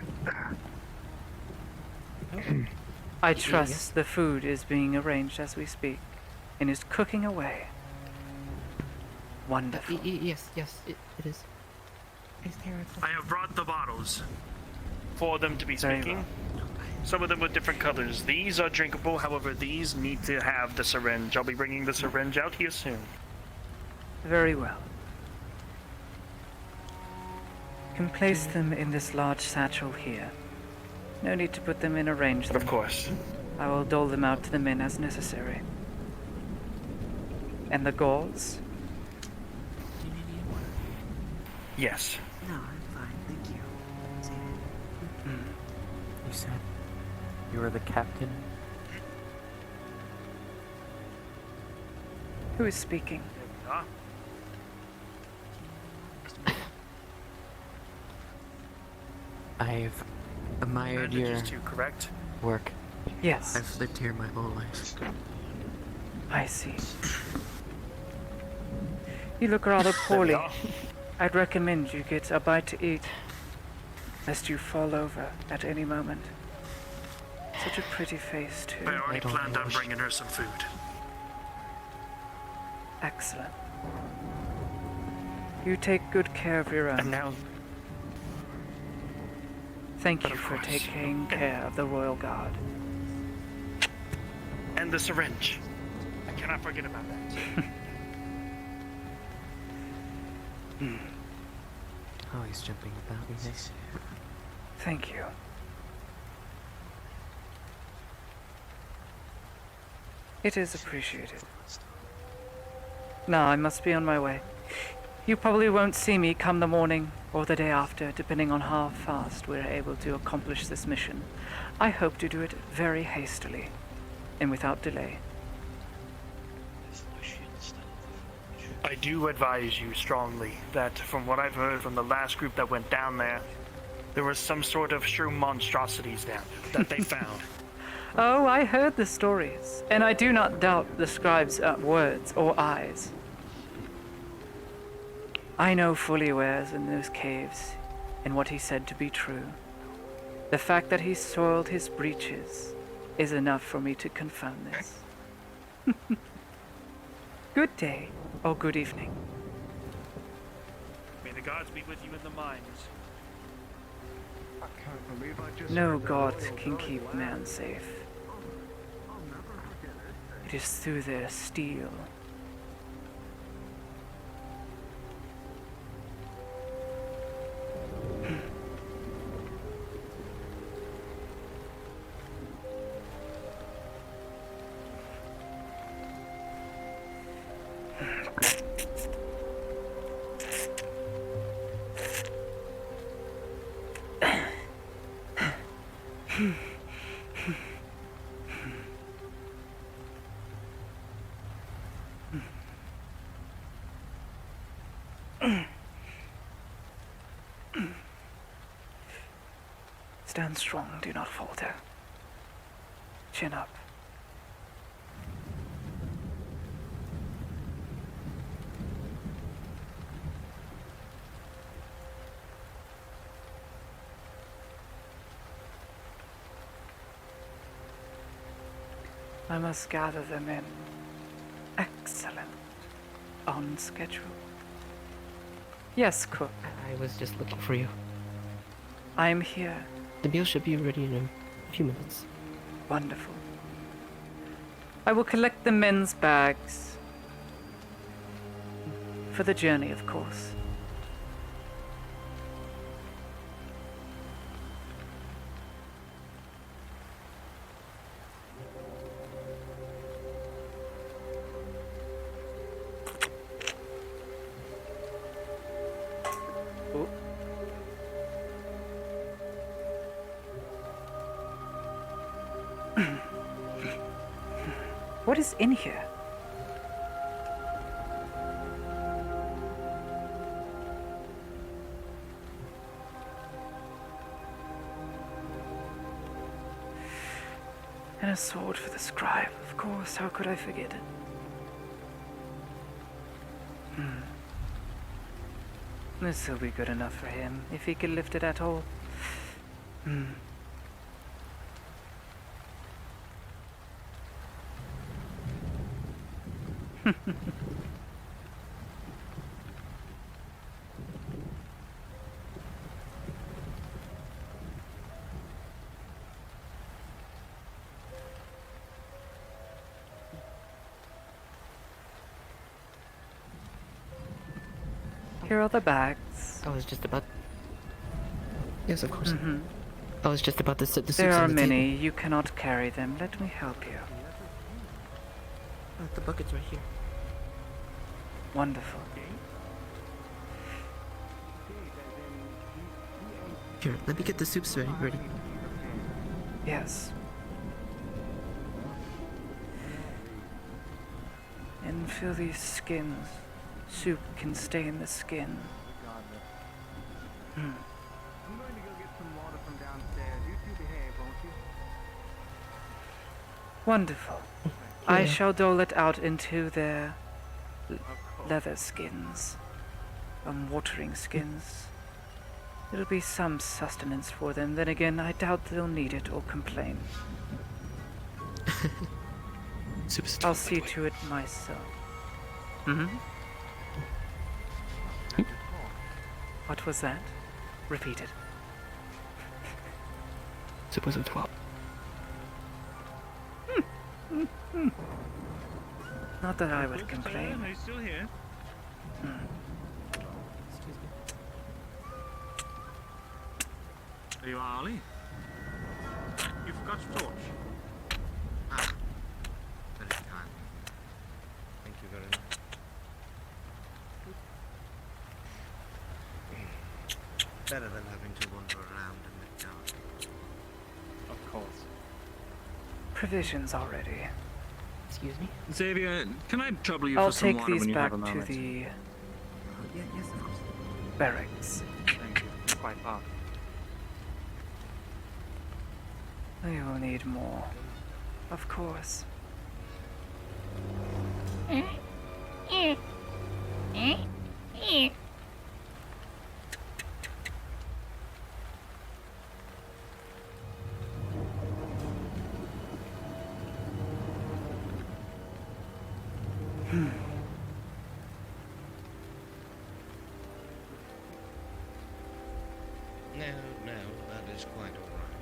I trust the food is being arranged as we speak and is cooking away. Wonderful. Yes, it is. I have brought the bottles for them to be Very speaking. Some of them with different colors. These are drinkable, however, these need to have the syringe. I'll be bringing the syringe out here soon. Very well. You can place them in this large satchel here. No need to put them in arrange them. Of course. I will dole them out to the men as necessary. And the gauze? Yes. No, I'm fine, thank you. You said you were the captain? Who is speaking? I've admired your Bandages too, correct? work. Yes. I've lived here my whole life. I see. You look rather poorly. I'd recommend you get a bite to eat, lest you fall over at any moment. Such a pretty face, too. I already planned on bringing her some food. Excellent. You take good care of your own. And now, Thank you for taking care of the Royal Guard. and the syringe. I cannot forget about that. Oh, he's jumping about me. Thank you. It is appreciated. Now I must be on my way. You probably won't see me come the morning or the day after, depending on how fast we're able to accomplish this mission. I hope to do it very hastily and without delay. I do advise you strongly that from what I've heard from the last group that went down there, There was some sort of shroom monstrosities down that they found. Oh, I heard the stories, and I do not doubt the scribe's words or eyes. I know fully where's in those caves, and what he said to be true. The fact that he soiled his breeches is enough for me to confirm this. Good day, or good evening. May the gods be with you in the mines. No god can keep man safe. It is through their steel. Stand strong, do not falter. Chin up. I must gather them in. Excellent. On schedule. Yes, cook. I was just looking for you. I am here. The meal should be ready in a few minutes. Wonderful. I will collect the men's bags. For the journey, of course. What is in here? And a sword for the scribe, of course. How could I forget it? This will be good enough for him, if he can lift it at all. Here are the bags. I was just about... Yes, of course. I was just about to set the soups There are on the many. table. You cannot carry them. Let me help you. The bucket's right here. Wonderful. Here, let me get the soups ready. Yes. And feel these skins. Soup can stain the skin. I'm going to go get some water from downstairs. You two behave, won't you? Wonderful. I shall dole it out into their leather skins. Watering skins. It'll be some sustenance for them. Then again, I doubt they'll need it or complain. I'll see to it myself. What was that? Repeat it. Soup was of 12. Not that I would complain. Are you still here? Are you Ollie? You forgot your torch. That is kind. Thank you very much. Better than having to wander around in the dark. Of course. Provisions already. Excuse me? Xavier, can I trouble you I'll for some take water these when you back have a to moment? the Yes, of course. barracks. Thank you. Quite far. We will need more. Of course. No, that is quite all right.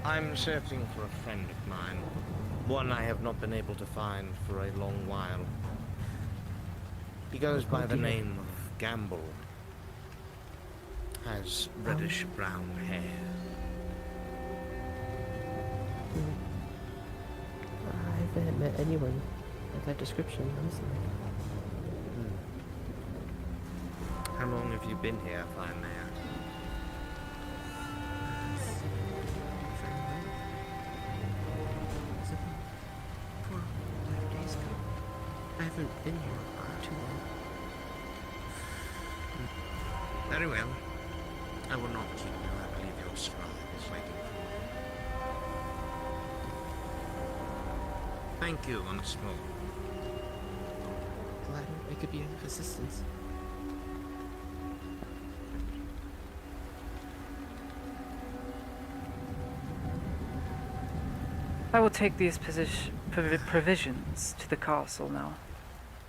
I'm searching for a friend of mine. One I have not been able to find for a long while. He goes by the name of Gamble. Has reddish-brown hair. I haven't met anyone with that description, honestly. How long have you been here, if I may ask? I haven't been here too long. Very well. I will not keep you. I believe your scribe is waiting for you. Thank you, once more. Glad I could be of assistance. I will take these provisions to the castle now.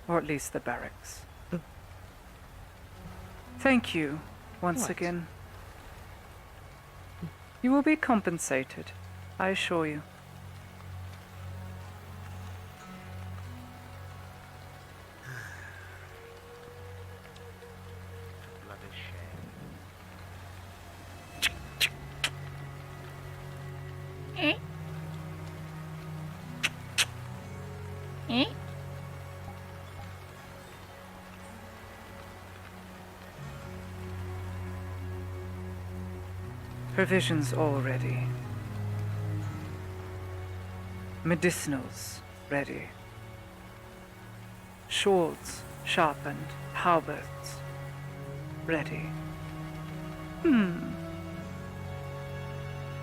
Or at least the barracks. Thank you, once again. You will be compensated, I assure you. Provisions all ready. Medicinals ready. Swords sharpened, halberds ready.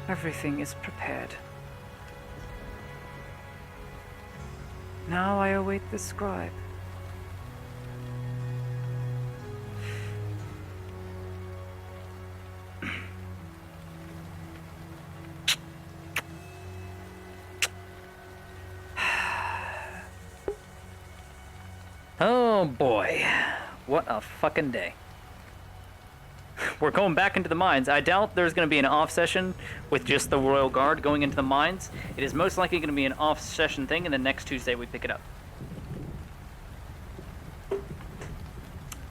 Everything is prepared. Now I await the scribe. Oh boy, what a fucking day. We're going back into the mines. I doubt there's going to be an off session with just the Royal Guard going into the mines. It is most likely going to be an off session thing, and then next Tuesday we pick it up.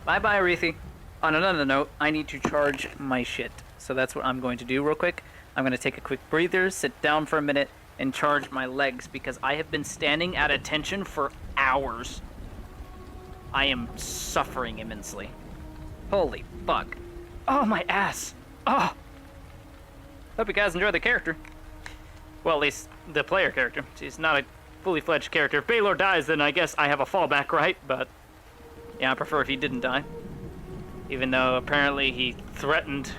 Bye bye, Arethi. On another note, I need to charge my shit. So that's what I'm going to do real quick. I'm going to take a quick breather, sit down for a minute, and charge my legs because I have been standing at attention for hours. I am suffering immensely. Holy fuck. Oh, my ass. Oh. Hope you guys enjoy the character. Well, at least the player character. She's not a fully fledged character. If Baylor dies, then I guess I have a fallback, right? But yeah, I prefer if he didn't die. Even though apparently he threatened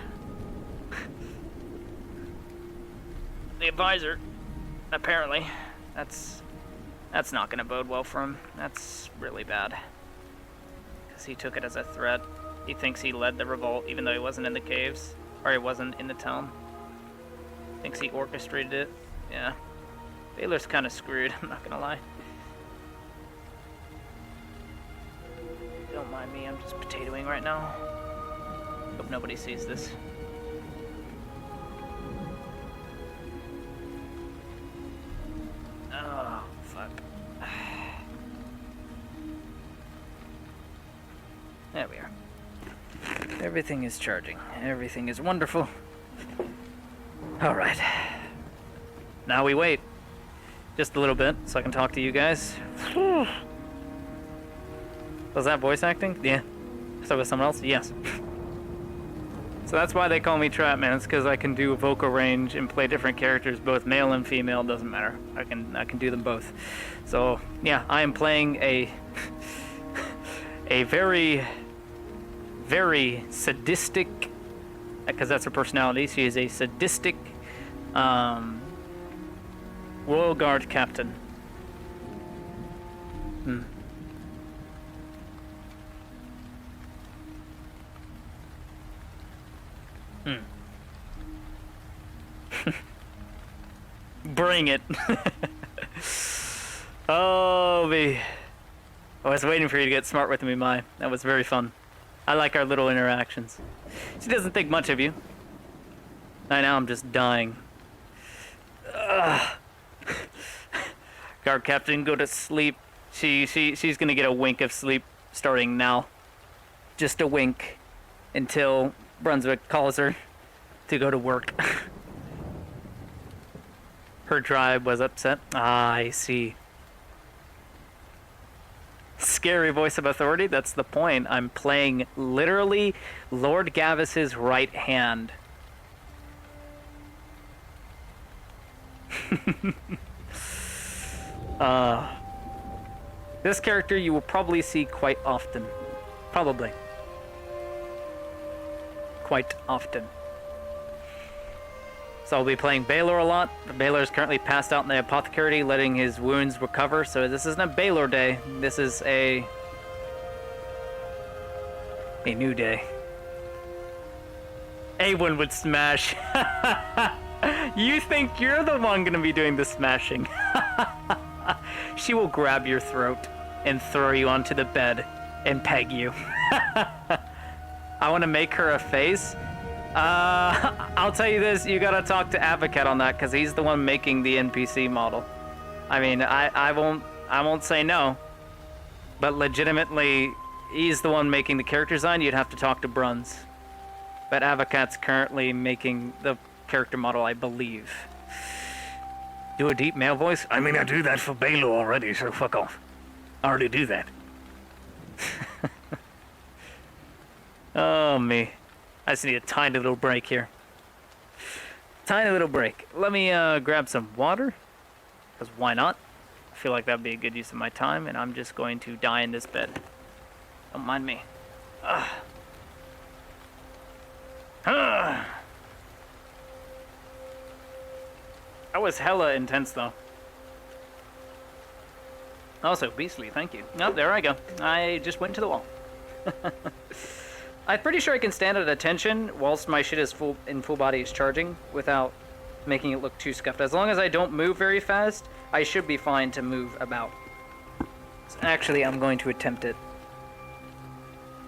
the advisor. Apparently. That's not gonna bode well for him. That's really bad. Because he took it as a threat. He thinks he led the revolt even though he wasn't in the caves. Or he wasn't in the town. Thinks he orchestrated it. Yeah. Baylor's kind of screwed, I'm not gonna lie. Don't mind me, I'm just potatoing right now. Hope nobody sees this. Oh, fuck. There we are. Everything is charging. Everything is wonderful. Alright. Now we wait. Just a little bit, so I can talk to you guys. Whew. Was that voice acting? Yeah. So was someone else? Yes. So that's why they call me Trapman. It's because I can do vocal range and play different characters, both male and female. Doesn't matter. I can do them both. So yeah, I am playing a very, very sadistic, because that's her personality. She is a sadistic, Royal Guard Captain. Bring it. Oh, me. I was waiting for you to get smart with me, Mai. That was very fun. I like our little interactions. She doesn't think much of you. Right now I'm just dying. Ugh. Guard Captain, go to sleep. She's gonna get a wink of sleep starting now. Just a wink until Brunswick calls her to go to work. Her tribe was upset. Ah, I see. Scary voice of authority, that's the point. I'm playing literally Lord Gavus's right hand. This character you will probably see quite often. Probably. Quite often. So I'll be playing Baylor a lot. Baylor is currently passed out in the apothecary, letting his wounds recover. So this isn't a Baylor day. This is a new day. A1 would smash. You think you're the one gonna be doing the smashing. She will grab your throat and throw you onto the bed and peg you. I want to make her a face. I'll tell you this, you gotta talk to Advocate on that, because he's the one making the NPC model. I mean, I won't say no, but legitimately, he's the one making the character design. You'd have to talk to Bruns. But Advocate's currently making the character model, I believe. Do a deep male voice? I mean, I do that for Baylor already, so fuck off. I already do that. Oh, me. I just need a tiny little break here. Tiny little break. Let me grab some water, because why not? I feel like that would be a good use of my time, and I'm just going to die in this bed. Don't mind me. Ugh. Ugh. That was hella intense, though. Also, beastly, thank you. Oh, there I go. I just went to the wall. I'm pretty sure I can stand at attention whilst my shit is in full body is charging without making it look too scuffed. As long as I don't move very fast, I should be fine to move about. So actually, I'm going to attempt it.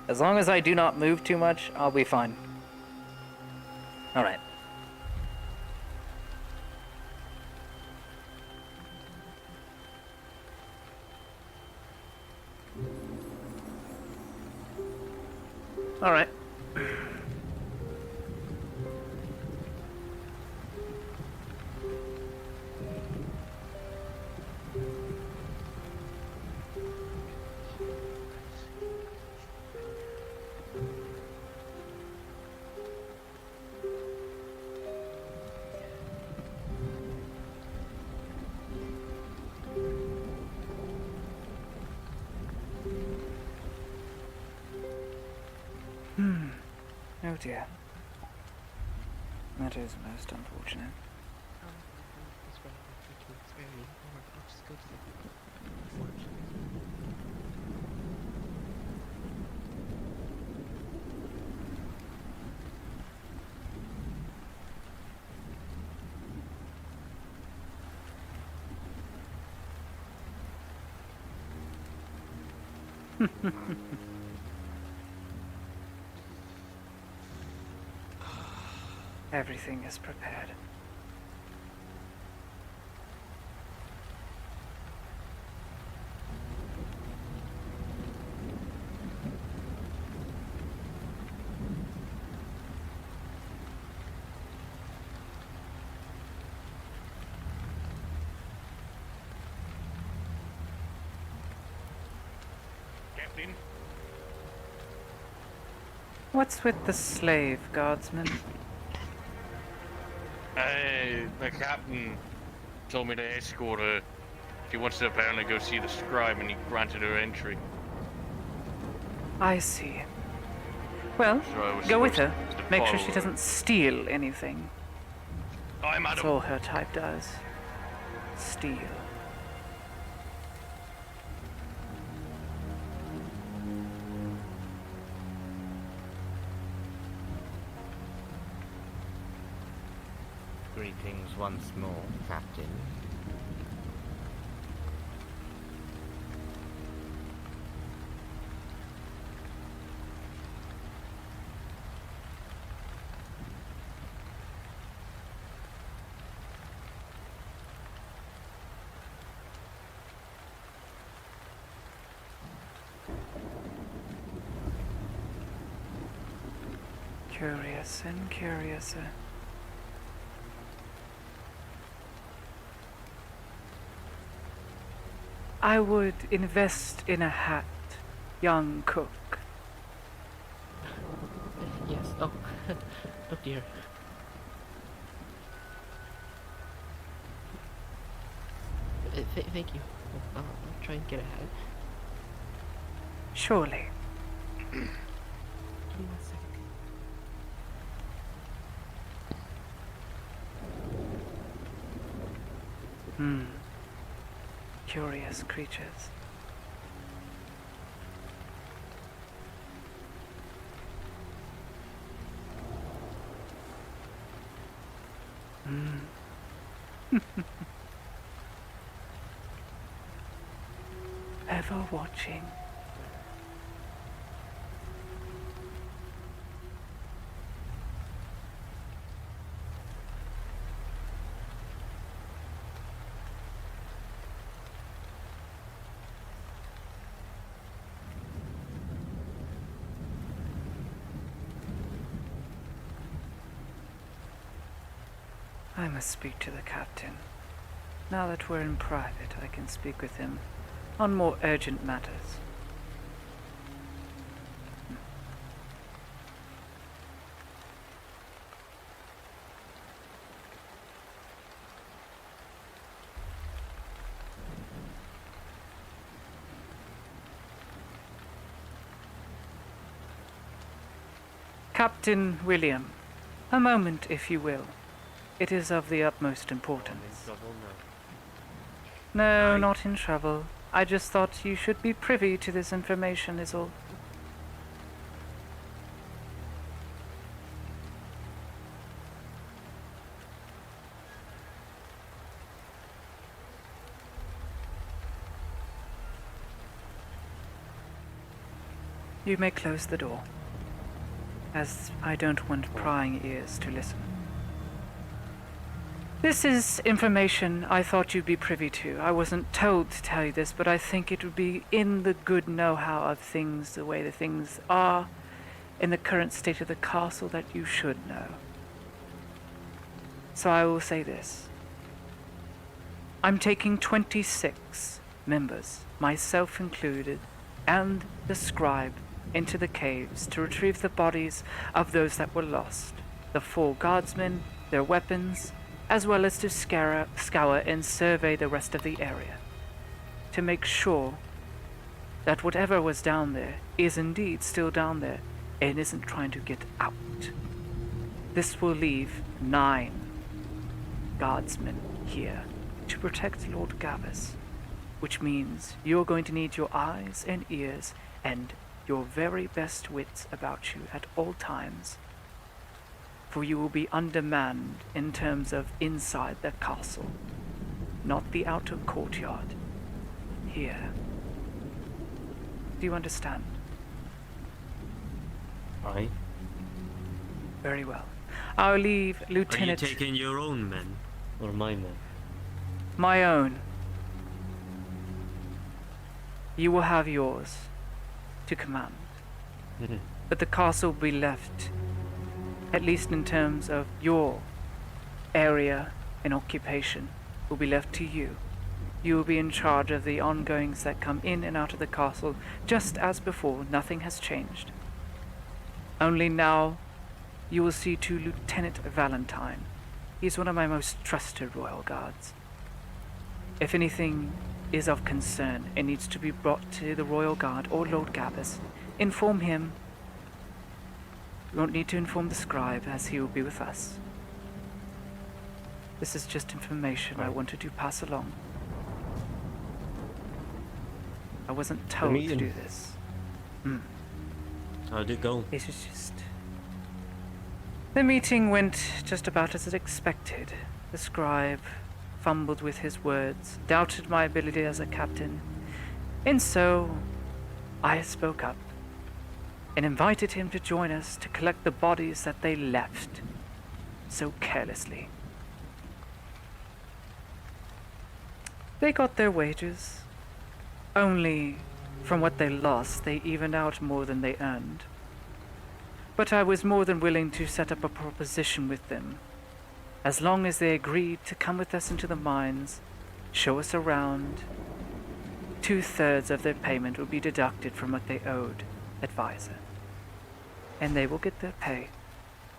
As long as I do not move too much, I'll be fine. Alright. Alright. Oh dear. That is most unfortunate. Everything is prepared. Captain? What's with the slave, guardsman? The captain told me to escort her. She wants to apparently go see the scribe, and he granted her entry. I see. Well, So I was go with her. supposed to Make sure follow she her. doesn't steal anything. That's all her type does. Steal. Greetings once more, Captain. Curious and curiouser. I would invest in a hat, young cook. Yes. Oh. Oh dear. Thank you. I'll try and get ahead. Surely. Give me 1 second. Curious creatures. Ever watching. I must speak to the captain. Now that we're in private, I can speak with him on more urgent matters. Captain William, a moment, if you will. It is of the utmost importance. No, not in trouble. I just thought you should be privy to this information, is all. You may close the door, as I don't want prying ears to listen. This is information I thought you'd be privy to. I wasn't told to tell you this, but I think it would be in the good know-how of things, the way the things are, in the current state of the castle, that you should know. So I will say this. I'm taking 26 members, myself included, and the scribe, into the caves to retrieve the bodies of those that were lost, the 4 guardsmen, their weapons, as well as to scour and survey the rest of the area, to make sure that whatever was down there is indeed still down there and isn't trying to get out. This will leave 9 guardsmen here to protect Lord Gavus, which means you're going to need your eyes and ears and your very best wits about you at all times, for you will be undermanned in terms of inside the castle, not the outer courtyard. Here. Do you understand? Aye. Very well. I'll leave Lieutenant... Are you taking your own men, or my men? My own. You will have yours to command. But the castle will be left, at least in terms of your area and occupation, will be left to you. You will be in charge of the ongoings that come in and out of the castle, just as before. Nothing has changed. Only now you will see to Lieutenant Valentine. He's one of my most trusted royal guards. If anything is of concern and needs to be brought to the royal guard or Lord Gavus, inform him. You won't need to inform the scribe, as he will be with us. This is just information I wanted to pass along. I wasn't told to meeting. do this. How'd it go? It is just... The meeting went just about as expected. The scribe fumbled with his words, doubted my ability as a captain, and so I spoke up and invited him to join us to collect the bodies that they left so carelessly. They got their wages. Only from what they lost, they evened out more than they earned. But I was more than willing to set up a proposition with them, as long as they agreed to come with us into the mines, show us around. 2/3 of their payment will be deducted from what they owed advisor, and they will get their pay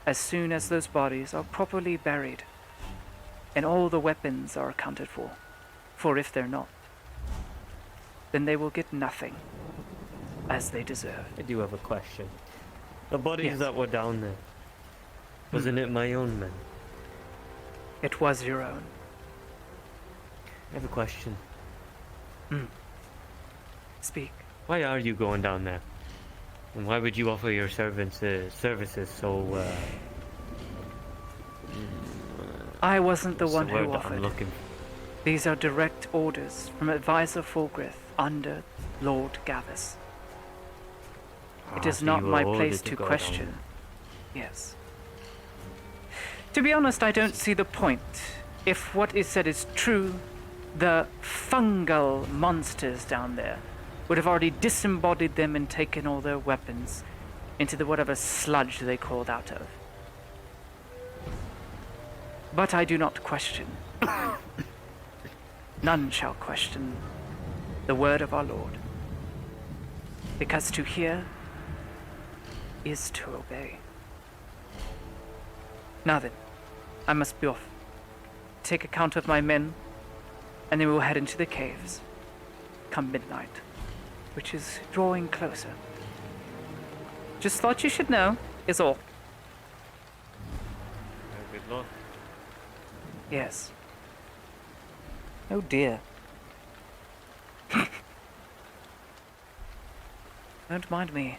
as soon as those bodies are properly buried and all the weapons are accounted for. For if they're not, then they will get nothing, as they deserve. I do have a question. The bodies Yes. that were down there, wasn't it my own men? It was your own. I have a question. Speak. Why are you going down there? And why would you offer your servants services so, I wasn't the what's one the who word that I'm offered. looking for? These are direct orders from Advisor Fulgrith under Lord Gavus. It is so not you were my ordered place to to go down question. Yes. To be honest, I don't see the point. If what is said is true, the fungal monsters down there would have already disembodied them and taken all their weapons into the whatever sludge they crawled out of. But I do not question. None shall question the word of our Lord, because to hear is to obey. Now then, I must be off. Take account of my men, and then we will head into the caves come midnight, which is drawing closer. Just thought you should know, is all. Good luck. Yes. Oh dear. Don't mind me.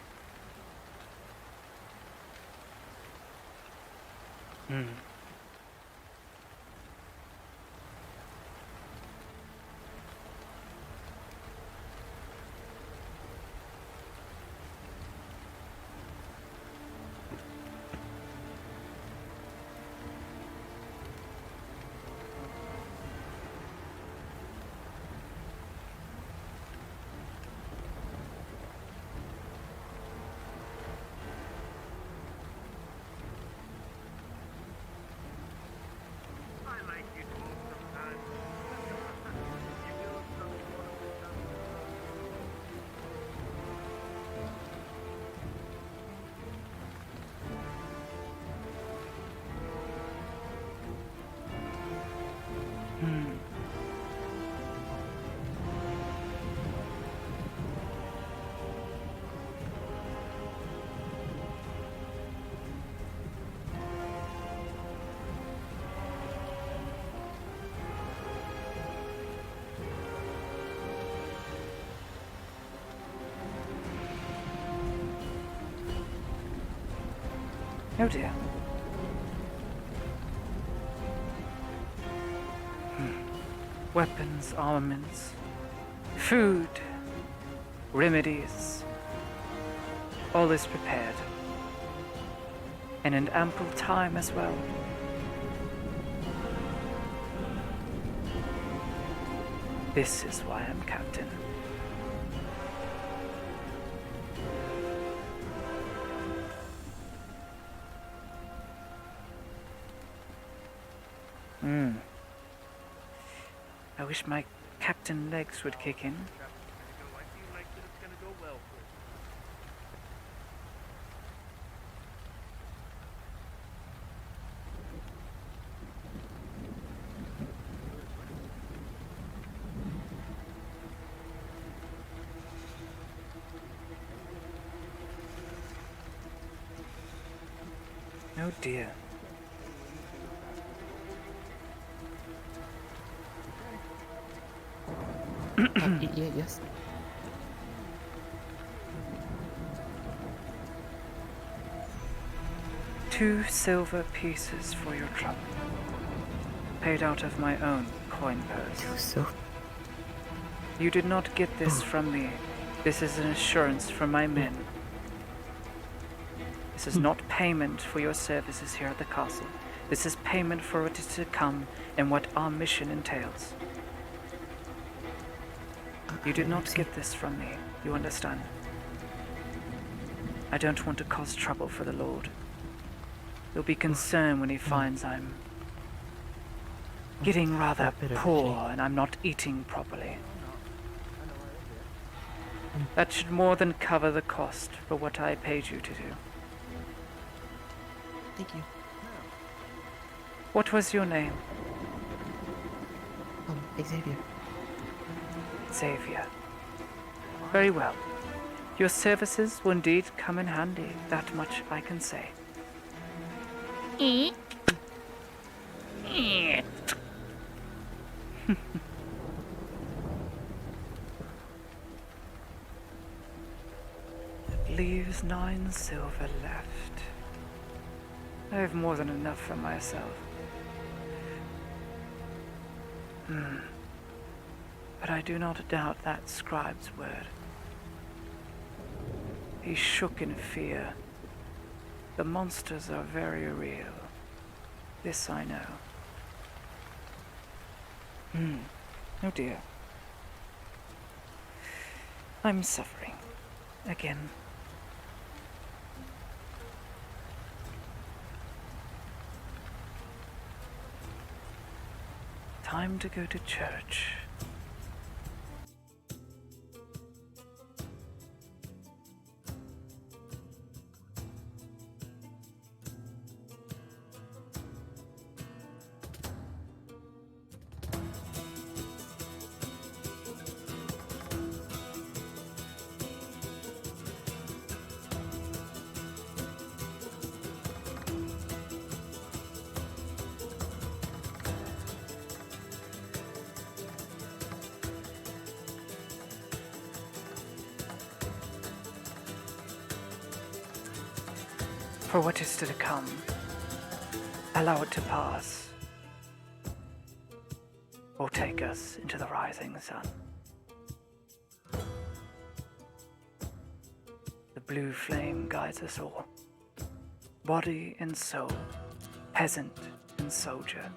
Oh dear. Weapons, armaments, food, remedies. All is prepared. And in ample time as well. This is why I'm captain. I wish my captain legs would kick in. Oh dear. Yes. 2 silver pieces for your trouble. Paid out of my own coin purse. You did not get this from me. This is an assurance from my men. This is not payment for your services here at the castle. This is payment for what is to come and what our mission entails. You did not get this from me, you understand? I don't want to cause trouble for the Lord. He'll be concerned when he finds I'm getting rather poor and I'm not eating properly. That should more than cover the cost for what I paid you to do. Thank you. What was your name? Xavier. Xavier. Very well. Your services will indeed come in handy, that much I can say. It leaves 9 silver left. I have more than enough for myself. But I do not doubt that scribe's word. He shook in fear. The monsters are very real. This I know. Oh dear. I'm suffering. Again. Time to go to church. For what is to come, allow it to pass, or take us into the rising sun. The blue flame guides us all, body and soul, peasant and soldier.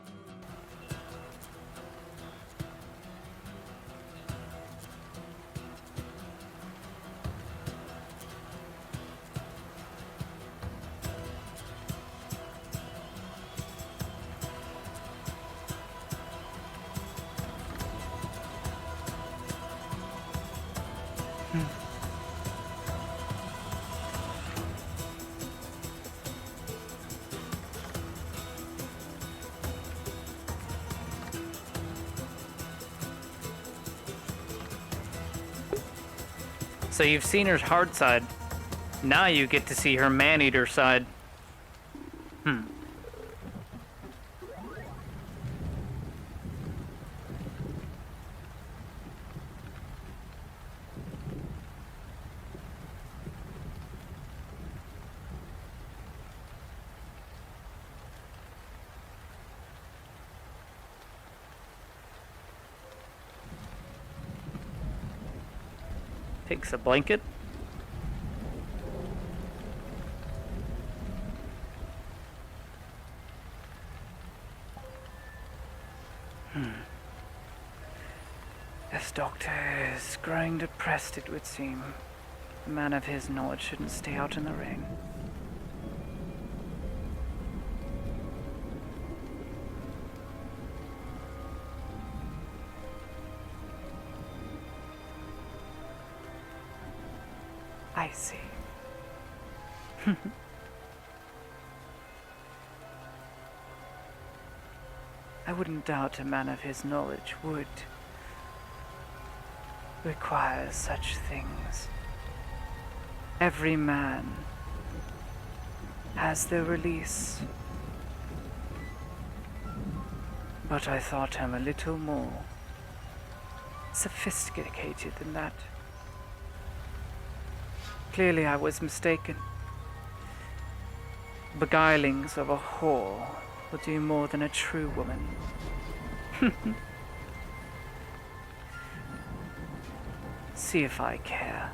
So you've seen her hard side. Now you get to see her man-eater side. Takes a blanket. This doctor is growing depressed, it would seem. A man of his knowledge shouldn't stay out in the rain. I see. I wouldn't doubt a man of his knowledge would require such things. Every man has their release. But I thought him a little more sophisticated than that. Clearly I was mistaken. Beguilings of a whore will do more than a true woman. See if I care.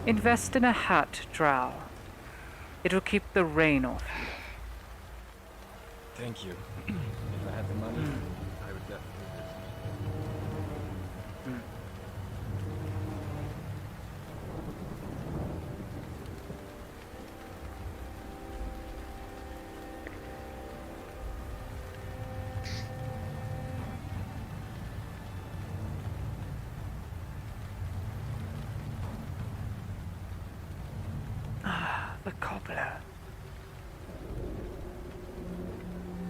Invest in a hat, Drow. It'll keep the rain off you. Thank you. If I had the money, I would definitely visit. The cobbler.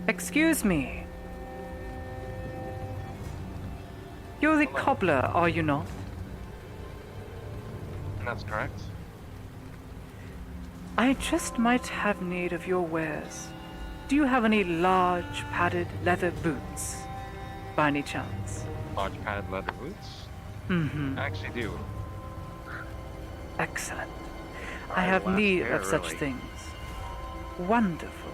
Excuse me. You're the cobbler, are you not? That's correct. I just might have need of your wares. Do you have any large padded leather boots, by any chance? Large padded leather boots? Mm-hmm. I actually do. Excellent. I have need of such things. Wonderful.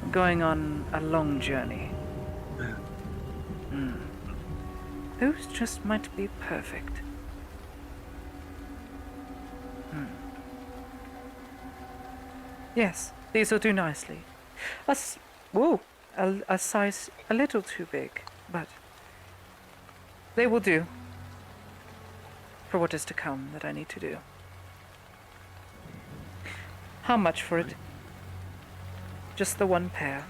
I'm going on a long journey. Those just might be perfect. Yes, these will do nicely. A size a little too big, but they will do for what is to come that I need to do. How much for it? Just the one pair.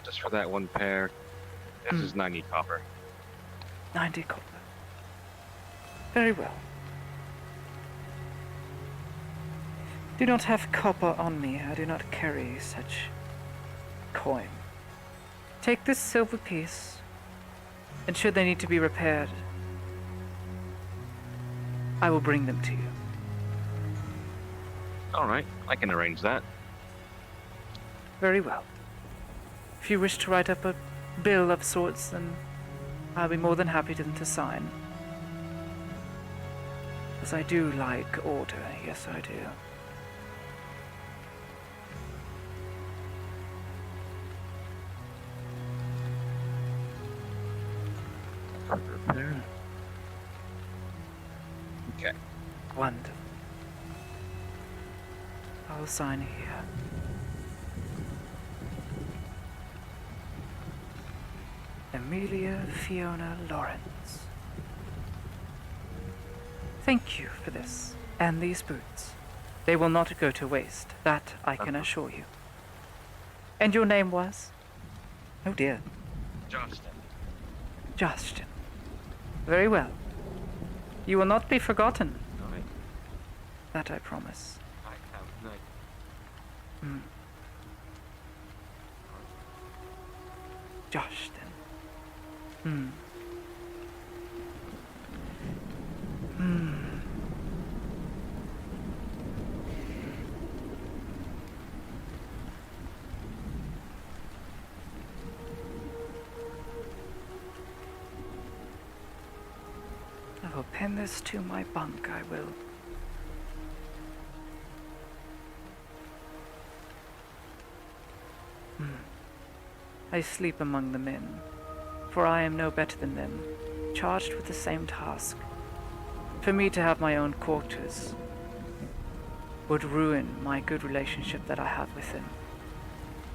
Just for that one pair, this is 90 copper. 90 copper. Very well. Do not have copper on me. I do not carry such coin. Take this silver piece, and should they need to be repaired, I will bring them to you. Alright, I can arrange that. Very well. If you wish to write up a bill of sorts, then I'll be more than happy to sign. Because I do like order, yes I do. Okay. Wonderful. I'll sign here. Amelia Fiona Lorence. Thank you for this, and these boots. They will not go to waste, that I can assure you. And your name was? Oh dear. Johnston. Johnston. Very well. You will not be forgotten. Alright. That I promise. I have night. Johnston. I will pin this to my bunk, I will. I sleep among the men, for I am no better than them. charged with the same task. For me to have my own quarters would ruin my good relationship that I have with him.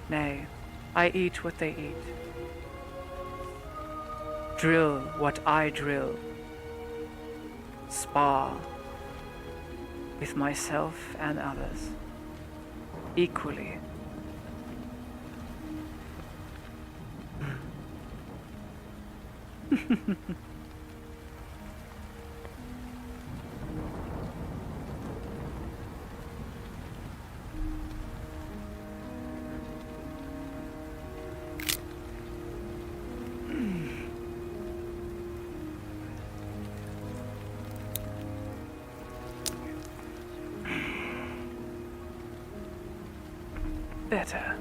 Nay, I eat what they eat. Drill what I drill. Spar with myself and others equally. Better.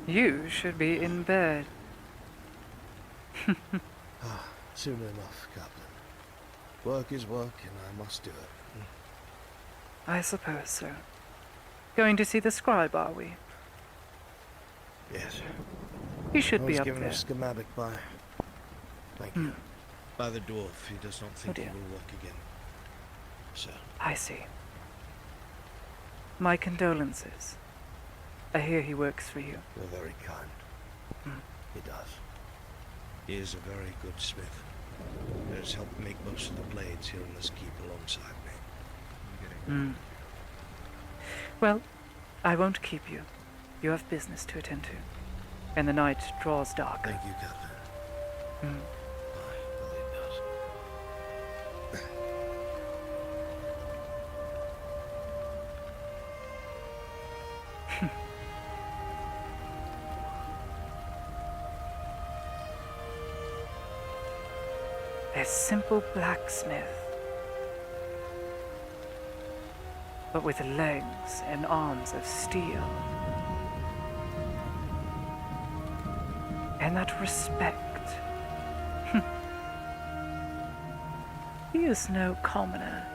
You should be in bed. Soon enough, Captain. Work is work, and I must do it. I suppose so. Going to see the scribe, are we? Yes. He should I be was up given there. a schematic by... Thank you. By the dwarf. He does not think dear. it will work again. So... I see. My condolences. I hear he works for you. You're very kind. He does. He is a very good smith. He has helped make most of the blades here in this keep alongside me. Well, I won't keep you. You have business to attend to. And the night draws dark. Thank you, Captain. A simple blacksmith, but with legs and arms of steel. And that respect. He is no commoner,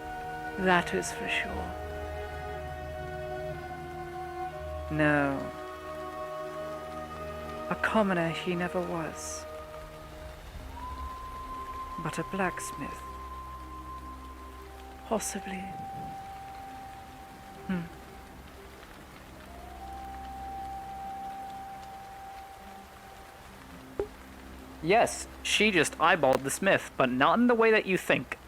that is for sure. No, a commoner he never was. But a blacksmith. Possibly. Yes, she just eyeballed the smith, but not in the way that you think.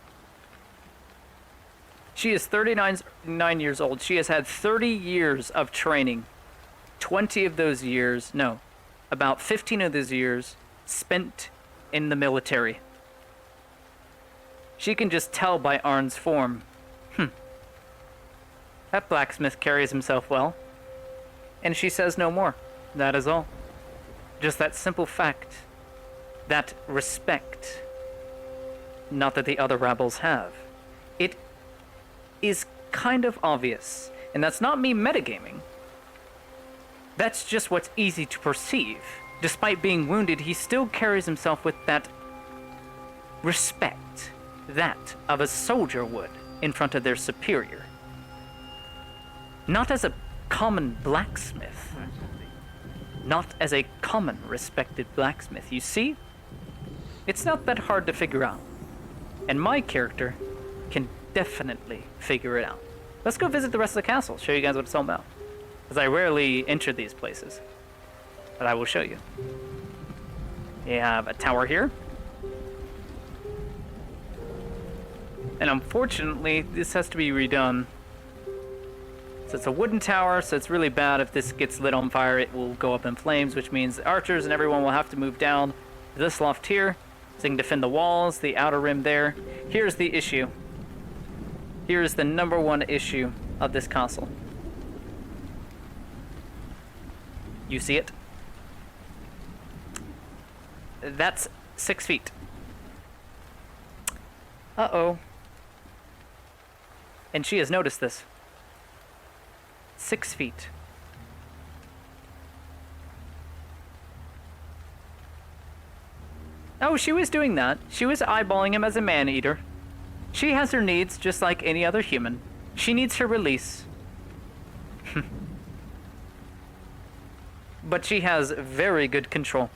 She is 39 years old. She has had 30 years of training. 20 of those years, no, about 15 of those years spent in the military. She can just tell by Arn's form. That blacksmith carries himself well. And she says no more. That is all. Just that simple fact. That respect. Not that the other rebels have. It is kind of obvious. And that's not me metagaming. That's just what's easy to perceive. Despite being wounded, he still carries himself with that respect. That of a soldier would in front of their superior. Not as a common blacksmith. Not as a common respected blacksmith. You see? It's not that hard to figure out. And my character can definitely figure it out. Let's go visit the rest of the castle, show you guys what it's all about. Because I rarely enter these places. But I will show you. You have a tower here. And unfortunately, this has to be redone. So it's a wooden tower, so it's really bad. If this gets lit on fire, it will go up in flames, which means the archers and everyone will have to move down to this loft here, so they can defend the walls, the outer rim there. Here's the issue. Here's the number one issue of this castle. You see it? That's 6 feet. Uh-oh. And she has noticed this. 6 feet. Oh, she was doing that. She was eyeballing him as a man-eater. She has her needs just like any other human. She needs her release. But she has very good control.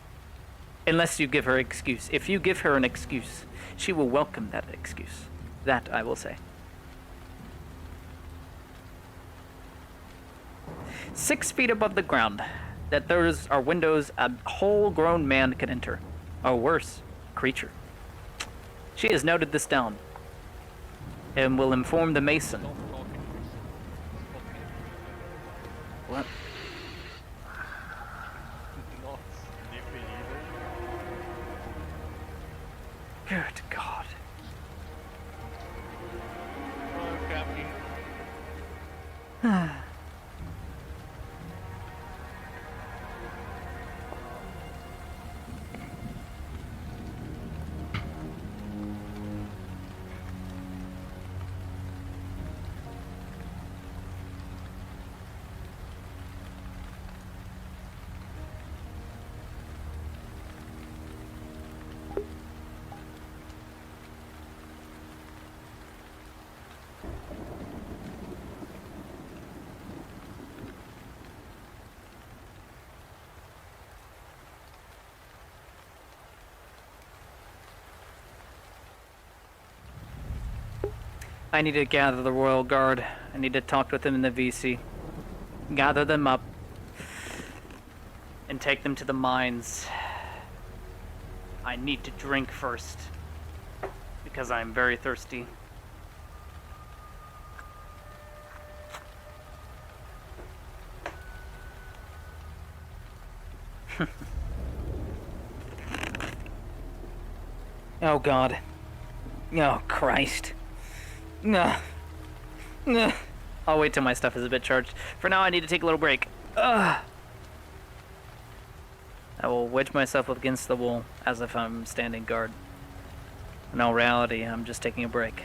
Unless you give her an excuse. If you give her an excuse, she will welcome that excuse. That I will say. 6 feet above the ground, that those are windows a whole grown man can enter. Or worse, creature. She has noted this down and will inform the mason. What? Not sleeping Good God. either. Oh, Captain. I need to gather the Royal Guard. I need to talk with them in the VC. Gather them up. And take them to the mines. I need to drink first. Because I'm very thirsty. Oh God. Oh Christ. No. No. I'll wait till my stuff is a bit charged. For now, I need to take a little break. Ugh. I will wedge myself up against the wall as if I'm standing guard. In all reality, I'm just taking a break.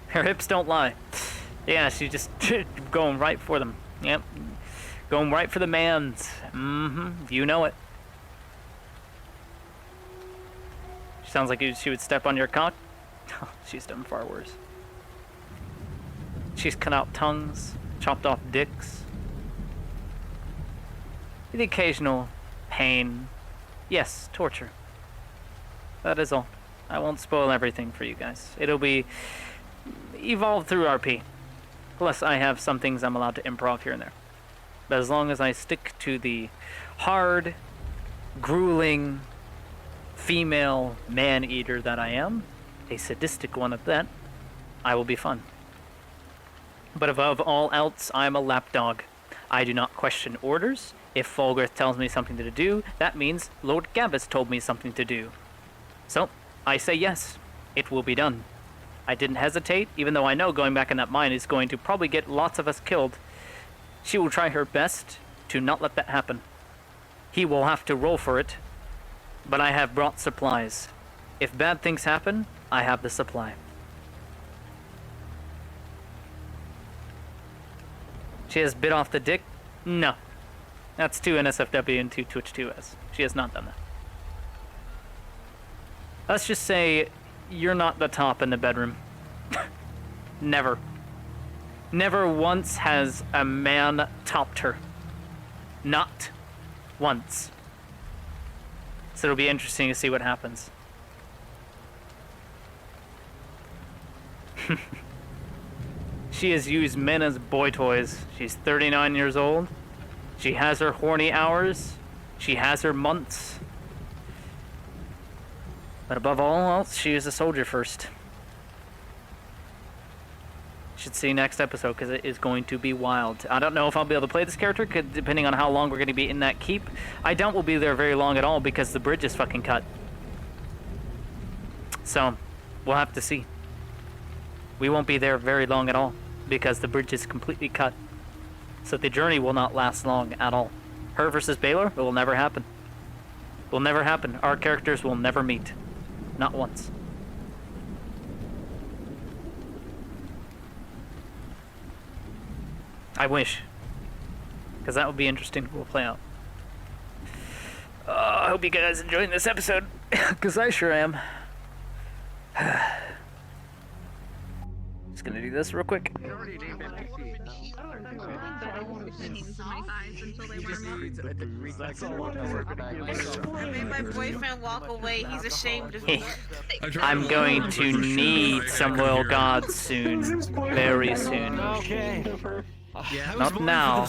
Her hips don't lie. Yeah, she's just going right for them. Yep. Going right for the mans. You know it. She sounds like she would step on your cock. She's done far worse. She's cut out tongues, chopped off dicks. The occasional pain. Yes, torture. That is all. I won't spoil everything for you guys. It'll be evolved through RP. Plus, I have some things I'm allowed to improv here and there. But as long as I stick to the hard, grueling, female man-eater that I am, a sadistic one at that, I will be fun. But above all else, I am a lapdog. I do not question orders. If Fulgrith tells me something to do, that means Lord Gavus told me something to do. So, I say yes. It will be done. I didn't hesitate, even though I know going back in that mine is going to probably get lots of us killed. She will try her best to not let that happen. He will have to roll for it, but I have brought supplies. If bad things happen, I have the supply. She has bit off the dick? No. That's 2 NSFW and 2 Twitch 2S. She has not done that. Let's just say you're not the top in the bedroom. Never. Never once has a man topped her. Not once. So it'll be interesting to see what happens. She has used men as boy toys. She's 39 years old. She has her horny hours. She has her months. But above all else, she is a soldier first. Should see next episode because it is going to be wild. I don't know if I'll be able to play this character, depending on how long we're going to be in that keep. I doubt we'll be there very long at all because the bridge is fucking cut. So, we'll have to see. We won't be there very long at all because the bridge is completely cut. So the journey will not last long at all. Her versus Baylor, it will never happen. It will never happen. Our characters will never meet. Not once. I wish. Because that would be interesting to play out. I hope you guys enjoying this episode. Because I sure am. Just gonna do this real quick. I made my boyfriend walk away. He's ashamed of me. I'm going to need some loyal gods soon. Very soon. Not now,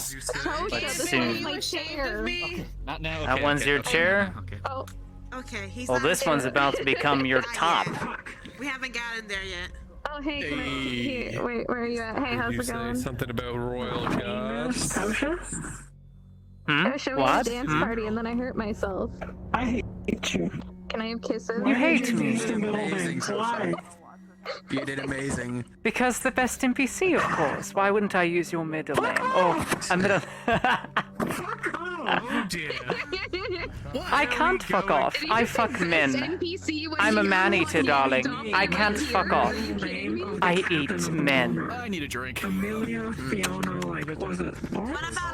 but soon. Not now. That one's your chair. Oh. Okay, he's Well, this one's about to become your top. We haven't gotten there yet. Oh, hey, can I here? Wait, where are you at? Hey, how's it going? Something about royal gods. I was showing What? a dance party and then I hurt myself. I hate you. Can I have kisses? You hate me. Amazing. Why? You did amazing. Because the best NPC, of course. Why wouldn't I use your middle name? Oh, a middle. Oh dear. I can't fuck off. I fuck men. I'm a man-eater, darling. I can't fuck off. I eat men. I need a drink. Amelia Fiona, like, what was it?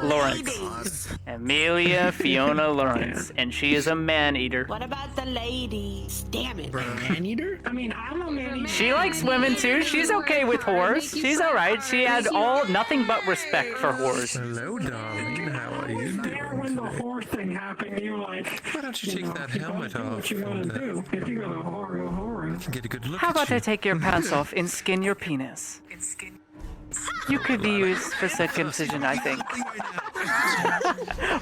Lorence. Amelia Fiona Lorence. And she is a man-eater. What about the ladies? Damn it. Man-eater? I mean, I'm a man. She likes women too. She's okay with whores. She's alright. She had nothing but respect for whores. Hello, darling. How are you doing? When the whore thing happened, you're like, Why don't you take that helmet off? what you gotta do. If you're gonna whore, you'll whore. Get a good look How at about you. I take your pants off and skin your penis? You could be used for circumcision, I think.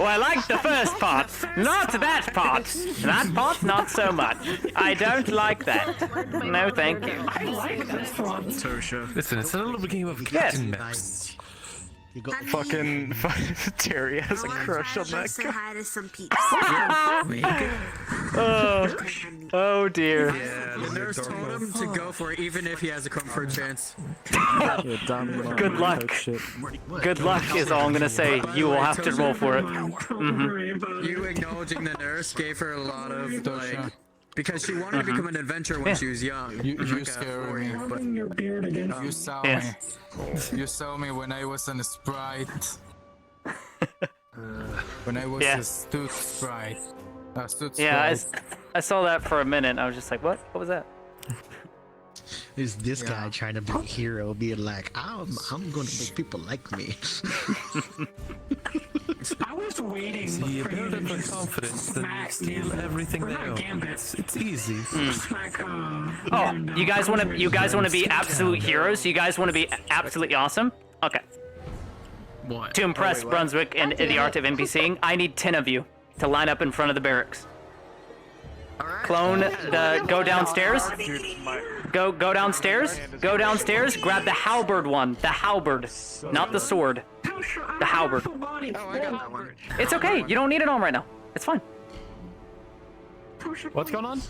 Well, I like the first part. Not that part. That part, not so much. I don't like that. No, thank you. I like this one. Tosha. Listen, it's a little game of cat and mouse. You got fucking Terry has a crush on that Say guy. hi to some peeps. Oh dear. Yeah, the nurse told him to go for it, even if he has a comfort chance. Good luck. Good luck is all I'm gonna say. You will have to roll for it. You acknowledging the nurse gave her a lot of, like, because she wanted to become an adventurer when she was young. You scare me. Your beard again. You saw Yeah. me. You saw me when I was a sprite. When I was a Stoot sprite. Yeah, I saw that for a minute. I was just like, what? What was that? Is this guy trying to be a hero, being like, I'm going to make people like me. I was waiting See, you for you build to up a just confidence, then you smack steal Gambit. everything Or not down. Gambit. It's easy. Smack, Oh, you guys want to be absolute heroes? You guys want to be absolutely awesome? Okay. What? To impress Brunswick and the art of NPCing, I need 10 of you to line up in front of the barracks. Clone the go downstairs. Go downstairs. Go downstairs. Grab the halberd one. The halberd, not the sword. The halberd. Oh, I got that one. It's okay. You don't need it on right now. It's fine. What's going on?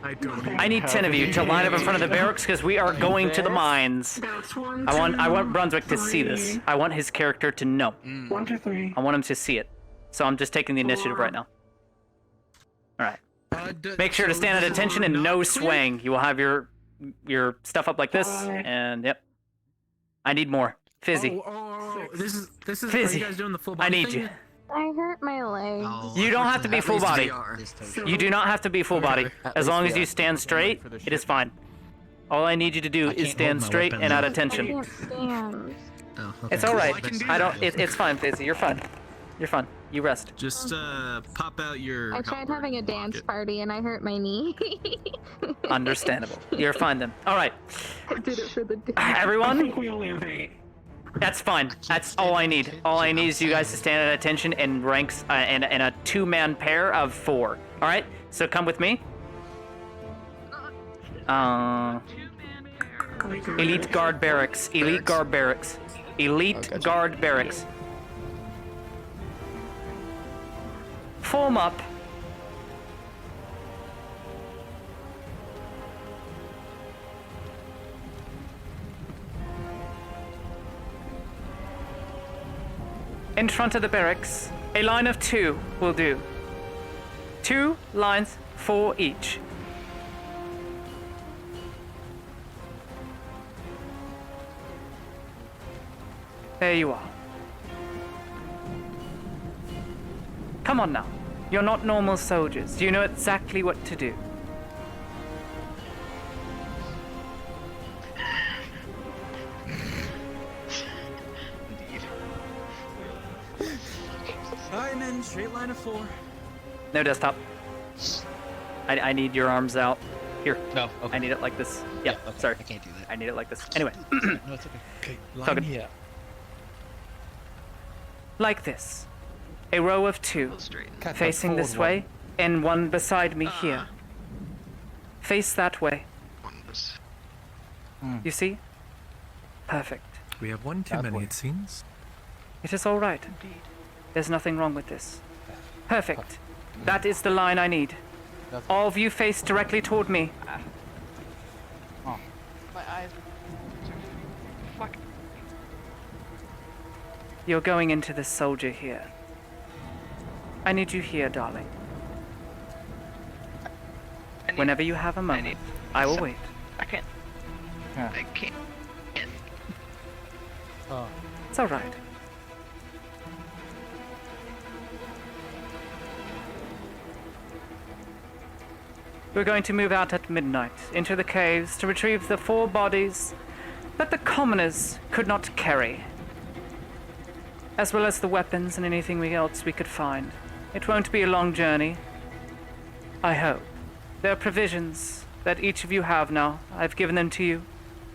I need 10 of you to line up in front of the barracks because we are going to the mines. I want Brunswick to see this. I want his character to know. 1, 2, 3. I want him to see it. So I'm just taking the initiative right now. All right. Make sure to stand at attention and no swaying. You will have your stuff up like this, and yep. I need more. Fizzy. This is Fizzy. are you guys doing the full body I need thing? you. I hurt my leg. You don't have to be full body. You do not have to be full body. As long as you stand straight, it is fine. All I need you to do is stand straight and at I attention. can't stand. It's all right. I don't. It's fine, Fizzy. You're fine. You're fine. You rest. Just pop out your. I tried having a dance party and I hurt my knee. Understandable. You're fine then. All right. I did it for the day. I Everyone. think we only have 8. That's fine. That's all I need. All I need is you guys to stand at attention in ranks in a 2-man pair of 4. All right. So come with me. Elite guard barracks. Elite guard barracks. Elite guard barracks. Form up. In front of the barracks, a line of 2 will do. 2 lines, 4 each. There you are. Come on now. You're not normal soldiers. You know exactly what to do. Alright, men, straight line of 4. No desktop. I need your arms out. Here. No, okay. I need it like this. Yeah, okay. sorry. I can't do that. I need it like this. Anyway. No, it's okay. Okay, line here. Like this. A row of 2. Facing this way, and one beside me here. Face that way. You see? Perfect. We have one too many, it seems. It is all right. There's nothing wrong with this. Perfect. That is the line I need. All of you face directly toward me. My eyes. Fuck. You're going into this soldier here. I need you here, darling. Whenever you have a moment, I will wait. I can't. I can't. It's all right. We're going to move out at midnight into the caves to retrieve the 4 bodies that the commoners could not carry, as well as the weapons and anything else we could find. It won't be a long journey, I hope. There are provisions that each of you have now. I've given them to you.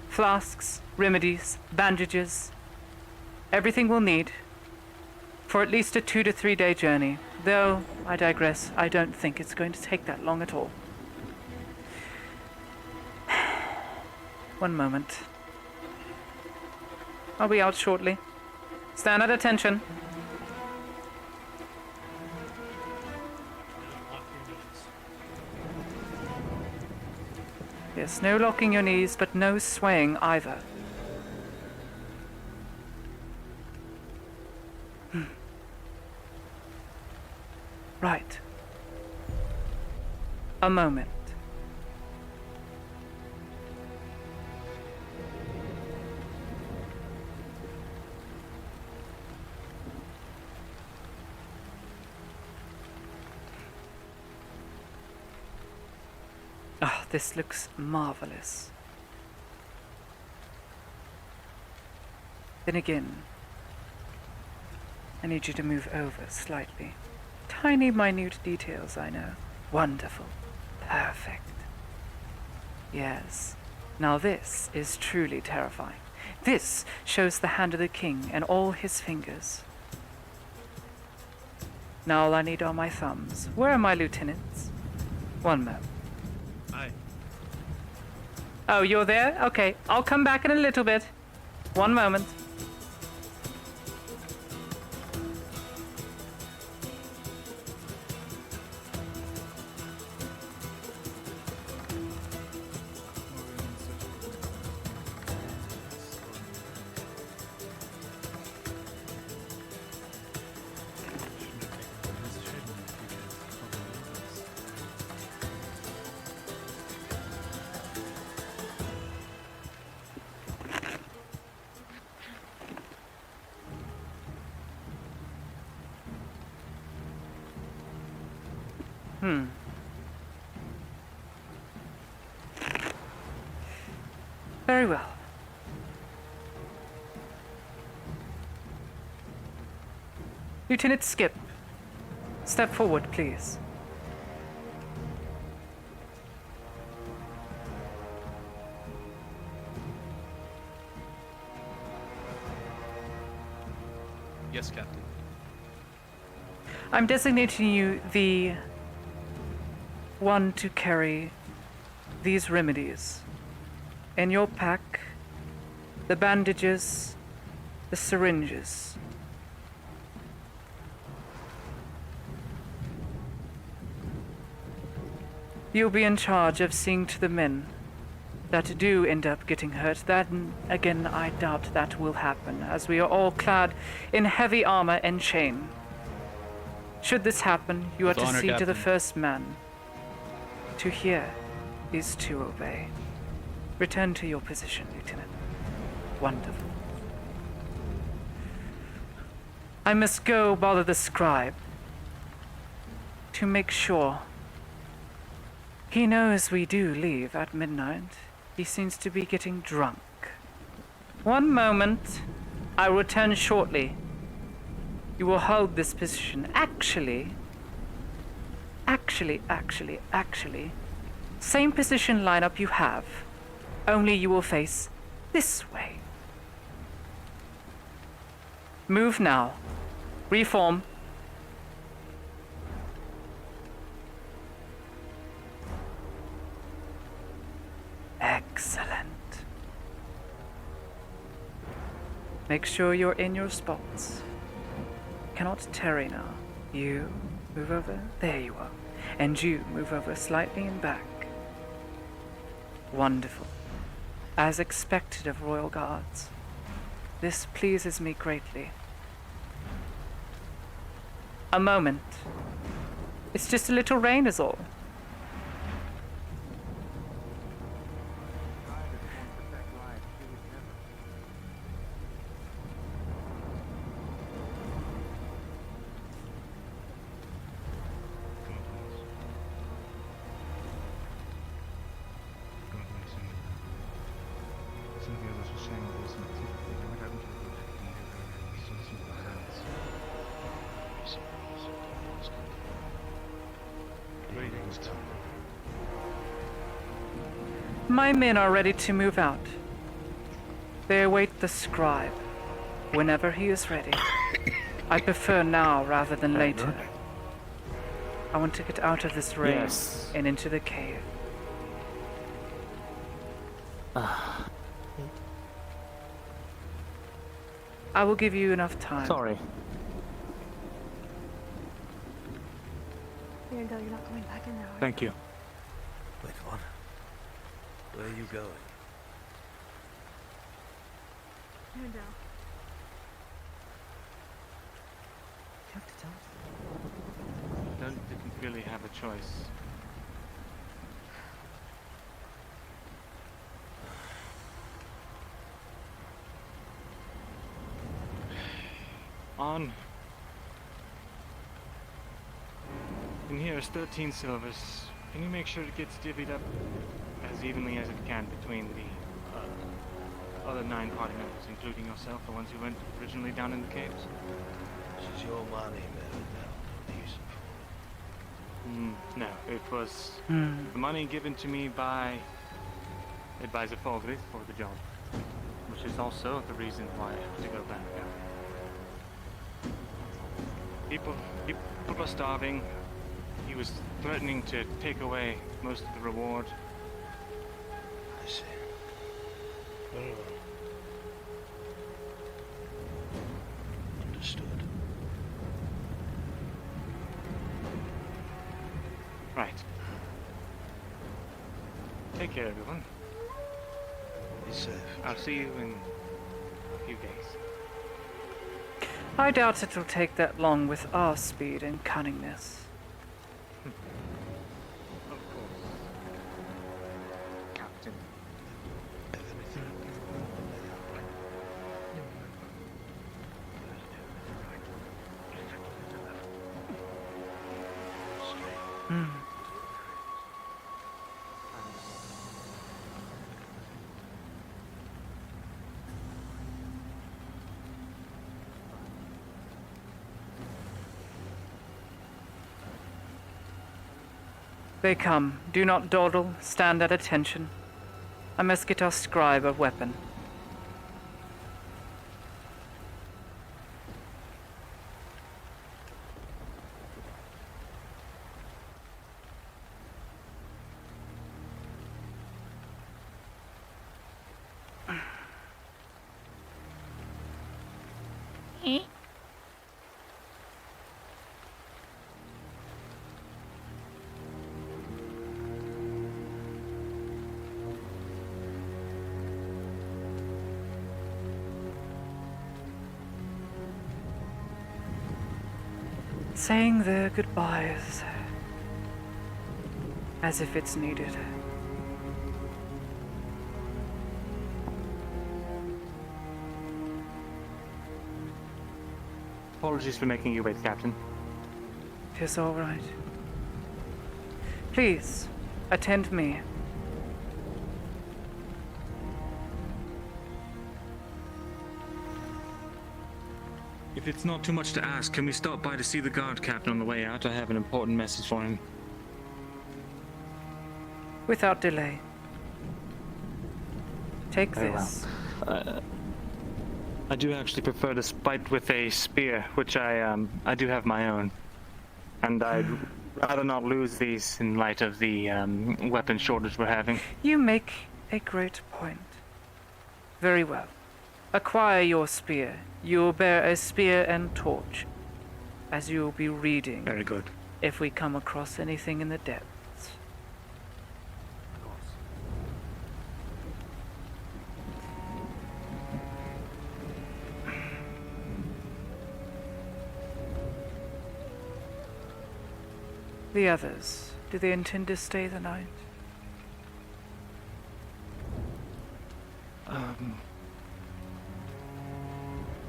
Flasks, remedies, bandages, everything we'll need for at least a 2 to 3 day journey. Though, I digress, I don't think it's going to take that long at all. One moment. I'll be out shortly. Stand at attention. Yes, no locking your knees, but no swaying either. Right. A moment. Ah, this looks marvelous. Then again, I need you to move over slightly. Tiny, minute details, I know. Wonderful. Perfect. Yes. Now this is truly terrifying. This shows the hand of the king and all his fingers. Now all I need are my thumbs. Where are my lieutenants? One moment. Hi. Oh, you're there? Okay, I'll come back in a little bit. One moment. Very well. Lieutenant Skip, step forward, please. Yes, Captain. I'm designating you the one to carry these remedies. In your pack, the bandages, the syringes. You'll be in charge of seeing to the men that do end up getting hurt. Then, again, I doubt that will happen, as we are all clad in heavy armor and chain. Should this happen, you are to see to the first man. To hear is to obey. Return to your position, Lieutenant. Wonderful. I must go bother the scribe to make sure. He knows we do leave at midnight. He seems to be getting drunk. One moment. I will return shortly. You will hold this position. Actually, same position lineup you have, only you will face this way. Move now. Reform. Excellent. Make sure you're in your spots. Cannot tarry now. You move over. There you are. And you move over slightly and back. Wonderful. As expected of royal guards. This pleases me greatly. A moment. It's just a little rain is all. My men are ready to move out. They await the scribe, whenever he is ready. I prefer now rather than later. I want to get out of this rain and into the cave. I will give you enough time. Sorry. You're not going back in there. Thank you. Wait, what? Where are you going? No doubt. You have to tell us. Didn't really have a choice. On. In here is 13 silvers. Can you make sure it gets divvied up as evenly as it can between the other 9 party members, including yourself, the ones who went originally down in the caves? This is your money, Meredith. Don't use it for. No, it was the money given to me by Advisor Falgrith for the job, which is also the reason why I have to go back. People are starving. He was threatening to take away most of the reward. I see. Very well. Understood. Right. Take care, everyone. Be safe. I'll see you in a few days. I doubt it'll take that long with our speed and cunningness. Of course. Captain. They come. Do not dawdle. Stand at attention. I must get our scribe a weapon. Saying their goodbyes as if it's needed. Apologies for making you wait, Captain. Tis all right. Please, attend me. If it's not too much to ask, can we stop by to see the guard captain on the way out? I have an important message for him. Without delay. Take Very this. well. I do actually prefer to fight with a spear, which I do have my own. And I'd rather not lose these in light of the weapon shortage we're having. You make a great point. Very well. Acquire your spear. You'll bear a spear and torch, as you'll be reading. Very good. If we come across anything in the depths. The others, do they intend to stay the night? I'm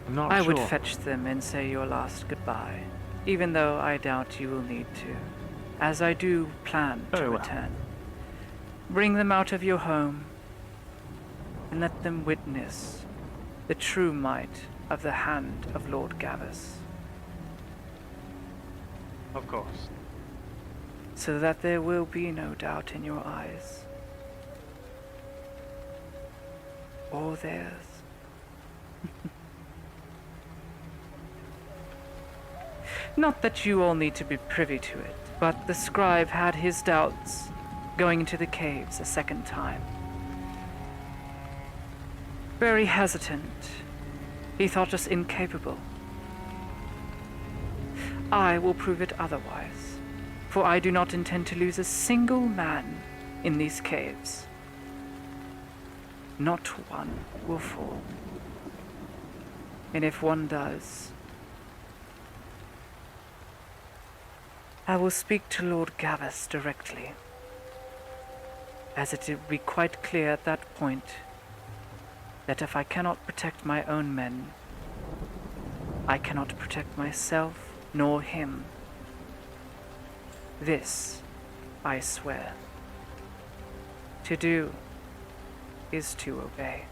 not I sure. would fetch them and say your last goodbye, even though I doubt you will need to, as I do plan to return. Bring them out of your home, and let them witness the true might of the hand of Lord Gavus. Of course. So that there will be no doubt in your eyes. Or theirs. Not that you all need to be privy to it, but the scribe had his doubts going into the caves a second time. Very hesitant. He thought us incapable. I will prove it otherwise, for I do not intend to lose a single man in these caves. Not one will fall. And if one does, I will speak to Lord Gavus directly, as it will be quite clear at that point that if I cannot protect my own men, I cannot protect myself nor him. This I swear. To do is to obey.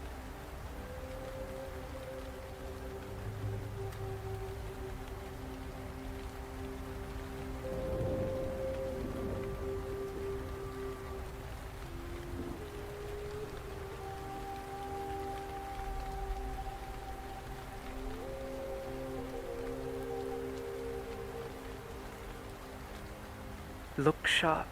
Look sharp.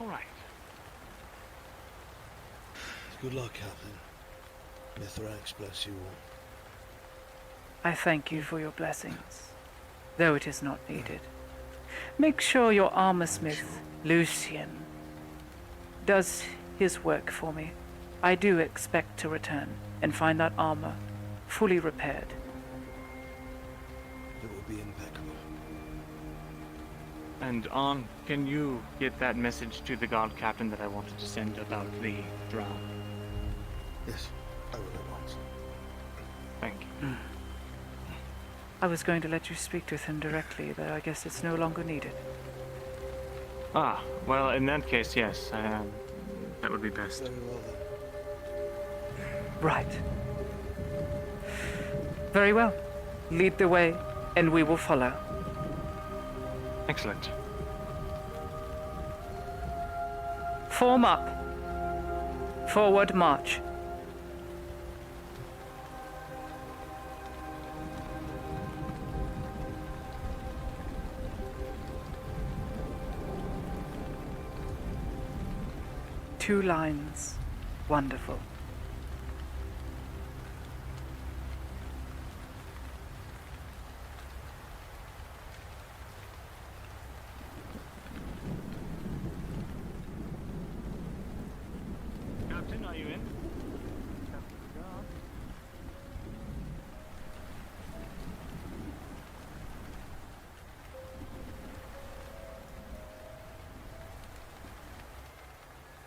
All right. Good luck, Captain. Mithrax bless you all. I thank you for your blessings, though it is not needed. Make sure your armorsmith, Lucian, does his work for me. I do expect to return and find that armor fully repaired. It will be impeccable. And can you get that message to the guard captain that I wanted to send about the drow? Yes, I will at once. Thank you. I was going to let you speak with him directly, but I guess it's no longer needed. Ah, well, in that case, yes. That would be best. Very well then. Right. Very well. Lead the way. and we will follow. Excellent. Form up. Forward march. Two lines. Wonderful. Captain, are you in?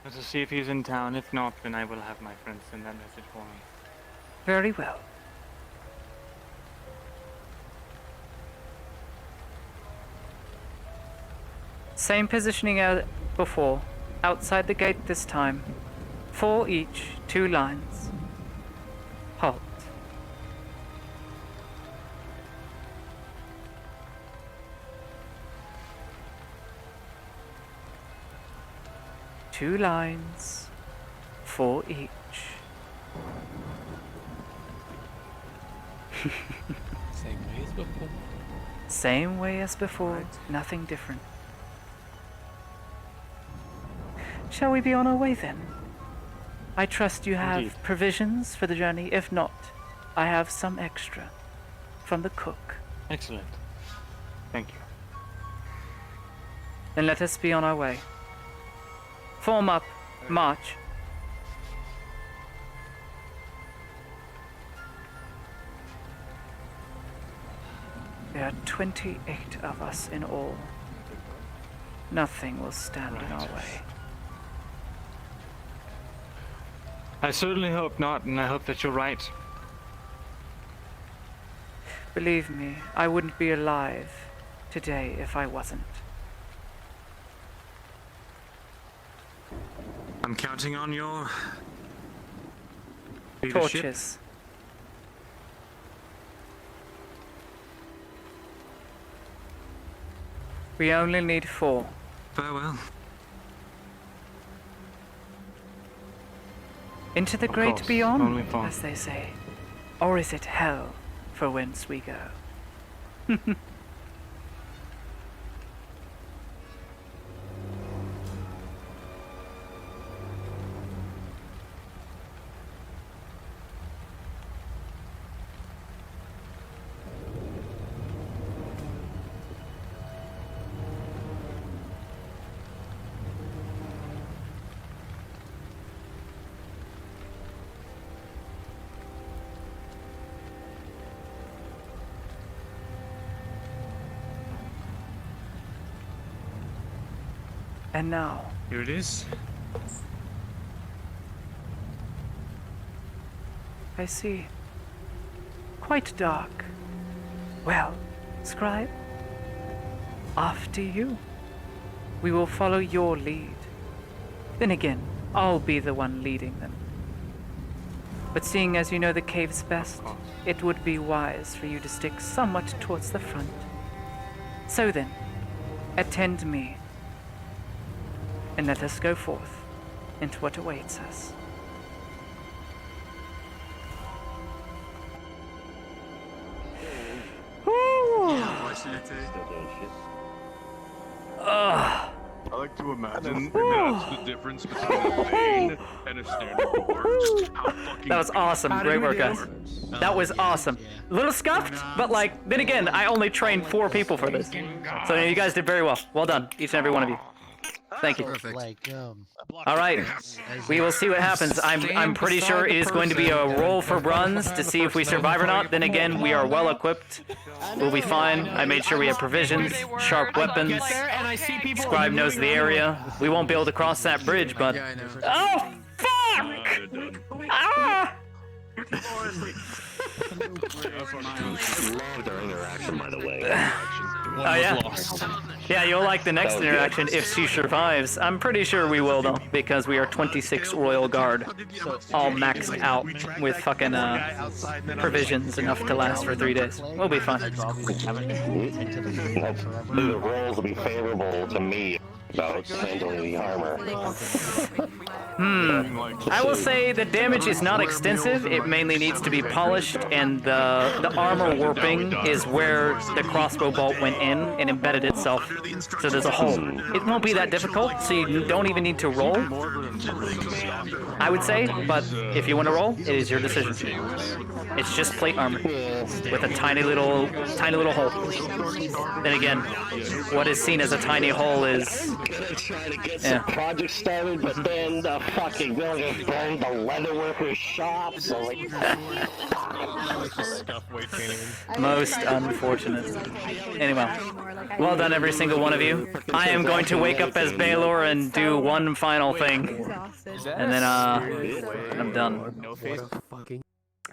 Let us see if he's in town. If not, then I will have my friends send that message for me. Very well. Same positioning as before. Outside the gate this time. 4 each, 2 lines. Halt. Two lines, 4 each. Same way as before. Same way as before, nothing different. Shall we be on our way then? I trust you have Indeed. provisions for the journey. If not, I have some extra from the cook. Excellent. Thank you. Then let us be on our way. Form up, march. There are 28 of us in all. Nothing will stand in our way. I certainly hope not, and I hope that you're right. Believe me, I wouldn't be alive today if I wasn't. I'm counting on your leadership. Torches. We only need 4. Farewell. Into the Of great course, beyond, only 4. as they say. Or is it hell for whence we go? And now, Here it is. I see. Quite dark. Well, scribe, after you. We will follow your lead. Then again, I'll be the one leading them. But seeing as you know the caves best, it would be wise for you to stick somewhat towards the front. So then, attend me, and let us go forth into what awaits us. I like to imagine that's the difference between a vein and a standard door. How fucking That was awesome. Great work, guys. That was awesome. A little scuffed, but like, then again, I only trained 4 people for this. So you guys did very well. Well done, each and every one of you. Thank you. All right, we will see what happens. I'm pretty sure it is going to be a roll for runs to see if we survive or not. Then again, we are well equipped. We'll be fine. I made sure we have provisions, sharp weapons. Scribe knows the area. We won't be able to cross that bridge, but oh fuck! Ah! Loved our interaction, by the way. Oh yeah. Yeah, you'll like the next interaction if she survives. I'm pretty sure we will though, because we are 26 Royal Guard, all maxed out with fucking provisions enough to last for 3 days. We'll be fine. The rolls will be favorable to me about handling the armor. I will say the damage is not extensive. It mainly needs to be polished, and the armor warping is where the crossbow bolt went in and embedded itself. So there's a hole. It won't be that difficult, so you don't even need to roll, I would say. But if you want to roll, it is your decision. It's just plate armor with a tiny little hole. Then again, what is seen as a tiny hole is. Trying to get some project started, but then the fucking building burned the leatherworkers' shop, so like... Most unfortunate. Anyway, well done every single one of you. I am going to wake up as Baylor and do one final thing. And then, I'm done.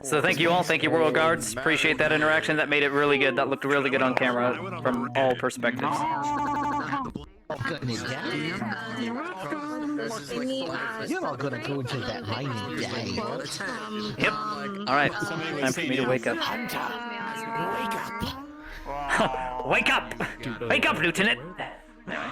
So thank you all, thank you Royal Guards. Appreciate that interaction, that made it really good. That looked really good on camera from all perspectives. You're not gonna go to that mining day. Yep. Alright, time for me to wake up. Wake up! Wake up, Lieutenant! Anyway.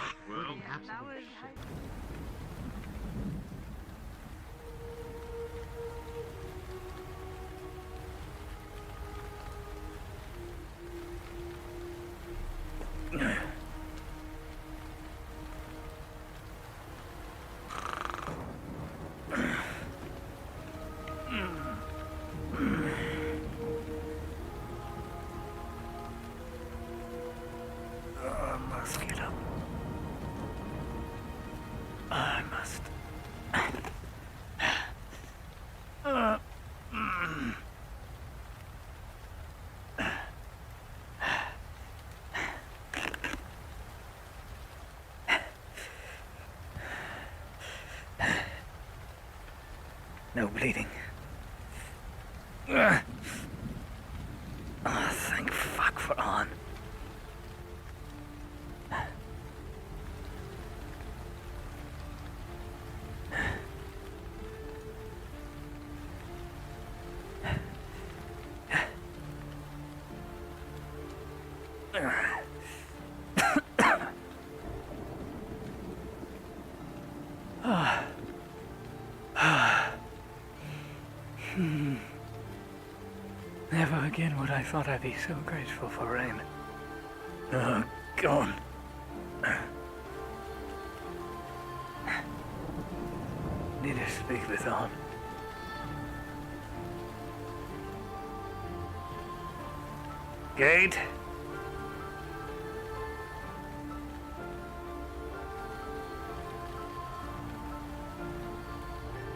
I must. No bleeding. Oh, thank fuck for on. Never again would I thought I'd be so grateful for rain. Oh, gone. Need to speak with on. Gate?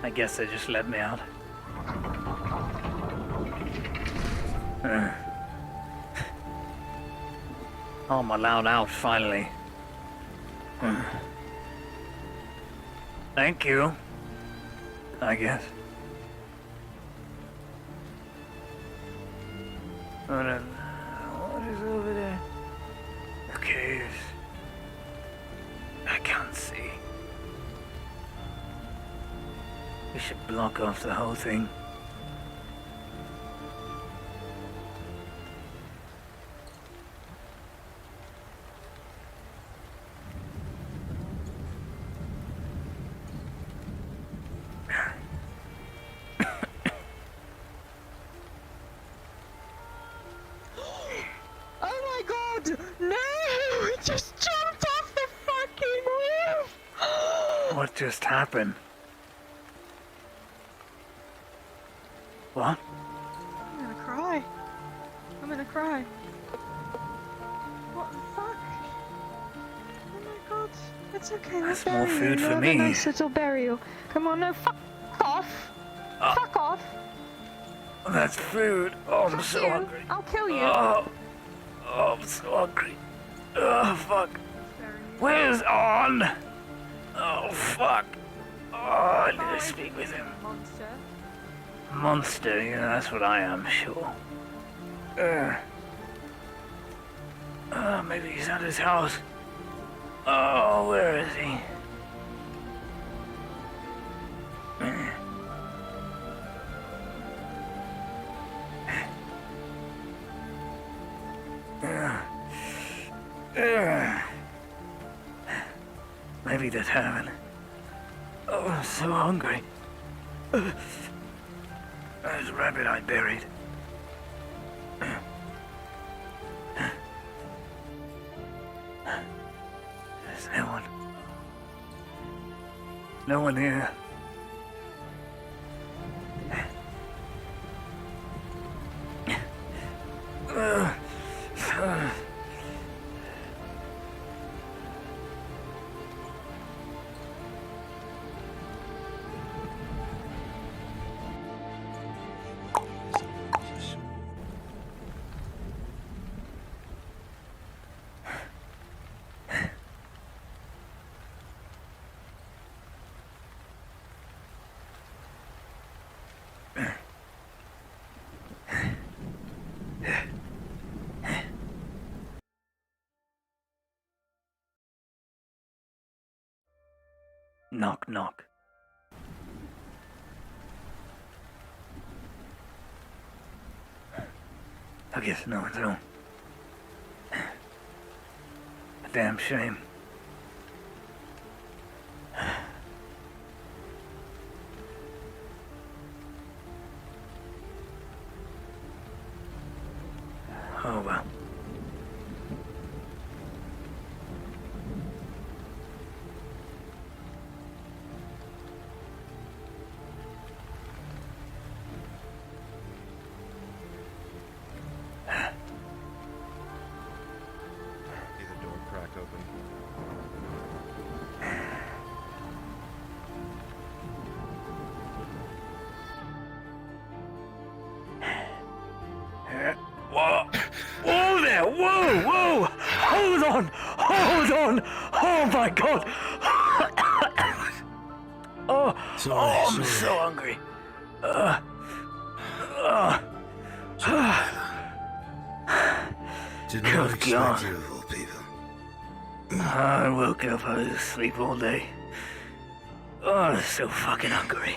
I guess they just let me out. Oh, I'm allowed out finally. Thank you. I guess. What is over there? Who cares? I can't see. We should block off the whole thing. What just happened? What? I'm gonna cry. I'm gonna cry. What the fuck? Oh my god. It's okay. That's more food for me. A nice little burial. Come on, no, fuck off. Fuck off. That's food. Oh, I'm so hungry. I'll kill you. Oh, I'm so hungry. Oh, fuck. Where's On? Oh, fuck. Oh, I need to speak with him. Monster, yeah, that's what I am, sure. Maybe he's at his house. Oh, where is he? Maybe the tavern. Oh, I'm so hungry. There's a rabbit I buried. There's no one. No one here. Knock, knock. I guess no one's home. A damn shame. Oh well. Whoa there! Whoa! Whoa! Hold on! Hold on! Oh my God! I'm so hungry. Did not expect you of all people. I woke up. I was asleep all day. Oh, I'm so fucking hungry.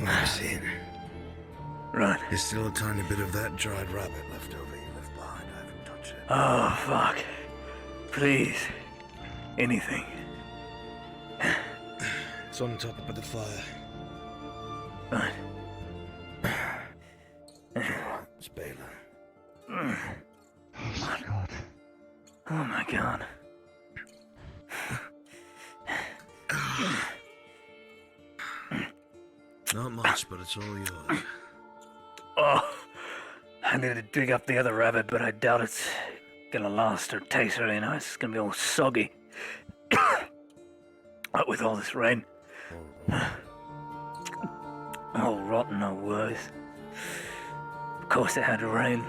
I've seen. Right. There's still a tiny bit of that dried rabbit left over you left behind. I haven't touched it. Oh, fuck. Please. Anything. It's on top of the fire. Right. It's Baylor. Oh my God. Oh my God. Not much, but it's all yours. Oh, I need to dig up the other rabbit, but I doubt it's gonna last or taste really nice. It's gonna be all soggy. What with all this rain. All rotten, no worse. Of course it had to rain.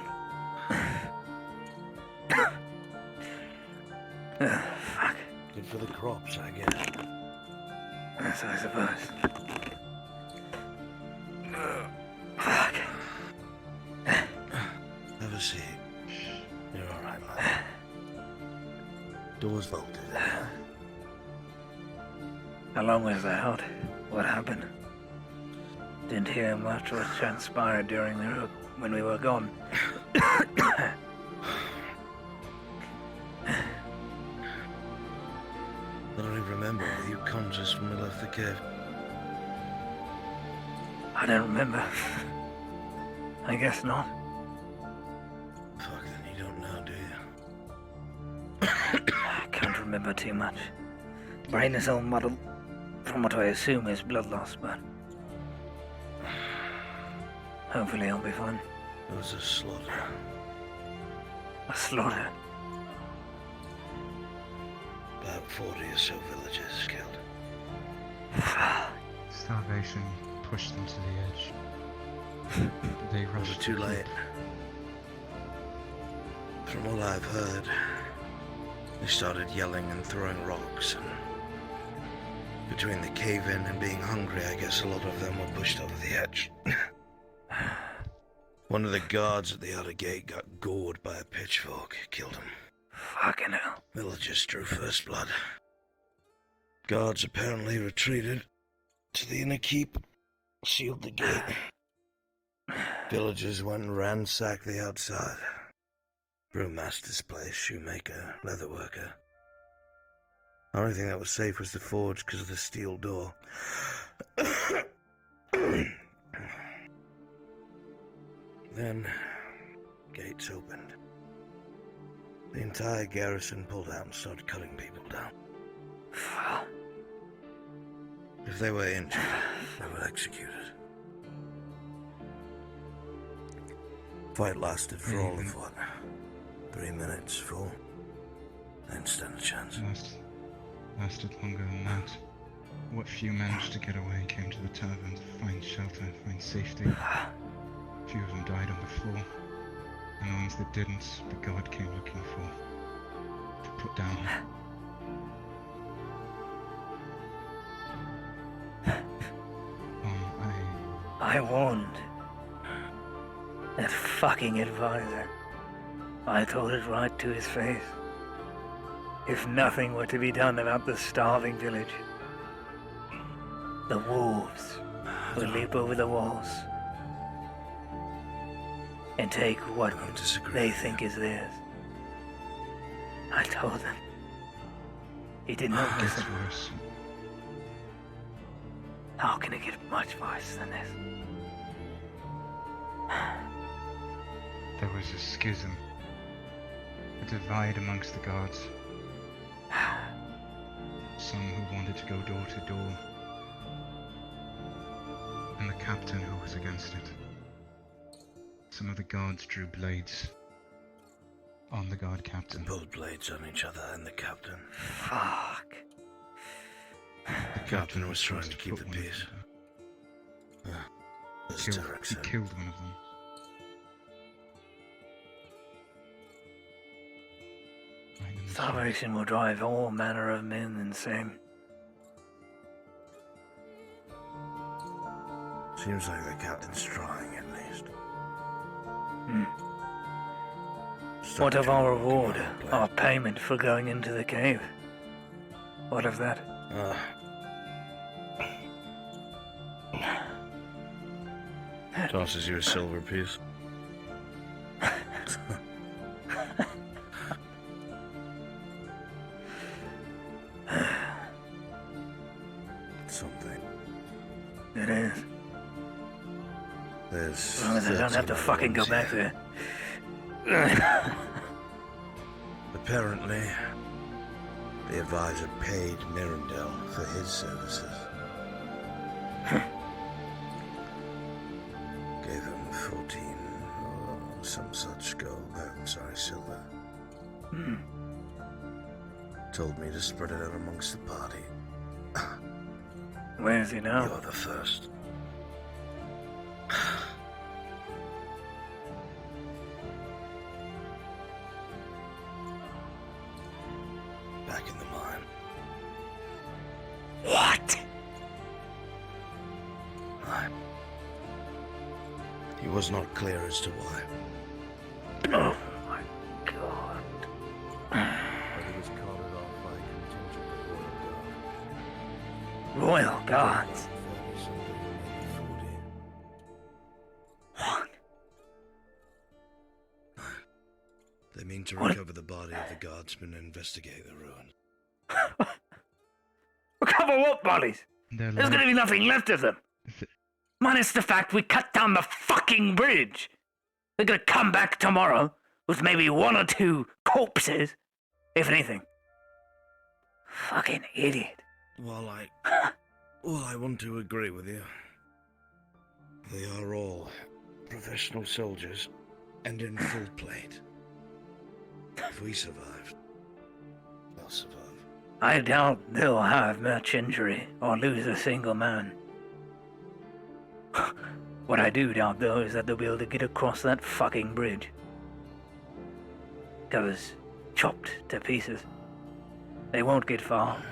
Fuck. Good for the crops, I guess. Yes, I suppose. Fuck. Have a seat. You're alright, lad. Door's bolted. How long was I out? What happened? Didn't hear much what transpired when we were gone. I don't even remember. Were you conscious when we left the cave? I don't remember. I guess not. Fuck, then you don't know, do you? I can't remember too much. Brain is all muddled from what I assume is blood loss, but hopefully I'll be fine. It was a slaughter. A slaughter? About 40 or so villagers killed. Starvation pushed them to the edge. They rushed too late. From all I've heard, they started yelling and throwing rocks, and between the cave-in and being hungry, I guess a lot of them were pushed over the edge. One of the guards at the outer gate got gored by a pitchfork. Killed him. Fucking hell. Villagers drew first blood. Guards apparently retreated to the inner keep, sealed the gate. Villagers went and ransacked the outside. Brewmaster's place, shoemaker, leatherworker. The only thing that was safe was the forge because of the steel door. Then, gates opened. The entire garrison pulled out and started cutting people down. If they were injured, they were executed. Fight lasted for all of what? 3 minutes, full. Then stand a chance. Lasted longer than that. What few managed to get away came to the tavern to find shelter, find safety. Few of them died on the floor. And the ones that didn't, the god came looking for. To put down. I warned that fucking advisor. I told it right to his face. If nothing were to be done about the starving village, the wolves would leap over the walls and take what they think is theirs. I told them. He did not listen. Worse. How can it get much worse than this? There was a schism. A divide amongst the guards. Some who wanted to go door to door. And the captain who was against it. Some of the guards drew blades on the guard captain. Pulled blades on each other and the captain. Fuck. The captain was trying to keep the peace. He killed one of them. Starvation will drive all manner of men insane. Seems like the captain's trying, at least. What of our reward? Our payment for going into the cave? What of that? Tosses you a silver piece. Something. It is. There's. As long as I don't have to fucking go back there. Apparently, the advisor paid Mirandel for his services. Gave him 14 or some such gold, silver. Told me to spread it out amongst the party. Where is he now? You're the first. Back in the mine. What? He was not clear as to why. Oh my god. But he was carted off by a contingent of Royal Guards? What? They mean to recover the body of the guardsman and investigate the ruins. Recover what bodies? There's gonna be nothing left of them. Minus the fact we cut down the fucking bridge. They're gonna come back tomorrow with maybe 1 or 2 corpses, if anything. Fucking idiot. Well, I want to agree with you. They are all professional soldiers and in full plate. If we survived, they'll survive. I doubt they'll have much injury or lose a single man. What I do doubt, though, is that they'll be able to get across that fucking bridge. Gavus chopped to pieces. They won't get far.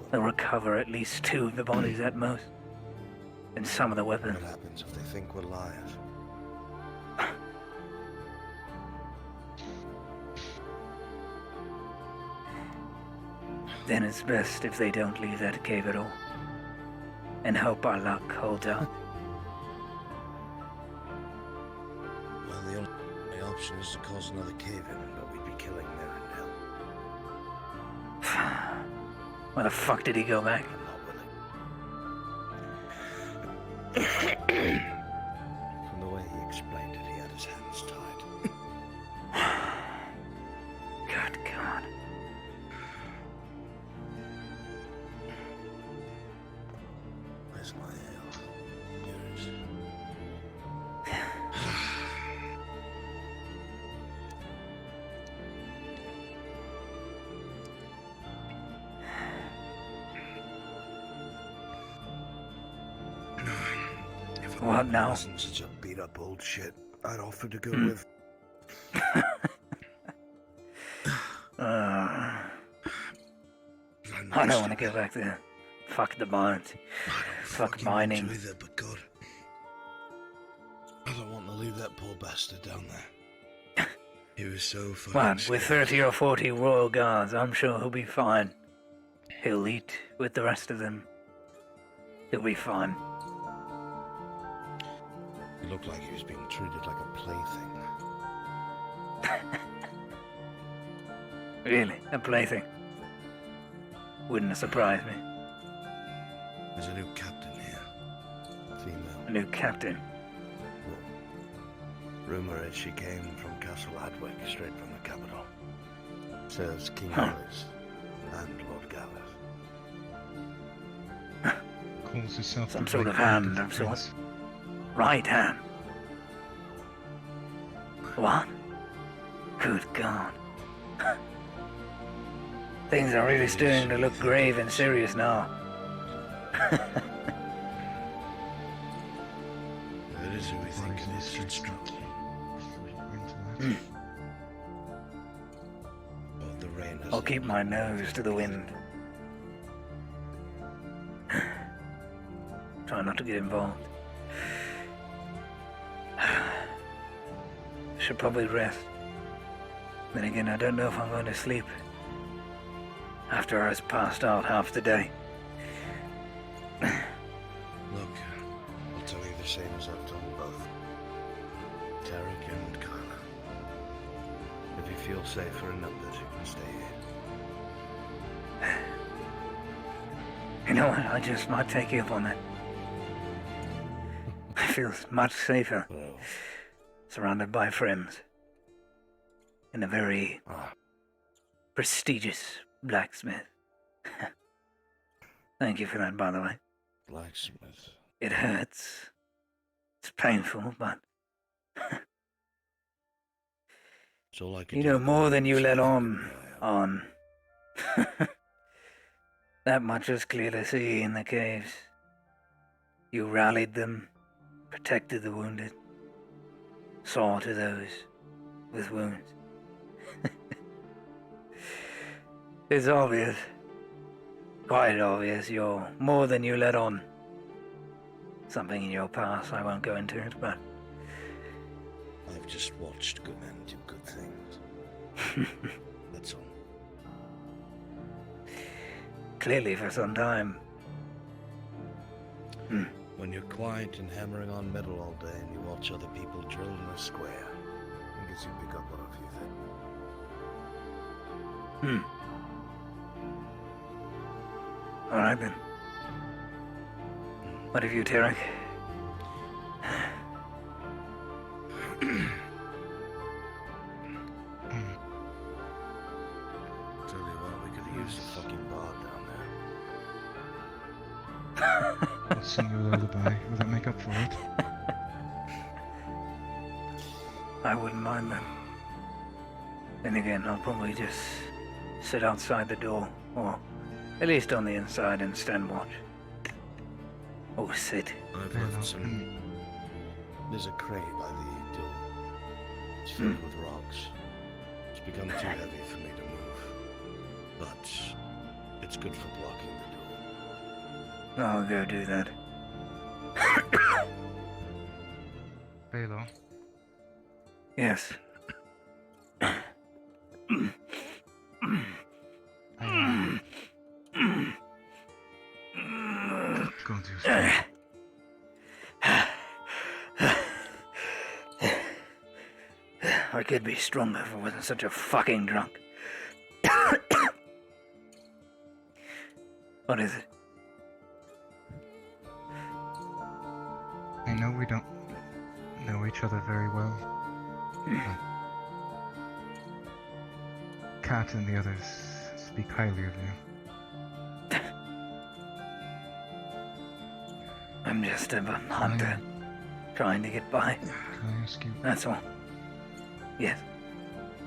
They'll recover at least 2 of the bodies at most. And some of the weapons. What happens if they think we're liars? Then it's best if they don't leave that cave at all. And hope our luck holds out. Well, the only option is to cause another cave-in, but we'd be killing Mirandel. Why the fuck did he go back? From the way he explained it, he had his hands tied. Good God. Where's my ale? Here it is. What now? Wasn't such a beat-up old shit. I'd offer to go with. I don't want to go back there. Fuck the mines. Fuck mining. Either, but God, I don't want to leave that poor bastard down there. He was so fucking. Well, with 30 or 40 royal guards, I'm sure he'll be fine. He'll eat with the rest of them. He'll be fine. He looked like he was being treated like a plaything. Really? A plaything? Wouldn't surprise me. There's a new captain here. Female. A new captain? Rumor is she came from Castle Adwick, straight from the capital. Serves King Alice and Lord Gavus. Calls herself Some the sort right of hand of of the sorts. Right hand. What? Good God. Things are really starting to look grave and serious now. That is who we think it is. Oh, the rain has I'll keep my nose to the wind. Try not to get involved. Should probably rest. Then again, I don't know if I'm going to sleep. After I was passed out half the day. Look, I'll tell you the same as I've told both. Tarek and Carla. If you feel safer in numbers, you can stay here. You know what? I just might take you up on that. I feel much safer. Surrounded by friends. In a very prestigious blacksmith. Thank you for that, by the way. Blacksmith. It hurts. It's painful, but... It's all I can You do. know more than you let on. That much was clear to see in the caves. You rallied them, protected the wounded, saw to those with wounds. It's obvious, quite obvious, you're more than you let on. Something in your past, I won't go into it, but... I've just watched good men do good things. That's all. Clearly for some time. When you're quiet and hammering on metal all day and you watch other people drill in a square, I guess you pick up on a few things. All right then. What have you, Tarek? Tell you what, we could have used a fucking bar down there. I'll sing you a lullaby. Will that make up for it? I wouldn't mind that. Then again, I'll probably just sit outside the door, or at least on the inside and stand watch. Or sit. I've left some. There's a crate by the door. It's filled with rocks. It's become too heavy for me to move. But it's good for blocking the door. I'll go do that. Baylor. Yes. God, you're strong. I could be stronger if I wasn't such a fucking drunk. What is it? I know we don't know each other very well. Kat and the others speak highly of you. I'm just a hunter, trying to get by. Can I ask you? That's all. Yes.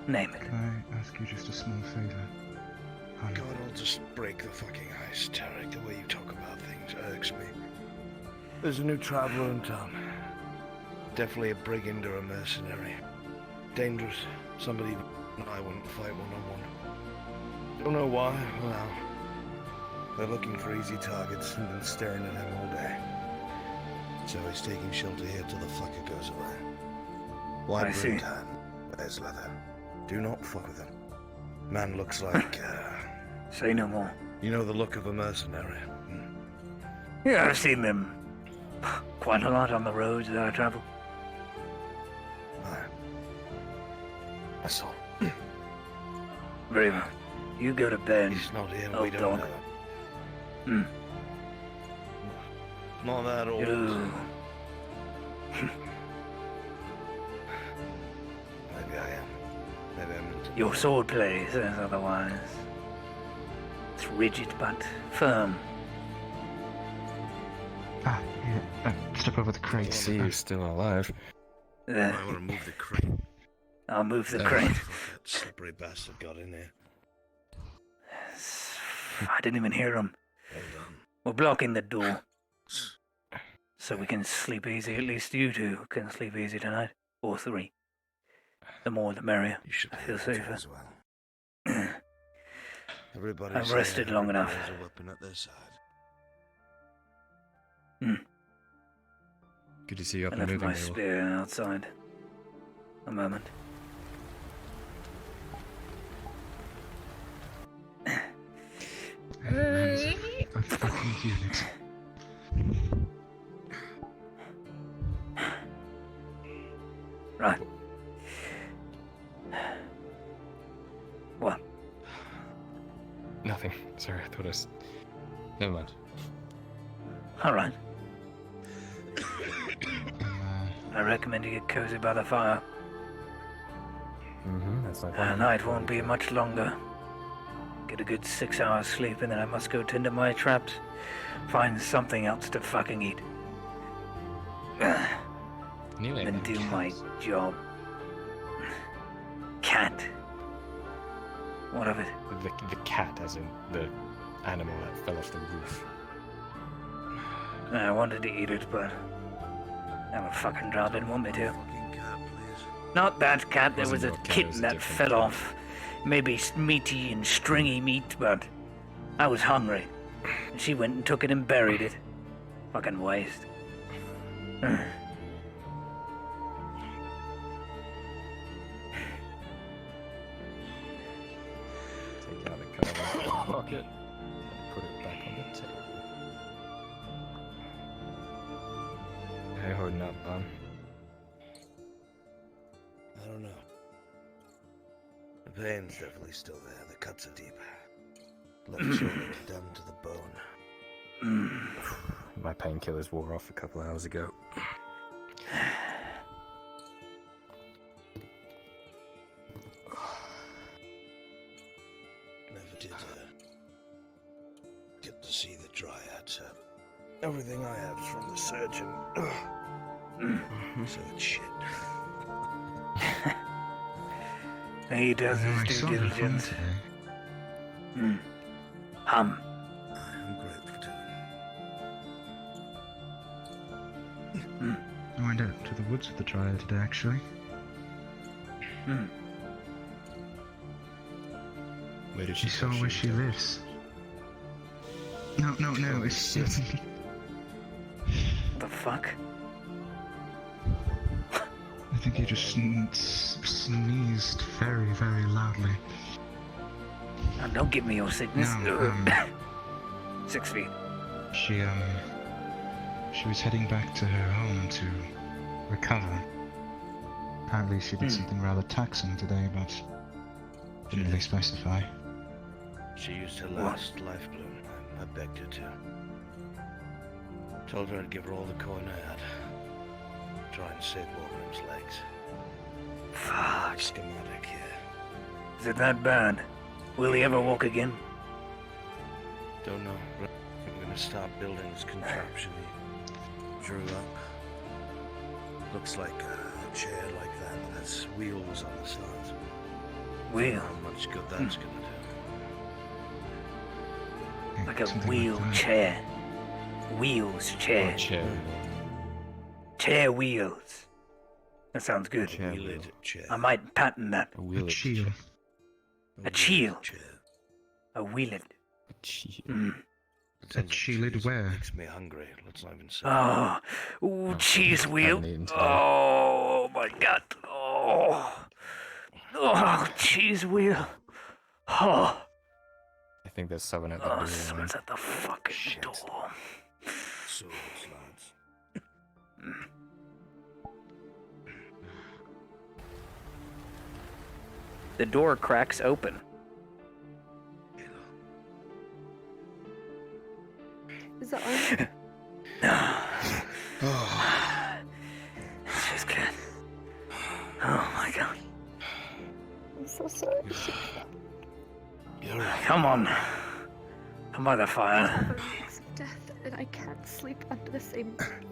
Name it. Can I ask you just a small favor? God, I'll just break the fucking ice, Tarek. The way you talk about things irks me. There's a new traveler in town. Definitely a brigand or a mercenary. Dangerous. Somebody I wouldn't fight one-on-one. Don't know why. Well, they're looking for easy targets and been staring at him all day. So he's taking shelter here till the fucker goes away. White brute tan, bear's leather. Do not fuck with him. Man looks like, Say no more. You know the look of a mercenary. Yeah, I've seen them quite a lot on the roads that I travel. That's all. Very well. You go to bed. He's not here, old we don't dog. know. Not that old. Maybe I am. Maybe I'm into Your swordplay says otherwise. It's rigid but firm. Ah, yeah. Step over the crate. I see you're still alive. I want to move the crate. I'll move the crate. That slippery bastard got in there. I didn't even hear him. We're blocking the door. So we can sleep easy. At least you two can sleep easy tonight. Or 3. The more the merrier. I feel safer. As well. Everybody I've rested long enough. has a weapon at their side. Good to see you up I and left moving. my Mabel. spear outside. A moment. A fucking unit. Right. What? Nothing. Sorry, I thought I was... Never mind. Alright. I recommend you get cozy by the fire. That's like The night won't be much longer. Get a good 6 hours sleep and then I must go tend to my traps. Find something else to fucking eat. Then do my job. Cat. What of it? The cat, as in the animal that fell off the roof. I wanted to eat it, but that fucking drow didn't want me to. Not that cat. There was a kitten that fell off. Maybe meaty and stringy meat, but I was hungry. And she went and took it and buried it. Fucking waste. Take out the card out of the pocket and put it back on the table. How you holding up, man? I don't know. The pain's definitely still there. The cuts are deep. Left shoulder down to the bone. My painkillers wore off a couple hours ago. Never did get to see the dryads. Everything I have is from the surgeon. So it's shit. He does his due diligence. I'm grateful to him. I went out to the woods with the Dryad today, actually. Where did You saw where she lives. No, it's... The fuck? I think he just sneezed very, very loudly. Now don't give me your sickness. No, 6 feet. She, She was heading back to her home to recover. Apparently she did something rather taxing today, but didn't really specify. She used her last life bloom. I begged her to. Told her I'd give her all the coin I had. Try and save Wolverine's legs. Fuck. Schematic here. Is it that bad? Will he ever walk again? Don't know. I'm gonna start building this contraption he drew up. Looks like a chair like that that has wheels on the sides. Wheel? How much good that's gonna do. Like a wheelchair. Wheels chair. Chair wheels. That sounds good. I might patent that. A chill. A chill. A wheeled. A chilled where? Makes me hungry. Let's not even say. Oh, ooh, cheese wheel. Oh my god. Oh, cheese wheel. Oh. I think there's someone at the Oh, door. someone's at the fucking door. Swords, lads. The door cracks open. Is that on? It's just good. Oh my god. I'm so sorry. Come on. Come by the fire. Death, and I can't sleep under the same bed.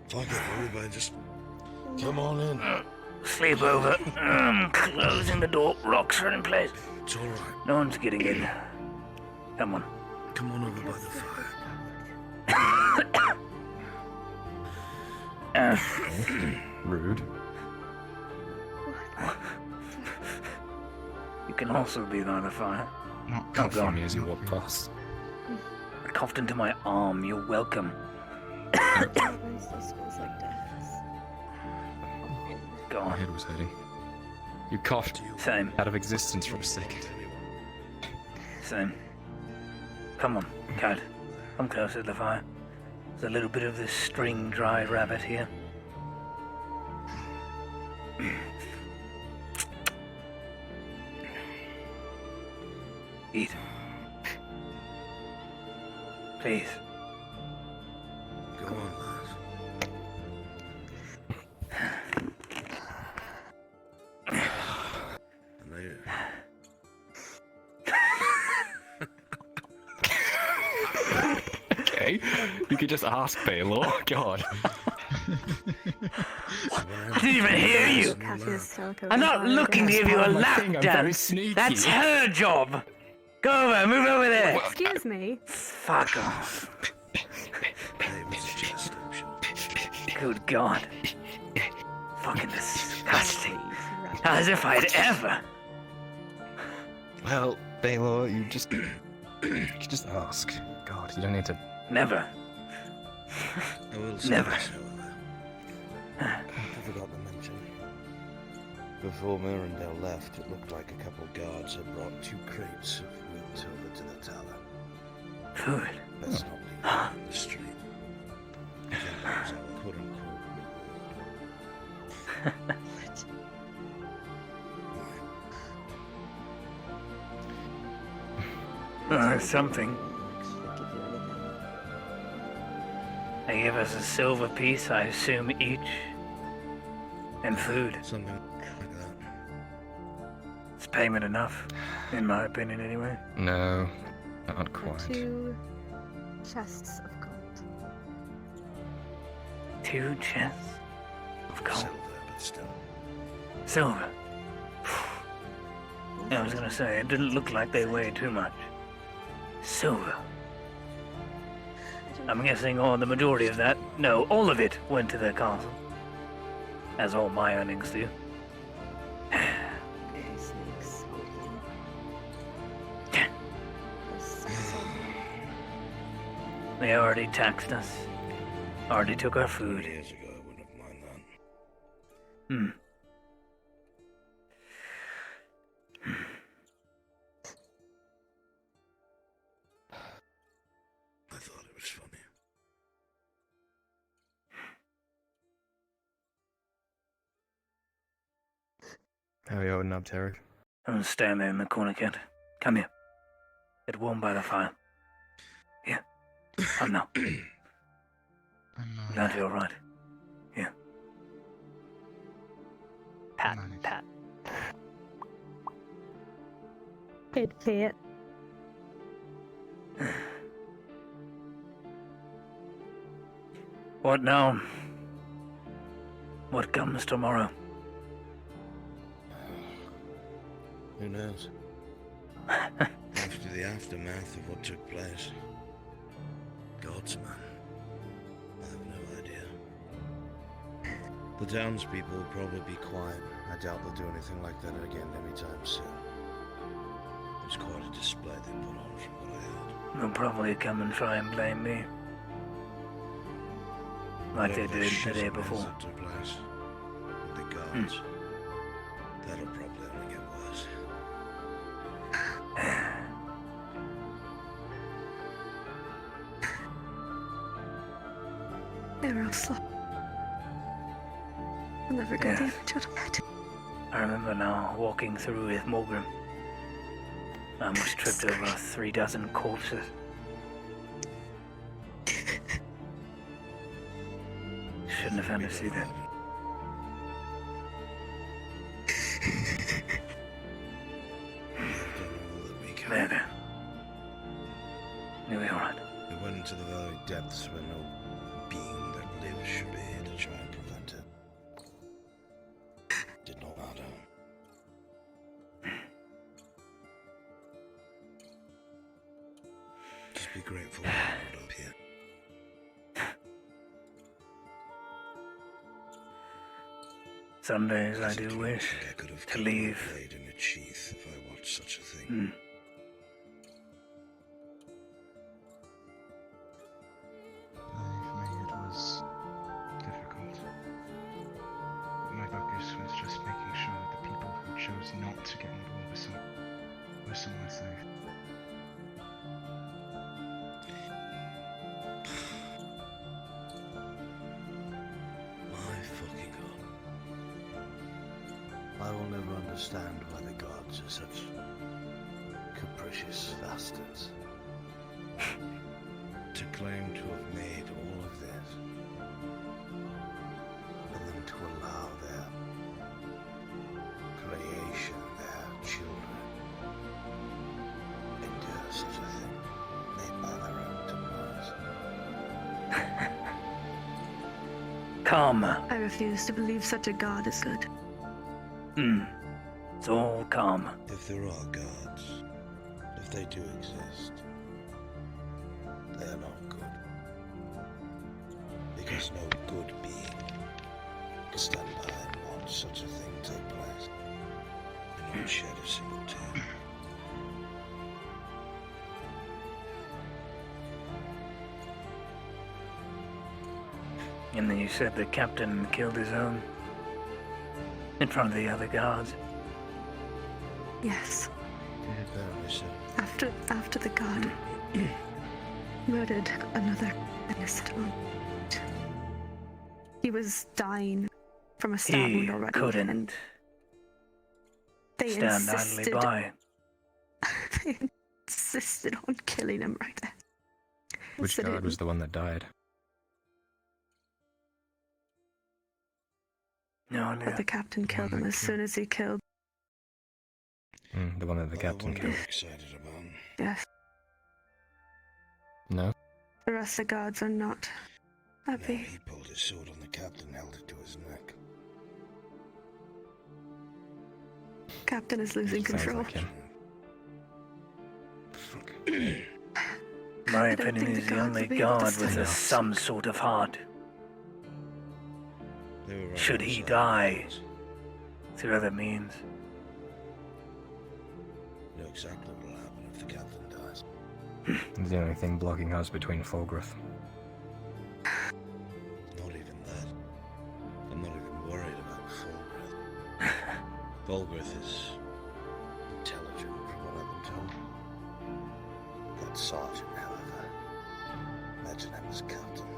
Fuck it, everybody, just come on in. Sleep over. Closing the door. Rocks are in place. It's alright. No one's getting in. Come on. Come on over by the fire. Rude. You can also be by the fire. Not funny as you walk past. I coughed into my arm. You're welcome. It smells like death. Go My on. head was hurting. You coughed Same. out of existence for a second. Same. Come on, cat. Come closer to the fire. There's a little bit of this string dry rabbit here. Eat. Please. Go on, lads. And they... Okay, you could just ask Baylor. God. I didn't even hear you. I'm not looking to give you a lap dance. That's her job. Go over, move over there. Excuse me. Fuck off. Good God. Fucking disgusting. As if I'd ever. Well, Baylor, you just just ask. God, you don't need to. Never. I will say Never. this, however. I forgot to mention. Before Mirandale left, it looked like a couple guards had brought 2 crates of meat over to the tower. Food. Let's not leave them on the street. I think that was our quote-unquote Something. They give us a silver piece, I assume, each. And food. Something like that. It's payment enough, in my opinion, anyway. No, not quite. 2 chests of gold. 2 chests of gold. Silver, but still. Silver. Yeah, I was gonna say, it didn't look like they weighed too much. Silver. I'm guessing the majority of that, no, all of it went to the castle. As all my earnings do. They already taxed us. Already took our food. Years ago, I wouldn't have minded that. I thought it was funny. How are you holding up, Tarek? I'm stand there in the corner, kid. Come here. Get warm by the fire. Here. Come now. Glad you're alright. Here. Pat, pat. Pit. What now? What comes tomorrow? Who knows? After the aftermath of what took place. Gods, man. I have no idea. The townspeople will probably be quiet. I doubt they'll do anything like that again anytime soon. It was quite a display they put on from what I heard. They'll probably come and try and blame me. Like they did the day before. That took place with the guards. That'll probably only get worse. They were all slow. I'll never go to each other. I remember now walking through with Morgan. I almost tripped over 36 corpses. Shouldn't have had to see that. There. You'll be alright. We went into the very depths where no being that lives should be here to try and prevent it. Did not matter. Just be grateful that I'm up here. Some days I do wish to leave. In a sheath if I watched such a thing. Believe me, it was difficult. My focus was just making sure that the people who chose not to get involved were somewhere safe. My fucking god. I will never understand why the gods are such capricious bastards. To claim to have made all of this, and then to allow their creation, their children, endure such a thing, made by their own demise. Karma. I refuse to believe such a god is good. It's all karma. If there are gods, if they do exist, they are not good. Because no good being can stand by and watch such a thing take place and not shed a single tear. And then you said the captain killed his own in front of the other guards. Yes. Apparently so. After the god murdered another innocent one. He was dying from a stab wound already. Couldn't and they stand idly by. They insisted on killing him right there. Which guard was the one that died? No, But the captain killed him as soon as he killed. The one that the captain killed. Excited about. Yes. No? The rest of the guards are not happy. No, he pulled his sword on the captain, held it to his neck. Captain is losing Sounds control. like him. My I don't opinion think is the the gods only will be able to god stand with up. some sort of heart. They were right Should he outside die the through other means? You know exactly what will happen if the captain dies. It's the only thing blocking us between Fulgrith. Not even that. I'm not even worried about Fulgrith. Fulgrith is intelligent, from what I've been told. That sergeant, however, imagine him as captain.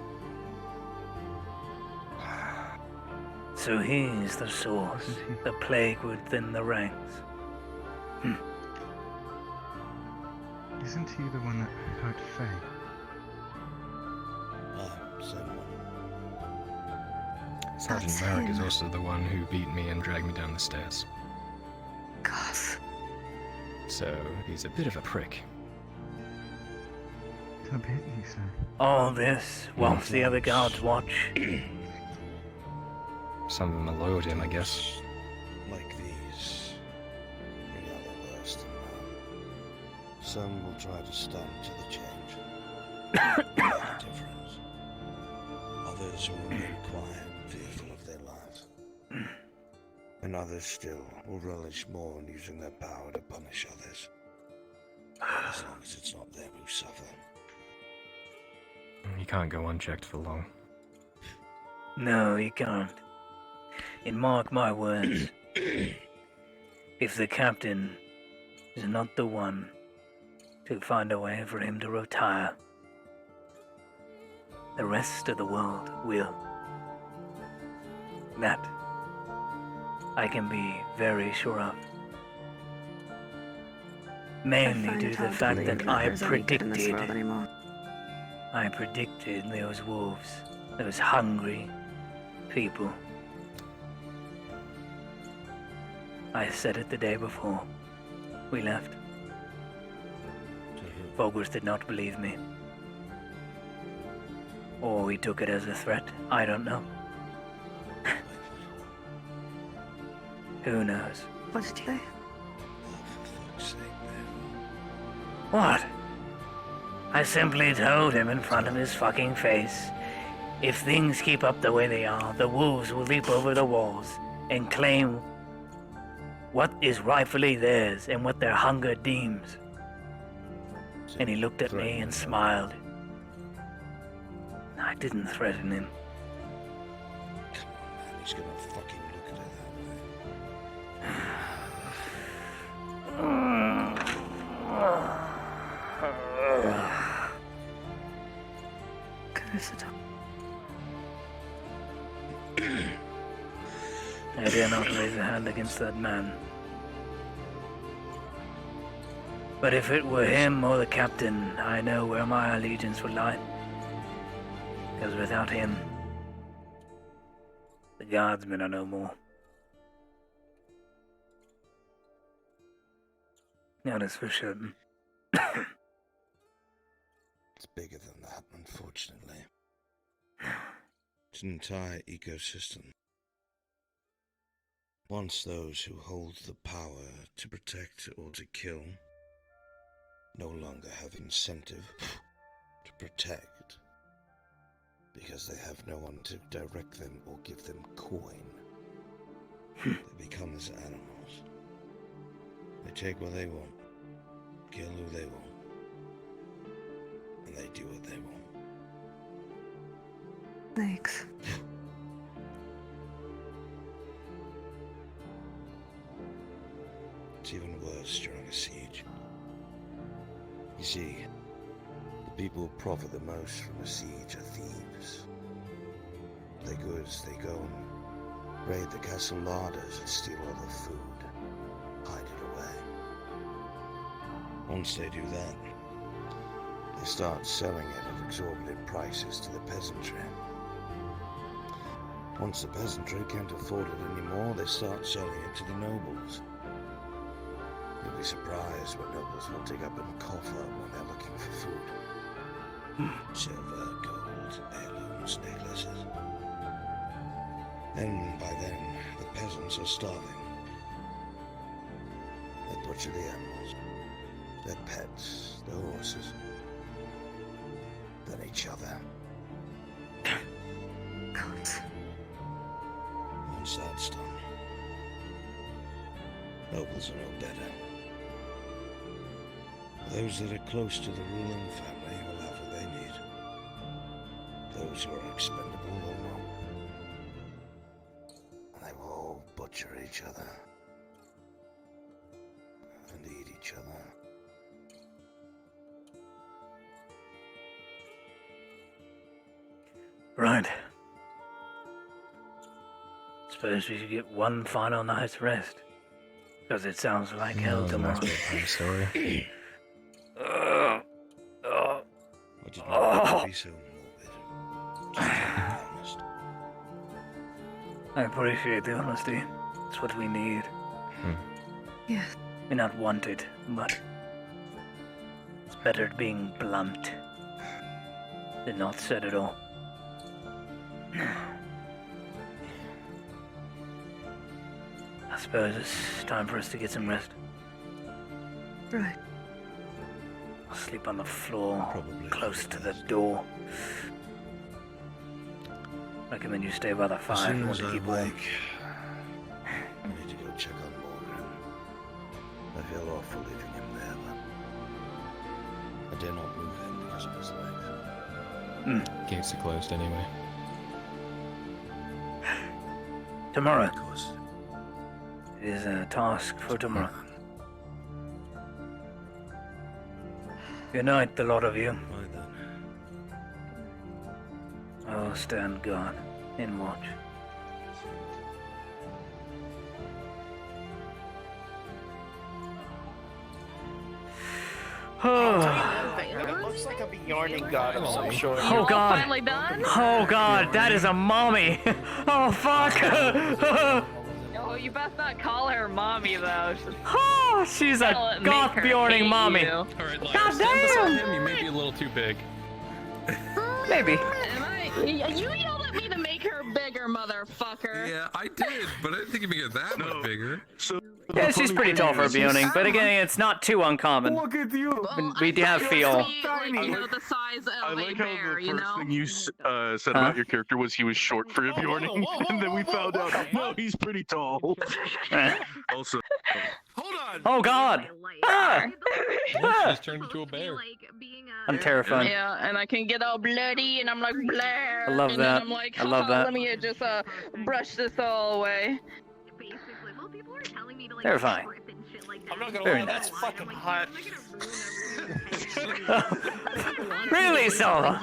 So he's the source. The plague within the ranks. Isn't he the one that hurt Faye? Someone. Sergeant That's Merrick is him. also the one who beat me and dragged me down the stairs. Gosh. So he's a bit of a prick. A bit, you say? All this whilst the other guards watch. Some of them are loyal to him, I guess. Like these, bring out the worst in man. Some will try to stand to the change. Make a difference. Others will remain quiet, fearful of their lives. And others still will relish more in using their power to punish others. As long as it's not them who suffer. You can't go unchecked for long. No, you can't. And mark my words. If the captain is not the one to find a way for him to retire, the rest of the world will. That I can be very sure of. Mainly due to the fact that I predicted those wolves, those hungry people. I said it the day before we left. Fogers did not believe me. Or he took it as a threat. I don't know. Who knows? What did you say? What? I simply told him in front of his fucking face, if things keep up the way they are, the wolves will leap over the walls and claim what is rightfully theirs and what their hunger deems. And he looked at me and smiled. I didn't threaten him. Come on, man, he's gonna fucking look at it Can I sit down? I dare not raise a hand against that man. But if it were him or the captain, I know where my allegiance would lie. Because without him, the guardsmen are no more. That is for certain. It's bigger than that, unfortunately. It's an entire ecosystem. Once those who hold the power to protect or to kill no longer have incentive to protect because they have no one to direct them or give them coin. They become as animals. They take what they want, kill who they want, and they do what they want. Thanks. It's even worse during a siege. You see, the people who profit the most from a siege are thieves. Their goods, they go and raid the castle larders and steal all the food, hide it away. Once they do that, they start selling it at exorbitant prices to the peasantry. Once the peasantry can't afford it anymore, they start selling it to the nobles. You'll be surprised what nobles will dig up and coffer when they're looking for food. Silver, gold, heirlooms, necklaces. And by then, the peasants are starving. They butcher the animals, their pets, their horses, then each other. Once that's done, nobles are no better. Those that are close to the ruling family will have what they need. Those who are expendable will not. And they will all butcher each other. And eat each other. Right. suppose we should get one final night's rest. Because it sounds like hell tomorrow. I'm sorry. I did not mean to be so morbid. Just I appreciate the honesty. It's what we need. Yes. We're not wanted, but it's better being blunt than not said at all. I suppose it's time for us to get some rest. Right. I'll sleep on the floor, close to the door. Recommend you stay by the fire if you want to keep warm. I need to go check on Morgan. I feel awful leaving him there, but I dare not move him because of his legs. Gates are closed anyway. Tomorrow. Of course. It is a task for tomorrow. Good night, the lot of you. Right then. I'll stand guard and watch. It looks like a Bjorning god of some sort. Oh god. Finally done? Oh god, that is a mommy. Oh fuck. Oh, you best not call her mommy though. Oh, she's a That'll make goth her Bjorning hate mommy. you. Alright, Liar, God stand beside damn. him. You may be a little too big. Maybe. You yelled at me to make her bigger, motherfucker. Yeah, I did, but I didn't think it'd get that much bigger. So Yeah, she's pretty tall for a Bjorning, but again, it's not too uncommon. Look at you. We do have feel. Like, you know, the size I of a like how bear, the you first know? thing you said about your character was he was short for a Bjorning, and then we found out, no, he's pretty tall. Also, Oh god. Ah! Yeah, she's turned into a bear. I'm terrified. Yeah, and I can get all bloody, and I'm like, Blair. I love and that. Then I'm like, I love that. Let me just brush this all away. Terrifying. I'm not gonna Very lie, nice. that's fucking hot. Really, Solo?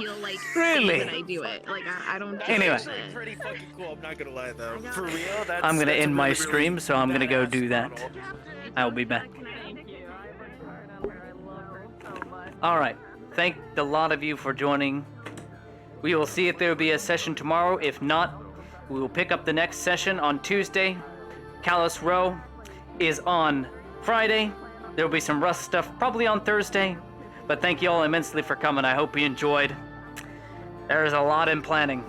Really? I do it. Like, I don't. Anyway. That's actually pretty fucking cool. I'm not gonna lie though. For real, that's. I'm gonna that's end a my really, stream, so I'm gonna go do that. I'll be back. Alright. Thank the lot of you for joining. We will see if there will be a session tomorrow. If not, we will pick up the next session on Tuesday. Callous Row is on Friday. There will be some Rust stuff probably on Thursday. But thank you all immensely for coming. I hope you enjoyed. There's a lot in planning.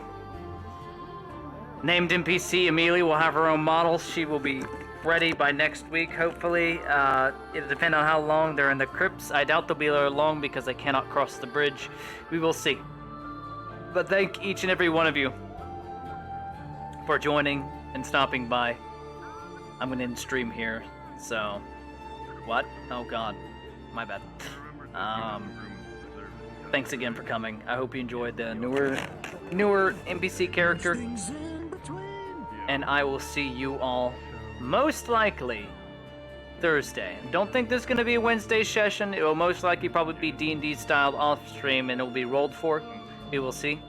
Named NPC Amelia will have her own model. She will be ready by next week, hopefully. It'll depend on how long they're in the crypts. I doubt they'll be there long because they cannot cross the bridge. We will see. But thank each and every one of you for joining and stopping by. I'm gonna end stream here, so... What? Oh god. My bad. Thanks again for coming. I hope you enjoyed the newer NPC character. And I will see you all most likely Thursday. Don't think there's gonna be a Wednesday session. It will most likely probably be D&D styled off stream and it will be rolled for. We will see.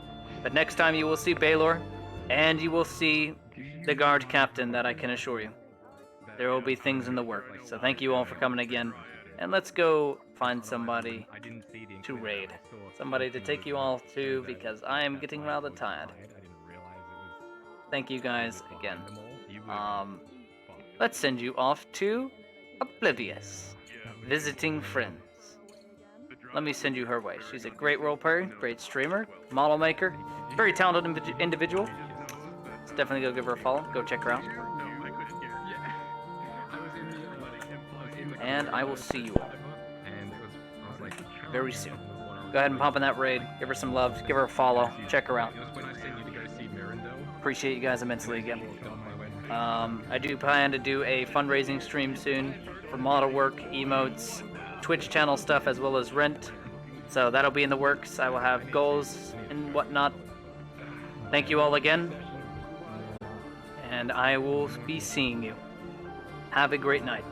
But next time you will see Baylor and you will see the guard captain, that I can assure you. There will be things in the works. So thank you all for coming again. And let's go find somebody to raid. Somebody to take you all to, because I am getting rather tired. Thank you guys again. Let's send you off to Oblivious, visiting friends. Let me send you her way. She's a great role player, great streamer, model maker, very talented individual. Let's definitely go give her a follow. Go check her out. And I will see you all very soon. Go ahead and pop in that raid. Give her some love. Give her a follow. Check her out. Appreciate you guys immensely again. I do plan to do a fundraising stream soon for model work, emotes, Twitch channel stuff, as well as rent. So that'll be in the works. I will have goals and whatnot. Thank you all again. And I will be seeing you. Have a great night.